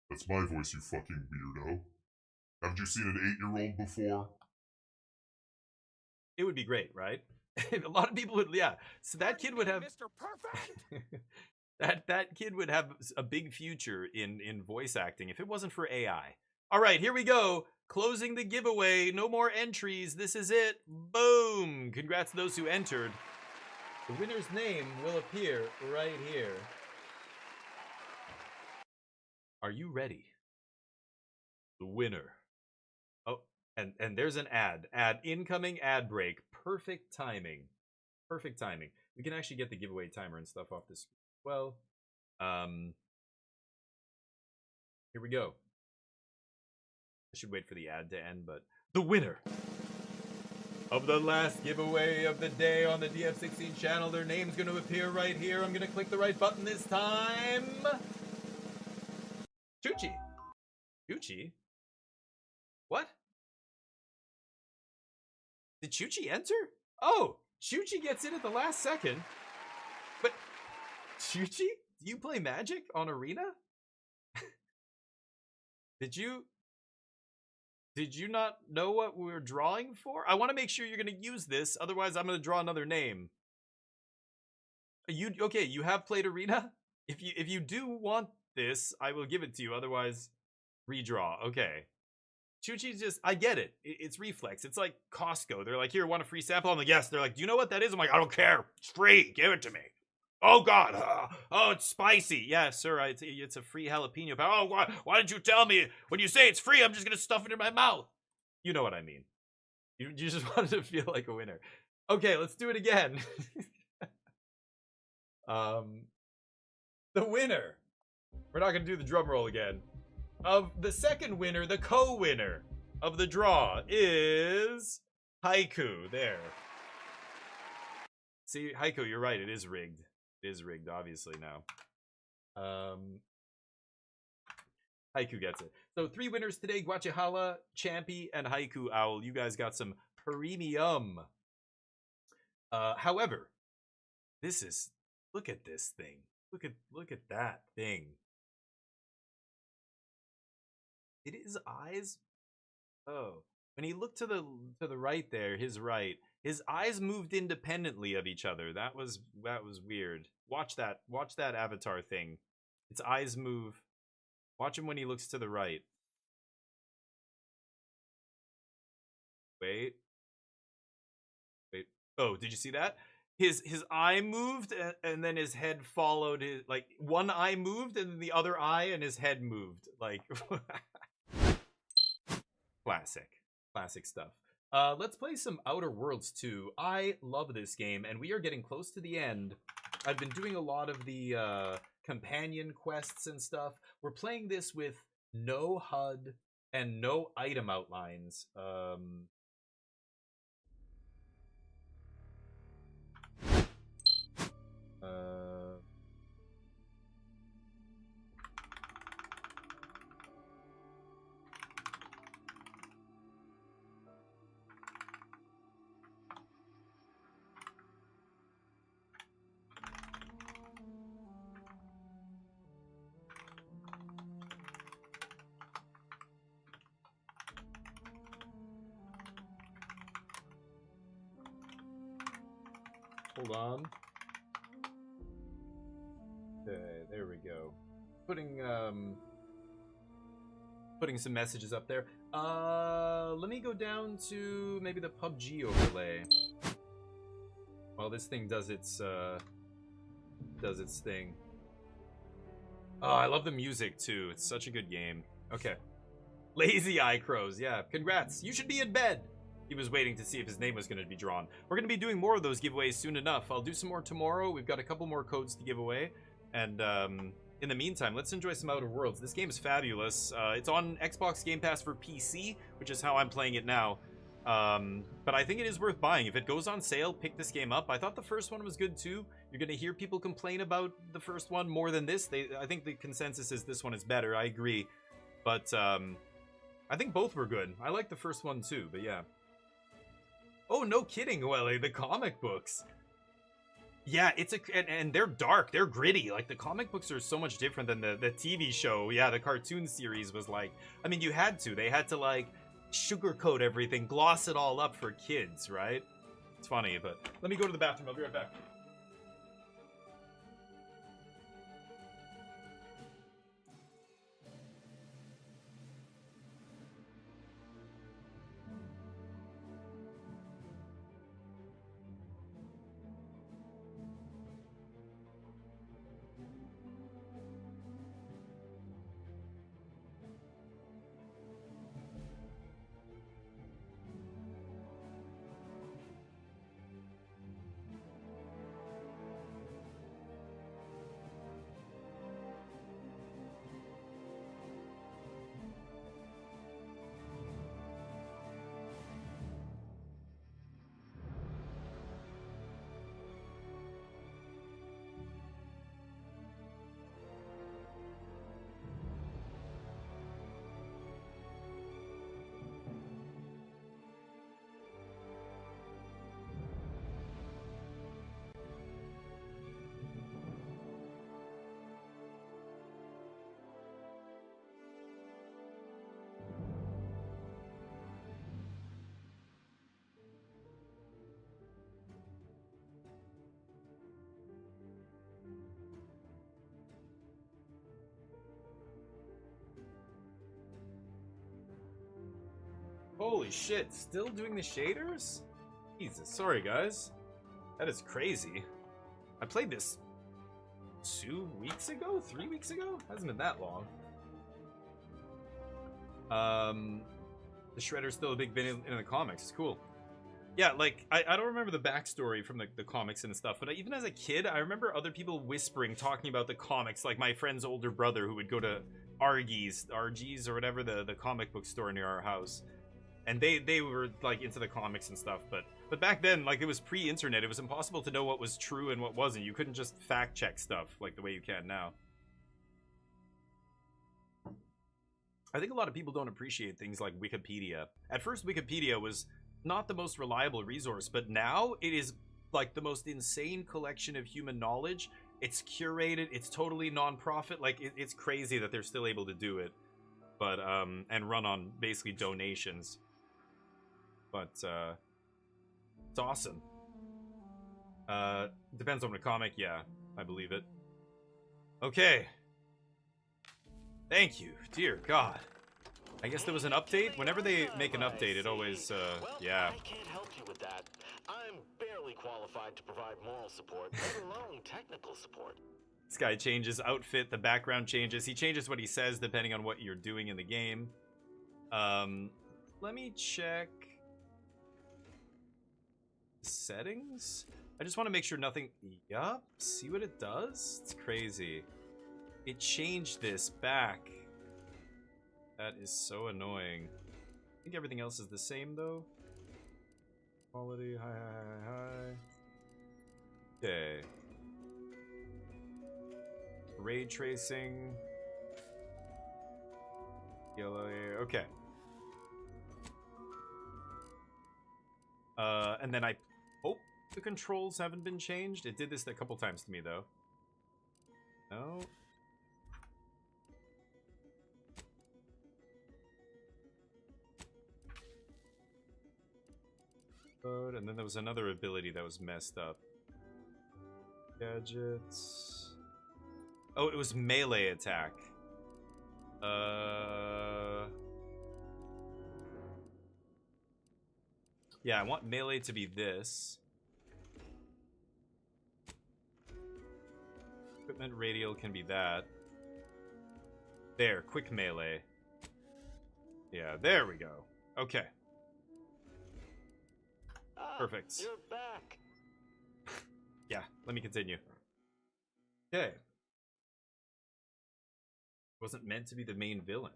That's my voice, you fucking weirdo. Haven't you seen an 8-year-old before? It would be great, right? A lot of people would, yeah. So that kid would have Mr. Perfect. that kid would have a big future in voice acting if it wasn't for AI. All right, here we go. Closing the giveaway. No more entries. This is it. Boom. Congrats to those who entered. The winner's name will appear right here. Are you ready? The winner. Oh, and there's an ad. Incoming ad break. Perfect timing. Perfect timing. We can actually get the giveaway timer and stuff off this screen as well. Here we go. I should wait for the ad to end, but the winner of the last giveaway of the day on the DF16 channel, their name's going to appear right here. I'm going to click the right button this time. Chuchi. Chuchi? What? Did Chuchi enter? Oh, Chuchi gets in at the last second. But, Chuchi? Do you play Magic on Arena? Did you not know what we were drawing for? I want to make sure you're going to use this, otherwise I'm going to draw another name. Okay, you have played Arena? If you do want this, I will give it to you, otherwise redraw. Okay. Chuchi's just, I get it. It's reflex. It's like Costco. They're like, here, want a free sample? I'm like, yes. They're like, do you know what that is? I'm like, I don't care. It's free. Give it to me. Oh, God. Oh, it's spicy. Yeah, sir. It's a free jalapeno powder. Oh, why didn't you tell me? When you say it's free, I'm just going to stuff it in my mouth. You know what I mean. You just wanted to feel like a winner. Okay, let's do it again. The winner. We're not going to do the drum roll again. Of the second winner, the co-winner of the draw is Haiku. There. See, Haiku, you're right. It is rigged. It is rigged, obviously, now. Haiku gets it. So 3 winners today, Guachihala, Champy, and Haiku Owl. You guys got some premium. However, this is, look at this thing. Look at that thing. It is eyes. Oh, when he looked to the right there, his right, his eyes moved independently of each other. That was weird. Watch that avatar thing. Its eyes move. Watch him when he looks to the right. Wait. Oh, did you see that? His eye moved and then his head followed his, like one eye moved and then the other eye and his head moved. Like Classic stuff. Let's play some Outer Worlds 2. I love this game, and we are getting close to the end. I've been doing a lot of the companion quests and stuff. We're playing this with no HUD and no item outlines. Hold on. Okay, there we go. Putting some messages up there. Let me go down to maybe the PUBG overlay. While this thing does its thing. Oh, I love the music too. It's such a good game. Okay. Lazy Eye Crows, yeah. Congrats. You should be in bed. He was waiting to see if his name was going to be drawn. We're going to be doing more of those giveaways soon enough. I'll do some more tomorrow. We've got a couple more codes to give away. And in the meantime, let's enjoy some Outer Worlds. This game is fabulous. It's on Xbox Game Pass for PC, which is how I'm playing it now. But I think it is worth buying. If it goes on sale, pick this game up. I thought the first one was good too. You're gonna hear people complain about the first one more than this. I think the consensus is this one is better. I agree, but I think both were good. I like the first one too. But yeah. Oh, no kidding, Welly. The comic books. Yeah, and they're dark. They're gritty. Like, the comic books are so much different than the TV show. Yeah, the cartoon series was like, I mean, you had to. They had to, like, sugarcoat everything, gloss it all up for kids, right? It's funny, but let me go to the bathroom. I'll be right back. Holy shit, still doing the shaders? Jesus, sorry guys. That is crazy. I played this 2 weeks ago? 3 weeks ago? Hasn't been that long. The Shredder's still a big villain in the comics. It's cool. Yeah, like, I don't remember the backstory from the comics and stuff, but even as a kid, I remember other people whispering, talking about the comics, like my friend's older brother who would go to RG's or whatever, the comic book store near our house. And they were like into the comics and stuff, but back then, like, it was pre-internet. It was impossible to know what was true and what wasn't. You couldn't just fact check stuff like the way you can now. I think a lot of people don't appreciate things like Wikipedia. At first, Wikipedia was not the most reliable resource, but now it is like the most insane collection of human knowledge. It's curated. It's totally non-profit. Like, it's crazy that they're still able to do it, but and run on basically donations. But it's awesome. Depends on the comic. Yeah, I believe it. Okay. Thank you. Dear God. I guess there was an update. Whenever they make an update, it always, yeah. I can't help you with that. I'm barely qualified to provide moral support, let alone technical support. This guy changes outfit, the background changes. He changes what he says depending on what you're doing in the game. Let me check settings. I just want to make sure nothing. Yup, see what it does? It's crazy. It changed this back. That is so annoying. I think everything else is the same though. Quality, high. Okay. Ray tracing. Yellow, okay. And then I hope the controls haven't been changed. It did this a couple times to me though. No. And then there was another ability that was messed up. Gadgets. Oh, it was melee attack. Yeah, I want melee to be this. Equipment radial can be that. There, quick melee. Yeah, there we go. Okay. Perfect. You're back. Yeah, let me continue. Okay. Wasn't meant to be the main villain.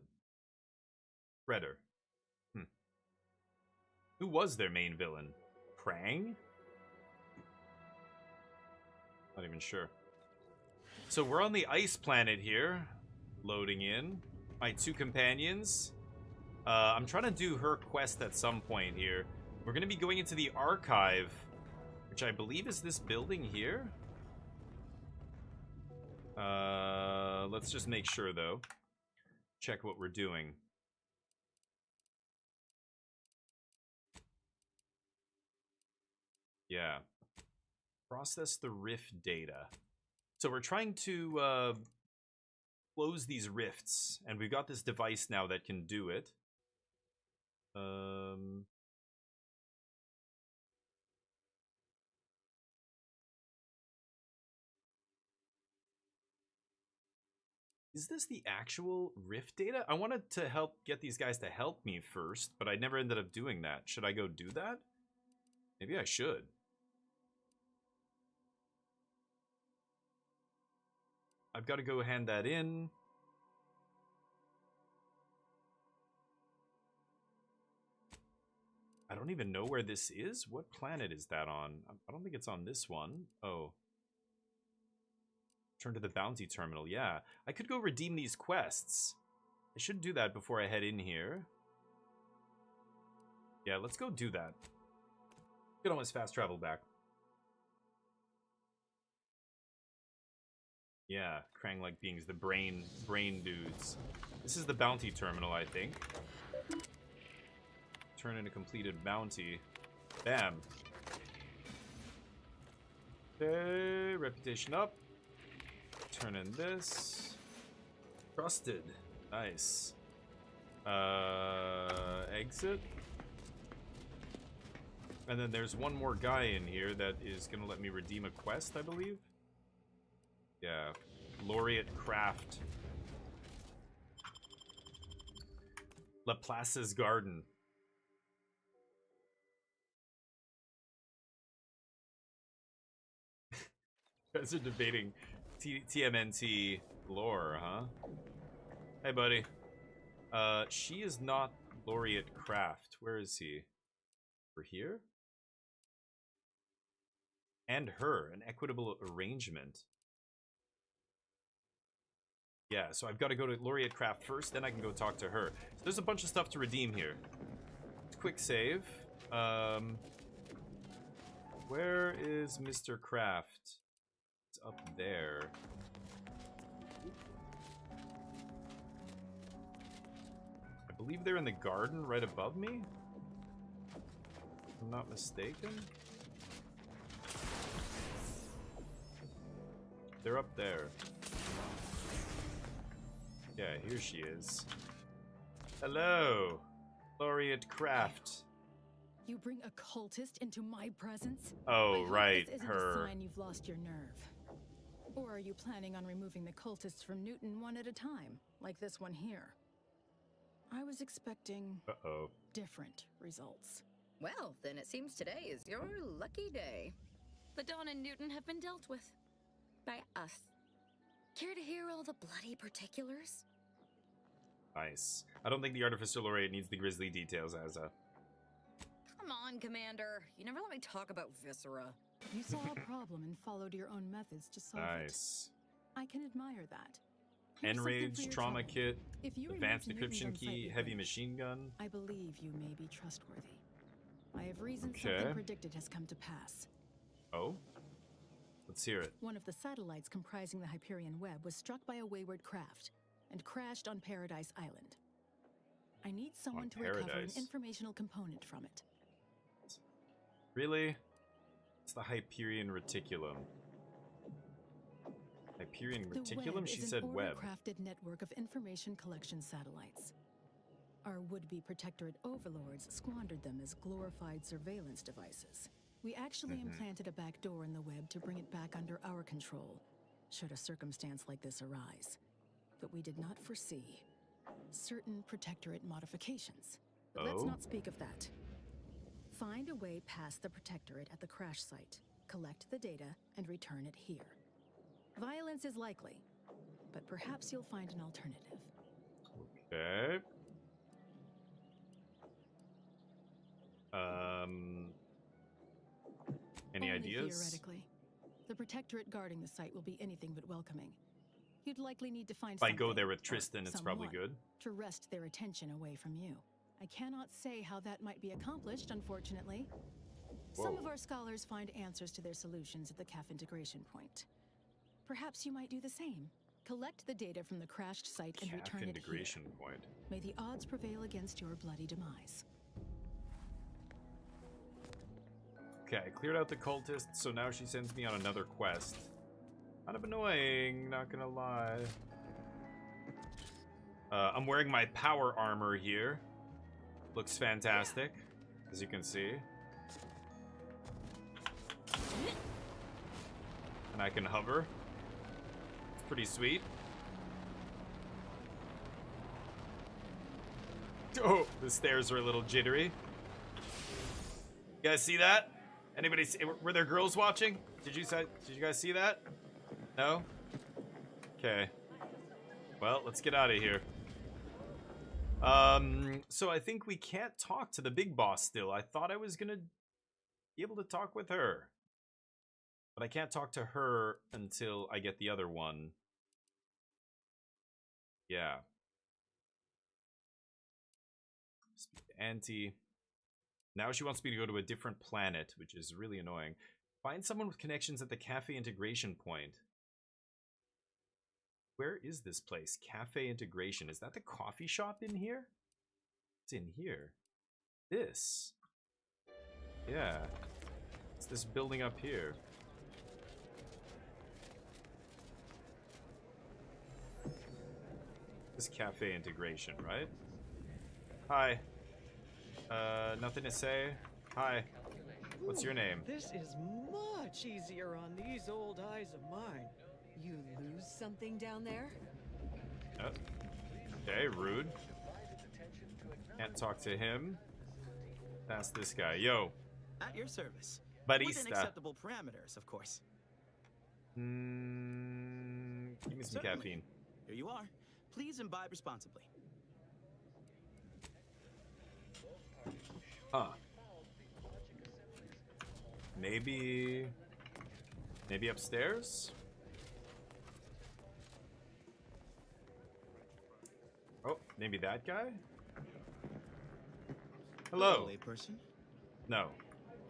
Shredder. Who was their main villain? Krang? Not even sure. So we're on the ice planet here. Loading in. My two companions. I'm trying to do her quest at some point here. We're going to be going into the archive, which I believe is this building here. Let's just make sure, though. Check what we're doing. Yeah. Process the rift data. So we're trying to close these rifts, and we've got this device now that can do it. Is this the actual rift data? I wanted to help get these guys to help me first, but I never ended up doing that. Should I go do that? Maybe I should. I've got to go hand that in. I don't even know where this is. What planet is that on? I don't think it's on this one. Oh. Turn to the bounty terminal. Yeah. I could go redeem these quests. I should do that before I head in here. Yeah, let's go do that. Could almost fast travel back. Yeah, Krang-like beings, the brain dudes. This is the bounty terminal, I think. Turn in a completed bounty. Bam. Okay, reputation up. Turn in this. Trusted. Nice. Exit. And then there's one more guy in here that is gonna let me redeem a quest, I believe. Yeah. Laureate Craft. Laplace's Garden. You guys are debating TMNT lore, huh? Hey, buddy. She is not Laureate Craft. Where is he? Over here? And her. An equitable arrangement. Yeah, so I've got to go to Laureate Craft first, then I can go talk to her. So there's a bunch of stuff to redeem here. Quick save. Where is Mr. Craft? It's up there. I believe they're in the garden right above me. If I'm not mistaken. They're up there. Yeah, here she is. Hello, Laureate Craft. You bring a cultist into my presence? Oh, I hope right, this isn't her. a sign you've lost your nerve. Or are you planning on removing the cultists from Newton one at a time, like this one here? I was expecting different results. Well, then it seems today is your lucky day. The Dawn and Newton have been dealt with. By us. Care to hear all the bloody particulars? Nice. I don't think the Artificer Laureate needs the grisly details, Azza. Come on, Commander. You never let me talk about Viscera. You saw a problem and followed your own methods to solve Nice. it. I can admire that. Here's something for Enrage, your trauma trouble. kit, If you advanced remove encryption Newton's on key, site heavy with machine gun. I believe you may be trustworthy. I have reason Okay. something predicted has come to pass. Oh? Let's hear it. One of the satellites comprising the Hyperion web was struck by a wayward craft and crashed on Paradise Island. I need someone to recover an Paradise. informational component from it. Really? It's the Hyperion Reticulum. Hyperion The Reticulum? web She is said an web. order-crafted network of information collection satellites. Our would-be protectorate overlords squandered them as glorified surveillance devices. We actually implanted a back door in the web to bring it back under our control, should a circumstance like this arise. But we did not foresee certain protectorate modifications. But let's Oh? not speak of that. Find a way past the protectorate at the crash site, collect the data, and return it here. Violence is likely, but perhaps you'll find an alternative. Okay. Any Only ideas? Theoretically. The protectorate guarding the site will be anything but welcoming. You'd likely need to find If I go something, there with or Tristan, it's probably someone, good. to wrest their attention away from you. I cannot say how that might be accomplished, unfortunately. Some Whoa. of our scholars find answers to their solutions at the CAF integration point. Perhaps you might do the same. Collect the data from the crashed site and CAF return it integration here. point. May the odds prevail against your bloody demise. Okay, I cleared out the cultists, so now she sends me on another quest. Kind of annoying, not gonna lie. I'm wearing my power armor here. Looks fantastic, as you can see. And I can hover. It's pretty sweet. Oh, the stairs are a little jittery. You guys see that? Anybody see, were there girls watching? Did you guys see that? No? Okay. Well, let's get out of here. So I think we can't talk to the big boss still. I thought I was gonna be able to talk with her. But I can't talk to her until I get the other one. Yeah. Speak to Auntie. Now she wants me to go to a different planet, which is really annoying. Find someone with connections at the cafe integration point. Where is this place? Cafe integration. Is that the coffee shop in here? It's in here. This. Yeah. It's this building up here. This cafe integration, right? Hi. Nothing to say? Hi. What's your name? This is much easier on these old eyes of mine. You lose something down there? Okay, rude. Can't talk to him. That's this guy. Yo. At your service. Barista. Within acceptable parameters, of course. Give me some Certainly. caffeine. Here you are. Please imbibe responsibly. Huh. Maybe upstairs? Oh, maybe that guy? Hello. Person? No.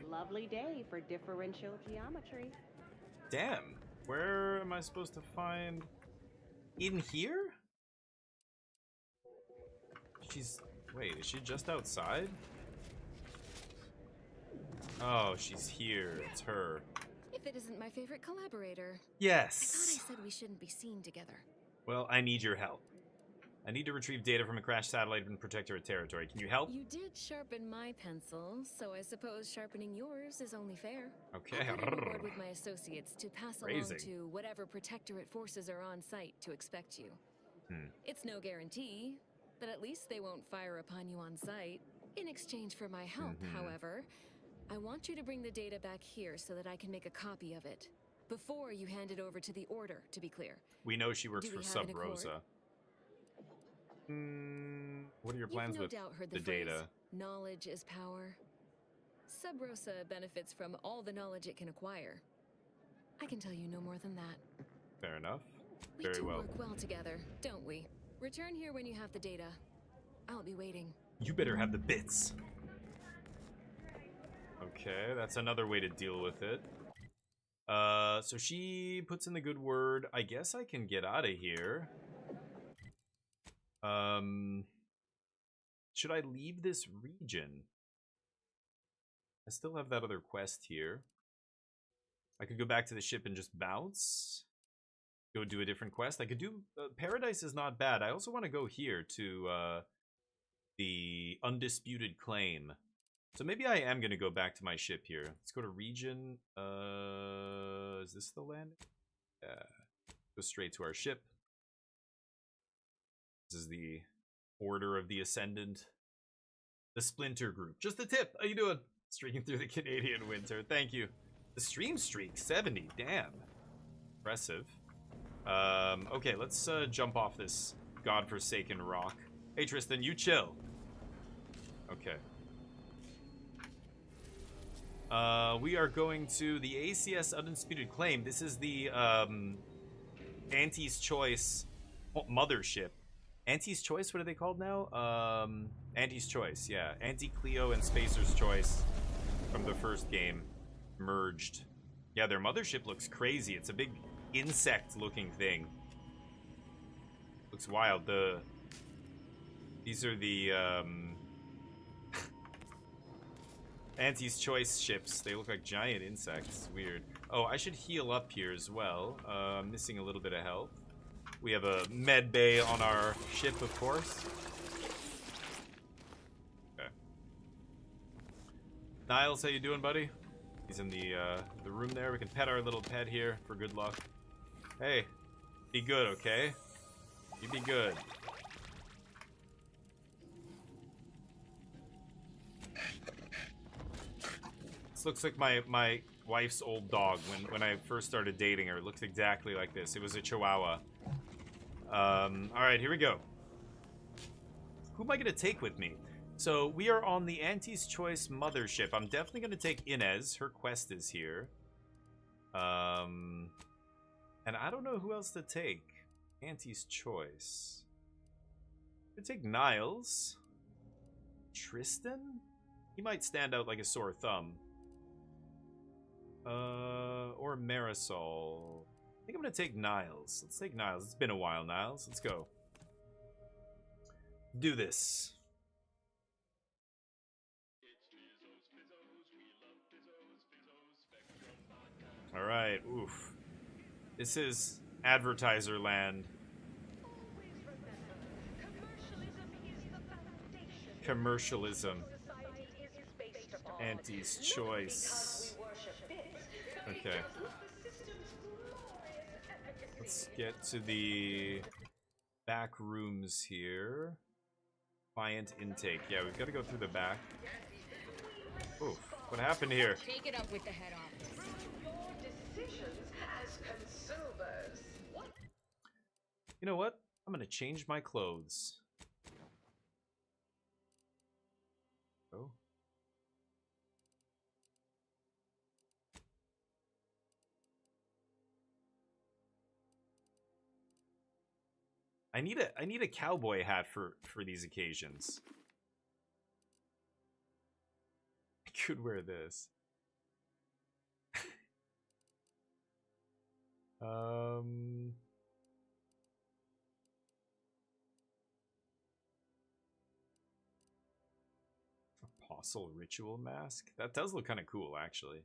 Lovely day for differential geometry. Damn. Where am I supposed to find... In here? Wait, is she just outside? Oh, she's here. It's her. If it isn't my favorite collaborator. Yes. I thought I said we shouldn't be seen together. Well, I need your help. I need to retrieve data from a crashed satellite in Protectorate territory. Can you help? You did sharpen my pencil, so I suppose sharpening yours is only fair. Okay. I'll put in a word with my associates to pass along Phrasing. to whatever Protectorate forces are on site to expect you. It's no guarantee, but at least they won't fire upon you on site. In exchange for my help, however, I want you to bring the data back here so that I can make a copy of it. Before you hand it over to the Order, to be clear. We know she works Do we for have an Sub accord? Rosa. What are your plans You've no with doubt heard the phrase, data? knowledge is power. Sub Rosa benefits from all the knowledge it can acquire. I can tell you no more than that. Fair enough. We Very do well. work well together, don't we? Return here when you have the data. I'll be waiting. You better have the bits. Okay, that's another way to deal with it. So she puts in the good word. I guess I can get out of here. Should I leave this region? I still have that other quest here. I could go back to the ship and just bounce. Go do a different quest. I could do... Paradise is not bad. I also want to go here to the Undisputed Claim. So maybe I am going to go back to my ship here. Let's go to region. Is this the landing? Yeah. Go straight to our ship. This is the Order of the Ascendant. The Splinter Group. Just a tip. How you doing? Streaking through the Canadian winter. Thank you. The stream streak, 70. Damn. Impressive. Okay, let's jump off this godforsaken rock. Hey, Tristan, you chill. Okay. We are going to the ACS Undisputed Claim. This is the Auntie's Choice mothership. Auntie's Choice, what are they called now? Auntie's Choice, yeah. Auntie Cleo and Spacer's Choice from the first game merged. Yeah, their mothership looks crazy. It's a big insect-looking thing. Looks wild. These are the Auntie's Choice ships. They look like giant insects. Weird. Oh, I should heal up here as well. Missing a little bit of health. We have a med bay on our ship, of course. Okay. Niles, how you doing, buddy? He's in the room there. We can pet our little pet here for good luck. Hey, be good, okay? You be good. This looks like my wife's old dog. When I first started dating her, it looked exactly like this. It was a Chihuahua. Alright, here we go. Who am I going to take with me? So, we are on the Auntie's Choice mothership. I'm definitely going to take Inez. Her quest is here. And I don't know who else to take. Auntie's Choice. I'm going to take Niles. Tristan? He might stand out like a sore thumb. Or Marisol. I think I'm gonna take Niles. Let's take Niles. It's been a while, Niles. Let's go. Do this. Alright, oof. This is advertiser land. Commercialism. Auntie's Choice. Okay. Let's get to the back rooms here. Client intake. Yeah, we've got to go through the back. Oof. What happened here? Take it up with the head office. Your decisions as consumers. You know what? I'm gonna change my clothes. Oh. I need a cowboy hat for these occasions. I could wear this. Apostle ritual mask? That does look kind of cool, actually.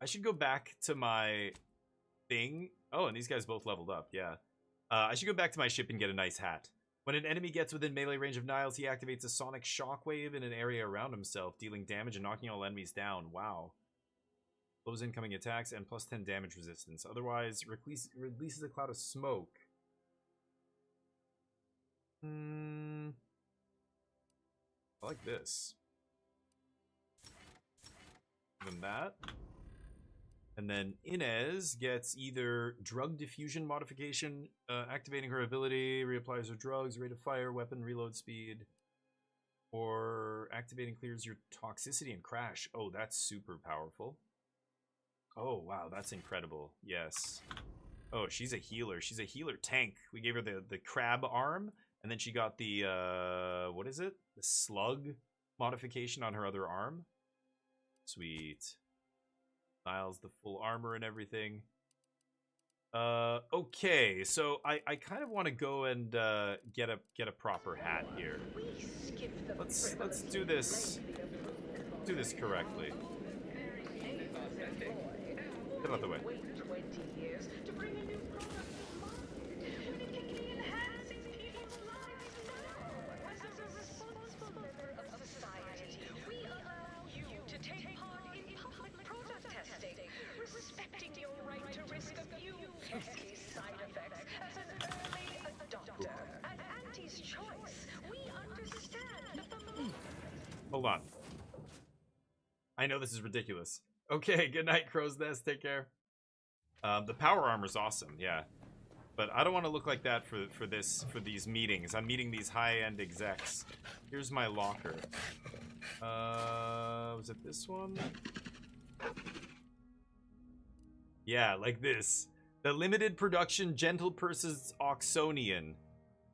I should go back to my thing. Oh, and these guys both leveled up, yeah. I should go back to my ship and get a nice hat. When an enemy gets within melee range of Niles, he activates a sonic shockwave in an area around himself, dealing damage and knocking all enemies down. Wow. Blows incoming attacks and plus 10 damage resistance. Otherwise, releases a cloud of smoke. I like this. Than that. And then Inez gets either drug diffusion modification, activating her ability, reapplies her drugs, rate of fire, weapon reload speed, or activating clears your toxicity and crash. Oh, that's super powerful. Oh, wow, that's incredible. Yes. Oh, she's a healer. She's a healer tank. We gave her the crab arm, and then she got the, what is it? The slug modification on her other arm. Sweet. Niles, the full armor and everything. Okay, so I kind of want to go and get a proper hat here. Let's do this. Do this correctly. Get out of the way. Hold on. I know this is ridiculous. Okay, good night, Crow's Nest. Take care. The power armor's awesome, yeah. But I don't want to look like that for these meetings. I'm meeting these high-end execs. Here's my locker. Was it this one? Yeah, like this. The limited production Gentle Purse's Oxonian.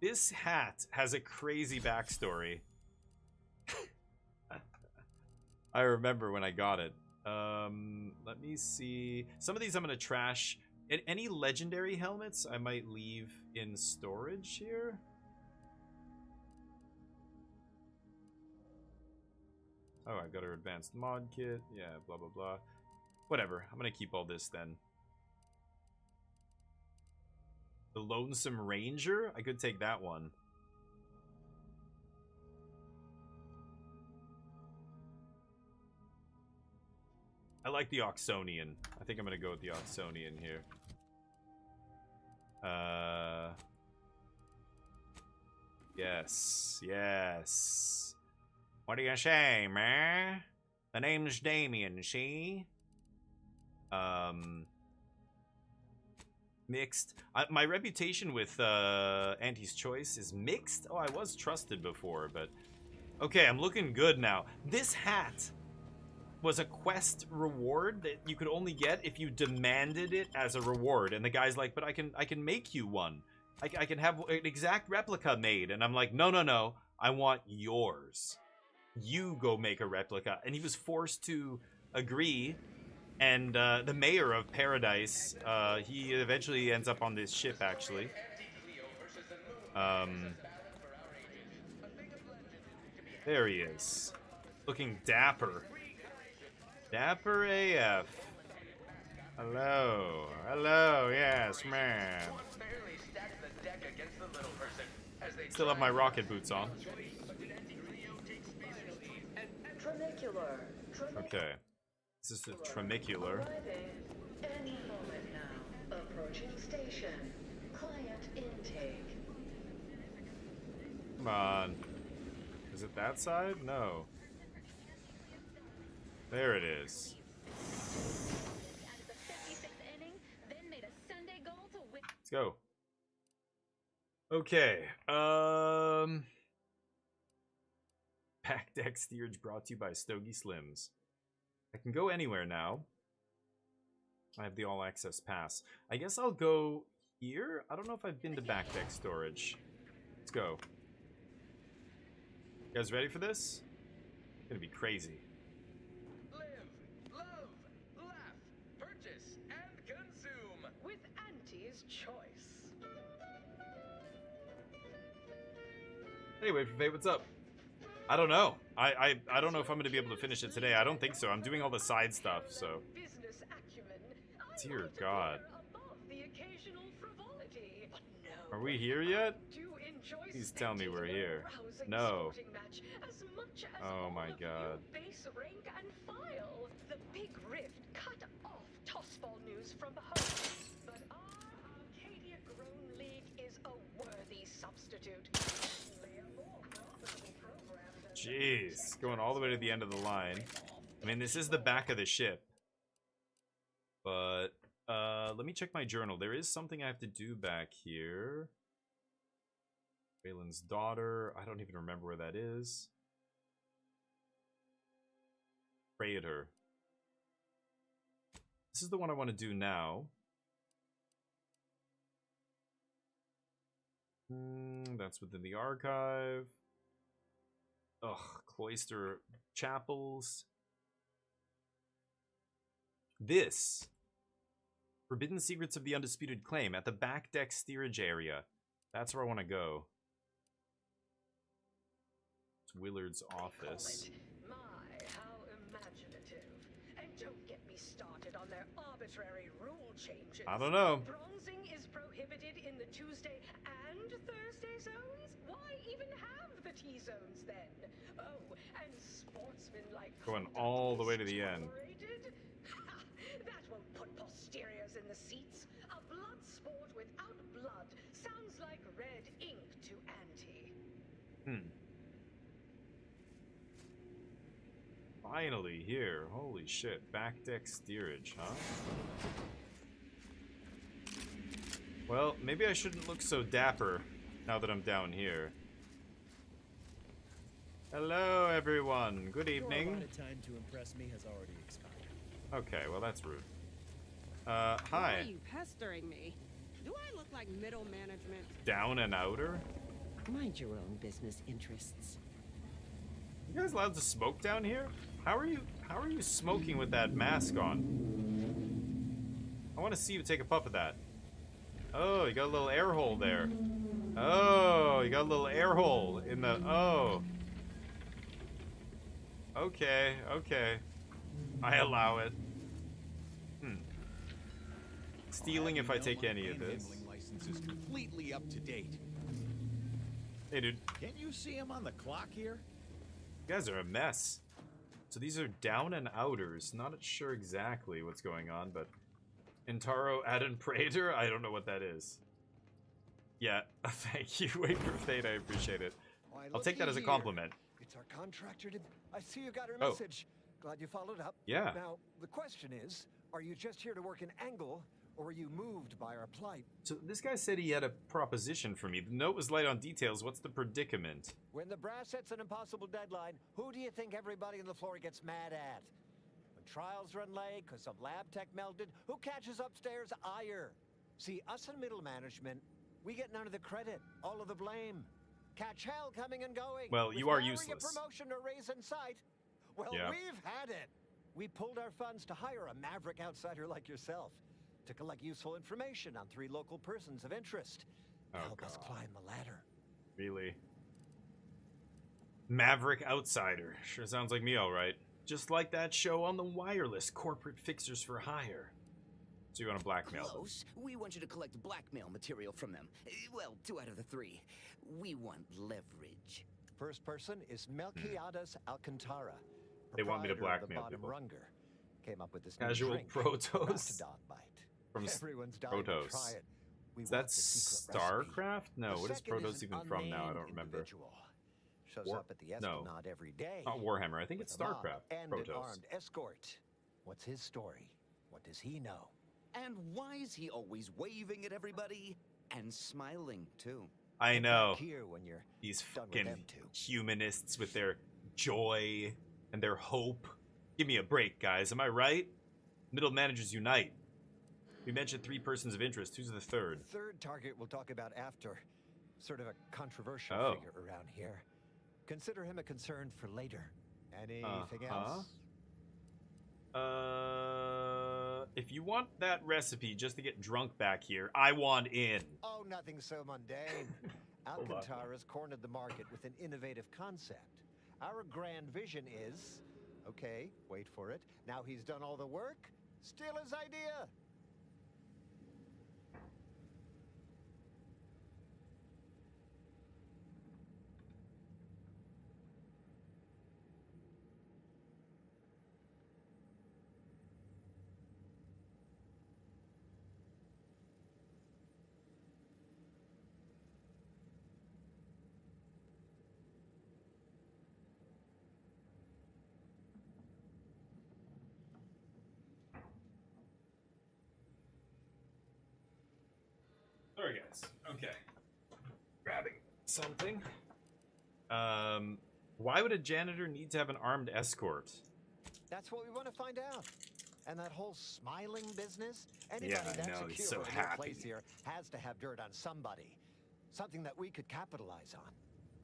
This hat has a crazy backstory. I remember when I got it. Let me see. Some of these I'm gonna trash. Any legendary helmets I might leave in storage here. Oh, I got her advanced mod kit. Yeah, blah, blah, blah. Whatever. I'm gonna keep all this then. The Lonesome Ranger? I could take that one. I like the Oxonian. I think I'm gonna go with the Oxonian here. Yes, yes. What do you say, man? The name's Damien, see? Mixed. My reputation with Auntie's Choice is mixed. Oh, I was trusted before, but... Okay, I'm looking good now. This hat was a quest reward that you could only get if you demanded it as a reward. And the guy's like, but I can make you one. I can have an exact replica made. And I'm like, no, no, no. I want yours. You go make a replica. And he was forced to agree. And the mayor of Paradise, he eventually ends up on this ship, actually. There he is. Looking dapper. Dapper AF. Hello. Hello, yes, man. Still have my rocket boots on. Okay. This is the tramicular. Any moment now. Approaching station. Client intake. Come on. Is it that side? No. There it is. Let's go. Okay. Back deck steerage brought to you by Stogie Slims. I can go anywhere now. I have the all access pass. I guess I'll go here. I don't know if I've been to back deck storage. Let's go. You guys ready for this? It's gonna be crazy. Purchase and consume with Auntie's Choice. Anyway, Faye, what's up? I don't know. I don't know if I'm gonna be able to finish it today. I don't think so. I'm doing all the side stuff, so. Dear God. Are we here yet? Please tell me we're here. No. Oh my God. Base rank and file. The big rift cut off Tossfall news from the host. But our Arcadia Grown League is a worthy substitute. Jeez, going all the way to the end of the line. I mean, this is the back of the ship. But, let me check my journal. There is something I have to do back here. Valen's daughter. I don't even remember where that is. Pray at her. This is the one I want to do now. That's within the archive. Ugh, Cloister Chapels. This. Forbidden Secrets of the Undisputed Claim at the back deck steerage area. That's where I want to go. It's Willard's office. My, how imaginative. And don't get me started on their arbitrary rule changes. I don't know. Bronzing is prohibited in the Tuesday and Thursday zones? Why even have the T-zones then? Oh, and sportsmen-like Going all the way to the end. That won't put posteriors in the seats. A blood sport without blood sounds like red ink to Auntie. Finally here. Holy shit. Back deck steerage, huh? Well, maybe I shouldn't look so dapper now that I'm down here. Hello, everyone. Good evening. Your allotted time to impress me has already expired. Okay, well, that's rude. Why Hi. are you pestering me? Do I look like middle management? Down and outer? Mind your own business interests. You guys allowed to smoke down here? How are you smoking with that mask on? I want to see you take a puff of that. Oh, you got a little air hole there. Oh, you got a little air hole in the... Oh. Okay, okay. I allow it. Stealing if I take any of this. License is completely up to date. Hey, dude. Can't you see him on the clock here? You guys are a mess. So these are down and outers. Not sure exactly what's going on, but... Intaro Adon Praetor? I don't know what that is. Yeah, thank you. Wait for fate, I appreciate it. I'll take that as a compliment. It's our contractor. I see you got her Oh. message. Glad you followed up. Yeah. Now, the question is, are you just here to work an angle, or were you moved by our plight? So this guy said he had a proposition for me. The note was light on details. What's the predicament? When the brass sets an impossible deadline, who do you think everybody on the floor gets mad at? When trials run late because some lab tech melted, who catches upstairs? Ire. See, us in middle management, we get none of the credit, all of the blame. Catch hell coming and going. Well, with you are nary useless. A promotion or raise in sight. Well, Yeah. we've had it. We pulled our funds to hire a maverick outsider like yourself to collect useful information on 3 local persons of interest. Oh, Help us God. climb the ladder. Really? Maverick Outsider. Sure sounds like me, alright. Just like that show on the wireless, Corporate Fixers for Hire. So you want to blackmail them. Close. We want you to collect blackmail material from them. Well, 2 out of the 3. We want leverage. First person is Melquiades Alcantara. They want me to proprietor of blackmail the Bottom people. Runger. Came up with this new Casual drink, Protos? Mastodon Bite. From Everyone's dying to Protos. try it. We Is want that the secret recipe. StarCraft? No, The what is second Protos an even from now? I don't unnamed remember. individual. Shows War- up at the no. Esplanade every day. Not Warhammer. I think with it's a mob StarCraft. and an Protos. armed escort. What's his story? What does he know? And why is he always waving at everybody? And smiling, too. I know. Here when you're These done with fucking them two. humanists with their joy and their hope. Give me a break, guys. Am I right? Middle managers unite. We mentioned 3 persons of interest. Who's the third? Third target we'll talk about after. Sort of a controversial Oh. figure around here. Consider him a concern for later. Anything else? If you want that recipe just to get drunk back here, I want in. Oh, nothing so mundane. Hold on. Alcantara's cornered the market with an innovative concept. Our grand vision is, okay, wait for it. Now he's done all the work, steal his idea. Sorry, guys. Okay. Grabbing something. Why would a janitor need to have an armed escort? That's what we want to find out. And that whole smiling business, anybody Yeah, I that's know, he's secure so in their happy. place here has to have dirt on somebody. Something that we could capitalize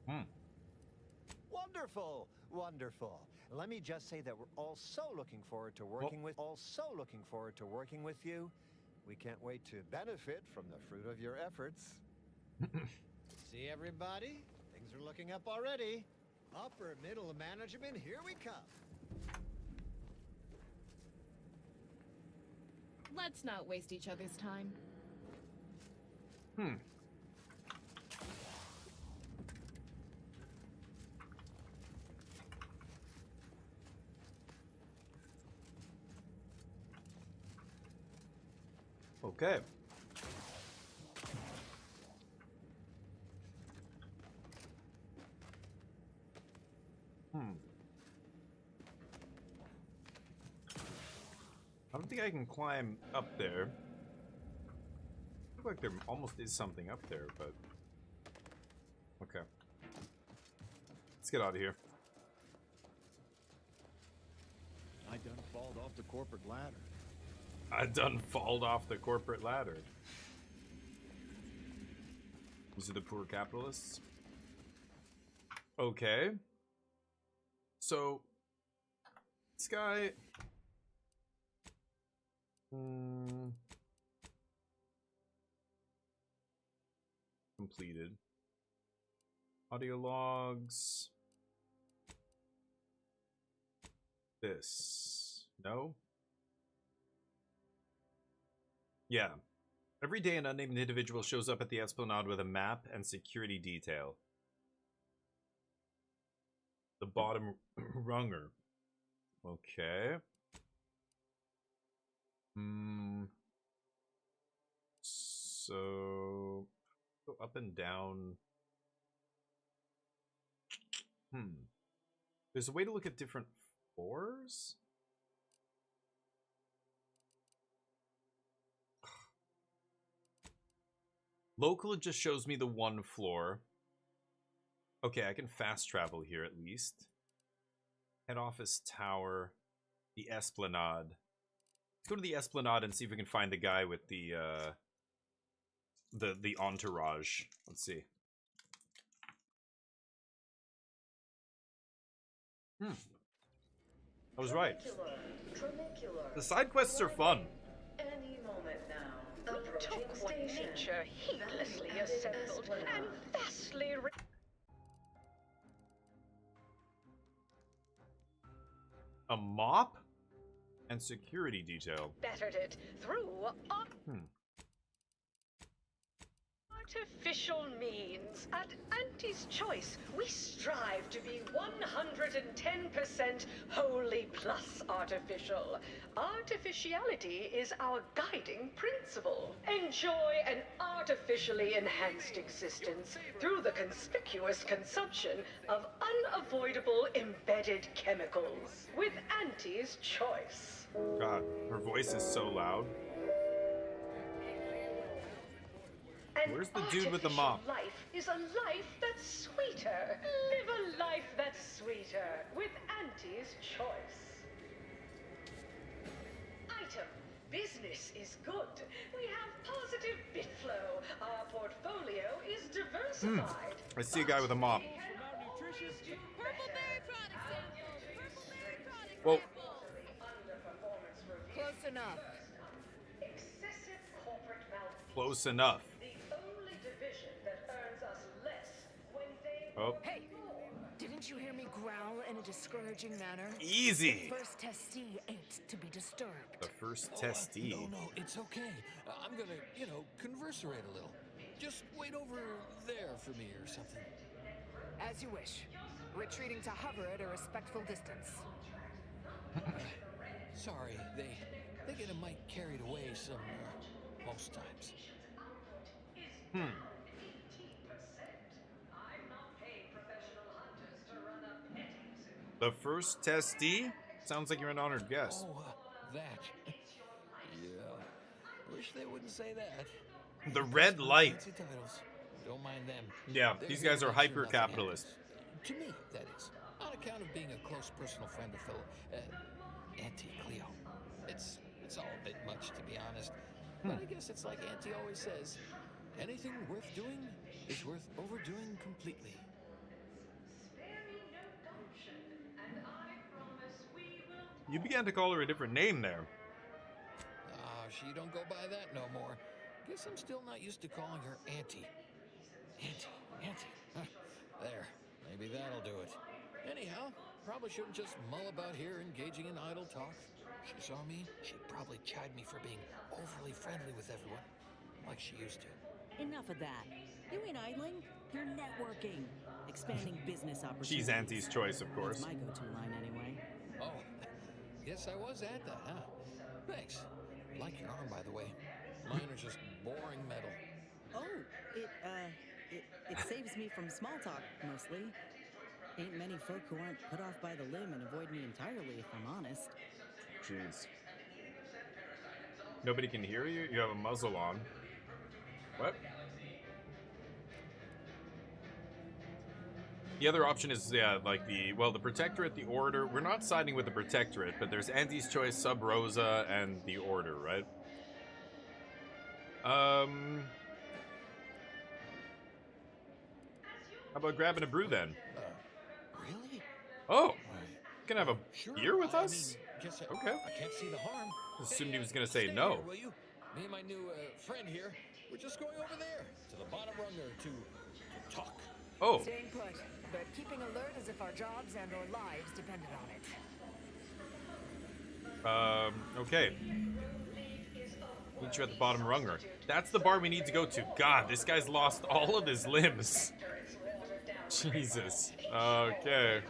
on. Wonderful, wonderful. Let me just say that we're all so looking forward to working with you. We can't wait to benefit from the fruit of your efforts. See everybody? Things are looking up already. Upper middle management, here we come. Let's not waste each other's time. Okay. I don't think I can climb up there. Look like there almost is something up there, but okay. Let's get out of here. I done falled off the corporate ladder. I done falled off the corporate ladder. These are the poor capitalists. Okay. So this guy. Completed. Audio logs. This. No? Yeah. Every day an unnamed individual shows up at the Esplanade with a map and security detail. The bottom runger. Okay. So go up and down. There's a way to look at different floors? Local just shows me the one floor. Okay, I can fast travel here at least. Head office tower. The Esplanade. Let's go to the Esplanade and see if we can find the guy with the entourage. Let's see. I was right. The side quests are fun. Any moment now. We took what nature heedlessly assembled and vastly A mop and security detail. bettered it through artificial means. At Auntie's Choice, we strive to be 110% wholly plus artificial. Artificiality is our guiding principle. Enjoy an artificially enhanced existence through the conspicuous consumption of unavoidable embedded chemicals. With Auntie's Choice. God, her voice is so loud. Where's the dude with the mop? Life is a life that's sweeter. Live a life that's sweeter with Auntie's Choice. Item: business is good. We have positive bit flow. Our portfolio is diversified. I see a guy with a mop. Whoa. Close enough. Excessive corporate malfeasance. Close enough. Oh. Hey, didn't you hear me growl in a discouraging manner? Easy. The first testee ain't to be disturbed. The first testee. No, it's okay. I'm gonna, converserate a little. Just wait over there for me or something. As you wish. Retreating to hover at a respectful distance. Sorry, they get a mite carried away most times. The first testee? Sounds like you're an honored guest. Oh, that. Yeah. Wish they wouldn't say that. The red light. Fancy titles. Don't mind them. Yeah, They're these here guys to are make sure hyper nothing capitalist. happens. To me, that is. On account of being a close personal friend of fellow Auntie Cleo. It's all a bit much, to be honest. But I guess it's like Auntie always says, anything worth doing is worth overdoing completely. You began to call her a different name there. She don't go by that no more. Guess I'm still not used to calling her Auntie. Auntie. Huh. There, maybe that'll do it. Anyhow, probably shouldn't just mull about here engaging in idle talk. If she saw me, she'd probably chide me for being overly friendly with everyone, like she used to. Enough of that. You ain't idling, you're networking. Expanding business opportunities. She's Auntie's Choice, of course. That's my go-to line anyway. Oh, guess I was at that, huh? Thanks. Like your arm, by the way. Mine are just boring metal. Oh, it saves me from small talk, mostly. Ain't many folk who aren't put off by the limb and avoid me entirely, if I'm honest. Jeez. Nobody can hear you? You have a muzzle on. What? The other option is, yeah, like the Protectorate, the Order. We're not siding with the Protectorate, but there's Auntie's Choice, Sub Rosa, and the Order, right? How about grabbing a brew then? Really? Oh, you can have a Sure, beer with I us? mean, guess Okay. I can't see the harm. Assumed he was gonna Stay say no. Here, will you? Me and my new friend here, we're just going over there to the bottom runger to talk. Oh. Staying put, but keeping alert as if our jobs and our lives depended on it. Okay. Meet you at the bottom runger. That's the bar we need to go to. God, this guy's lost all of his limbs. Jesus. Okay.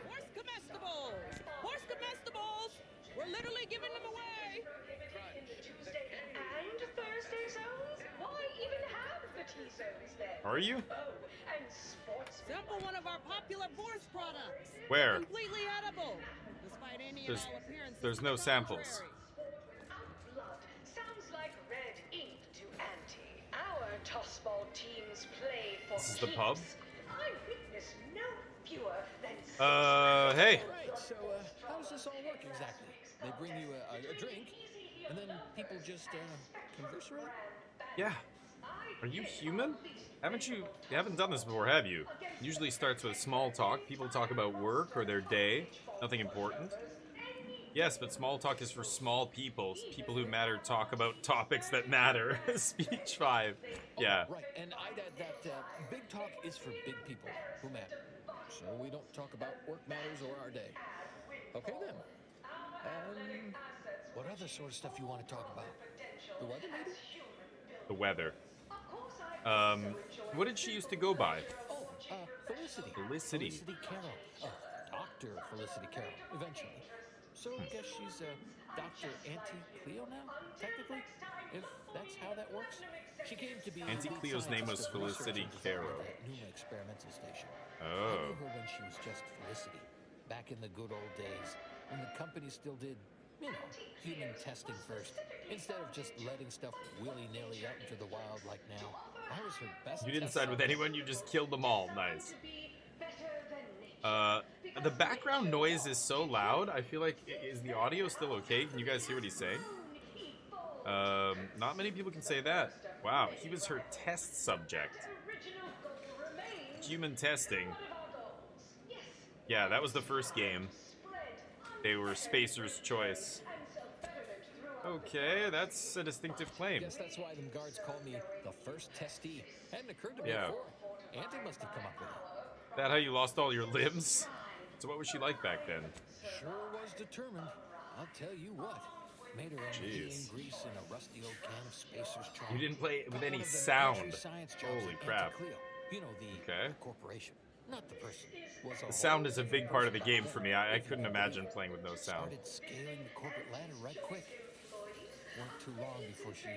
Horse comestibles! Horse comestibles! We're literally giving them away! And Thursday zones? Why even have the T-zones then? Are you? Oh, and sports. Sample one of our popular force products. Where? Completely edible, despite any and all appearances. There's no samples. Blood sounds like red ink to Auntie. Our tossball teams play for This is the pub? I witness no fewer than Hey. Right, so how does this all work exactly? They bring you a drink, and then people just conversate? Yeah. Are you human? You haven't done this before, have you? Usually starts with small talk. People talk about work or their day. Nothing important. Yes, but small talk is for small people. People who matter talk about topics that matter. Speech 5. Yeah. Right, and I'd add that big talk is for big people who matter. So we don't talk about work matters or our day. Okay then. What other sort of stuff you want to talk about? The weather, maybe? The weather. What did she used to go by? Oh, Felicity. Felicity. Felicity Carroll. Dr. Felicity Carroll, eventually. So I guess she's Dr. Auntie Cleo now, technically? If that's how that works. She came to be Auntie lead Cleo's name was scientist of research Felicity and development Carroll. at Numa Experimental Station. I Oh. knew her when she was just Felicity, back in the good old days, when the company still did, you know, human testing first, instead of just letting stuff willy-nilly out into the wild like now. I was her best. You didn't test side with subject. anyone, you just killed them all. Nice. The background noise is so loud. I feel like, is the audio still okay? Can you guys hear what he's saying? Not many people can say that. Wow, he was her test subject. Human testing. Yeah, that was the first game. They were Spacer's Choice. Okay, that's a distinctive claim. Guess that's why them guards call me the first testee. Hadn't occurred to me Yeah. before. Auntie must have come up with it. That how you lost all your limbs? So what was she like back then? Sure was determined. I'll tell you what. Made her own Jeez. heating grease in a rusty old can of Spacer's Charm. You didn't play it with Got any one of them sound. entry science jobs Holy at crap. Auntie Cleo. You know, the corporation, not the person. Was a The sound whole is a big part of the game for me. I couldn't imagine playing with no sound. Started scaling the corporate ladder right quick. Weren't too long before she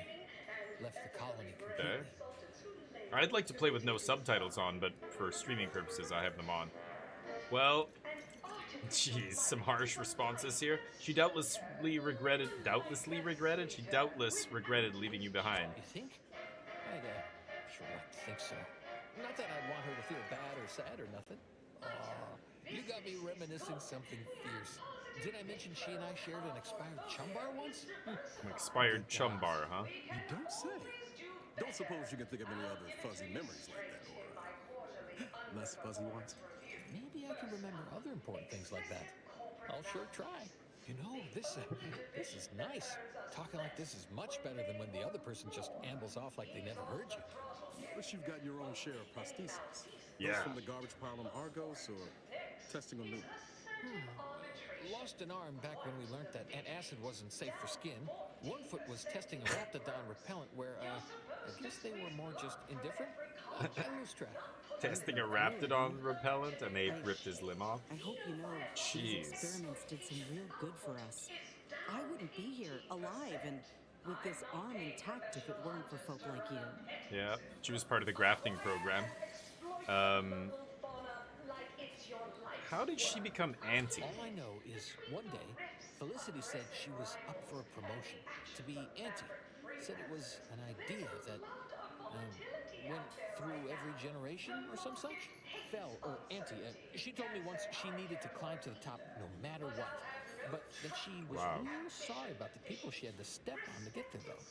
left the colony completely. Okay. I'd like to play with no subtitles on, but for streaming purposes, I have them on. Well, jeez, some harsh responses here. She doubtlessly regretted leaving you behind. You think? I'd sure like to think so. Not that I'd want her to feel bad or sad or nothing. Aw, you got me reminiscing something fierce. Did I mention she and I shared an expired chum bar once? An expired chum bar, huh? You don't say. Don't suppose you can think of any other fuzzy memories like that, or less fuzzy ones? Maybe I can remember other important things like that. I'll sure try. You know, this is nice. Talking like this is much better than when the other person just ambles off like they never heard you. Wish you've got your own share of prostheses. Yeah. Those from the garbage pile on Argos or testing on new ones? Lost an arm back when we learned that antacid wasn't safe for skin. One foot was testing a Raptidon repellent where, I guess they were more just indifferent. I lose track. Testing a Raptidon repellent and they ripped his limb off? I hope you know Jeez. these experiments did some real good for us. I wouldn't be here alive and with this arm intact if it weren't for folk like you. Yeah, she was part of the grafting program. how did she become Auntie? All I know is one day, Felicity said she was up for a promotion to be Auntie. Said it was an idea that went through every generation or some such. Fel, or Auntie, she told me once she needed to climb to the top no matter what. But that she was real sorry about the people she had to step on to get there, though.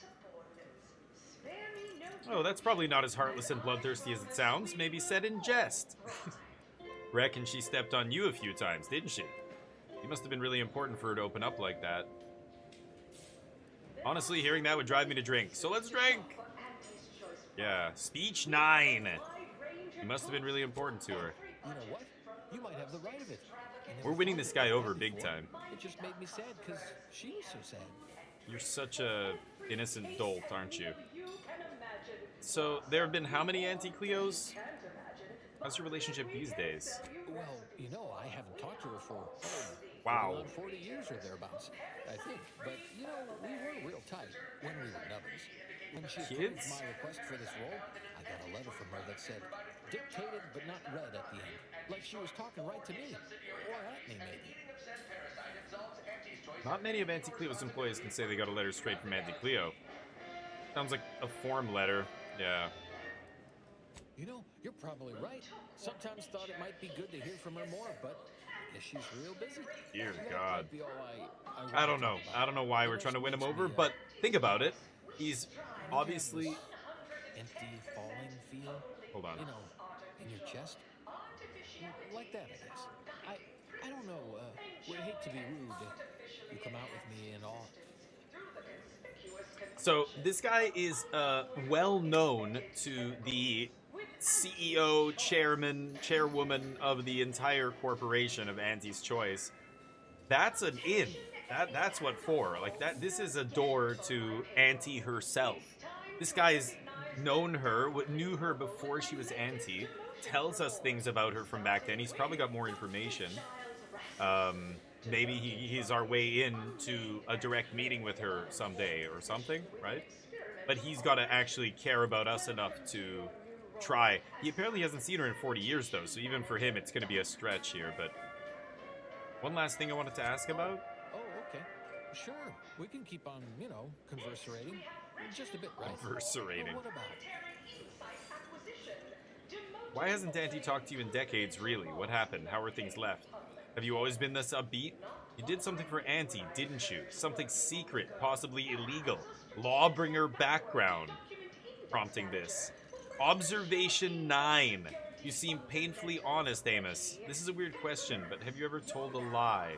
Oh, that's probably not as heartless and bloodthirsty as it sounds. Maybe said in jest. Reckon she stepped on you a few times, didn't she? You must have been really important for her to open up like that. Honestly, hearing that would drive me to drink. So let's drink! Yeah, speech 9. You must have been really important to her. You know what? You might have the right of it. We're winning this guy over big time. It just made me sad because she was so sad. You're such a innocent dolt, aren't you? So, there have been how many Auntie Cleos? How's your relationship these days? Well, you know, I haven't talked to her for, wow, 40 years or thereabouts, I think. But, you know, we were real tight when we were nubbins. When she approved my request for this role, I got a letter from her that said, dictated but not read at the end. Like she was talking right to me. Or at me, maybe. Not many of Auntie Cleo's employees can say they got a letter straight from Auntie Cleo. Sounds like a form letter. Yeah. You know, you're probably right. Sometimes thought it might be good to hear from her more, but I guess she's real busy. Dear God. I don't know. I don't know why we're trying to win him over, but think about it. He's obviously... Empty, falling feel? Hold on. You know, in your chest? Like that, I guess. I don't know. Would hate to be rude. You come out with me and all. So, this guy is well known to the CEO, chairman, chairwoman of the entire corporation of Auntie's Choice. That's an inn. That's what for. Like that. This is a door to Auntie herself. This guy's known her, knew her before she was Auntie. Tells us things about her from back then. He's probably got more information. Maybe he's our way in to a direct meeting with her someday or something, right? But he's got to actually care about us enough to try. He apparently hasn't seen her in 40 years, though, so even for him, it's going to be a stretch here. But one last thing I wanted to ask about. Oh, okay. Sure. We can keep on, you know, converserating. Just a bit, right? Converserating. Well, what about? Why hasn't Auntie talked to you in decades, really? What happened? How are things left? Have you always been this upbeat? You did something for Auntie, didn't you? Something secret, possibly illegal. Lawbringer background. Prompting this. Observation 9. You seem painfully honest, Amos. This is a weird question, but have you ever told a lie?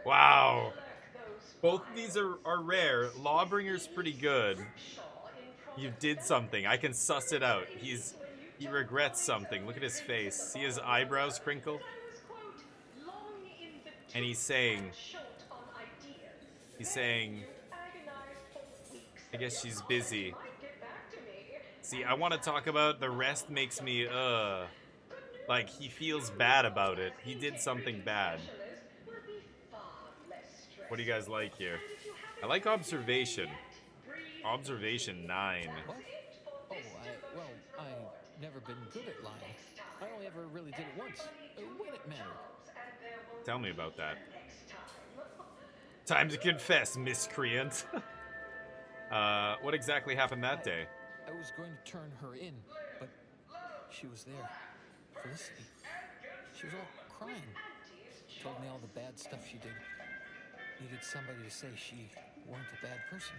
Wow. Both of these are rare. Lawbringer's pretty good. You did something. I can suss it out. He regrets something. Look at his face. See his eyebrows crinkled? And he's saying, I guess she's busy. See, I want to talk about the rest makes me, like, he feels bad about it. He did something bad. What do you guys like here? I like observation. Observation 9. What? Oh, well, I've never been good at lying. I only ever really did it once, when it mattered. Tell me about that. Time to confess, miscreant. What exactly happened that day? I was going to turn her in, but she was there. Felicity. She was all crying. Told me all the bad stuff she did. Needed somebody to say she weren't a bad person.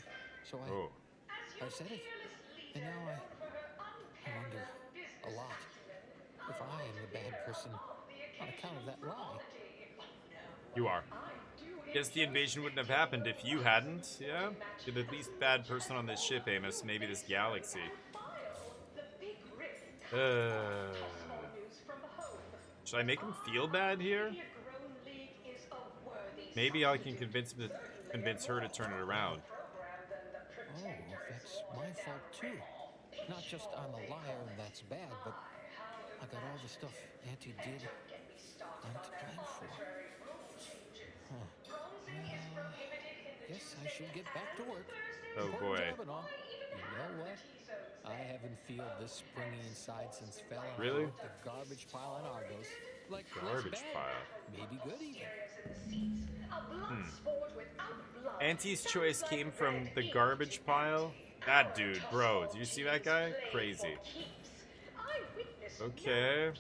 So I said it. And now I wonder a lot if I am the bad person on account of that lie. You are. Guess the invasion wouldn't have happened if you hadn't, yeah? You're the least bad person on this ship, Amos. Maybe this galaxy. Should I make him feel bad here? Maybe I can convince her to turn it around. Oh, that's my fault too. Not just I'm a liar and that's bad, but I got all the stuff Auntie did I'm to blame for. Huh. Guess I should get back to work. Oh boy. Job and all. You know what? I haven't felt this springy inside since Fel and I Really? wrote the garbage pile in Argos. Like Garbage less bad, pile. maybe good even. Auntie's choice came from the garbage pile. That dude, bro. Do you see that guy? Crazy. Okay.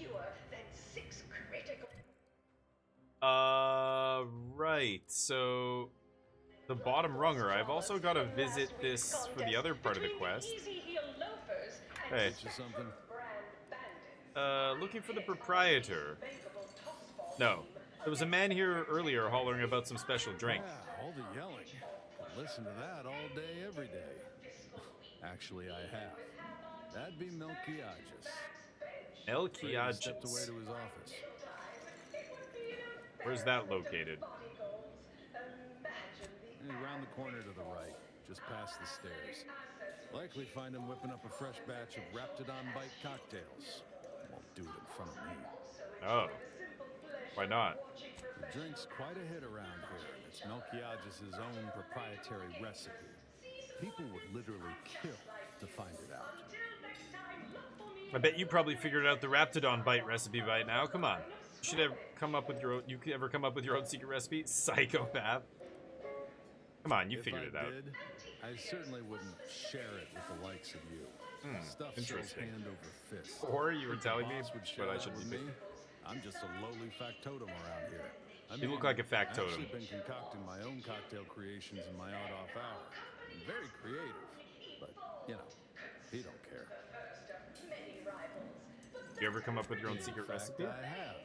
Right. So the bottom runger. I've also got to visit this for the other part of the quest. Hey. Get you something? Looking for the proprietor. No. There was a man here earlier hollering about some special drink. Yeah, all the yelling. Could listen to that all day, every day. Actually, I have. That'd be Melquiades. Melquiades. Stepped away to his office. Where's that located? Around the corner to the right, just past the stairs. Likely find him whipping up a fresh batch of Raptidon Bite cocktails. Won't do it in front of me. Oh. Why not? The drink's quite a hit around here, and it's Melquiades' own proprietary recipe. People would literally kill to find it out. I bet you probably figured out the Raptidon Bite recipe by now. Come on. You should have come up with your own. You could ever come up with your own secret recipe? Psychopath. Come on, you figured it out. I certainly wouldn't share it with the likes of you. Stuff sells hand over fist. Or you were telling me, but I shouldn't be. I'm just a lowly factotum around here. You look like a factotum. I've actually been concocting my own cocktail creations in my odd-off hour. I'm very creative, but, you know, he don't care. You ever come up with your own secret recipe? I have.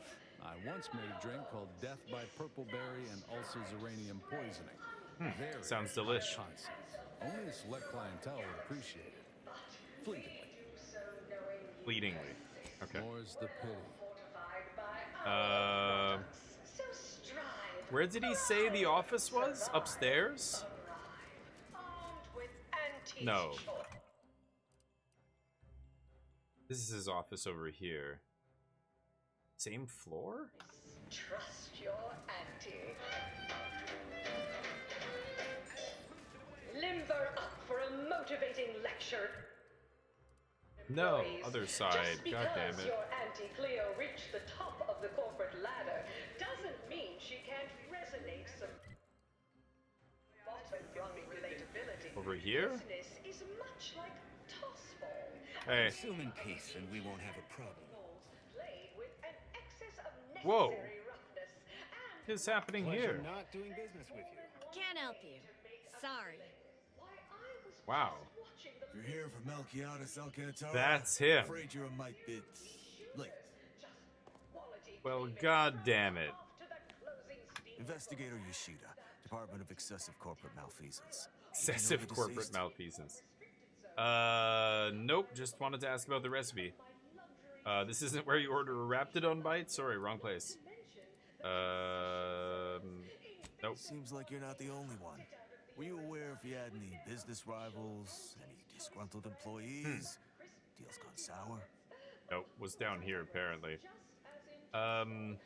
I once made a drink called Death by Purpleberry and Ulceruranium Poisoning. Sounds delish. Only a select clientele would appreciate it. Fleetingly. Fleetingly. Okay. More's the pity. Where did he say the office was? Upstairs? No. This is his office over here. Same floor? Trust your auntie. Limber up for a motivating lecture. No, other side. God damn Just because it. your Auntie Cleo reached the top of the corporate ladder doesn't mean she can't resonate some bottom rung relatability. Over here? Business is much like toss ball. Hey. Consume in peace and we won't have a problem. Played with an excess of Whoa. necessary roughness and What is happening here? Not doing business with you. Can't help you. Sorry. Wow. If you're here for Melquiades Alcantara, That's him. I'm afraid you're a mite bit late. Well, god damn it. Investigator Yoshida, Department of Excessive Corporate Malfeasance. Excessive corporate malfeasance. Nope. Just wanted to ask about the recipe. This isn't where you order a Raptidon Bite? Sorry, wrong place. Nope. Seems like you're not the only one. Were you aware if you had any business rivals, any disgruntled employees? Deals gone sour? Nope, was down here apparently. Don't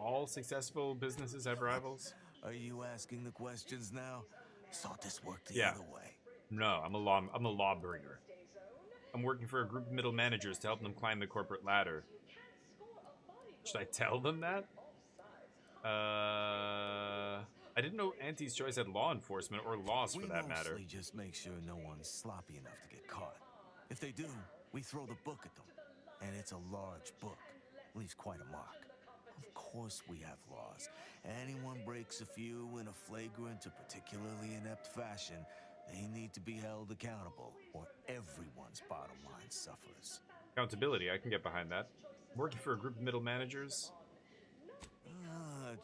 all successful businesses have rivals? Are you asking the questions now? Thought this worked the Yeah. other way. No, I'm a law bringer. I'm working for a group of middle managers to help them climb the corporate ladder. Should I tell them that? I didn't know Auntie's Choice had law enforcement or laws for that matter. We mostly just make sure no one's sloppy enough to get caught. If they do, we throw the book at them. And it's a large book. Leaves quite a mark. Of course we have laws. Anyone breaks a few in a flagrant or particularly inept fashion, they need to be held accountable, or everyone's bottom line suffers. Accountability, I can get behind that. I'm working for a group of middle managers.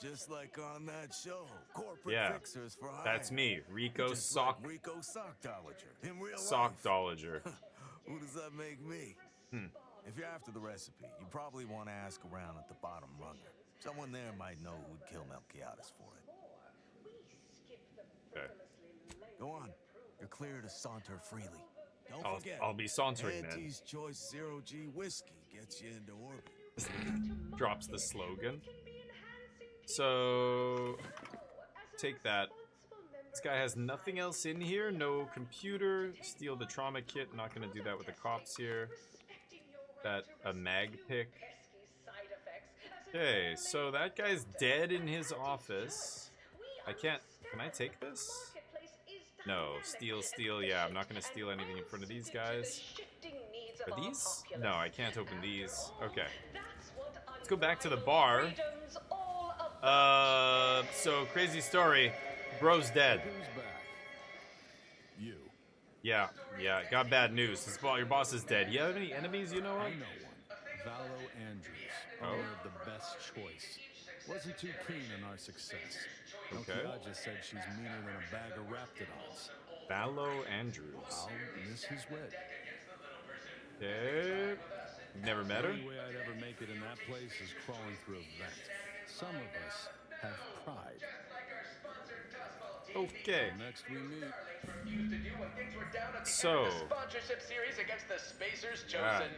Just like on that show, Corporate Yeah, Fixers for Hire. that's me, Rico Just Sock. like Rico Sockdolager in real life. Sockdolager. Who does that make me? If you're after the recipe, you probably want to ask around at the bottom runger. Someone there might know who'd kill Melquiades for it. Okay. Go on. You're clear to saunter freely. Don't forget, I'll be sauntering, man. Auntie's Choice Zero G whiskey gets you into orbit. Drops the slogan. So, take that. This guy has nothing else in here. No computer. Steal the trauma kit. Not gonna do that with the cops here. That a mag pick. Okay, so that guy's dead in his office. I can't. Can I take this? No, steal. Yeah, I'm not gonna steal anything in front of these guys. Are these? No, I can't open these. Okay. Let's go back to the bar. So crazy story. Bro's dead. Who's back? You. Yeah, got bad news. Your boss is dead. You have any enemies you know of? I know one. Vallo Andrews, owner of the best choice. Wasn't too keen on our success. Okay. Nokia just said she's meaner than a bag of Raptidons. Vallo Andrews. I'll miss his wit. Okay. Never met her? The only way I'd ever make it in that place is crawling through a vent. Some of us have pride. Okay. Next we meet. So. Sponsorship series against the Spacers chosen.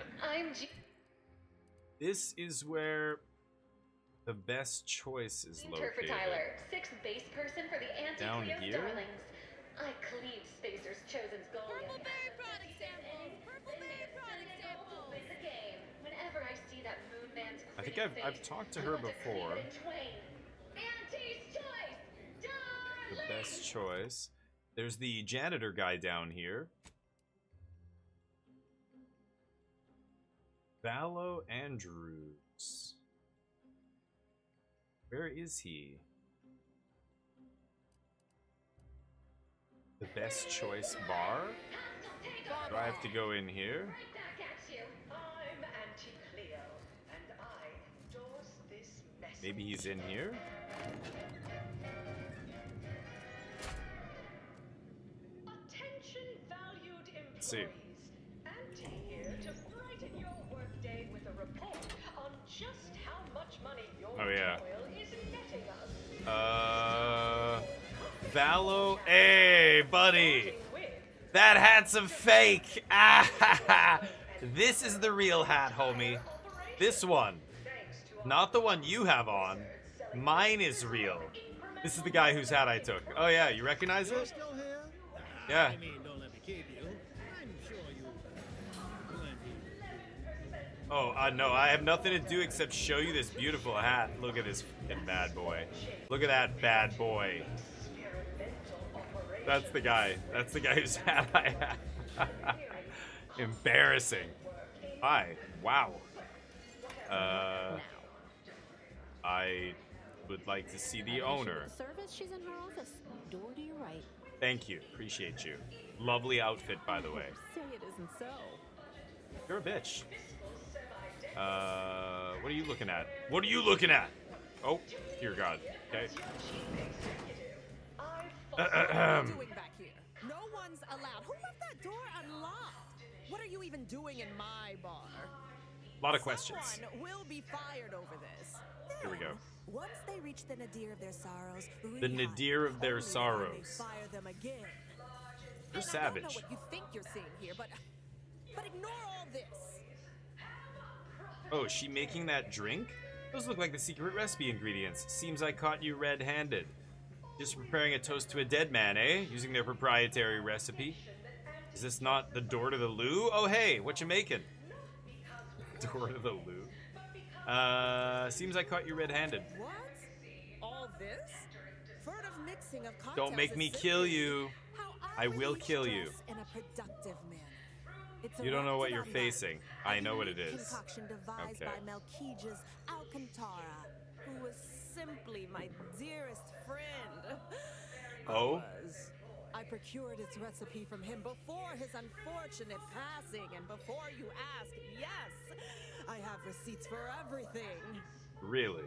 This is where the best choice is located. Tyler, sixth base person for the Down here? Darlings. I cleaved Spacer's chosen's goal. Purple Berry product sample. Purple Berry product sample. Win the game. Whenever I see that Moon Man's I think I've talked to her before. Auntie's choice. The best choice. There's the janitor guy down here. Vallo Andrews. Where is he? The best choice bar? Do I have to go in here? Maybe he's in here? Let's see. Auntie here to brighten your workday with a report on just how much money your Oh, yeah. toil is netting us. Vallo. Hey, buddy. That hat's a fake. Ah, this is the real hat, homie. This one. Not the one you have on. Mine is real. This is the guy whose hat I took. Oh, yeah. You recognize it? Yeah. Oh, no, I have nothing to do except show you this beautiful hat. Look at this fucking bad boy. Look at that bad boy. That's the guy. That's the guy whose hat I have. Embarrassing. Hi. Wow. I would like to see the owner. Service, she's in her office. Door to your right. Thank you. Appreciate you. Lovely outfit, by the way. Say it isn't so. You're a bitch. What are you looking at? What are you looking at? Oh, dear God. Okay. What are you doing back here? No one's allowed. Who left that door unlocked? What are you even doing in my bar? A lot of questions. Someone will be fired over this. Here we go. Once they reach the nadir of their sorrows, The nadir of their sorrows. fire them again. You're And savage. I don't know what you think you're seeing here, but ignore all this. Oh, is she making that drink? Those look like the secret recipe ingredients. Seems I caught you red-handed. Just preparing a toast to a dead man, eh? Using their proprietary recipe. Is this not the door to the loo? Oh, hey, what you making? Door to the loo? Seems I caught you red-handed. What? All this? Furtive mixing of cocktails Don't make is me simple. kill you. How I will kill you. dress in a productive manner. It's a You don't know what you're Raptidon facing. I know what it unique is. Concoction devised Okay. by Melquiades Alcantara, who was simply my dearest friend. Oh? I procured its recipe from him before his unfortunate passing, and before you ask, yes, I have receipts for everything. Really?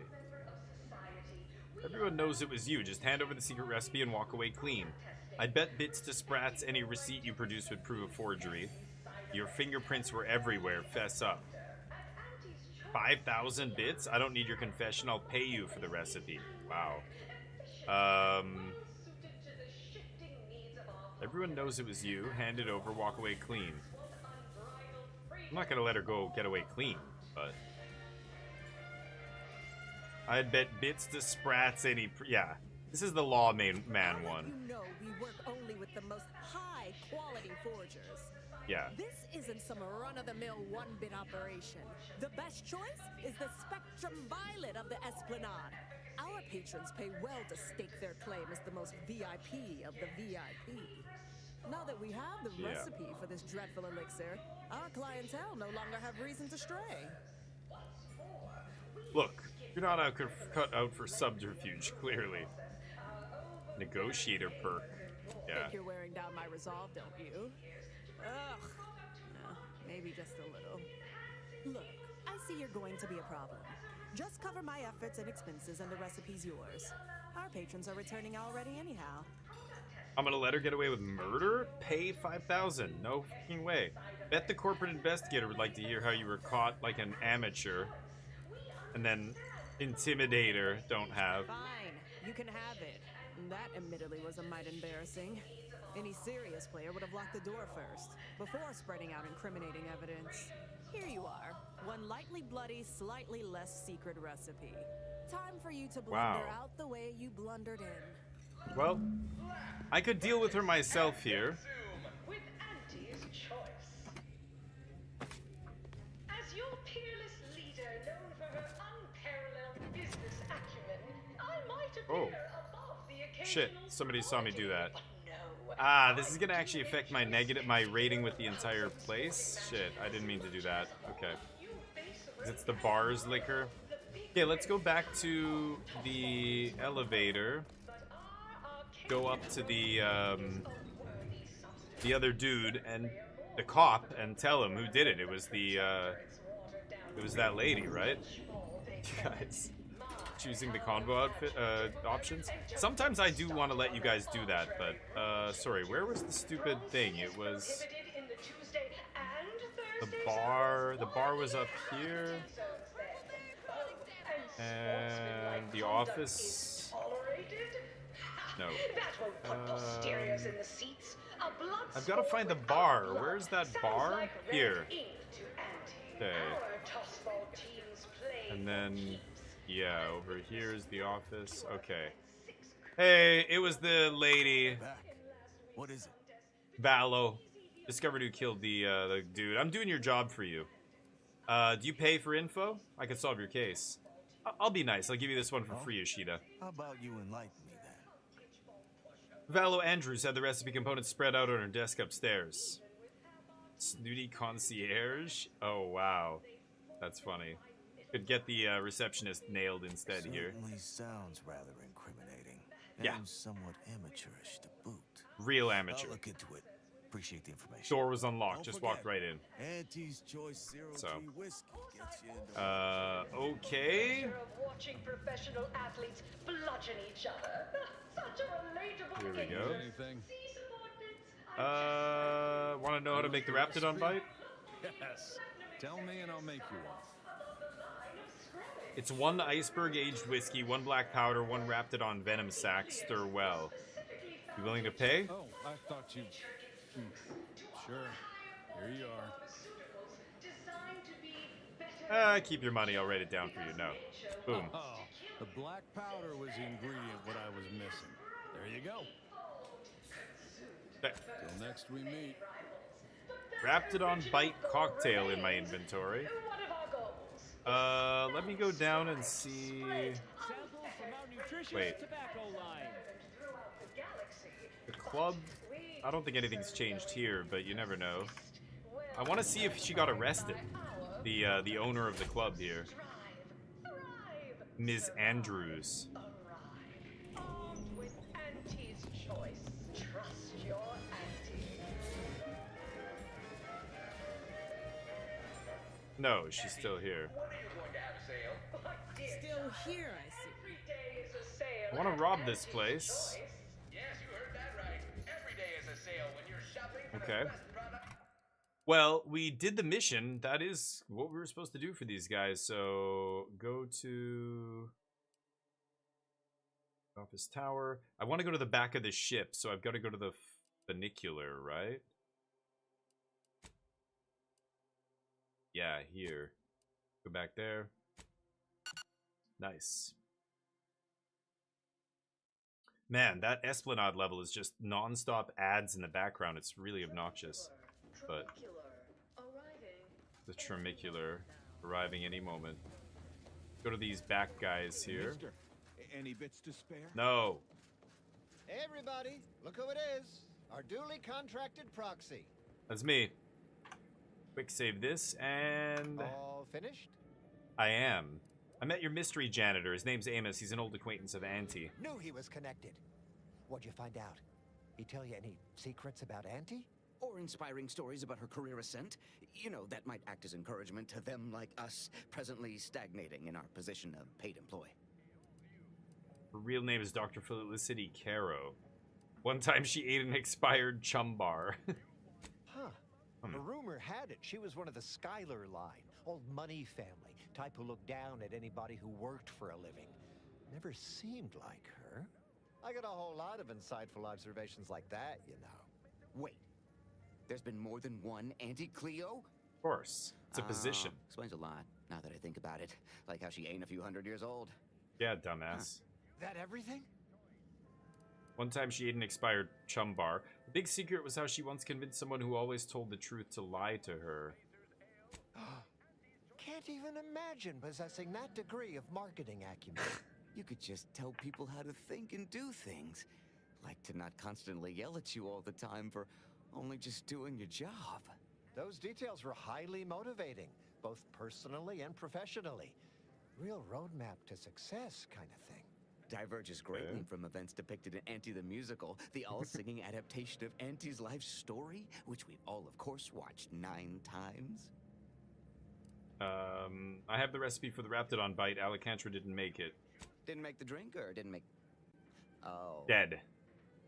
Everyone knows it was you. Just hand over the secret recipe and walk away clean. I'd bet bits to sprats any receipt you produced would prove a forgery. Your fingerprints were everywhere. Fess up. 5,000 bits? I don't need your confession. I'll pay you for the recipe. Wow. Everyone knows it was you. Hand it over. Walk away clean. I'm not gonna let her go get away clean, but... I'd bet bits to sprats any... Yeah. This is the lawman one. You know we work only with the most high-quality forgers. Yeah. This isn't some run-of-the-mill one-bit operation. The best choice is the Spectrum Violet of the Esplanade. Our patrons pay well to stake their claim as the most VIP of the VIP. Now that we have the recipe for this dreadful elixir, our clientele no longer have reason to stray. Look, you're not cut out for subterfuge, clearly. Negotiator perk. Yeah. Think you're wearing down my resolve, don't you? Ugh. No, maybe just a little. Look, I see you're going to be a problem. Just cover my efforts and expenses and the recipe's yours. Our patrons are returning already anyhow. I'm gonna let her get away with murder? Pay 5,000. No fucking way. Bet the corporate investigator would like to hear how you were caught like an amateur. And then intimidator don't have. Fine, you can have it. That admittedly was a mite embarrassing. Any serious player would have locked the door first, before spreading out incriminating evidence. Here you are. One lightly bloody, slightly less secret recipe. Time for you to blunder out the way you blundered in. Well, I could deal with her myself here. With Auntie's choice. As your peerless leader, known for her unparalleled business acumen, I might appear above the occasional. Shit, somebody saw me do that. Ah, this is gonna actually affect my rating with the entire place. Shit, I didn't mean to do that. Okay. It's the bar's liquor. Okay, let's go back to the elevator. Go up to the other dude and the cop and tell him who did it. It was that lady, right? You guys choosing the convo outfit options. Sometimes I do want to let you guys do that, but sorry, where was the stupid thing? It was the bar. The bar was up here, and the office. No. I've got to find the bar. Where's that bar? Here. Okay. And then, yeah, over here is the office. Okay. Hey, it was the lady. What is it? Vallo. Discovered who killed the dude. I'm doing your job for you. Do you pay for info? I can solve your case. I'll be nice. I'll give you this one for free, Ishida. How about you enlighten me then? Vallo Andrews had the recipe components spread out on her desk upstairs. Snooty concierge? Oh, wow. That's funny. Could get the receptionist nailed instead here. Certainly sounds rather incriminating. Yeah. And somewhat amateurish to boot. Real amateur. I'll look into it. Appreciate the information. Door was unlocked. Just walked right in. Auntie's Choice Zero G whiskey gets you into okay. Watching professional athletes bludgeon each other. Such a relatable Here we game. go. Anything? Want to know how to make the Raptidon bite? Yes. Tell me and I'll make you one. It's 1 iceberg aged whiskey, 1 black powder, 1 Raptidon venom sac. Stir well. You willing to pay? Oh, I thought you. Sure. Here you are. Keep your money. I'll write it down for you. No. Boom. Oh, the black powder was the ingredient what I was missing. There you go. There. Till next we meet. Raptidon bite cocktail in my inventory. Let me go down and see. Wait. The club. I don't think anything's changed here, but you never know. I want to see if she got arrested. The owner of the club here, Ms. Andrews. With Auntie's choice. Trust your auntie. No, she's still here. Still here, I see. I want to rob this place. Okay. Well, we did the mission. That is what we were supposed to do for these guys. So go to office tower. I want to go to the back of the ship, so I've got to go to the funicular, right? Yeah, here. Go back there. Nice. Man, that Esplanade level is just non-stop ads in the background. It's really obnoxious. But the Tramicular arriving any moment. Go to these back guys here. Mister, any bits to spare? No. Hey everybody, look who it is. Our duly contracted proxy. That's me. Quick save this, and... All finished? I am. I met your mystery janitor. His name's Amos. He's an old acquaintance of Auntie. Knew he was connected. What'd you find out? He tell you any secrets about Auntie? Or inspiring stories about her career ascent? You know, that might act as encouragement to them like us, presently stagnating in our position of paid employee. Her real name is Dr. Felicity Caro. One time she ate an expired chum bar. Huh. A rumor had it she was one of the Schuyler line, old money family, type who looked down at anybody who worked for a living. Never seemed like her. I got a whole lot of insightful observations like that, you know. Wait. There's been more than one Auntie Cleo? Of course. It's a position. Explains a lot, now that I think about it. Like how she ain't a few hundred years old. Yeah, dumbass. That everything? One time she ate an expired chum bar. The big secret was how she once convinced someone who always told the truth to lie to her. Can't even imagine possessing that degree of marketing acumen. You could just tell people how to think and do things. Like to not constantly yell at you all the time for only just doing your job. Those details were highly motivating, both personally and professionally. Real roadmap to success kind of thing. Diverges greatly from events depicted in Auntie the Musical, the all-singing adaptation of Auntie's life story, which we've all, of course, watched 9 times. I have the recipe for the Raptidon bite. Alejandra didn't make it. Didn't make the drink, or didn't make... Oh. Dead.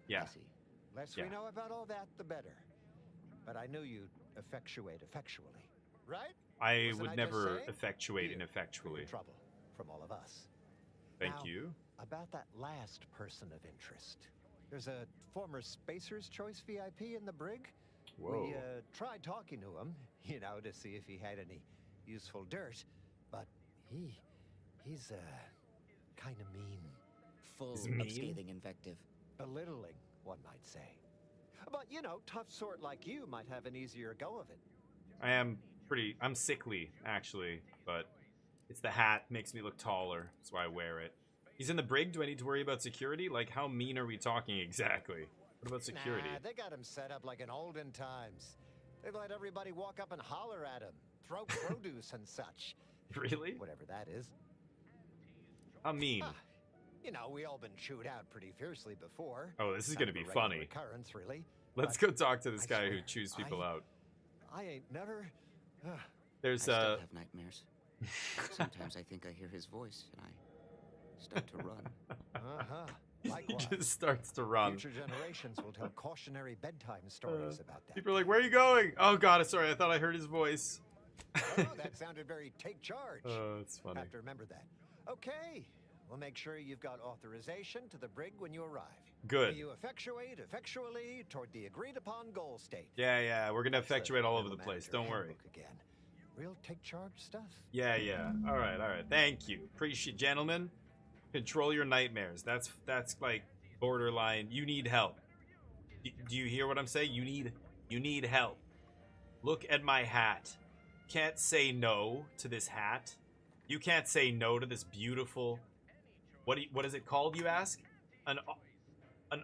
Yeah. I see. Less we know about all that, the better. But I knew you'd effectuate effectually, right? I Wasn't would I never just saying? effectuate You, ineffectually. trouble from all of us. Thank Now, you. About that last person of interest. There's a former Spacer's Choice VIP in the brig. Whoa. We tried talking to him, you know, to see if he had any useful dirt, but he's kind of mean. Full He's of mean? scathing invective. Belittling, one might say. But, you know, tough sort like you might have an easier go of it. I'm sickly, actually, but it's the hat, makes me look taller. That's why I wear it. He's in the brig. Do I need to worry about security? Like, how mean are we talking exactly? What about security? Nah, they got him set up like in olden times. They let everybody walk up and holler at him, throw produce and such. Really? Whatever that is. How mean? You know, we all been chewed out pretty fiercely before. Oh, this is Kind gonna of be a regular funny. Recurrence, really. Let's But go talk to this I guy who swear, chews people out. I ain't never. There's I still have nightmares. Sometimes I think I hear his voice, and I start to run. He Likewise. just starts to run. Future generations will tell cautionary bedtime stories about that. People are like, "Where are you going?" Oh God, sorry, I thought I heard his voice. Oh, that sounded very take charge. Oh, it's funny. Have to remember that. Okay, we'll make sure you've got authorization to the brig when you arrive. Good. May you effectuate effectually toward the agreed upon goal state. Yeah, we're gonna effectuate all over the Middle place. manager Don't worry. handbook Again. Real take charge stuff. Yeah. All right. Thank you. Appreciate, gentlemen. Control your nightmares. That's like borderline. You need help. Do you hear what I'm saying? You need help. Look at my hat. Can't say no to this hat. You can't say no to this beautiful. What is it called? You ask. An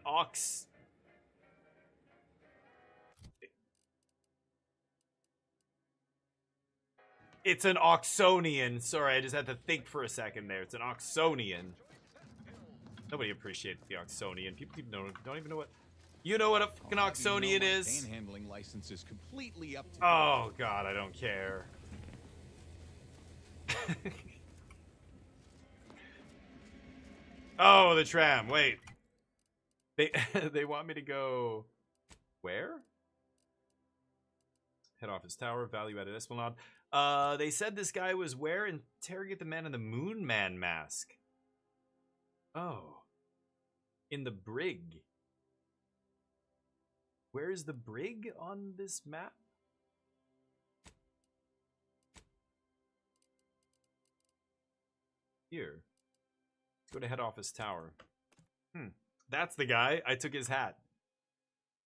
ox. It's an Oxonian. Sorry, I just had to think for a second there. It's an Oxonian. Nobody appreciates the Oxonian. People don't even know what. You know what a fucking Oxonian is? Panhandling license is completely up to Oh God, I don't care. Oh, the tram. Wait. They want me to go where? Head office tower, value-added Esplanade. They said this guy was where? Interrogate the man in the Moon Man mask. Oh. In the brig. Where is the brig on this map? Here. Let's go to head office tower. That's the guy. I took his hat.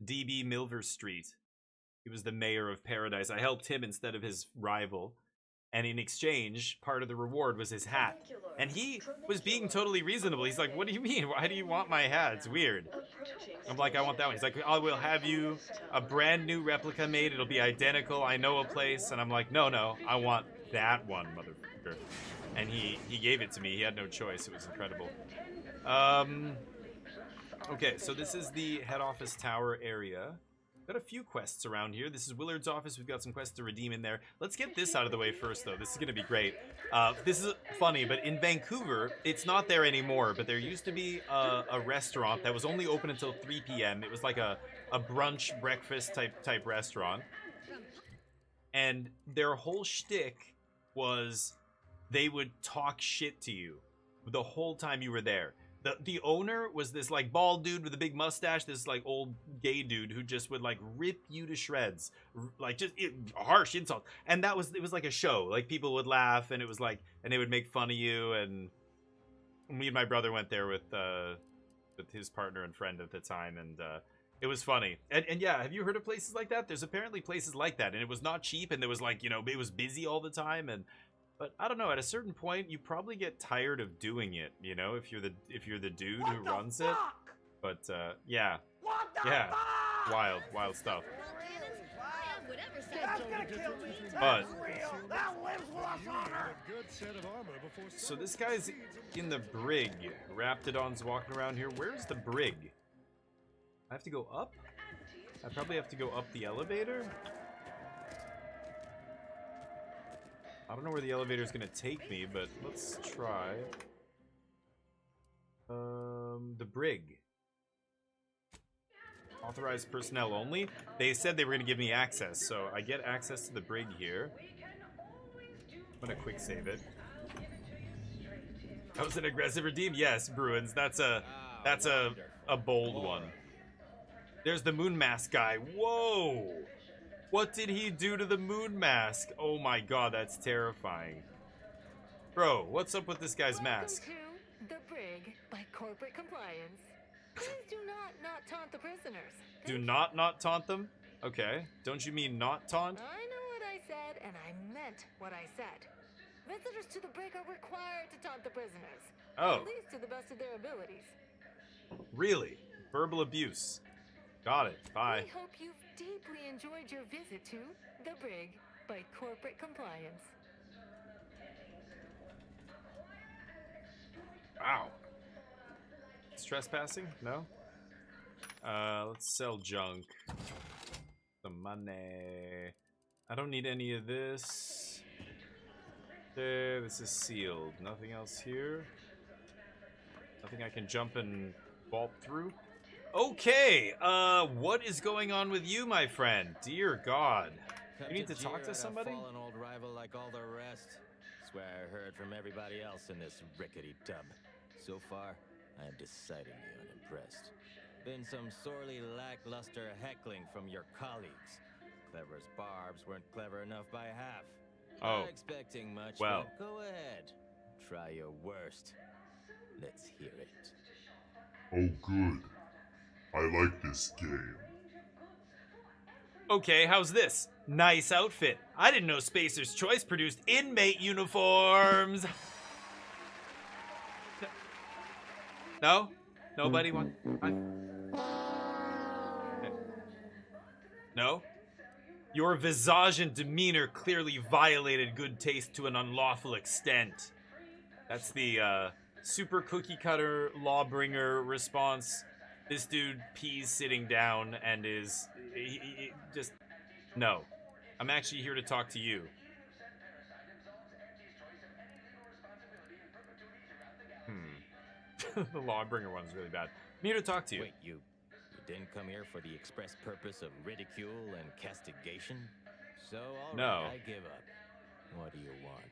D.B. Milver Street. He was the mayor of Paradise. I helped him instead of his rival. And in exchange, part of the reward was his hat. And he was being totally reasonable. He's like, what do you mean? Why do you want my hat? It's weird. I'm like, I want that one. He's like, I will have you a brand new replica made. It'll be identical. I know a place. And I'm like, no, I want that one, motherfucker. And he gave it to me. He had no choice. It was incredible. Okay, so this is the head office tower area. Got a few quests around here. This is Willard's office. We've got some quests to redeem in there. Let's get this out of the way first, though. This is going to be great. This is funny, but in Vancouver, it's not there anymore. But there used to be a restaurant that was only open until 3 p.m. It was like a brunch, breakfast type restaurant. And their whole shtick was they would talk shit to you the whole time you were there. The owner was this like bald dude with a big mustache, this like old gay dude who just would like rip you to shreds, like just harsh insults. And it was like a show. Like people would laugh, and it was like, and they would make fun of you. And me and my brother went there with his partner and friend at the time, and it was funny. And yeah, have you heard of places like that? There's apparently places like that, and it was not cheap, and there was like, you know, it was busy all the time. But I don't know, at a certain point you probably get tired of doing it, you know, if you're the dude who runs it. But yeah. Yeah. Wild stuff. But so this guy's in the brig. Raptidon's walking around here. Where's the brig? I have to go up? I probably have to go up the elevator? I don't know where the elevator is going to take me, but let's try. The brig. Authorized personnel only? They said they were going to give me access, so I get access to the brig here. I'm going to quick save it. That was an aggressive redeem? Yes, Bruins. That's a bold one. There's the moon mask guy. Whoa! What did he do to the moon mask? Oh my god, that's terrifying. Bro, what's up with this guy's mask? Welcome to the brig by corporate compliance. Please do not taunt the prisoners. Do not taunt them? Okay. Don't you mean not taunt? I know what I said, and I meant what I said. Visitors to the brig are required to taunt the prisoners. Oh. At least to the best of their abilities. Really? Verbal abuse. Got it. Bye. We hope you've deeply enjoyed your visit to the brig by corporate compliance. Wow. It's trespassing? No? Let's sell junk. The money. I don't need any of this. There, this is sealed. Nothing else here. Nothing I can jump and vault through. Okay, what is going on with you, my friend? Dear God. You need to talk to somebody? Fallen old rival like all the rest. Swear I heard from everybody else in this rickety tub. So far, I am decidedly unimpressed. Been some sorely lackluster heckling from your colleagues. Clever as barbs weren't clever enough by half. Oh. Not expecting much, well. but go ahead. Try your worst. Let's hear it. Oh, good. I like this game. Okay, how's this? Nice outfit. I didn't know Spacer's Choice produced inmate uniforms. No? Nobody want? No? Your visage and demeanor clearly violated good taste to an unlawful extent. That's the super cookie cutter lawbringer response. This dude pees sitting down and is he just no. I'm actually here to talk to you. The lawbringer one's really bad. I'm here to talk to you. Wait, you didn't come here for the express purpose of ridicule and castigation? So, all right, No. I give up. What do you want?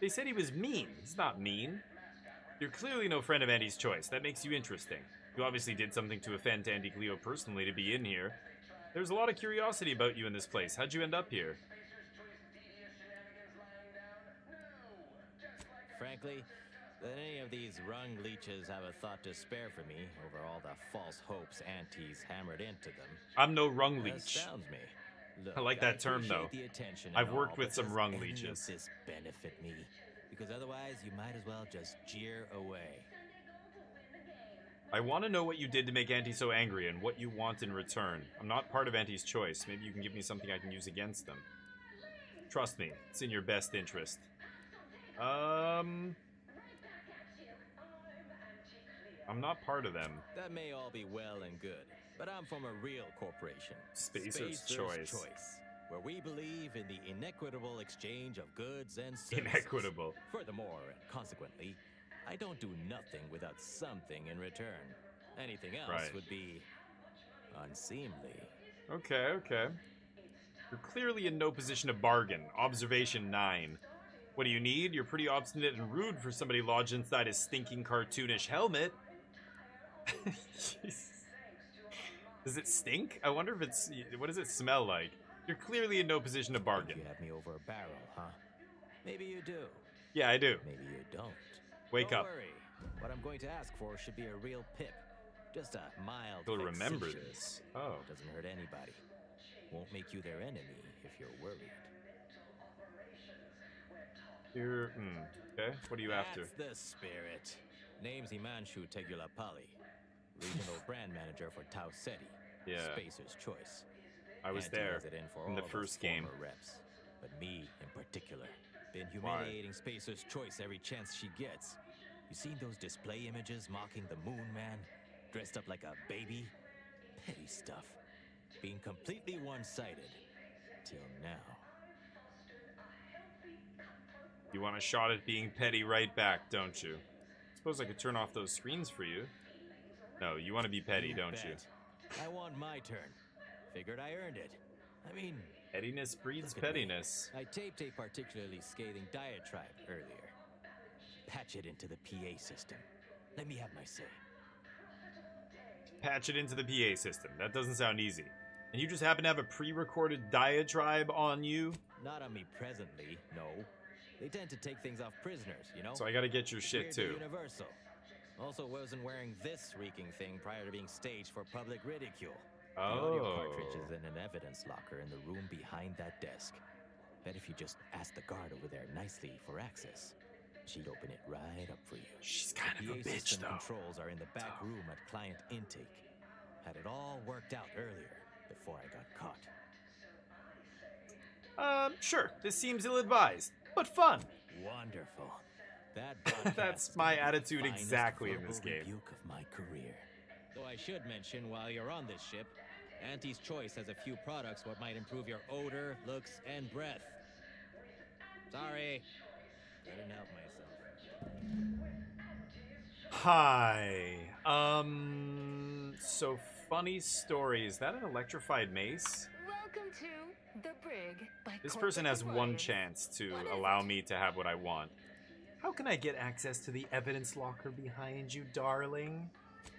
They said he was mean. He's not mean. You're clearly no friend of Andy's Choice. That makes you interesting. You obviously did something to offend Andy Cleo personally to be in here. There's a lot of curiosity about you in this place. How'd you end up here? Frankly, that any of these rung leeches have a thought to spare for me over all the false hopes Auntie's hammered into them. I'm no rung leech. Astounds me. Look, I like that term, though. appreciate the attention and I've worked all, with but some does rung any leeches. of this benefit me? Because otherwise, you might as well just jeer away. I want to know what you did to make Auntie so angry and what you want in return. I'm not part of Auntie's choice. Maybe you can give me something I can use against them. Trust me, it's in your best interest. I'm not part of them. That may all be well and good, but I'm from a real corporation. Spacer's Choice. Where we believe in the inequitable exchange of goods and services. Inequitable. Furthermore, and consequently, I don't do nothing without something in return. Anything else would be unseemly. Okay, okay. You're clearly in no position to bargain. Observation 9. What do you need? You're pretty obstinate and rude for somebody lodged inside his stinking cartoonish helmet. Does it stink? I wonder if it's... What does it smell like? You're clearly in no position to bargain. You have me over a barrel, huh? Maybe you do. Yeah, I do. Maybe you don't. Wake Don't up. worry. What I'm going to ask for should be a real pip. Just a mild You'll remember fixation. this. Oh. Doesn't hurt anybody. Won't make you their enemy if you're worried. You're... Okay, what are you after? That's the spirit. Name's Himanshu Tegulapalli, regional brand manager for Tau Ceti. Yeah. Spacer's Choice. I was Auntie there has it in for in the all of first us game. former reps, but me in particular. Been humiliating Spacer's Choice every chance she gets. You seen those display images mocking the Moon Man? Dressed up like a baby? Petty stuff. Being completely one-sided. Till now. You want a shot at being petty right back, don't you? Suppose I could turn off those screens for you. No, you want to be petty, don't you? I want my turn. Figured I earned it. I mean... Pettiness breeds look at me. pettiness. I taped a particularly scathing diatribe earlier. Patch it into the PA system. Let me have my say. Patch it into the PA system. That doesn't sound easy. And you just happen to have a pre-recorded diatribe on you? Not on me presently, no. They tend to take things off prisoners, you know? So I gotta get your shit, Weird too. to Universal. Also wasn't wearing this reeking thing prior to being staged for public ridicule. The audio cartridge is in an evidence locker in the room behind that desk. Bet if you just ask the guard over there nicely for access, she'd open it right up for you. She's kind of a PA bitch, system though. Controls are in the back room at client intake. Had it all worked out earlier before I got caught. Sure. This seems ill-advised, but fun. Wonderful. That That's my attitude finest exactly in verbal this game. rebuke of my career. Though I should mention, while you're on this ship, Auntie's Choice has a few products what might improve your odor, looks, and breath. Sorry. Couldn't help myself. Hi. So funny story. Is that an electrified mace? Welcome to the Brig by This Corporate person has one Alliance. chance to What is allow me to have what I want. How can I get access to the evidence locker behind you, darling?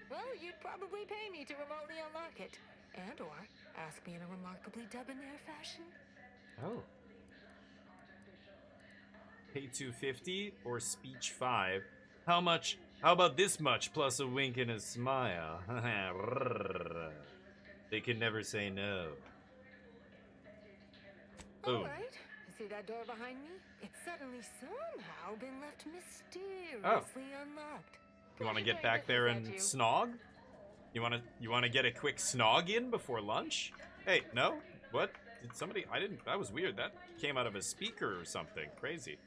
Well, you'd probably pay me to remotely unlock it. And or ask me in a remarkably debonair fashion. Oh. Pay $2.50 or speech 5. How much? How about this much plus a wink and a smile? They can never say no. Boom. Alright. See that door behind me? It's suddenly somehow been left mysteriously unlocked. You want to get back there and snog? You want to get a quick snog in before lunch? Hey, no? What? Did somebody... I didn't... That was weird. That came out of a speaker or something. Crazy.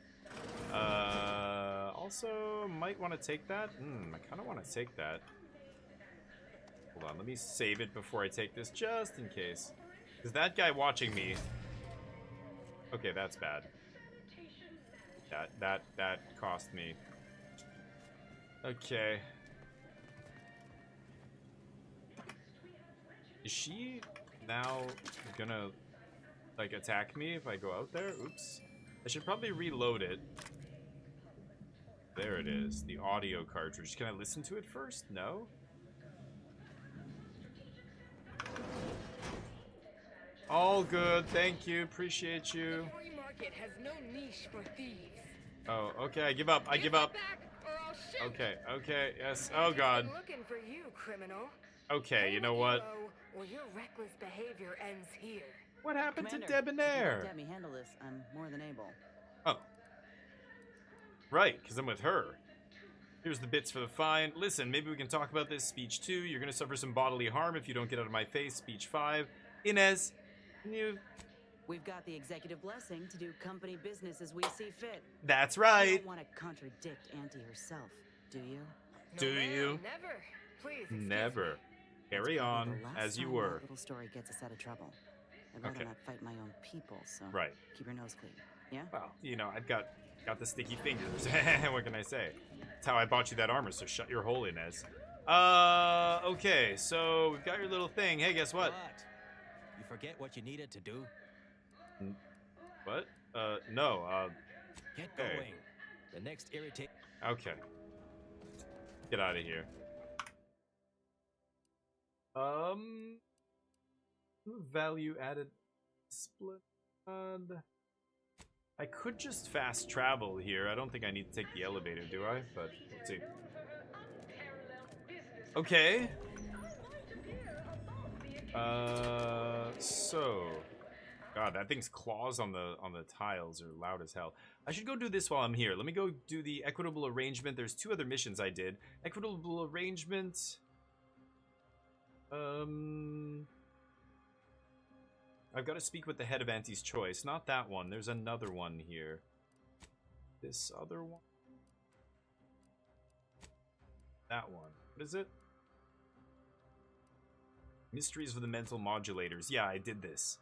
Also, might want to take that. I kind of want to take that. Hold on, let me save it before I take this, just in case. Because that guy watching me... Okay, that's bad. That cost me. Okay. Is she now gonna, like, attack me if I go out there? Oops. I should probably reload it. There it is, the audio cartridge. Can I listen to it first? No? All good, thank you, appreciate you. The free market has no niche for thieves. Oh, okay, I give up, I give up. Back, or I'll Okay, okay, yes. Oh god. Looking for you, criminal. Okay, you know what? Or your reckless behavior ends here. What happened Commander, to Debonair? If you'd have me handle this, I'm more than able. Oh. Right, because I'm with her. Here's the bits for the fine. Listen, maybe we can talk about this. Speech 2. You're going to suffer some bodily harm if you don't get out of my face. Speech 5. Inez, can you... We've got the executive blessing to do company business as we see fit. That's right. You don't want to contradict Auntie herself, do you? Do you? Never. Please. Never. Carry on as you were. That little story gets us out of trouble. I'd rather not fight my own people, so keep your nose clean. Yeah? Well, you know, I've got the sticky fingers. What can I say? That's how I bought you that armor, so shut your hole, Inez. Okay, so we've got your little thing. Hey, guess what? You forget what you needed to do? What? No, Get going. The next irritate... Okay. Get out of here. Value added split. I could just fast travel here. I don't think I need to take the elevator, do I? But let's see. Okay. So, God, that thing's claws on the tiles are loud as hell. I should go do this while I'm here. Let me go do the equitable arrangement. There's 2 other missions I did. Equitable arrangement. I've got to speak with the head of Auntie's Choice. Not that one. There's another one here. This other one. That one. What is it? Mysteries of the Mental Modulators. Yeah, I did this.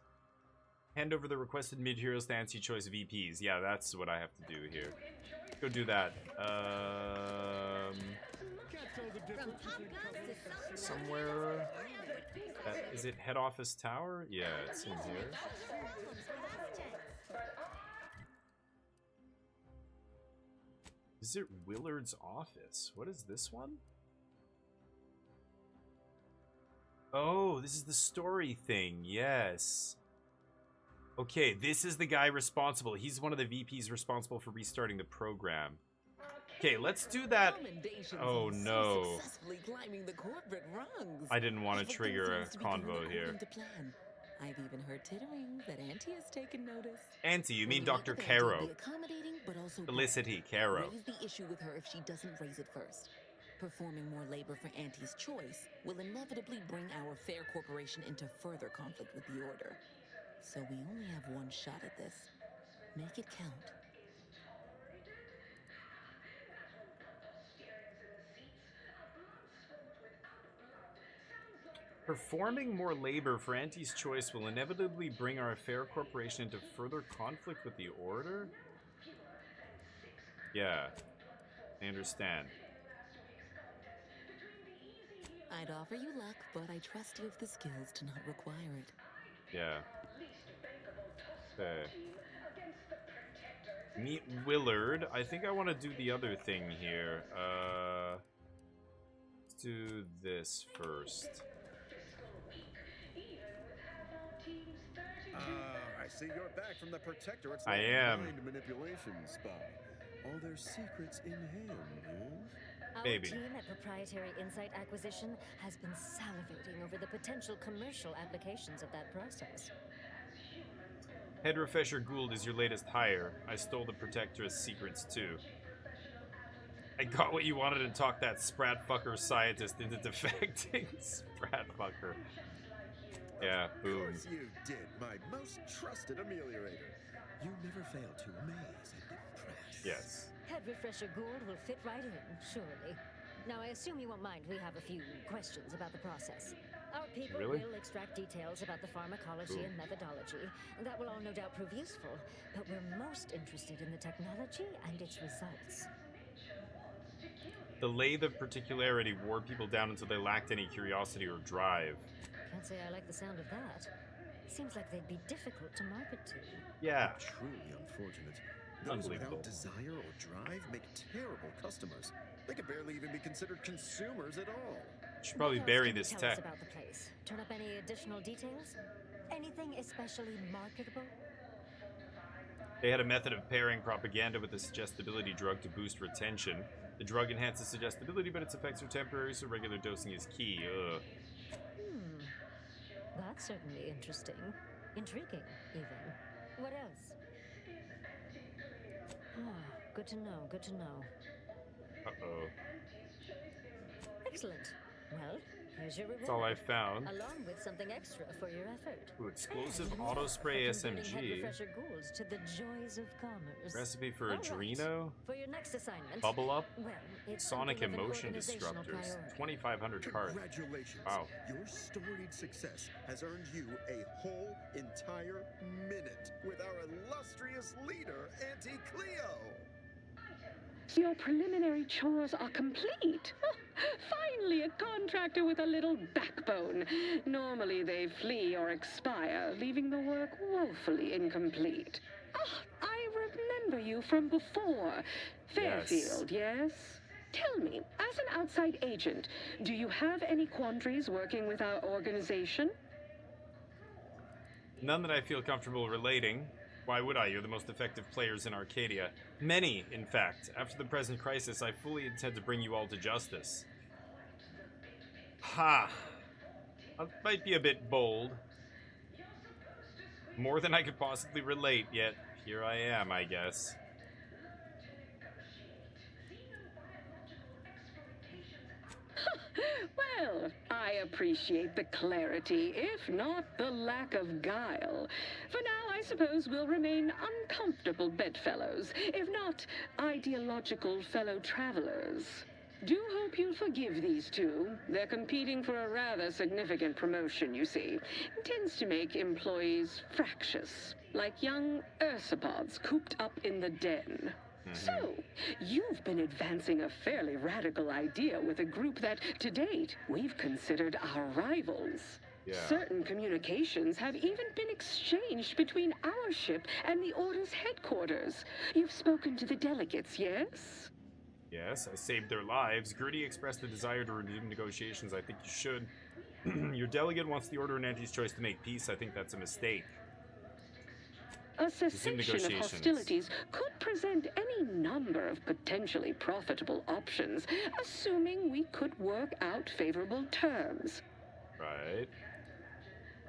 Hand over the requested materials to Auntie's Choice VPs. Yeah, that's what I have to do here. Go do that. Somewhere... is it head office tower? Yeah, it's in here. Is it Willard's office? What is this one? Oh, this is the story thing. Yes. Okay, this is the guy responsible. He's one of the VPs responsible for restarting the program. Okay, let's do that. Oh no. I didn't want to trigger a convo here. I've even heard tittering that Auntie has taken notice. Auntie, you mean Dr. Caro. Felicity Caro. Raise the issue with her if she doesn't raise it first. Performing more labor for Auntie's Choice will inevitably bring our fair corporation into further conflict with the Order. So we only have one shot at this. Make it count. Performing more labor for Auntie's Choice will inevitably bring our fair corporation into further conflict with the Order? Yeah, I understand. I'd offer you luck, but I trust you have the skills to not require it. Yeah. Okay. Meet Willard. I think I want to do the other thing here. Let's do this first. I see you're back from the Protectorate's I am. mind manipulation spy. All their secrets in hand, yes? Our Maybe. team at Proprietary Insight Acquisition has been salivating over the potential commercial applications of that process. Head Refresher Gould is your latest hire. I stole the Protectorate's secrets too. I got what you wanted to talk that sprat fucker scientist into defecting. Sprat fucker. Yeah, boom. Of course you did, my most trusted ameliorator. You never fail to amaze and impress. Yes. Head Refresher Gould will fit right in, surely. Now, I assume you won't mind we have a few questions about the process. Our people will extract details about the pharmacology and methodology, and that will all no doubt prove useful, but we're most interested in the technology and its results. The lathe of particularity wore people down until they lacked any curiosity or drive. Can't say I like the sound of that. Seems like they'd be difficult to market to. Yeah. Truly unfortunate. Those without desire or drive make terrible customers. They could barely even be considered consumers at all. Should probably bury this Tell tech. us about the place. Turn up any additional details? Anything especially marketable? They had a method of pairing propaganda with a suggestibility drug to boost retention. The The drug enhances suggestibility, but its effects are temporary, so regular dosing is key. Ugh. That's certainly interesting. Intriguing, even. What else? Ah, good to know, good to know. Uh-oh. Excellent. Well, here's your reward. That's all I found. Along with something extra for your effort. Ooh, explosive And auto more spray for converting head SMG. refresher ghouls to the joys of commerce. Recipe for All right. Adreno. For your next assignment. Bubble Up. Well, it's Sonic something of an Emotion organizational Disruptors. priority. 2,500 cards. Congratulations. Wow. Your storied success has earned you a whole entire minute with our illustrious leader, Auntie Cleo. Your preliminary chores are complete. Oh, finally, a contractor with a little backbone. Normally, they flee or expire, leaving the work woefully incomplete. Ah, I remember you from before. Fairfield, yes? Tell me, as an outside agent, do you have any quandaries working with our organization? None that I feel comfortable relating. Why would I? You're the most effective players in Arcadia. Many, in fact. After the present crisis, I fully intend to bring you all to justice. Ha! That might be a bit bold. More than I could possibly relate, yet here I am, I guess. Well, I appreciate the clarity, if not the lack of guile. For now, I suppose we'll remain uncomfortable bedfellows, if not ideological fellow travelers. Do hope you'll forgive these two. They're competing for a rather significant promotion, you see. It tends to make employees fractious, like young ursopods cooped up in the den. So, you've been advancing a fairly radical idea with a group that, to date, we've considered our rivals. Yeah. Certain communications have even been exchanged between our ship and the Order's headquarters. You've spoken to the delegates, yes? Yes, I saved their lives. Gritty expressed the desire to resume negotiations. I think you should. Your delegate wants the Order and Auntie's choice to make peace. I think that's a mistake. A cessation of hostilities could present any number of potentially profitable options, assuming we could work out favorable terms. Right.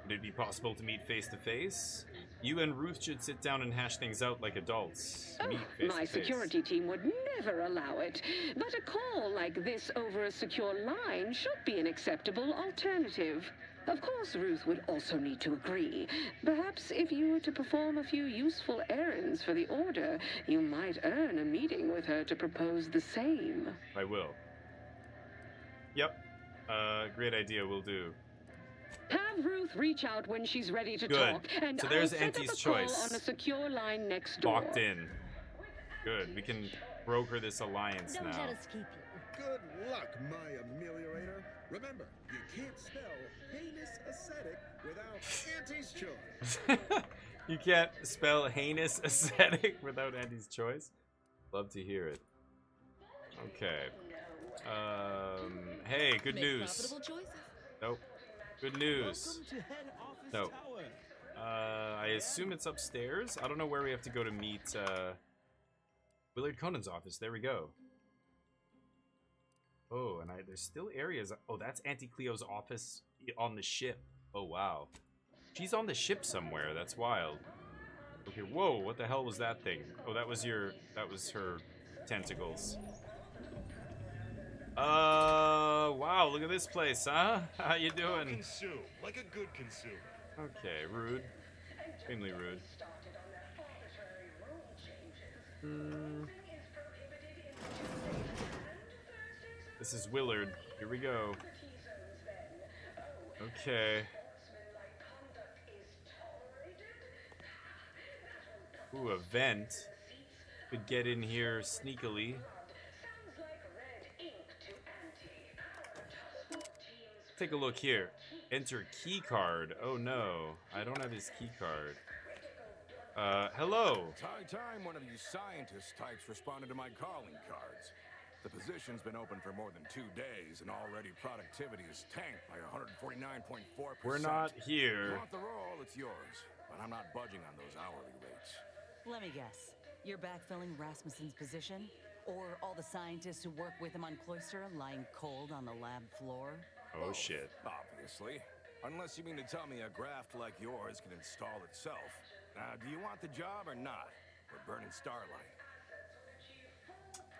Would it be possible to meet face to face? You and Ruth should sit down and hash things out like adults. Meet face My to face. security team would never allow it, but a call like this over a secure line should be an acceptable alternative. Of course, Ruth would also need to agree. Perhaps if you were to perform a few useful errands for the Order, you might earn a meeting with her to propose the same. I will. Yep. Great idea, will do. Have Ruth reach out when she's ready to Good. talk, and So there's I'll set Auntie's up a call choice. on a secure line next door. Locked in. Good. We can broker this alliance Don't now. let us keep you. Good luck, my ameliorator. Remember, you can't spell heinous ascetic without Auntie's choice. You can't spell heinous ascetic without Auntie's choice. Love to hear it. Okay. Hey, good news. Nope. Good news. No. I assume it's upstairs. I don't know where we have to go to meet Willard Conan's office. There we go. Oh, and there's still areas. Oh, that's Auntie Cleo's office on the ship. Oh, wow. She's on the ship somewhere. That's wild. Okay, whoa, what the hell was that thing? Oh, that was her tentacles. Wow, look at this place, huh? How you doing? Consume, like a good consumer. Okay, rude. Extremely rude. This is Willard. Here we go. Okay. Ooh, a vent. Could get in here sneakily. Take a look here. Enter key card. Oh no, I don't have his key card. Hello. It's high time one of you scientist types responded to my calling cards. The position's been open for more than 2 days, and already productivity is tanked by 149.4%. We're not here. You want the role, it's yours. But I'm not budging on those hourly rates. Let me guess. You're backfilling Rasmussen's position? Or all the scientists who work with him on Cloister lying cold on the lab floor? Oh, shit. Obviously. Unless you mean to tell me a graft like yours can install itself. Do you want the job or not? We're burning starlight.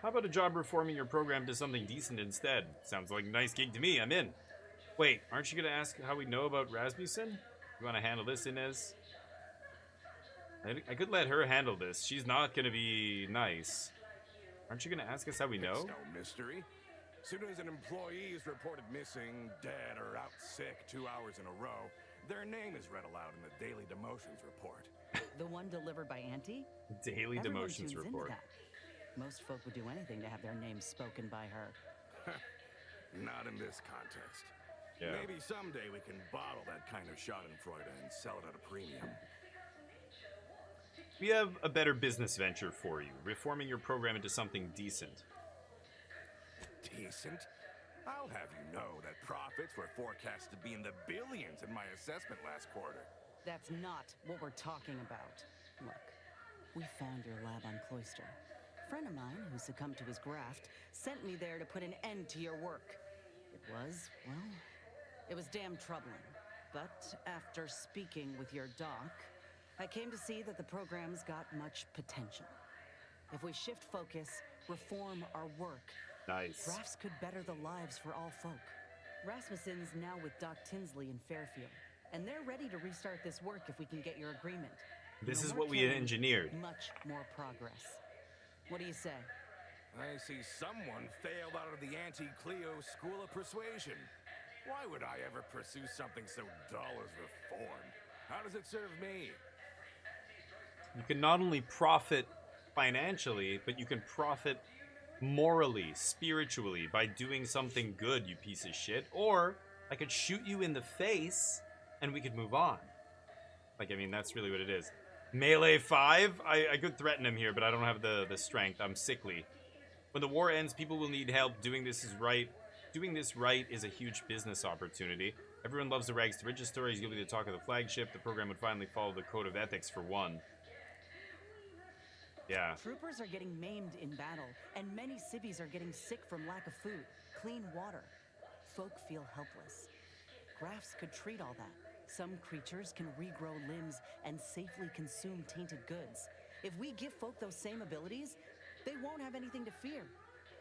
How about a job reforming your program to something decent instead? Sounds like a nice gig to me. I'm in. Wait, aren't you going to ask how we know about Rasmussen? You want to handle this, Inez? I could let her handle this. She's not going to be nice. Aren't you going to ask us how we know? It's no mystery. Soon as an employee is reported missing, dead, or out sick 2 hours in a row, their name is read aloud in the daily demotions report. The one delivered by Auntie? Daily Everyone demotions tunes report. into that. Most folk would do anything to have their names spoken by her. Not in this context. Yeah. Maybe someday we can bottle that kind of schadenfreude and sell it at a premium. We have a better business venture for you. Reforming your program into something decent. Decent? I'll have you know that profits were forecast to be in the billions in my assessment last quarter. That's not what we're talking about. Look, we found your lab on Cloister. A friend of mine who succumbed to his graft sent me there to put an end to your work. It was, well, it was damn troubling. But after speaking with your doc, I came to see that the program's got much potential. If we shift focus, reform our work, nice. Grafts could better the lives for all folk. Rasmussen's now with Doc Tinsley in Fairfield, and they're ready to restart this work if we can get your agreement. This No is more what we killing, engineered. Much more progress. What do you say? I see someone failed out of the anti-Cleo School of Persuasion. Why would I ever pursue something so dull as reform? How does it serve me? You can not only profit financially, but you can profit morally, spiritually, by doing something good, you piece of shit. Or I could shoot you in the face and we could move on. Like, I mean, that's really what it is. Melee 5? I could threaten him here, but I don't have the strength. I'm sickly. When the war ends, people will need help. Doing this right is a huge business opportunity. Everyone loves the rags to riches stories. You'll be the talk of the flagship. The program would finally follow the code of ethics for one. Yeah. Troopers are getting maimed in battle, and many civvies are getting sick from lack of food, clean water. Folk feel helpless. Grafts could treat all that. Some creatures can regrow limbs and safely consume tainted goods. If we give folk those same abilities, they won't have anything to fear.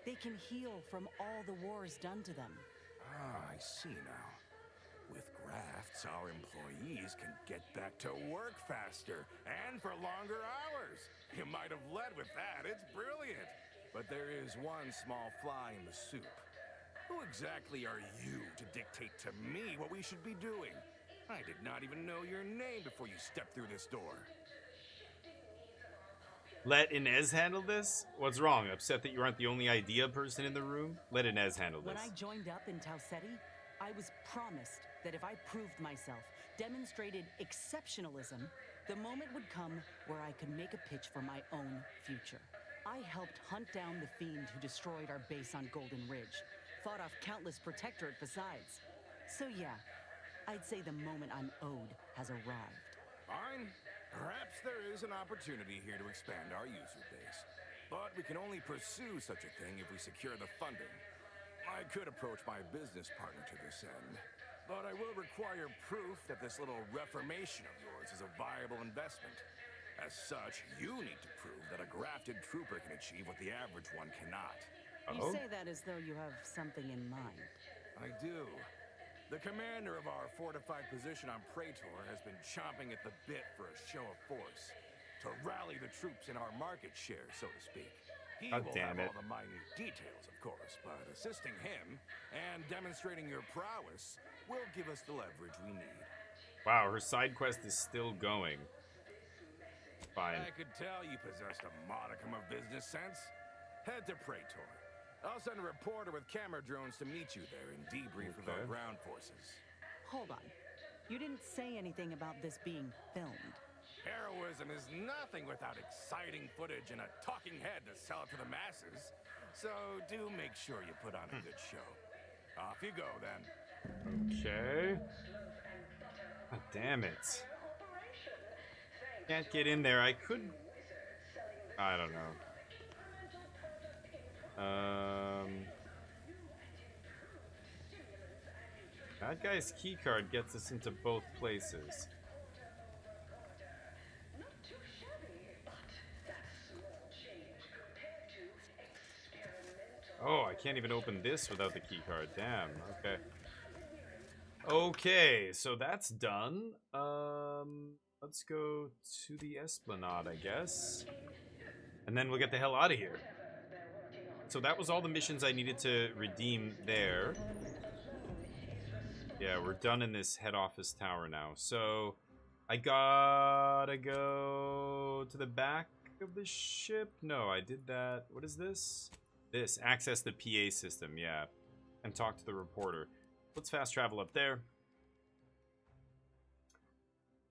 They can heal from all the wars done to them. Ah, I see now. With grafts, our employees can get back to work faster and for longer hours. You might have led with that. It's brilliant. But there is one small fly in the soup. Who exactly are you to dictate to me what we should be doing? I did not even know your name before you stepped through this door. Let Inez handle this? What's wrong? Upset that you aren't the only idea person in the room? Let Inez handle this. When I joined up in Tau Ceti, I was promised that if I proved myself, demonstrated exceptionalism, the moment would come where I could make a pitch for my own future. I helped hunt down the fiend who destroyed our base on Golden Ridge, fought off countless protectorate besides. So yeah, I'd say the moment I'm owed has arrived. Fine. Perhaps there is an opportunity here to expand our user base. But we can only pursue such a thing if we secure the funding. I could approach my business partner to this end, but I will require proof that this little reformation of yours is a viable investment. As such, you need to prove that a grafted trooper can achieve what the average one cannot. You say that as though you have something in mind. I do. The commander of our fortified position on Praetor has been chomping at the bit for a show of force. To rally the troops in our market share, so to speak. He will have all the minute details, of course, but assisting him and demonstrating your prowess will give us the leverage we need. Wow, her side quest is still going. Fine. I could tell you possessed a modicum of business sense. Head to Praetor. I'll send a reporter with camera drones to meet you there and debrief with our ground forces. Hold on. You didn't say anything about this being filmed. Heroism is nothing without exciting footage and a talking head to sell it to the masses. So do make sure you put on a good show. Off you go, then. Okay. God damn it. Can't get in there. I could... I don't know. That guy's keycard gets us into both places. Oh, I can't even open this without the keycard. Damn. Okay. Okay, so that's done. Let's go to the Esplanade, I guess. And then we'll get the hell out of here. So that was all the missions I needed to redeem there. Yeah, we're done in this head office tower now. So I gotta go to the back of the ship. No, I did that. What is this? This, access the PA system, yeah. And talk to the reporter. Let's fast travel up there.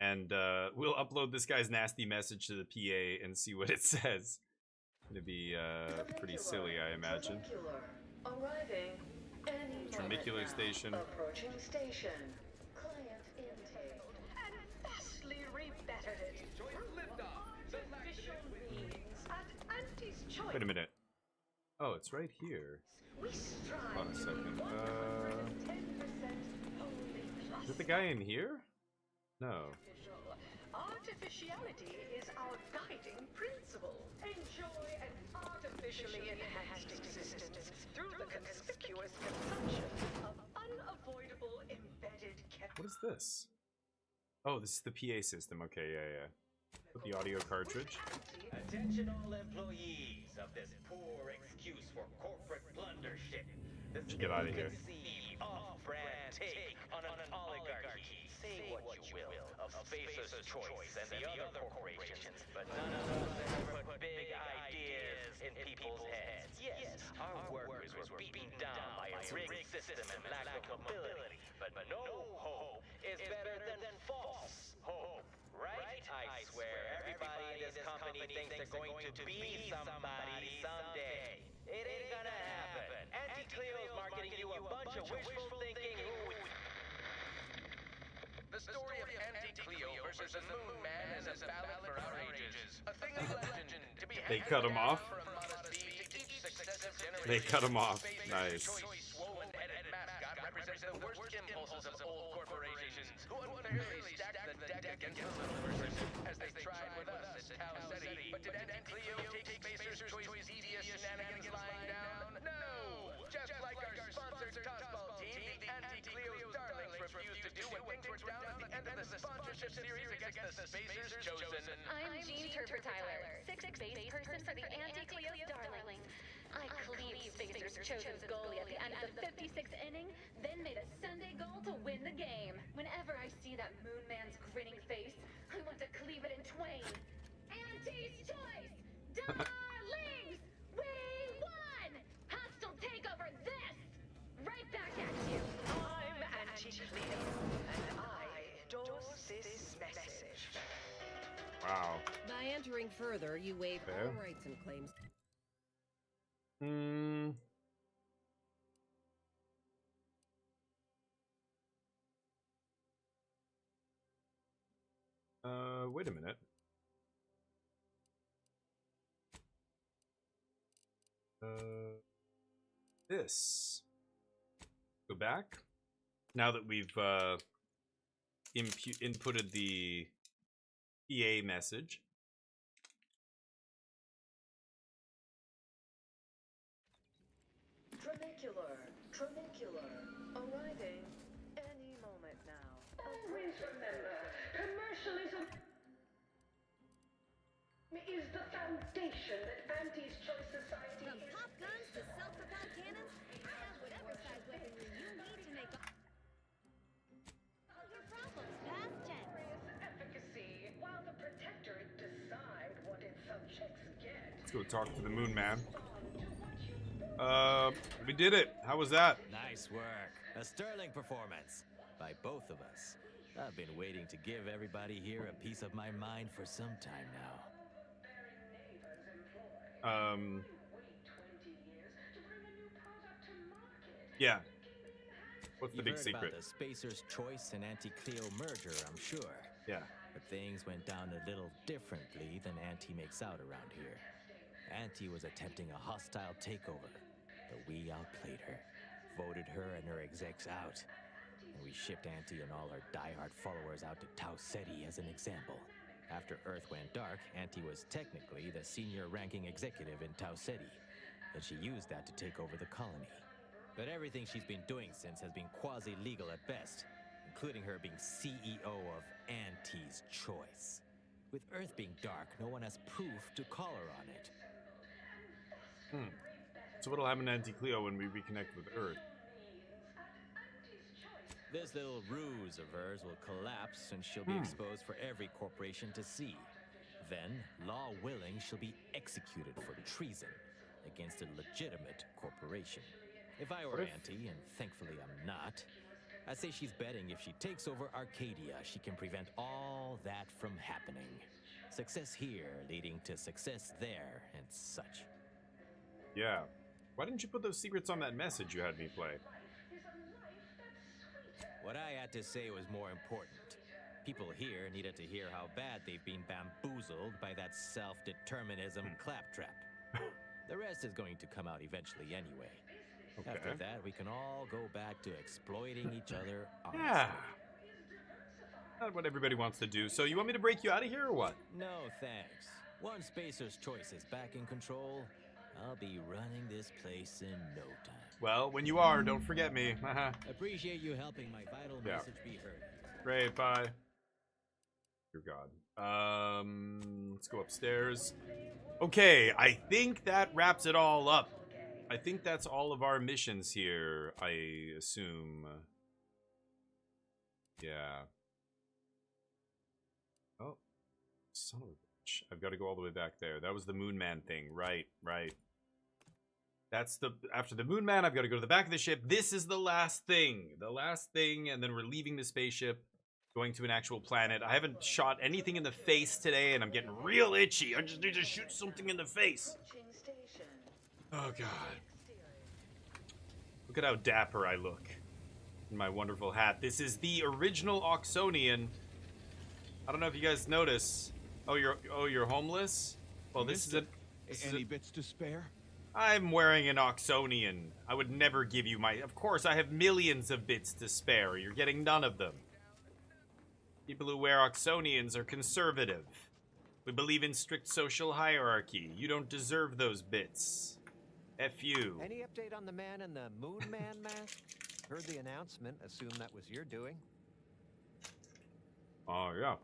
And we'll upload this guy's nasty message to the PA and see what it says. It's gonna be pretty silly, I imagine. Arriving any Tramicular station. Approaching station. Client intake. And vastly rebettered it. Official meetings at Auntie's choice. Wait a minute. Oh, it's right here. Hold on a second. Is it the guy in here? No. Artificiality is our guiding principle. Enjoy an artificially enhanced existence through the conspicuous consumption of unavoidable embedded What is this? Oh, this is the PA system. Okay, yeah. Put the audio cartridge. Attention all employees of this poor excuse for corporate blundership. This Get out of here. off-brand take on an oligarchy. Say what you will of Spacer's Choice and the other corporations, but none of us ever put big ideas in people's heads. Yes, our workers were beaten down by a rigged system and lack of mobility, but no hope is better than false hope, right? I swear, everybody in this company thinks they're going to be somebody someday. It ain't gonna happen. Anti-Cleo's marketing you a bunch of wishful thinking. The story of Anti-Cleo versus the Moon Man is a ballad for our ages. A thing of legend to be They cut him off. They cut him off. Nice. Swollen-headed mascot represents the worst impulses of old corporations who unfairly stacked the deck against the Silvers as they tried with us at Tau City. But did Anti-Cleo take Spacer's Choice devious shenanigans lying down? No! Just like our sponsored tossball team, the Anti-Cleo's darlings refused to do when things were down at the end of the sponsorship series against the Spacers Chosen. I'm Jean Turper Tyler, sixth base person for the Anti-Cleo Darlings. I cleaved Spacers Chosen's goalie at the end of the 56th inning, then made a Sunday goal to win the game. Whenever I see that Moon Man's grinning face, I want to cleave it in twain. Auntie's Choice! Darlings! We won! Hostile takeover this! Right back at you! I'm Anti-Cleo, and I endorse this message. Wow. By entering further, you waive Fair. all rights and claims. Wait a minute. This. Go back. Now that we've inputted the PA message. Tramicular, arriving any moment now. Always remember, commercialism is the foundation that Auntie's Choice Society From pop guns to self-propelled cannons, I have whatever size weaponry you need to make all your problems past tense. efficacy, while the Protectorate decide what its subjects get. Let's go talk to the Moon Man. We did it. How was that? Nice work. A sterling performance by both of us. I've been waiting to give everybody here a piece of my mind for some time now. Yeah. What's the You've big heard secret? about the Spacer's Choice and Anti-Cleo merger, I'm sure. Yeah. But things went down a little differently than Anti makes out around here. Auntie was attempting a hostile takeover, but we outplayed her, voted her and her execs out, and we shipped Auntie and all her diehard followers out to Tau Ceti as an example. After Earth went dark, Auntie was technically the senior ranking executive in Tau Ceti, and she used that to take over the colony. But everything she's been doing since has been quasi-legal at best, including her being CEO of Auntie's Choice. With Earth being dark, no one has proof to call her on it. So what'll happen to Auntie Cleo when we reconnect with Earth? This little ruse of hers will collapse and she'll be exposed for every corporation to see. Then, law willing, she'll be executed for treason against a legitimate corporation. If I were Auntie, and thankfully I'm not, I'd say she's betting if she takes over Arcadia, she can prevent all that from happening. Success here leading to success there and such. Yeah. Why didn't you put those secrets on that message you had me play? What I had to say was more important. People here needed to hear how bad they've been bamboozled by that self-determinism claptrap. The rest is going to come out eventually anyway. Okay. After that, we can all go back to exploiting each other honestly. Yeah. Not what everybody wants to do. So you want me to break you out of here or what? No, thanks. Once Spacer's Choice is back in control, I'll be running this place in no time. Well, when you are, don't forget me. Appreciate you helping my vital message be heard. Great, bye. Dear God. Let's go upstairs. Okay, I think that wraps it all up. I think that's all of our missions here, I assume. Yeah. Oh, son of a bitch. I've got to go all the way back there. That was the Moon Man thing. Right, right. That's the... After the Moon Man, I've got to go to the back of the ship. This is the last thing. The last thing, and then we're leaving the spaceship, going to an actual planet. I haven't shot anything in the face today, and I'm getting real itchy. I just need to shoot something in the face. Oh, God. Look at how dapper I look in my wonderful hat. This is the original Oxonian. I don't know if you guys notice. Oh, you're homeless? Well, this is Any bits to spare? I'm wearing an Oxonian. I would never give you my... Of course, I have millions of bits to spare. You're getting none of them. People who wear Oxonians are conservative. We believe in strict social hierarchy. You don't deserve those bits. F you. Any update on the man in the Moon Man mask? Heard the announcement. Assume that was your doing. Oh, yeah.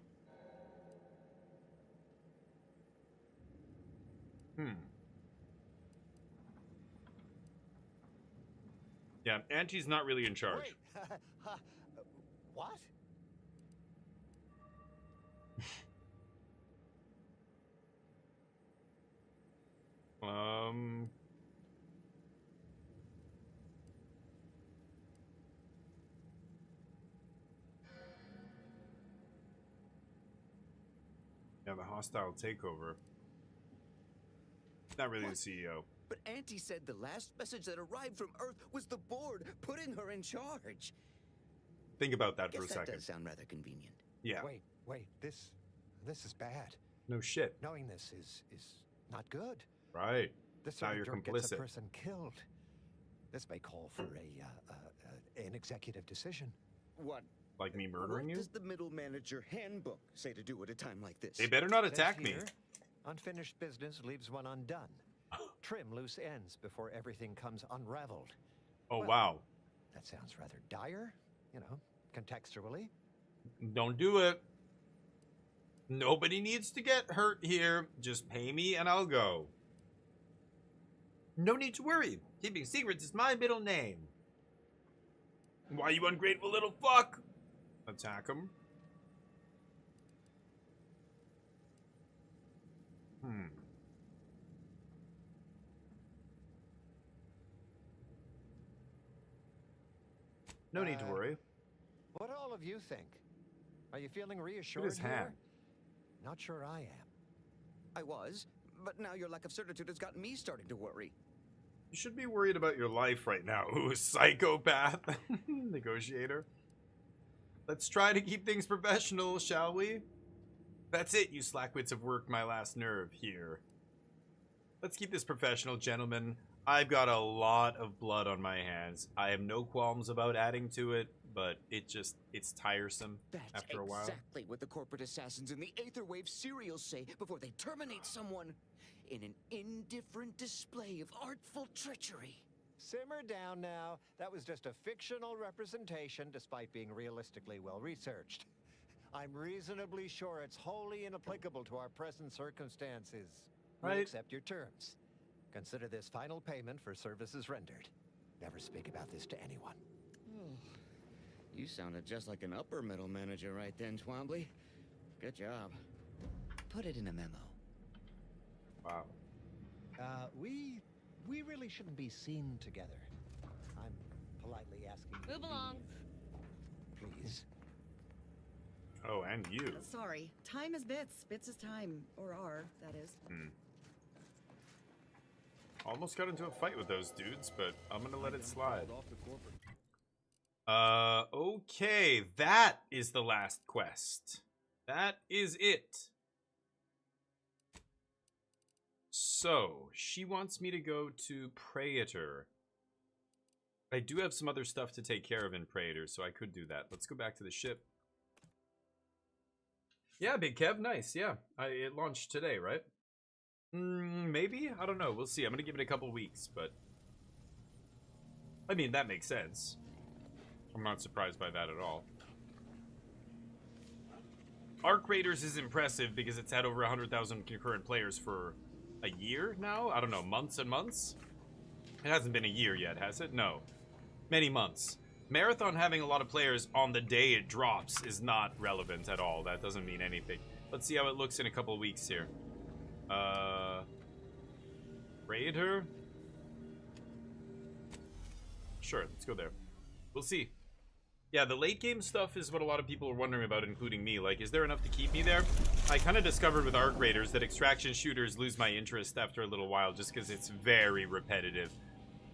Yeah, Auntie's not really in charge. Wait. What? Yeah, the hostile takeover. Not really the CEO. But Auntie said the last message that arrived from Earth was the board putting her in charge. Think about that for a Guess second. That does sound rather convenient. Yeah. Wait. This is bad. No shit. Knowing this is not good. Right. This Now sort of you're dirt gets a complicit. person killed. This may call for an executive decision. What? Like me murdering What you? does the middle manager handbook say to do at a time like this? They better not Says attack me. here, unfinished business leaves one undone. Trim loose ends before everything comes unraveled. Oh, Well, wow. That sounds rather dire, contextually. Don't do it. Nobody needs to get hurt here. Just pay me and I'll go. No need to worry. Keeping secrets is my middle name. Why, you ungrateful little fuck? Attack him. No need to worry. What do all of you think? Are you feeling reassured his here? hand. Not sure I am. I was, but now your lack of certitude has got me starting to worry. You should be worried about your life right now. Ooh, psychopath. Negotiator. Let's try to keep things professional, shall we? That's it, you slackwits have worked my last nerve here. Let's keep this professional, gentlemen. I've got a lot of blood on my hands. I have no qualms about adding to it, but it's tiresome after a while. Exactly what the corporate assassins in the Aetherwave serials say before they terminate someone in an indifferent display of artful treachery. Simmer down now. That was just a fictional representation despite being realistically well researched. I'm reasonably sure it's wholly inapplicable to our present circumstances. We'll Right. accept your terms. Consider this final payment for services rendered. Never speak about this to anyone. Oh, you sounded just like an upper middle manager right then, Twombly. Good job. Put it in a memo. Wow. We really shouldn't be seen together. I'm politely asking you Move to along. leave, please. Oh, and you. Sorry. Time is bits. Bits is time. Or are, that is. Almost got into a fight with those dudes, but I'm gonna let it slide. Okay, that is the last quest. That is it. So, she wants me to go to Praetor. I do have some other stuff to take care of in Praetor, so I could do that. Let's go back to the ship. Yeah, Big Kev, nice, yeah. It launched today, right? Maybe? I don't know. We'll see. I'm going to give it a couple weeks, but... I mean, that makes sense. I'm not surprised by that at all. Arc Raiders is impressive because it's had over 100,000 concurrent players for a year now? I don't know, months and months? It hasn't been a year yet, has it? No. Many months. Marathon having a lot of players on the day it drops is not relevant at all. That doesn't mean anything. Let's see how it looks in a couple weeks here. Raid her? Sure, let's go there. We'll see. Yeah, the late game stuff is what a lot of people are wondering about, including me. Like, is there enough to keep me there? I kind of discovered with Arc Raiders that extraction shooters lose my interest after a little while just because it's very repetitive.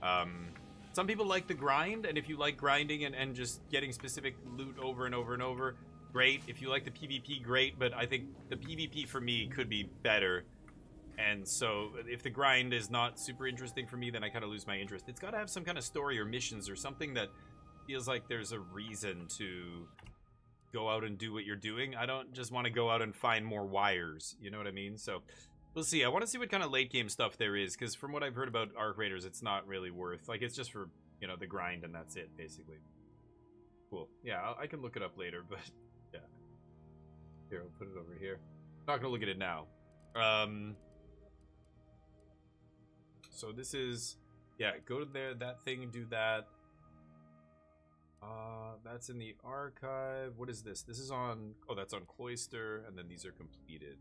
Some people like the grind, and if you like grinding and just getting specific loot over and over and over, great. If you like the PvP, great, but I think the PvP for me could be better. And so if the grind is not super interesting for me, then I kind of lose my interest. It's got to have some kind of story or missions or something that feels like there's a reason to go out and do what you're doing. I don't just want to go out and find more wires, you know what I mean? So we'll see. I want to see what kind of late game stuff there is, because from what I've heard about Arc Raiders, it's not really worth, like, it's just for, you know, the grind and that's it, basically. Cool. Yeah, I can look it up later, but yeah. Here, I'll put it over here. I'm not gonna look at it now. So this is, yeah, go to there, that thing, and do that. That's in the archive. What is this? This is on, oh, that's on Cloister, and then these are completed.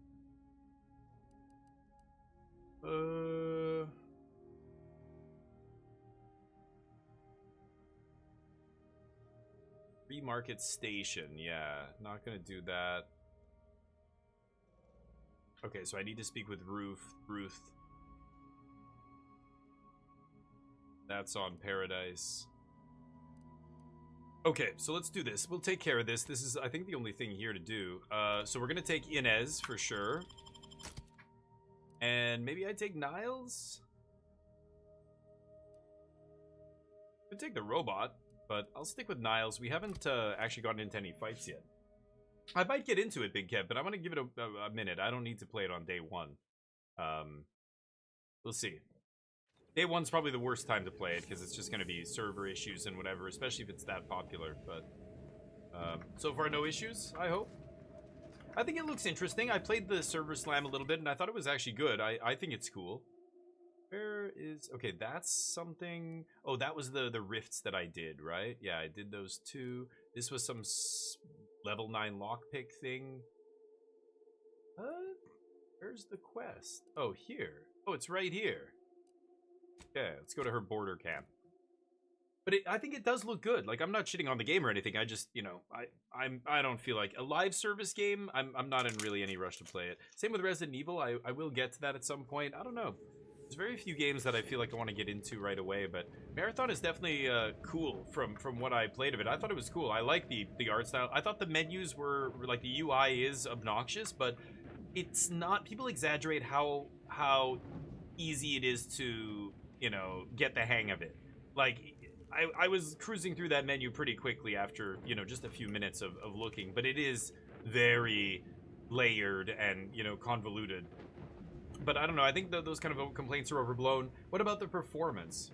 Free Market Station, yeah, not gonna do that. Okay, so I need to speak with Ruth. That's on Paradise. Okay, so let's do this. We'll take care of this. This is, I think, the only thing here to do. So we're gonna take Inez for sure. And maybe I take Niles? Could take the robot, but I'll stick with Niles. We haven't actually gotten into any fights yet. I might get into it, Big Kev, but I'm gonna give it a minute. I don't need to play it on day one. We'll see. Day one's probably the worst time to play it because it's just gonna be server issues and whatever, especially if it's that popular. But so far, no issues, I hope. I think it looks interesting. I played the server slam a little bit and I thought it was actually good. I think it's cool. Where is, okay, that's something. Oh, that was the rifts that I did, right? Yeah, I did those two. This was some level 9 lockpick thing. Where's the quest? Oh, here. Oh, it's right here. Okay, let's go to her border camp. But I think it does look good. Like, I'm not shitting on the game or anything. I just, you know, I don't feel like a live service game. I'm not in really any rush to play it. Same with Resident Evil. I will get to that at some point. I don't know. There's very few games that I feel like I want to get into right away, but Marathon is definitely cool from what I played of it. I thought it was cool. I like the art style. I thought the menus were, like, the UI is obnoxious, but it's not. People exaggerate how easy it is to, you know, get the hang of it. Like, I was cruising through that menu pretty quickly after, you know, just a few minutes of looking, but it is very layered and, you know, convoluted. But I don't know, I think those kind of complaints are overblown. What about the performance?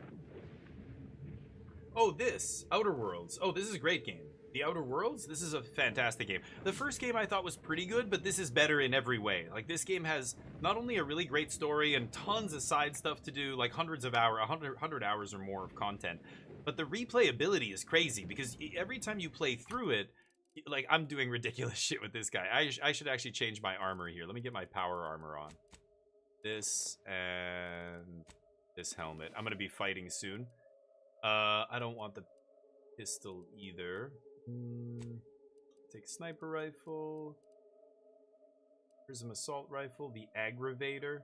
Oh, this, Outer Worlds. Oh, this is a great game. The Outer Worlds, this is a fantastic game. The first game I thought was pretty good, but this is better in every way. Like, this game has not only a really great story and tons of side stuff to do, like hundreds of hours, 100 hours or more of content, but the replayability is crazy because every time you play through it, like, I'm doing ridiculous shit with this guy. I should actually change my armor here. Let me get my power armor on. This and this helmet. I'm going to be fighting soon. I don't want the pistol either. Take sniper rifle. Prism assault rifle. The aggravator.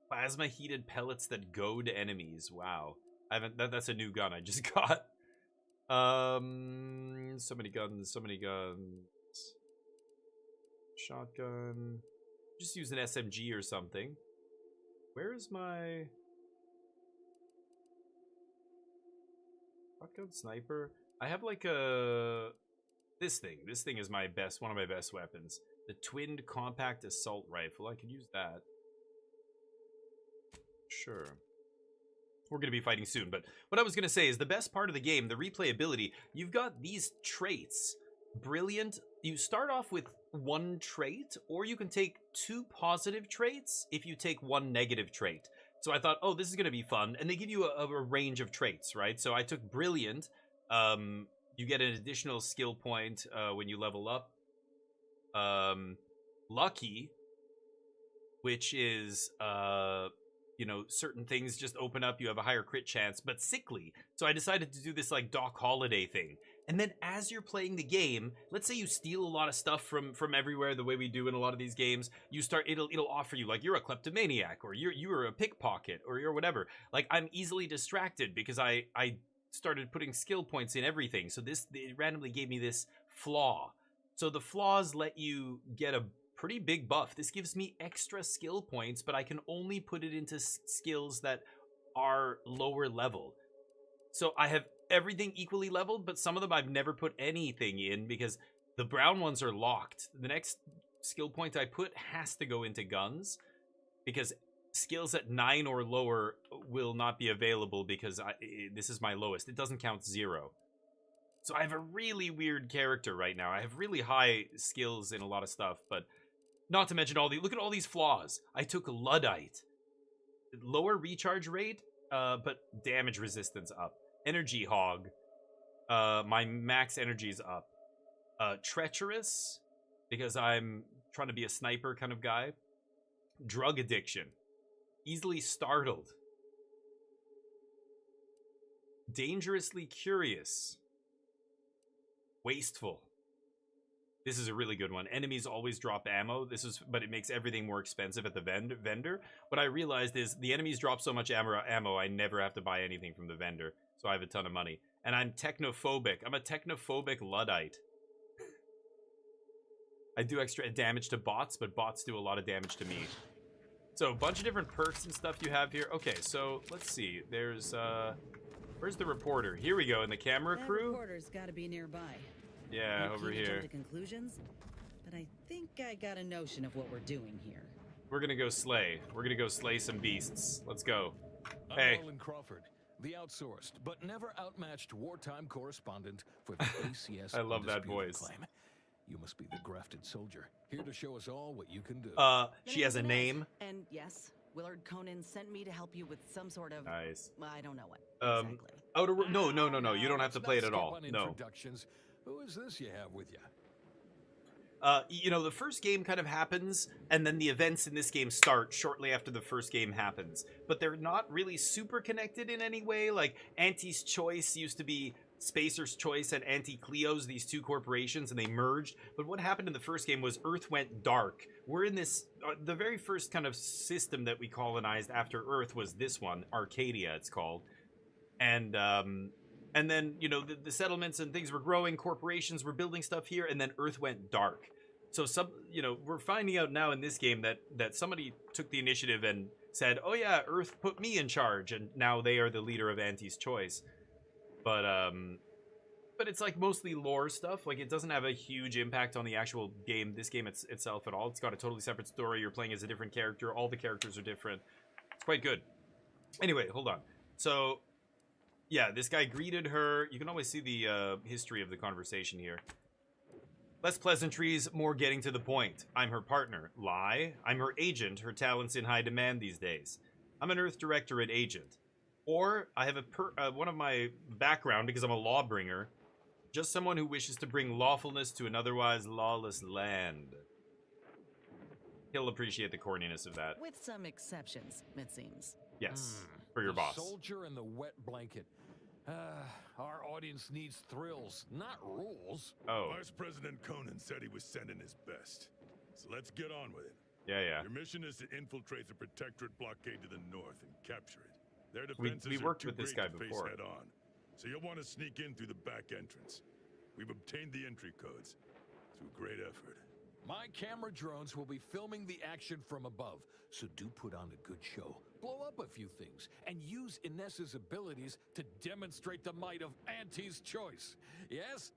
Plasma heated pellets that goad enemies. Wow. I haven't. That's a new gun I just got. So many guns. So many guns. Shotgun. Just use an SMG or something. Where is my shotgun sniper? I have like a this thing. This thing is my best, one of my best weapons. The twinned compact assault rifle. I could use that. Sure. We're going to be fighting soon, but what I was going to say is the best part of the game, the replayability, you've got these traits. Brilliant. You start off with one trait, or you can take 2 positive traits if you take 1 negative trait. So I thought, oh, this is going to be fun. And they give you a range of traits, right? So I took Brilliant. You get an additional skill point when you level up. Lucky, which is, you know, certain things just open up. You have a higher crit chance, but Sickly. So I decided to do this like Doc Holliday thing. And then as you're playing the game, let's say you steal a lot of stuff from everywhere the way we do in a lot of these games, you start, it'll offer you like you're a kleptomaniac or you're a pickpocket or you're whatever. Like I'm easily distracted because I started putting skill points in everything. So it randomly gave me this flaw. So the flaws let you get a pretty big buff. This gives me extra skill points, but I can only put it into skills that are lower level. So I have everything equally leveled, but some of them I've never put anything in because the brown ones are locked. The next skill point I put has to go into guns because skills at 9 or lower will not be available because this is my lowest. It doesn't count 0. So I have a really weird character right now. I have really high skills in a lot of stuff, but not to mention look at all these flaws. I took Luddite. Lower recharge rate, but damage resistance up. Energy Hog. My max energy is up. Treacherous, because I'm trying to be a sniper kind of guy. Drug addiction. Easily startled. Dangerously curious. Wasteful. This is a really good one. Enemies always drop ammo. But it makes everything more expensive at the vendor. What I realized is the enemies drop so much ammo, I never have to buy anything from the vendor. So I have a ton of money. And I'm technophobic. I'm a technophobic Luddite. I do extra damage to bots, but bots do a lot of damage to me. So a bunch of different perks and stuff you have here. Okay, so let's see. There's, where's the reporter? Here we go, in the camera crew. That reporter's gotta be nearby. Yeah, Not over keen to here. jump to conclusions, but I think I got a notion of what we're doing here. We're gonna go slay. We're gonna go slay some beasts. Let's go. I'm Hey. Roland Crawford, the outsourced but never outmatched wartime correspondent for the ACS. I love that Undisputed voice. Claim. You must be the grafted soldier, here to show us all what you can do. She has a name. And yes, Willard Conan sent me to help you with some sort of... Nice. I don't know what. No. You don't have to play it at all. No. Introductions. Who is this you have with you? You know, the first game kind of happens, and then the events in this game start shortly after the first game happens. But they're not really super connected in any way. Like, Auntie's Choice used to be Spacer's Choice and Auntie Cleo's, these two corporations, and they merged. But what happened in the first game was Earth went dark. We're in this... the very first kind of system that we colonized after Earth was this one, Arcadia, it's called. And then, you know, the settlements and things were growing, corporations were building stuff here, and then Earth went dark. So we're finding out now in this game that somebody took the initiative and said, "Oh yeah, Earth put me in charge," and now they are the leader of Auntie's Choice. But it's like mostly lore stuff. Like, it doesn't have a huge impact on the actual game, this game itself at all. It's got a totally separate story. You're playing as a different character. All the characters are different. It's quite good. Anyway, hold on. So, yeah, this guy greeted her. You can always see the history of the conversation here. Less pleasantries, more getting to the point. I'm her partner. Lie. I'm her agent. Her talent's in high demand these days. I'm an Earth Directorate agent. Or I have one of my background, because I'm a lawbringer, just someone who wishes to bring lawfulness to an otherwise lawless land. He'll appreciate the corniness of that. With some exceptions, it seems. Yes, for your boss. Soldier and the wet blanket. Our audience needs thrills, not rules. Oh. Vice President Conan said he was sending his best. So let's get on with it. Yeah. Your mission is to infiltrate the Protectorate blockade to the north and capture it. Their defenses we worked with this guy before. Head on. So you'll want to sneak in through the back entrance. We've obtained the entry codes through great effort. My camera drones will be filming the action from above, so do put on a good show. Blow up a few things, and use Inessa's abilities to demonstrate the might of Auntie's Choice. Yes?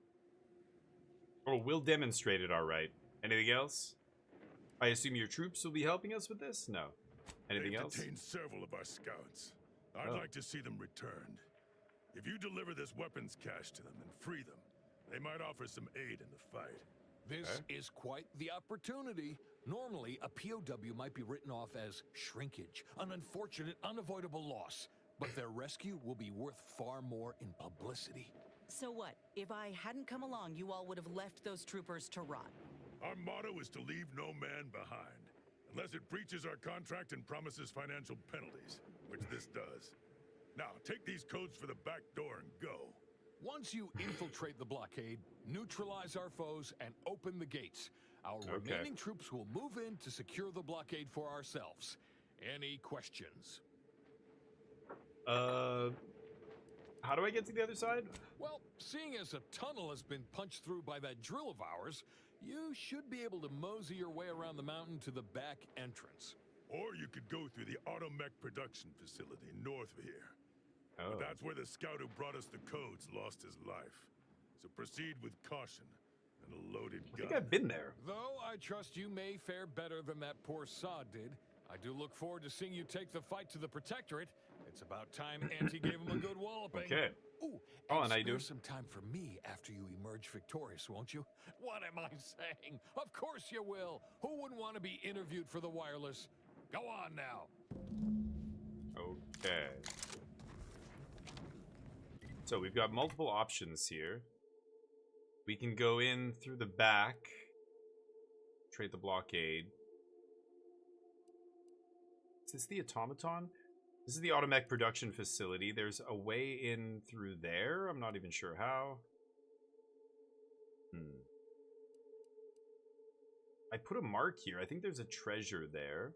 Oh, we'll demonstrate it, all right. Anything else? I assume your troops will be helping us with this? No. Anything else? They've detained several of our scouts. I'd like to see them returned. If you deliver this weapons cache to them and free them, they might offer some aid in the fight. This is quite the opportunity. Normally, a POW might be written off as shrinkage, an unfortunate, unavoidable loss. But their rescue will be worth far more in publicity. So what? If I hadn't come along, you all would have left those troopers to rot. Our motto is to leave no man behind, unless it breaches our contract and promises financial penalties, which this does. Now, take these codes for the back door and go. Once you infiltrate the blockade, neutralize our foes, and open the gates, our remaining troops will move in to secure the blockade for ourselves. Any questions? How do I get to the other side? Well, seeing as a tunnel has been punched through by that drill of ours, you should be able to mosey your way around the mountain to the back entrance. Or you could go through the Automech production facility north of here. Oh. But that's where the scout who brought us the codes lost his life. So proceed with caution and a loaded gun. I think I've been there. Though I trust you may fare better than that poor sod did, I do look forward to seeing you take the fight to the Protectorate. It's about time Auntie gave him a good walloping. Okay. Ooh, and I do some time for me after you emerge victorious, won't you? What am I saying? Of course you will. Who wouldn't want to be interviewed for the wireless? Go on now. Okay. So we've got multiple options here. We can go in through the back, trade the blockade. Is this the automaton? This is the Automech production facility. There's a way in through there. I'm not even sure how. I put a mark here. I think there's a treasure there.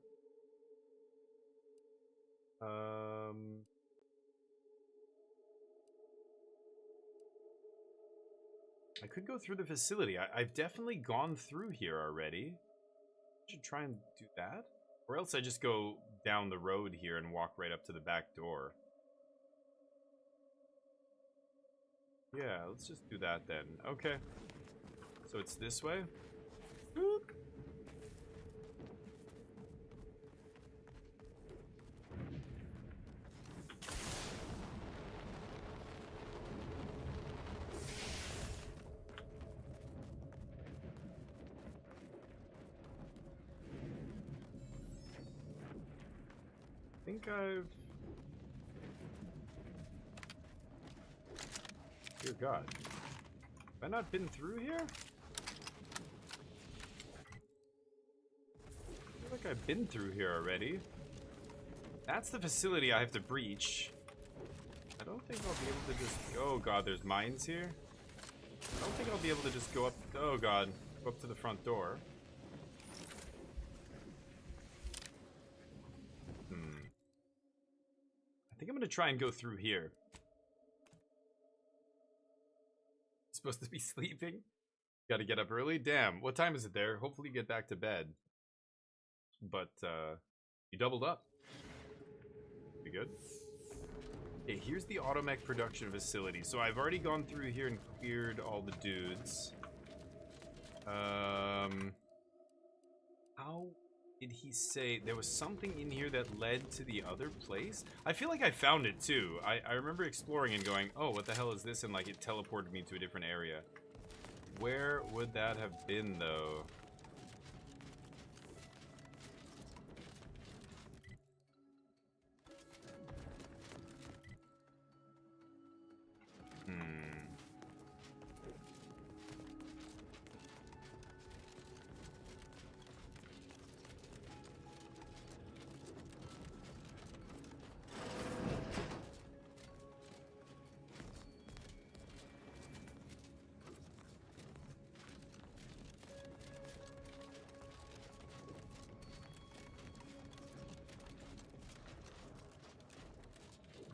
I could go through the facility. I've definitely gone through here already. I should try and do that. Or else I just go down the road here and walk right up to the back door. Yeah, let's just do that then. Okay. So it's this way. Boop. I think I've... Dear God. Have I not been through here? I feel like I've been through here already. That's the facility I have to breach. I don't think I'll be able to just... Oh God, there's mines here. I don't think I'll be able to just go up... Oh God, go up to the front door. I think I'm gonna try and go through here. Supposed to be sleeping? Gotta get up early? Damn, what time is it there? Hopefully you get back to bed. But, you doubled up. Be good. Okay, here's the Automech production facility. So I've already gone through here and cleared all the dudes. How did he say there was something in here that led to the other place? I feel like I found it too. I remember exploring and going, oh, what the hell is this? And like it teleported me to a different area. Where would that have been though?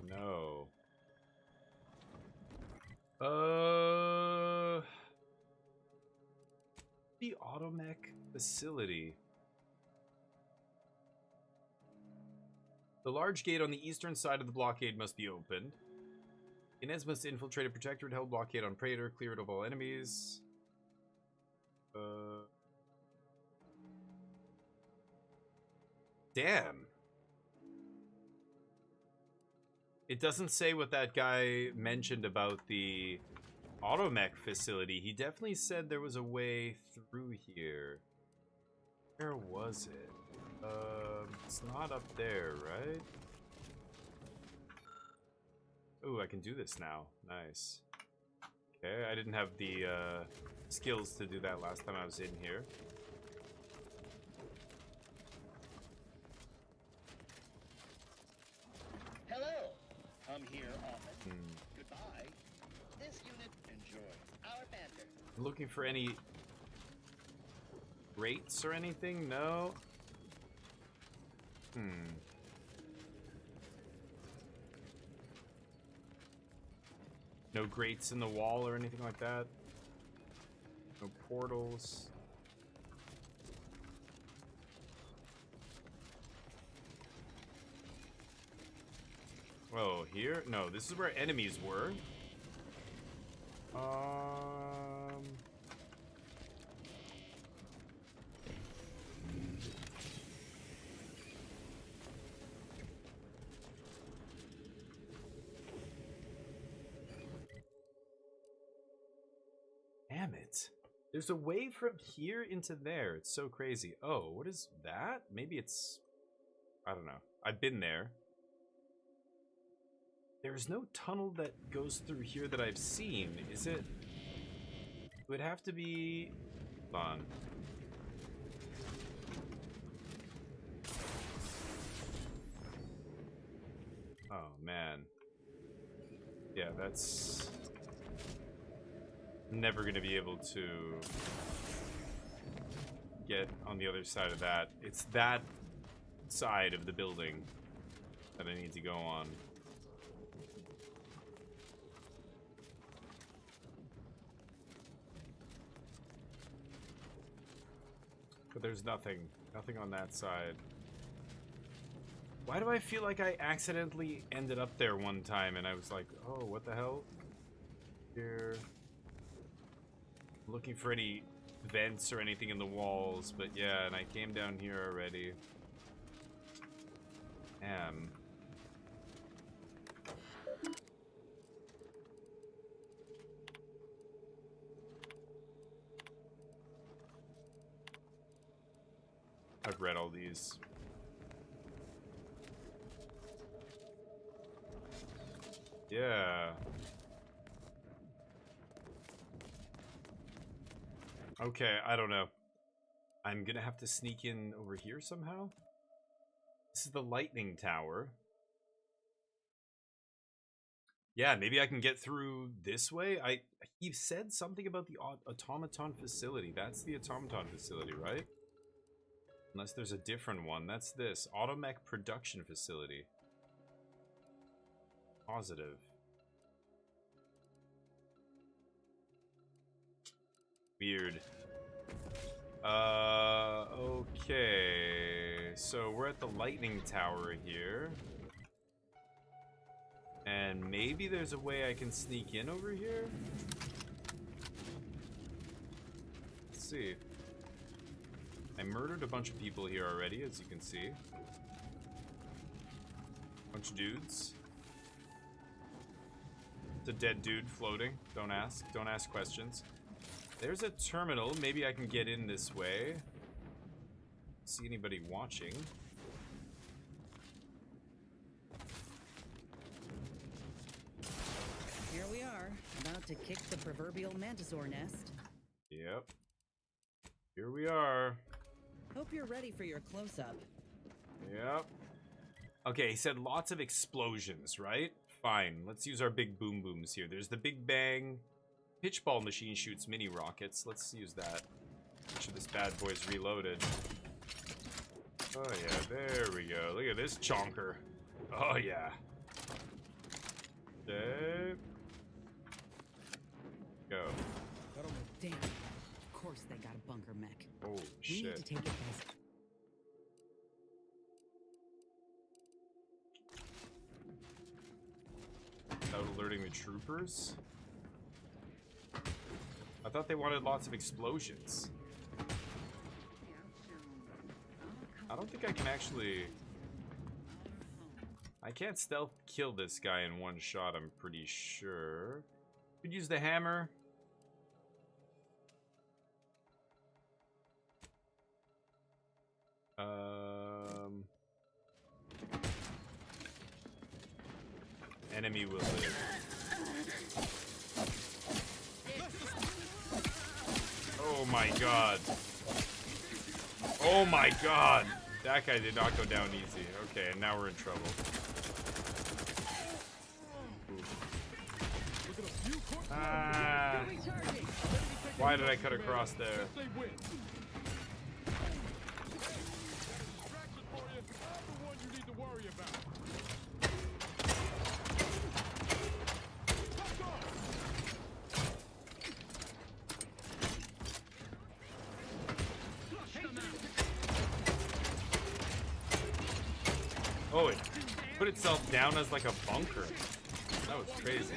No. The Automech facility. The large gate on the eastern side of the blockade must be opened. Inez must infiltrate a protectorate held blockade on Praetor, clear it of all enemies. Damn. It doesn't say what that guy mentioned about the Automech facility. He definitely said there was a way through here. Where was it? It's not up there, right? Ooh, I can do this now. Nice. Okay, I didn't have the skills to do that last time I was in here. Hello. I'm here often. Goodbye. This unit enjoys our banter. Looking for any rates or anything? No. No grates in the wall or anything like that. No portals. Oh, here? No, this is where enemies were. Damn it. There's a way from here into there. It's so crazy. Oh, what is that? Maybe it's... I don't know. I've been there. There's no tunnel that goes through here that I've seen, is it? It would have to be... Hold on. Oh, man. Yeah, that's... never gonna be able to get on the other side of that. It's that side of the building that I need to go on. But there's nothing on that side. Why do I feel like I accidentally ended up there one time and I was like, oh, what the hell? Here. Looking for any vents or anything in the walls, but yeah, and I came down here already. Damn. I've read all these. Yeah. Okay, I don't know. I'm gonna have to sneak in over here somehow. This is the lightning tower. Yeah, maybe I can get through this way. He said something about the automaton facility. That's the automaton facility, right? Unless there's a different one. That's this. Automech production facility. Positive. Weird. Okay. So we're at the lightning tower here. And maybe there's a way I can sneak in over here? Let's see. I murdered a bunch of people here already, as you can see. Bunch of dudes. It's a dead dude floating. Don't ask. Don't ask questions. There's a terminal. Maybe I can get in this way. See anybody watching? Here we are, about to kick the proverbial mantisaur nest. Yep. Here we are. Hope you're ready for your close-up. Yep. Okay, he said lots of explosions, right? Fine. Let's use our big boom booms here. There's the Big Bang. Pitchball machine shoots mini rockets. Let's use that. Make sure this bad boy's reloaded. Oh yeah, there we go. Look at this chonker. Oh yeah. Okay. Go. Damn. Of course they got a bunker mech. Oh We need shit. to take it as... Without alerting the troopers? I thought they wanted lots of explosions. I don't think I can actually... I can't stealth kill this guy in one shot, I'm pretty sure. Could use the hammer. Enemy will live. Oh my god. Oh my god. That guy did not go down easy. Okay, and now we're in trouble. Ah. Why did I cut across there? Oh, it put itself down as like a bunker. That was crazy.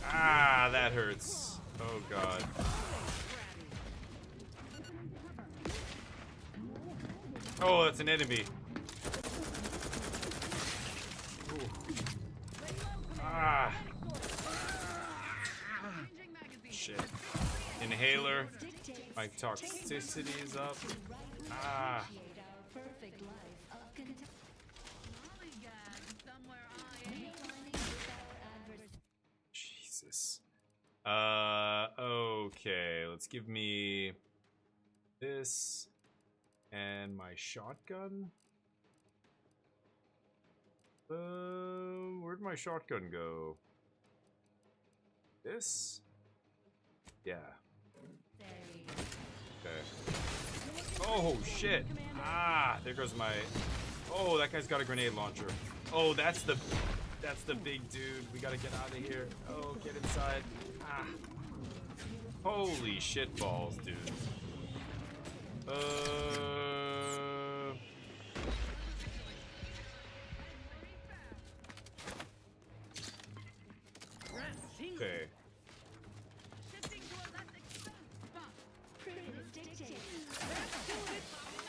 Ah, that hurts. Oh god. Oh, that's an enemy. Ooh. Ah. Shit. Inhaler. My toxicity is up. Ah. Jesus. Okay. Let's give me this and my shotgun. Where'd my shotgun go? This? Yeah. Okay. Oh shit! Ah, there goes my. Oh, that guy's got a grenade launcher. Oh, that's the big dude. We gotta get out of here. Oh, get inside. Ah. Holy shit balls, dude. Okay.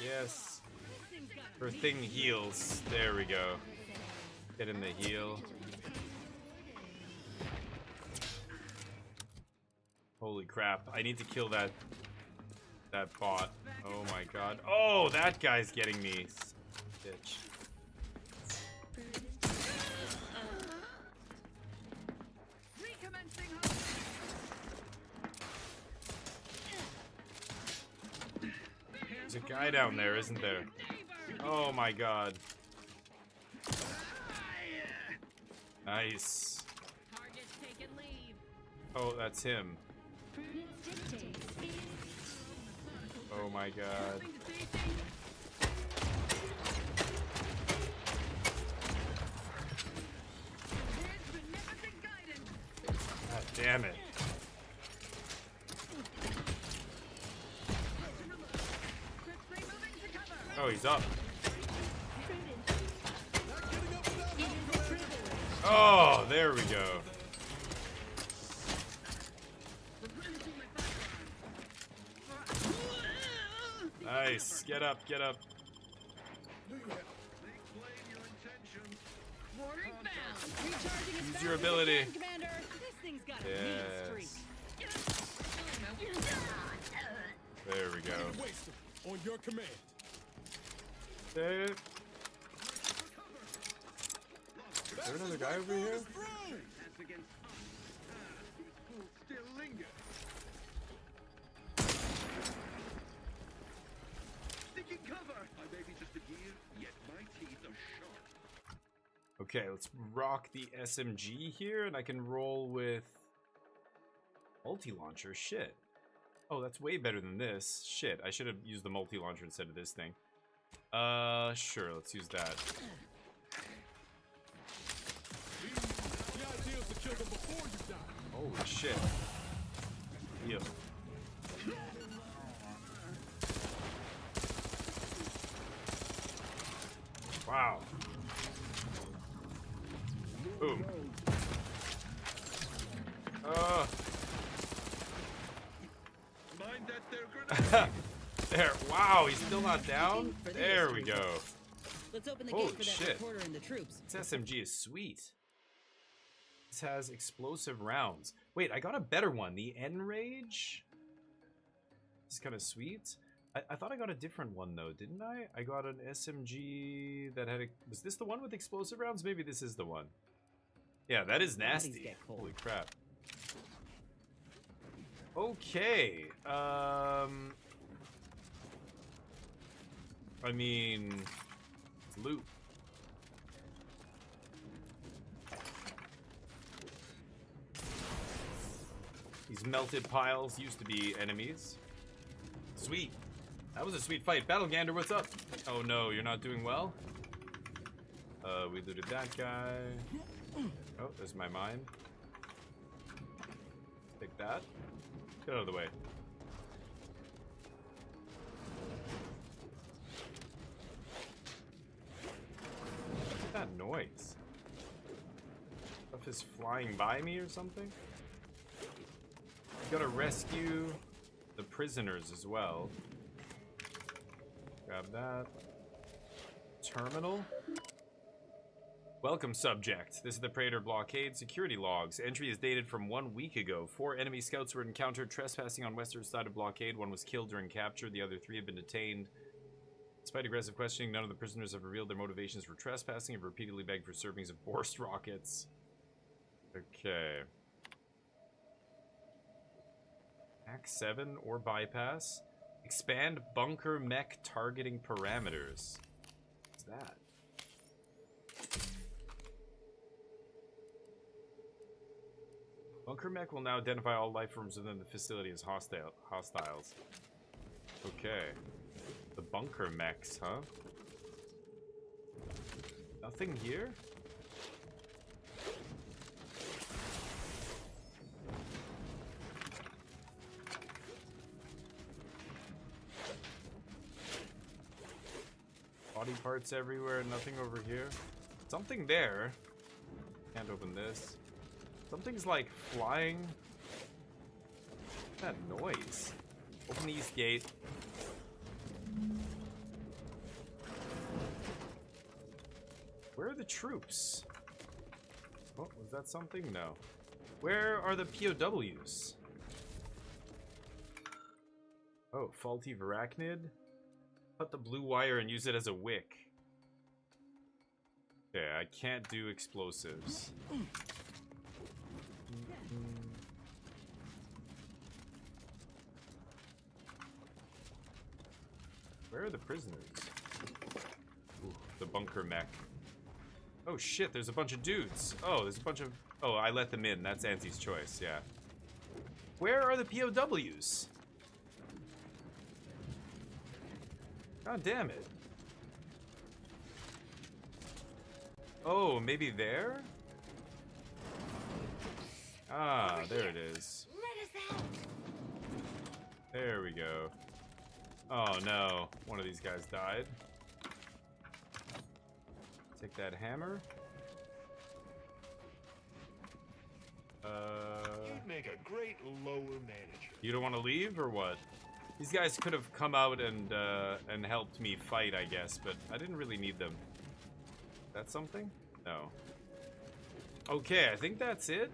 Yes. Her thing heals. There we go. Get in the heal. Holy crap. I need to kill that bot. Oh my god. Oh, that guy's getting me. Bitch. There's a guy down there, isn't there? Oh my god. Nice. Oh, that's him. Oh my god. God damn it. Oh, he's up. Oh, there we go. Nice. Get up, get up. Use your ability. Yes. There we go. On your command. Is there another guy over here? Okay, let's rock the SMG here, and I can roll with multi-launcher. Shit. Oh, that's way better than this. Shit, I should have used the multi-launcher instead of this thing. Sure, let's use that. Holy shit. Heal. Wow. Boom. There. Wow, he's still not down? There we go. Let's open the Holy gate for that shit. reporter and the troops. This SMG is sweet. This has explosive rounds. Wait, I got a better one. The Enrage? This is kind of sweet. I thought I got a different one, though, didn't I? I got an SMG that had a... Was this the one with explosive rounds? Maybe this is the one. Yeah, that is nasty. Holy crap. Okay. I mean... It's loot. These melted piles used to be enemies. Sweet. That was a sweet fight. Battle Gander, what's up? Oh no, you're not doing well? We looted that guy. Oh, there's my mine. Take that. Get out of the way. What's that noise? Stuff is flying by me or something? Gotta rescue the prisoners as well. Grab that. Terminal. Welcome, subject. This is the Praetor blockade. Security logs. Entry is dated from 1 week ago. 4 enemy scouts were encountered trespassing on western side of blockade. 1 was killed during capture. The other 3 have been detained. Despite aggressive questioning, none of the prisoners have revealed their motivations for trespassing and have repeatedly begged for servings of Borst rockets. Okay. Act 7 or bypass. Expand bunker mech targeting parameters. What's that? Bunker mech will now identify all life forms within the facility as hostiles. Okay. The bunker mechs, huh? Nothing here? Body parts everywhere, nothing over here. Something there. Can't open this. Something's like flying. What's that noise? Open the east gate. Where are the troops? Oh, was that something? No. Where are the POWs? Oh, faulty Varachnid? Cut the blue wire and use it as a wick. Okay, I can't do explosives. Where are the prisoners? Ooh, the bunker mech. Oh shit, there's a bunch of dudes. Oh, there's a bunch of... Oh, I let them in. That's Auntie's choice, yeah. Where are the POWs? God damn it. Oh, maybe there? Ah, there it is. There we go. Oh no, one of these guys died. Take that hammer. You'd make a great lower manager. You don't want to leave or what? These guys could have come out and helped me fight, I guess, but I didn't really need them. That's something? No. Okay, I think that's it.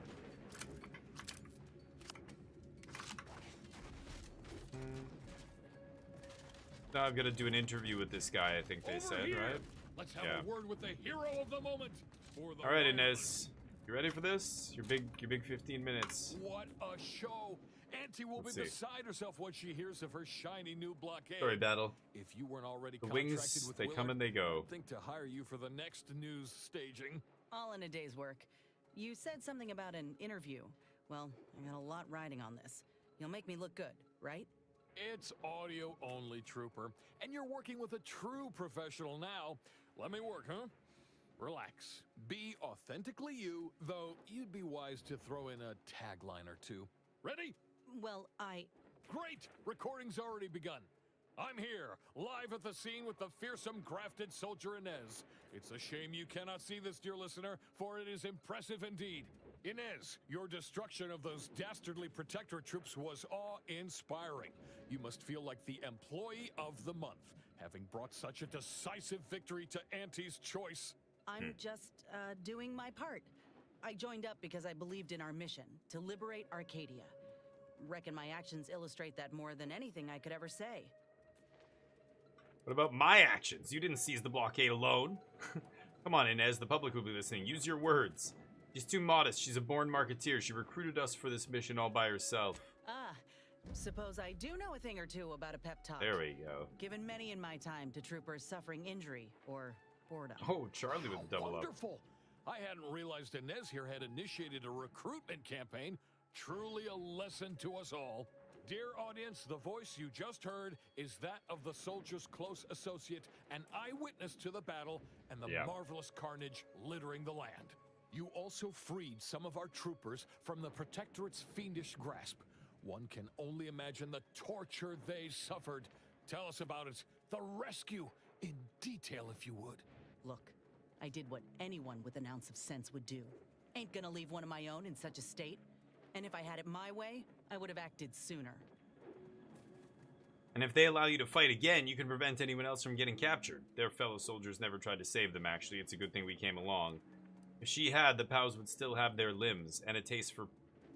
Now I've got to do an interview with this guy, I think they said, right? Let's have a word with the hero of the moment. All right, Inez. You ready for this? Your big 15 minutes. What a show! Auntie will be beside herself when she hears of her shiny new blockade. Sorry, Battle. If you weren't already The contracted wings, with they come and they go. I'd think to hire you for the next news staging. All in a day's work. You said something about an interview. Well, I got a lot riding on this. You'll make me look good, right? It's audio only, Trooper. And you're working with a true professional now. Let me work, huh? Relax. Be authentically you, though you'd be wise to throw in a tagline or two. Ready? Well, Great! Recording's already begun. I'm here, live at the scene with the fearsome grafted soldier Inez. It's a shame you cannot see this, dear listener, for it is impressive indeed. Inez, your destruction of those dastardly protectorate troops was awe-inspiring. You must feel like the employee of the month, having brought such a decisive victory to Auntie's choice. I'm just doing my part. I joined up because I believed in our mission, to liberate Arcadia. Reckon my actions illustrate that more than anything I could ever say. What about my actions? You didn't seize the blockade alone. Come on, Inez, the public will be listening. Use your words. She's too modest. She's a born marketeer. She recruited us for this mission all by herself. Suppose I do know a thing or two about a pep talk. There we go. Given many in my time to troopers suffering injury or boredom. Oh, Charlie with the double up. Wonderful! I hadn't realized Inez here had initiated a recruitment campaign. Truly a lesson to us all. Dear audience, the voice you just heard is that of the soldier's close associate, an eyewitness to the battle and the marvelous carnage littering the land. You also freed some of our troopers from the Protectorate's fiendish grasp. One can only imagine the torture they suffered. Tell us about it, the rescue, in detail if you would. Look, I did what anyone with an ounce of sense would do. Ain't gonna leave one of my own in such a state. And if I had it my way, I would have acted sooner. And if they allow you to fight again, you can prevent anyone else from getting captured. Their fellow soldiers never tried to save them, actually. It's a good thing we came along. If she had, the POWs would still have their limbs and a taste for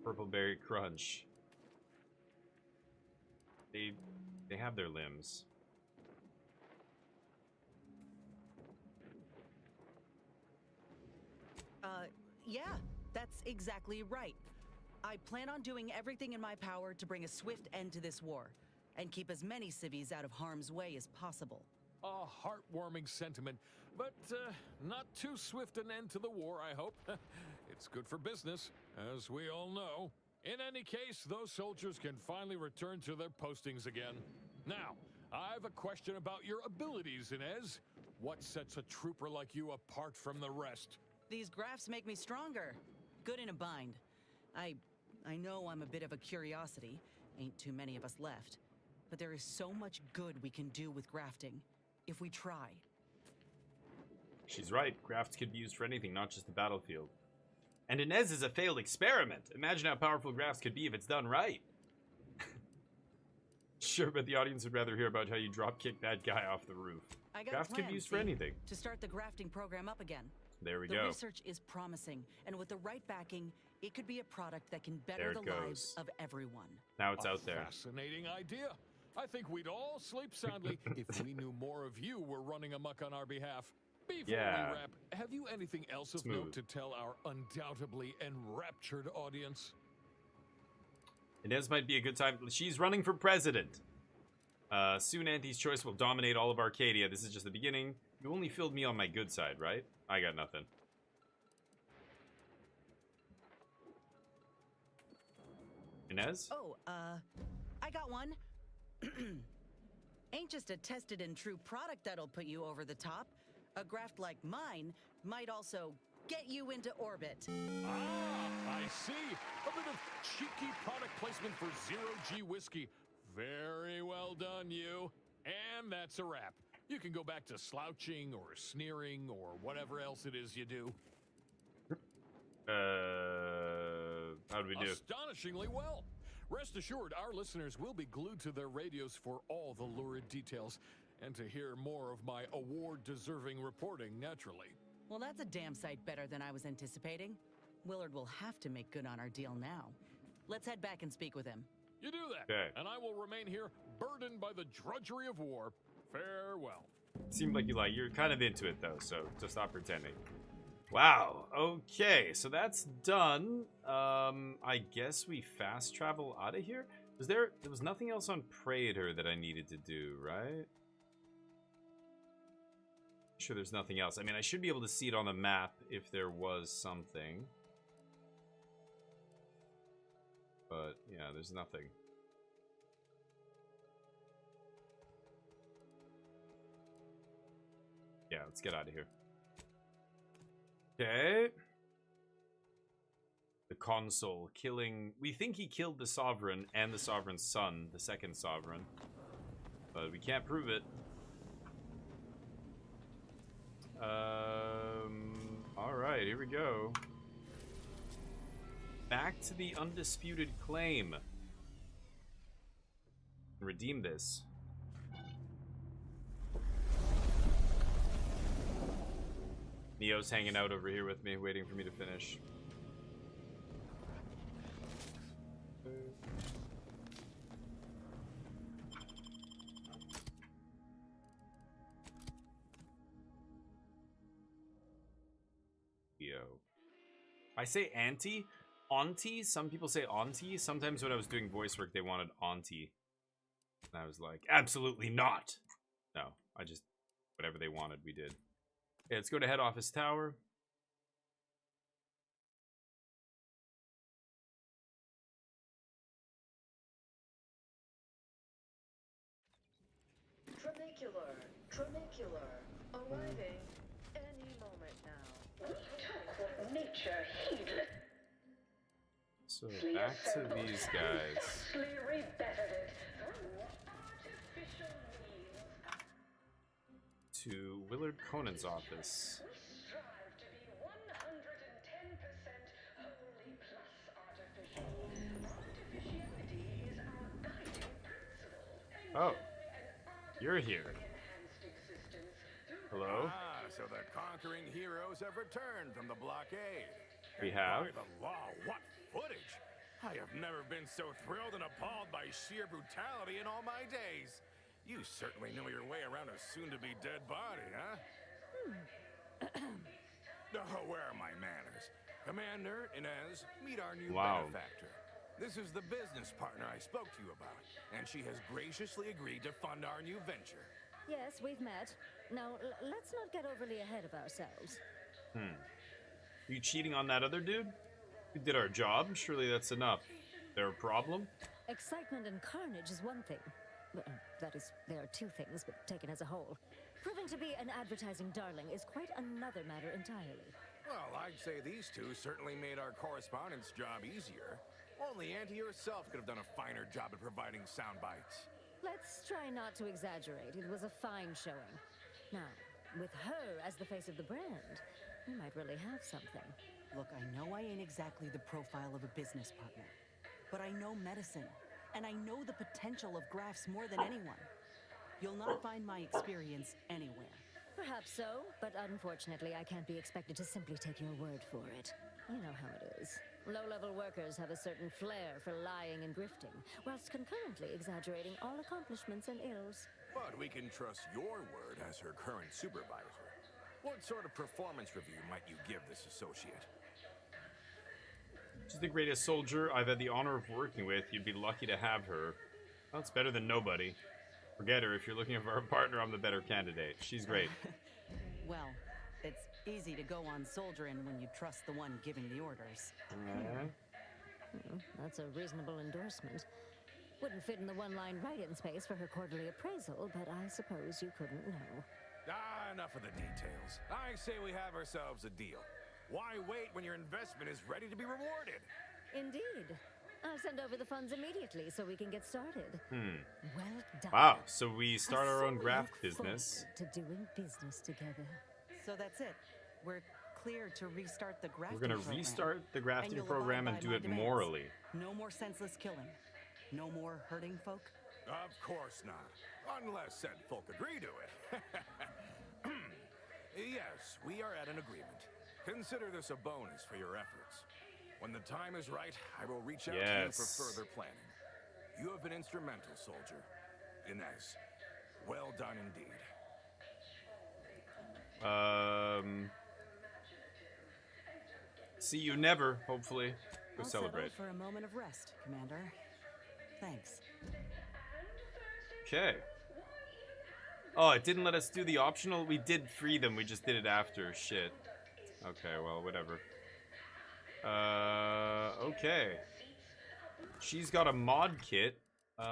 purple berry crunch. They have their limbs. Yeah, that's exactly right. I plan on doing everything in my power to bring a swift end to this war, and keep as many civvies out of harm's way as possible. A heartwarming sentiment, but not too swift an end to the war, I hope. It's good for business, as we all know. In any case, those soldiers can finally return to their postings again. Now, I have a question about your abilities, Inez. What sets a trooper like you apart from the rest? These graphs make me stronger. Good in a bind. I know I'm a bit of a curiosity. Ain't too many of us left. But there is so much good we can do with grafting, if we try. She's right. Grafts could be used for anything, not just the battlefield. And Inez is a failed experiment. Imagine how powerful grafts could be if it's done right. Sure, but the audience would rather hear about how you drop-kick that guy off the roof. I got Grafts a plan, could be used for anything. To start the grafting program up again. There we The go. research is promising, and with the right backing, it could be a product that can better the lives of everyone. Now it's out there. Fascinating idea. I think we'd all sleep soundly if we knew more of you were running amok on our behalf. Before we wrap, have you anything else of note to tell our undoubtedly enraptured audience? Inez might be a good time. She's running for president. Soon Auntie's choice will dominate all of Arcadia. This is just the beginning. You only filled me on my good side, right? I got nothing. Inez? Oh, I got one. Ain't just a tested and true product that'll put you over the top. A graft like mine might also get you into orbit. Ah, I see. A bit of cheeky product placement for Zero G whiskey. Very well done, you. And that's a wrap. You can go back to slouching or sneering or whatever else it is you do. How do we do? Astonishingly well. Rest assured, our listeners will be glued to their radios for all the lurid details and to hear more of my award-deserving reporting, naturally. Well, that's a damn sight better than I was anticipating. Willard will have to make good on our deal now. Let's head back and speak with him. You do that, okay. And I will remain here, burdened by the drudgery of war. Farewell. Seemed like you're kind of into it, though, so just stop pretending. Wow, okay, so that's done. I guess we fast travel out of here? There was nothing else on Praetor that I needed to do, right? Sure, there's nothing else. I mean, I should be able to see it on the map if there was something. But, yeah, there's nothing. Yeah, let's get out of here. Okay. The consul killing... We think he killed the Sovereign and the Sovereign's son, the second Sovereign. But we can't prove it. Alright, here we go. Back to the undisputed claim. Redeem this. Neo's hanging out over here with me, waiting for me to finish. Yo. I say auntie? Auntie? Some people say auntie. Sometimes when I was doing voice work, they wanted auntie. And I was like, absolutely not. No, I just, whatever they wanted, we did. Okay, let's go to head office tower. Trunicular, arriving any moment now. We took what nature heedless. So back to these guys. Rebetted it through artificial means. To Willard Conan's office. We strive to be 110% wholly plus artificial. Artificiality is our guiding principle. Oh, you're here. Hello? Ah, so the conquering heroes have returned from the blockade. We have. By the law, what footage! I have never been so thrilled and appalled by sheer brutality in all my days. You certainly know your way around a soon-to-be dead body, huh? Oh, where are my manners? Commander, Inez, meet our new benefactor. This is the business partner I spoke to you about, and she has graciously agreed to fund our new venture. Yes, we've met. Now, let's not get overly ahead of ourselves. You cheating on that other dude? We did our job. Surely that's enough. There a problem? Excitement and carnage is one thing. Well, that is, there are two things, but taken as a whole. Proving to be an advertising darling is quite another matter entirely. Well, I'd say these two certainly made our correspondence job easier. Only Auntie herself could have done a finer job at providing sound bites. Let's try not to exaggerate. It was a fine showing. Now, with her as the face of the brand, we might really have something. Look, I know I ain't exactly the profile of a business partner, but I know medicine, and I know the potential of grafts more than anyone. You'll not find my experience anywhere. Perhaps so, but unfortunately I can't be expected to simply take your word for it. You know how it is. Low-level workers have a certain flair for lying and grifting, whilst concurrently exaggerating all accomplishments and ills. But we can trust your word as her current supervisor. What sort of performance review might you give this associate? She's the greatest soldier I've had the honor of working with. You'd be lucky to have her. Well, it's better than nobody. Forget her. If you're looking for a partner, I'm the better candidate. She's great. Well, it's easy to go on soldiering when you trust the one giving the orders. That's a reasonable endorsement. Wouldn't fit in the one-line write-in space for her quarterly appraisal, but I suppose you couldn't know. Enough of the details. I say we have ourselves a deal. Why wait when your investment is ready to be rewarded? Indeed. I'll send over the funds immediately so we can get started. Well done. Wow, so we start I our so own graft look business. forward to doing business together. So that's it. We're clear to restart the grafting We're gonna program. restart the And grafting you'll program abide and by do my it demands. morally. No more senseless killing. No more hurting folk. Of course not. Unless said folk agree to it. Yes, we are at an agreement. Consider this a bonus for your efforts. When the time is right, I will reach out to you for further planning. You have been instrumental, soldier. Inez, well done indeed. See you never, hopefully. Go I'll celebrate. settle for a moment of rest, Commander. Thanks. Okay. Oh, it didn't let us do the optional? We did free them, we just did it after. Shit. Okay, well, whatever. Okay. She's got a mod kit. We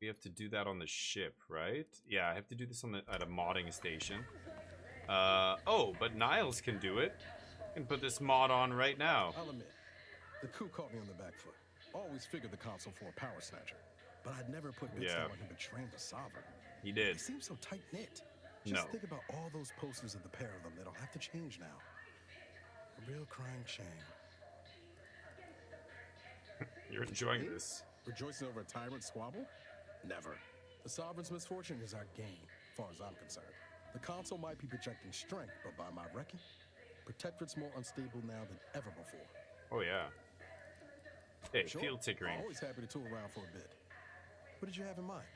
have to do that on the ship, right? Yeah, I have to do this on at a modding station. Oh, but Niles can do it. Can put this mod on right now. I'll admit, the coup caught me on the back foot. Always figured the console for a power snatcher, but I'd never put bits down on him betraying the sovereign. He did. He seems so tight-knit. No. Just think about all those posters of the pair of them that'll have to change now. A real crying shame. You're enjoying this. Rejoicing over a tyrant squabble? Never. The sovereign's misfortune is our gain, as far as I'm concerned. The console might be projecting strength, but by my reckoning, Protectorate's more unstable now than ever before. Oh, yeah. Hey, Sure, field tickering. Always happy to tool around for a bit. What did you have in mind?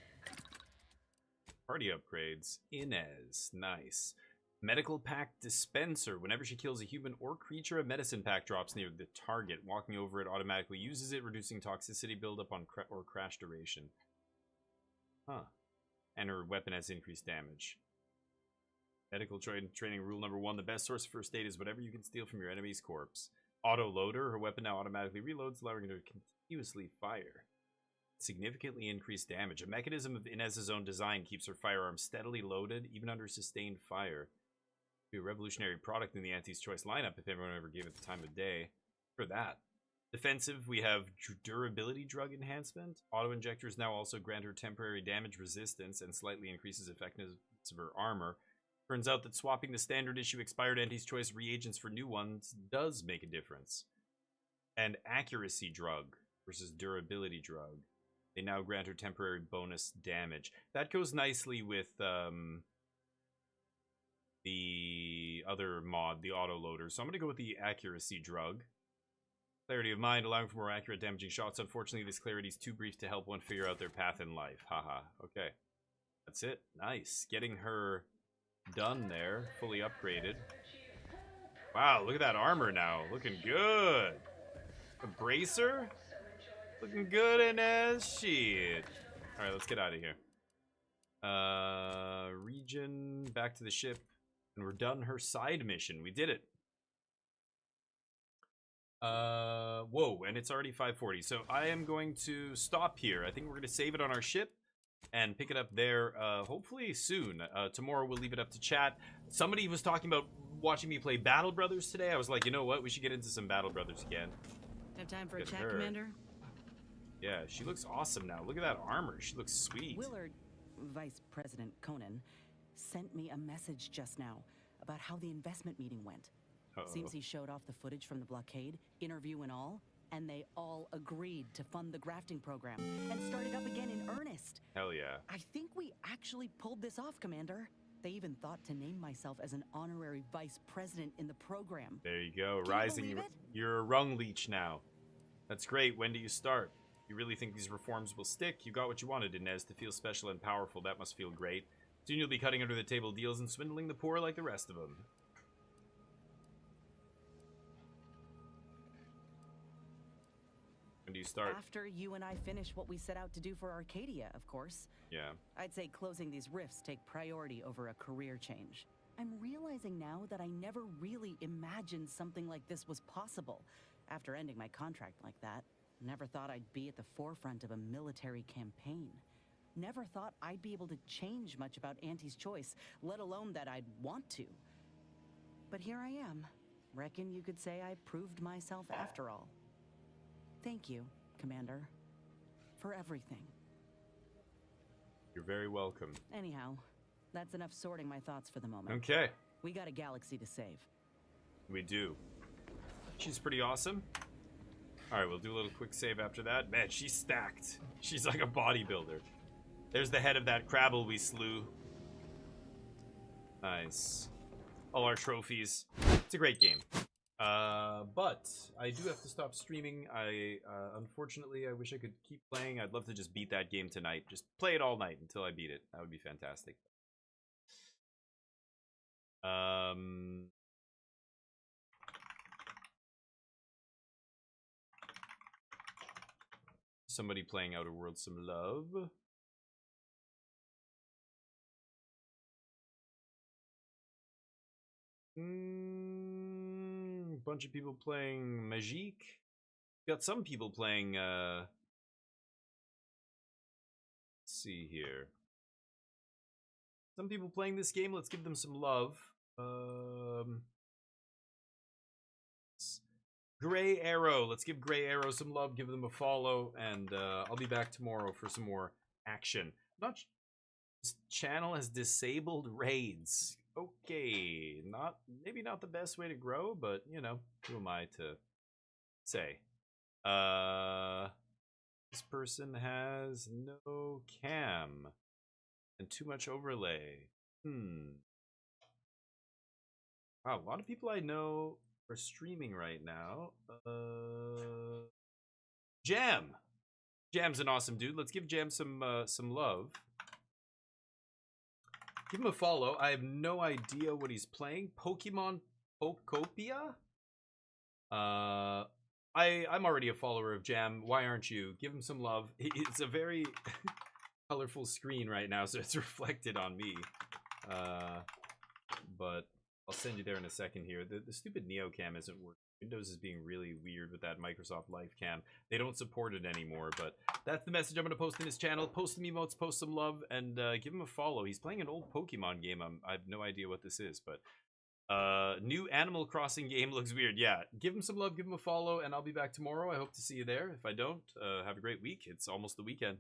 Party upgrades. Inez. Nice. Medical pack dispenser. Whenever she kills a human or creature, a medicine pack drops near the target. Walking over it automatically uses it, reducing toxicity buildup on or crash duration. Huh. And her weapon has increased damage. Medical training rule number 1. The best source of first aid is whatever you can steal from your enemy's corpse. Auto loader. Her weapon now automatically reloads, allowing her to continuously fire. Significantly increased damage. A mechanism of Inez's own design keeps her firearm steadily loaded, even under sustained fire. Be a revolutionary product in the Auntie's Choice lineup if everyone ever gave it the time of day. For that. Defensive, we have durability drug enhancement. Auto injectors now also grant her temporary damage resistance and slightly increases effectiveness of her armor. Turns out that swapping the standard issue expired Auntie's Choice reagents for new ones does make a difference. And accuracy drug versus durability drug. They now grant her temporary bonus damage. That goes nicely with the other mod, the auto loader. So I'm going to go with the accuracy drug. Clarity of mind, allowing for more accurate damaging shots. Unfortunately, this clarity is too brief to help one figure out their path in life. Haha. Okay. That's it. Nice. Getting her done there. Fully upgraded. Wow, look at that armor now. Looking good. A bracer? Looking good, Inez. Shit. Alright, let's get out of here. Region. Back to the ship. And we're done her side mission. We did it. Whoa, and it's already 5:40. So I am going to stop here. I think we're going to save it on our ship and pick it up there hopefully soon. Tomorrow we'll leave it up to chat. Somebody was talking about watching me play Battle Brothers today. I was like, you know what? We should get into some Battle Brothers again. Have time for Look a at chat, her. Commander? Yeah, she looks awesome now. Look at that armor. She looks sweet. Willard, Vice President Conan, sent me a message just now about how the investment meeting went. Seems he showed off the footage from the blockade, interview and all, and they all agreed to fund the grafting program and started up again in earnest. Hell yeah. I think we actually pulled this off, Commander. They even thought to name myself as an honorary vice president in the program. There you go. Can you Rising. believe it? You're a rung leech now. That's great. When do you start? You really think these reforms will stick? You got what you wanted, Inez, to feel special and powerful. That must feel great. Soon you'll be cutting under the table deals and swindling the poor like the rest of them. When do you start? After you and I finish what we set out to do for Arcadia, of course. Yeah. I'd say closing these rifts take priority over a career change. I'm realizing now that I never really imagined something like this was possible. After ending my contract like that, never thought I'd be at the forefront of a military campaign. Never thought I'd be able to change much about Auntie's Choice, let alone that I'd want to. But here I am, Reckon you could say I proved myself after all. Thank you, Commander, for everything. You're very welcome. Anyhow, that's enough sorting my thoughts for the moment. Okay. We got a galaxy to save. We do. She's pretty awesome. Alright, we'll do a little quick save after that. Man, she's stacked. She's like a bodybuilder. There's the head of that Crabble we slew. Nice. All our trophies. It's a great game. But I do have to stop streaming. Unfortunately, I wish I could keep playing. I'd love to just beat that game tonight. Just play it all night until I beat it. That would be fantastic. Somebody playing Outer Worlds some love. Bunch of people playing Magique. Got some people playing, let's see here. Some people playing this game, let's give them some love. Gray Arrow, let's give Gray Arrow some love, give them a follow, and I'll be back tomorrow for some more action. This channel has disabled raids. Okay, maybe not the best way to grow, but you know, who am I to say? This person has no cam and too much overlay. Wow, a lot of people I know are streaming right now. Jam's an awesome dude. Let's give Jam some love. Give him a follow. I have no idea what he's playing. Pokemon Pokopia? I'm already a follower of Jam. Why aren't you? Give him some love. It's a very colorful screen right now, so it's reflected on me. But I'll send you there in a second here. The stupid NeoCam isn't working. Windows is being really weird with that Microsoft Live Cam. They don't support it anymore, but that's the message I'm going to post in his channel. Post some emotes, post some love, and give him a follow. He's playing an old Pokemon game. I have no idea what this is, but new Animal Crossing game looks weird. Yeah, give him some love, give him a follow, and I'll be back tomorrow. I hope to see you there. If I don't, have a great week. It's almost the weekend.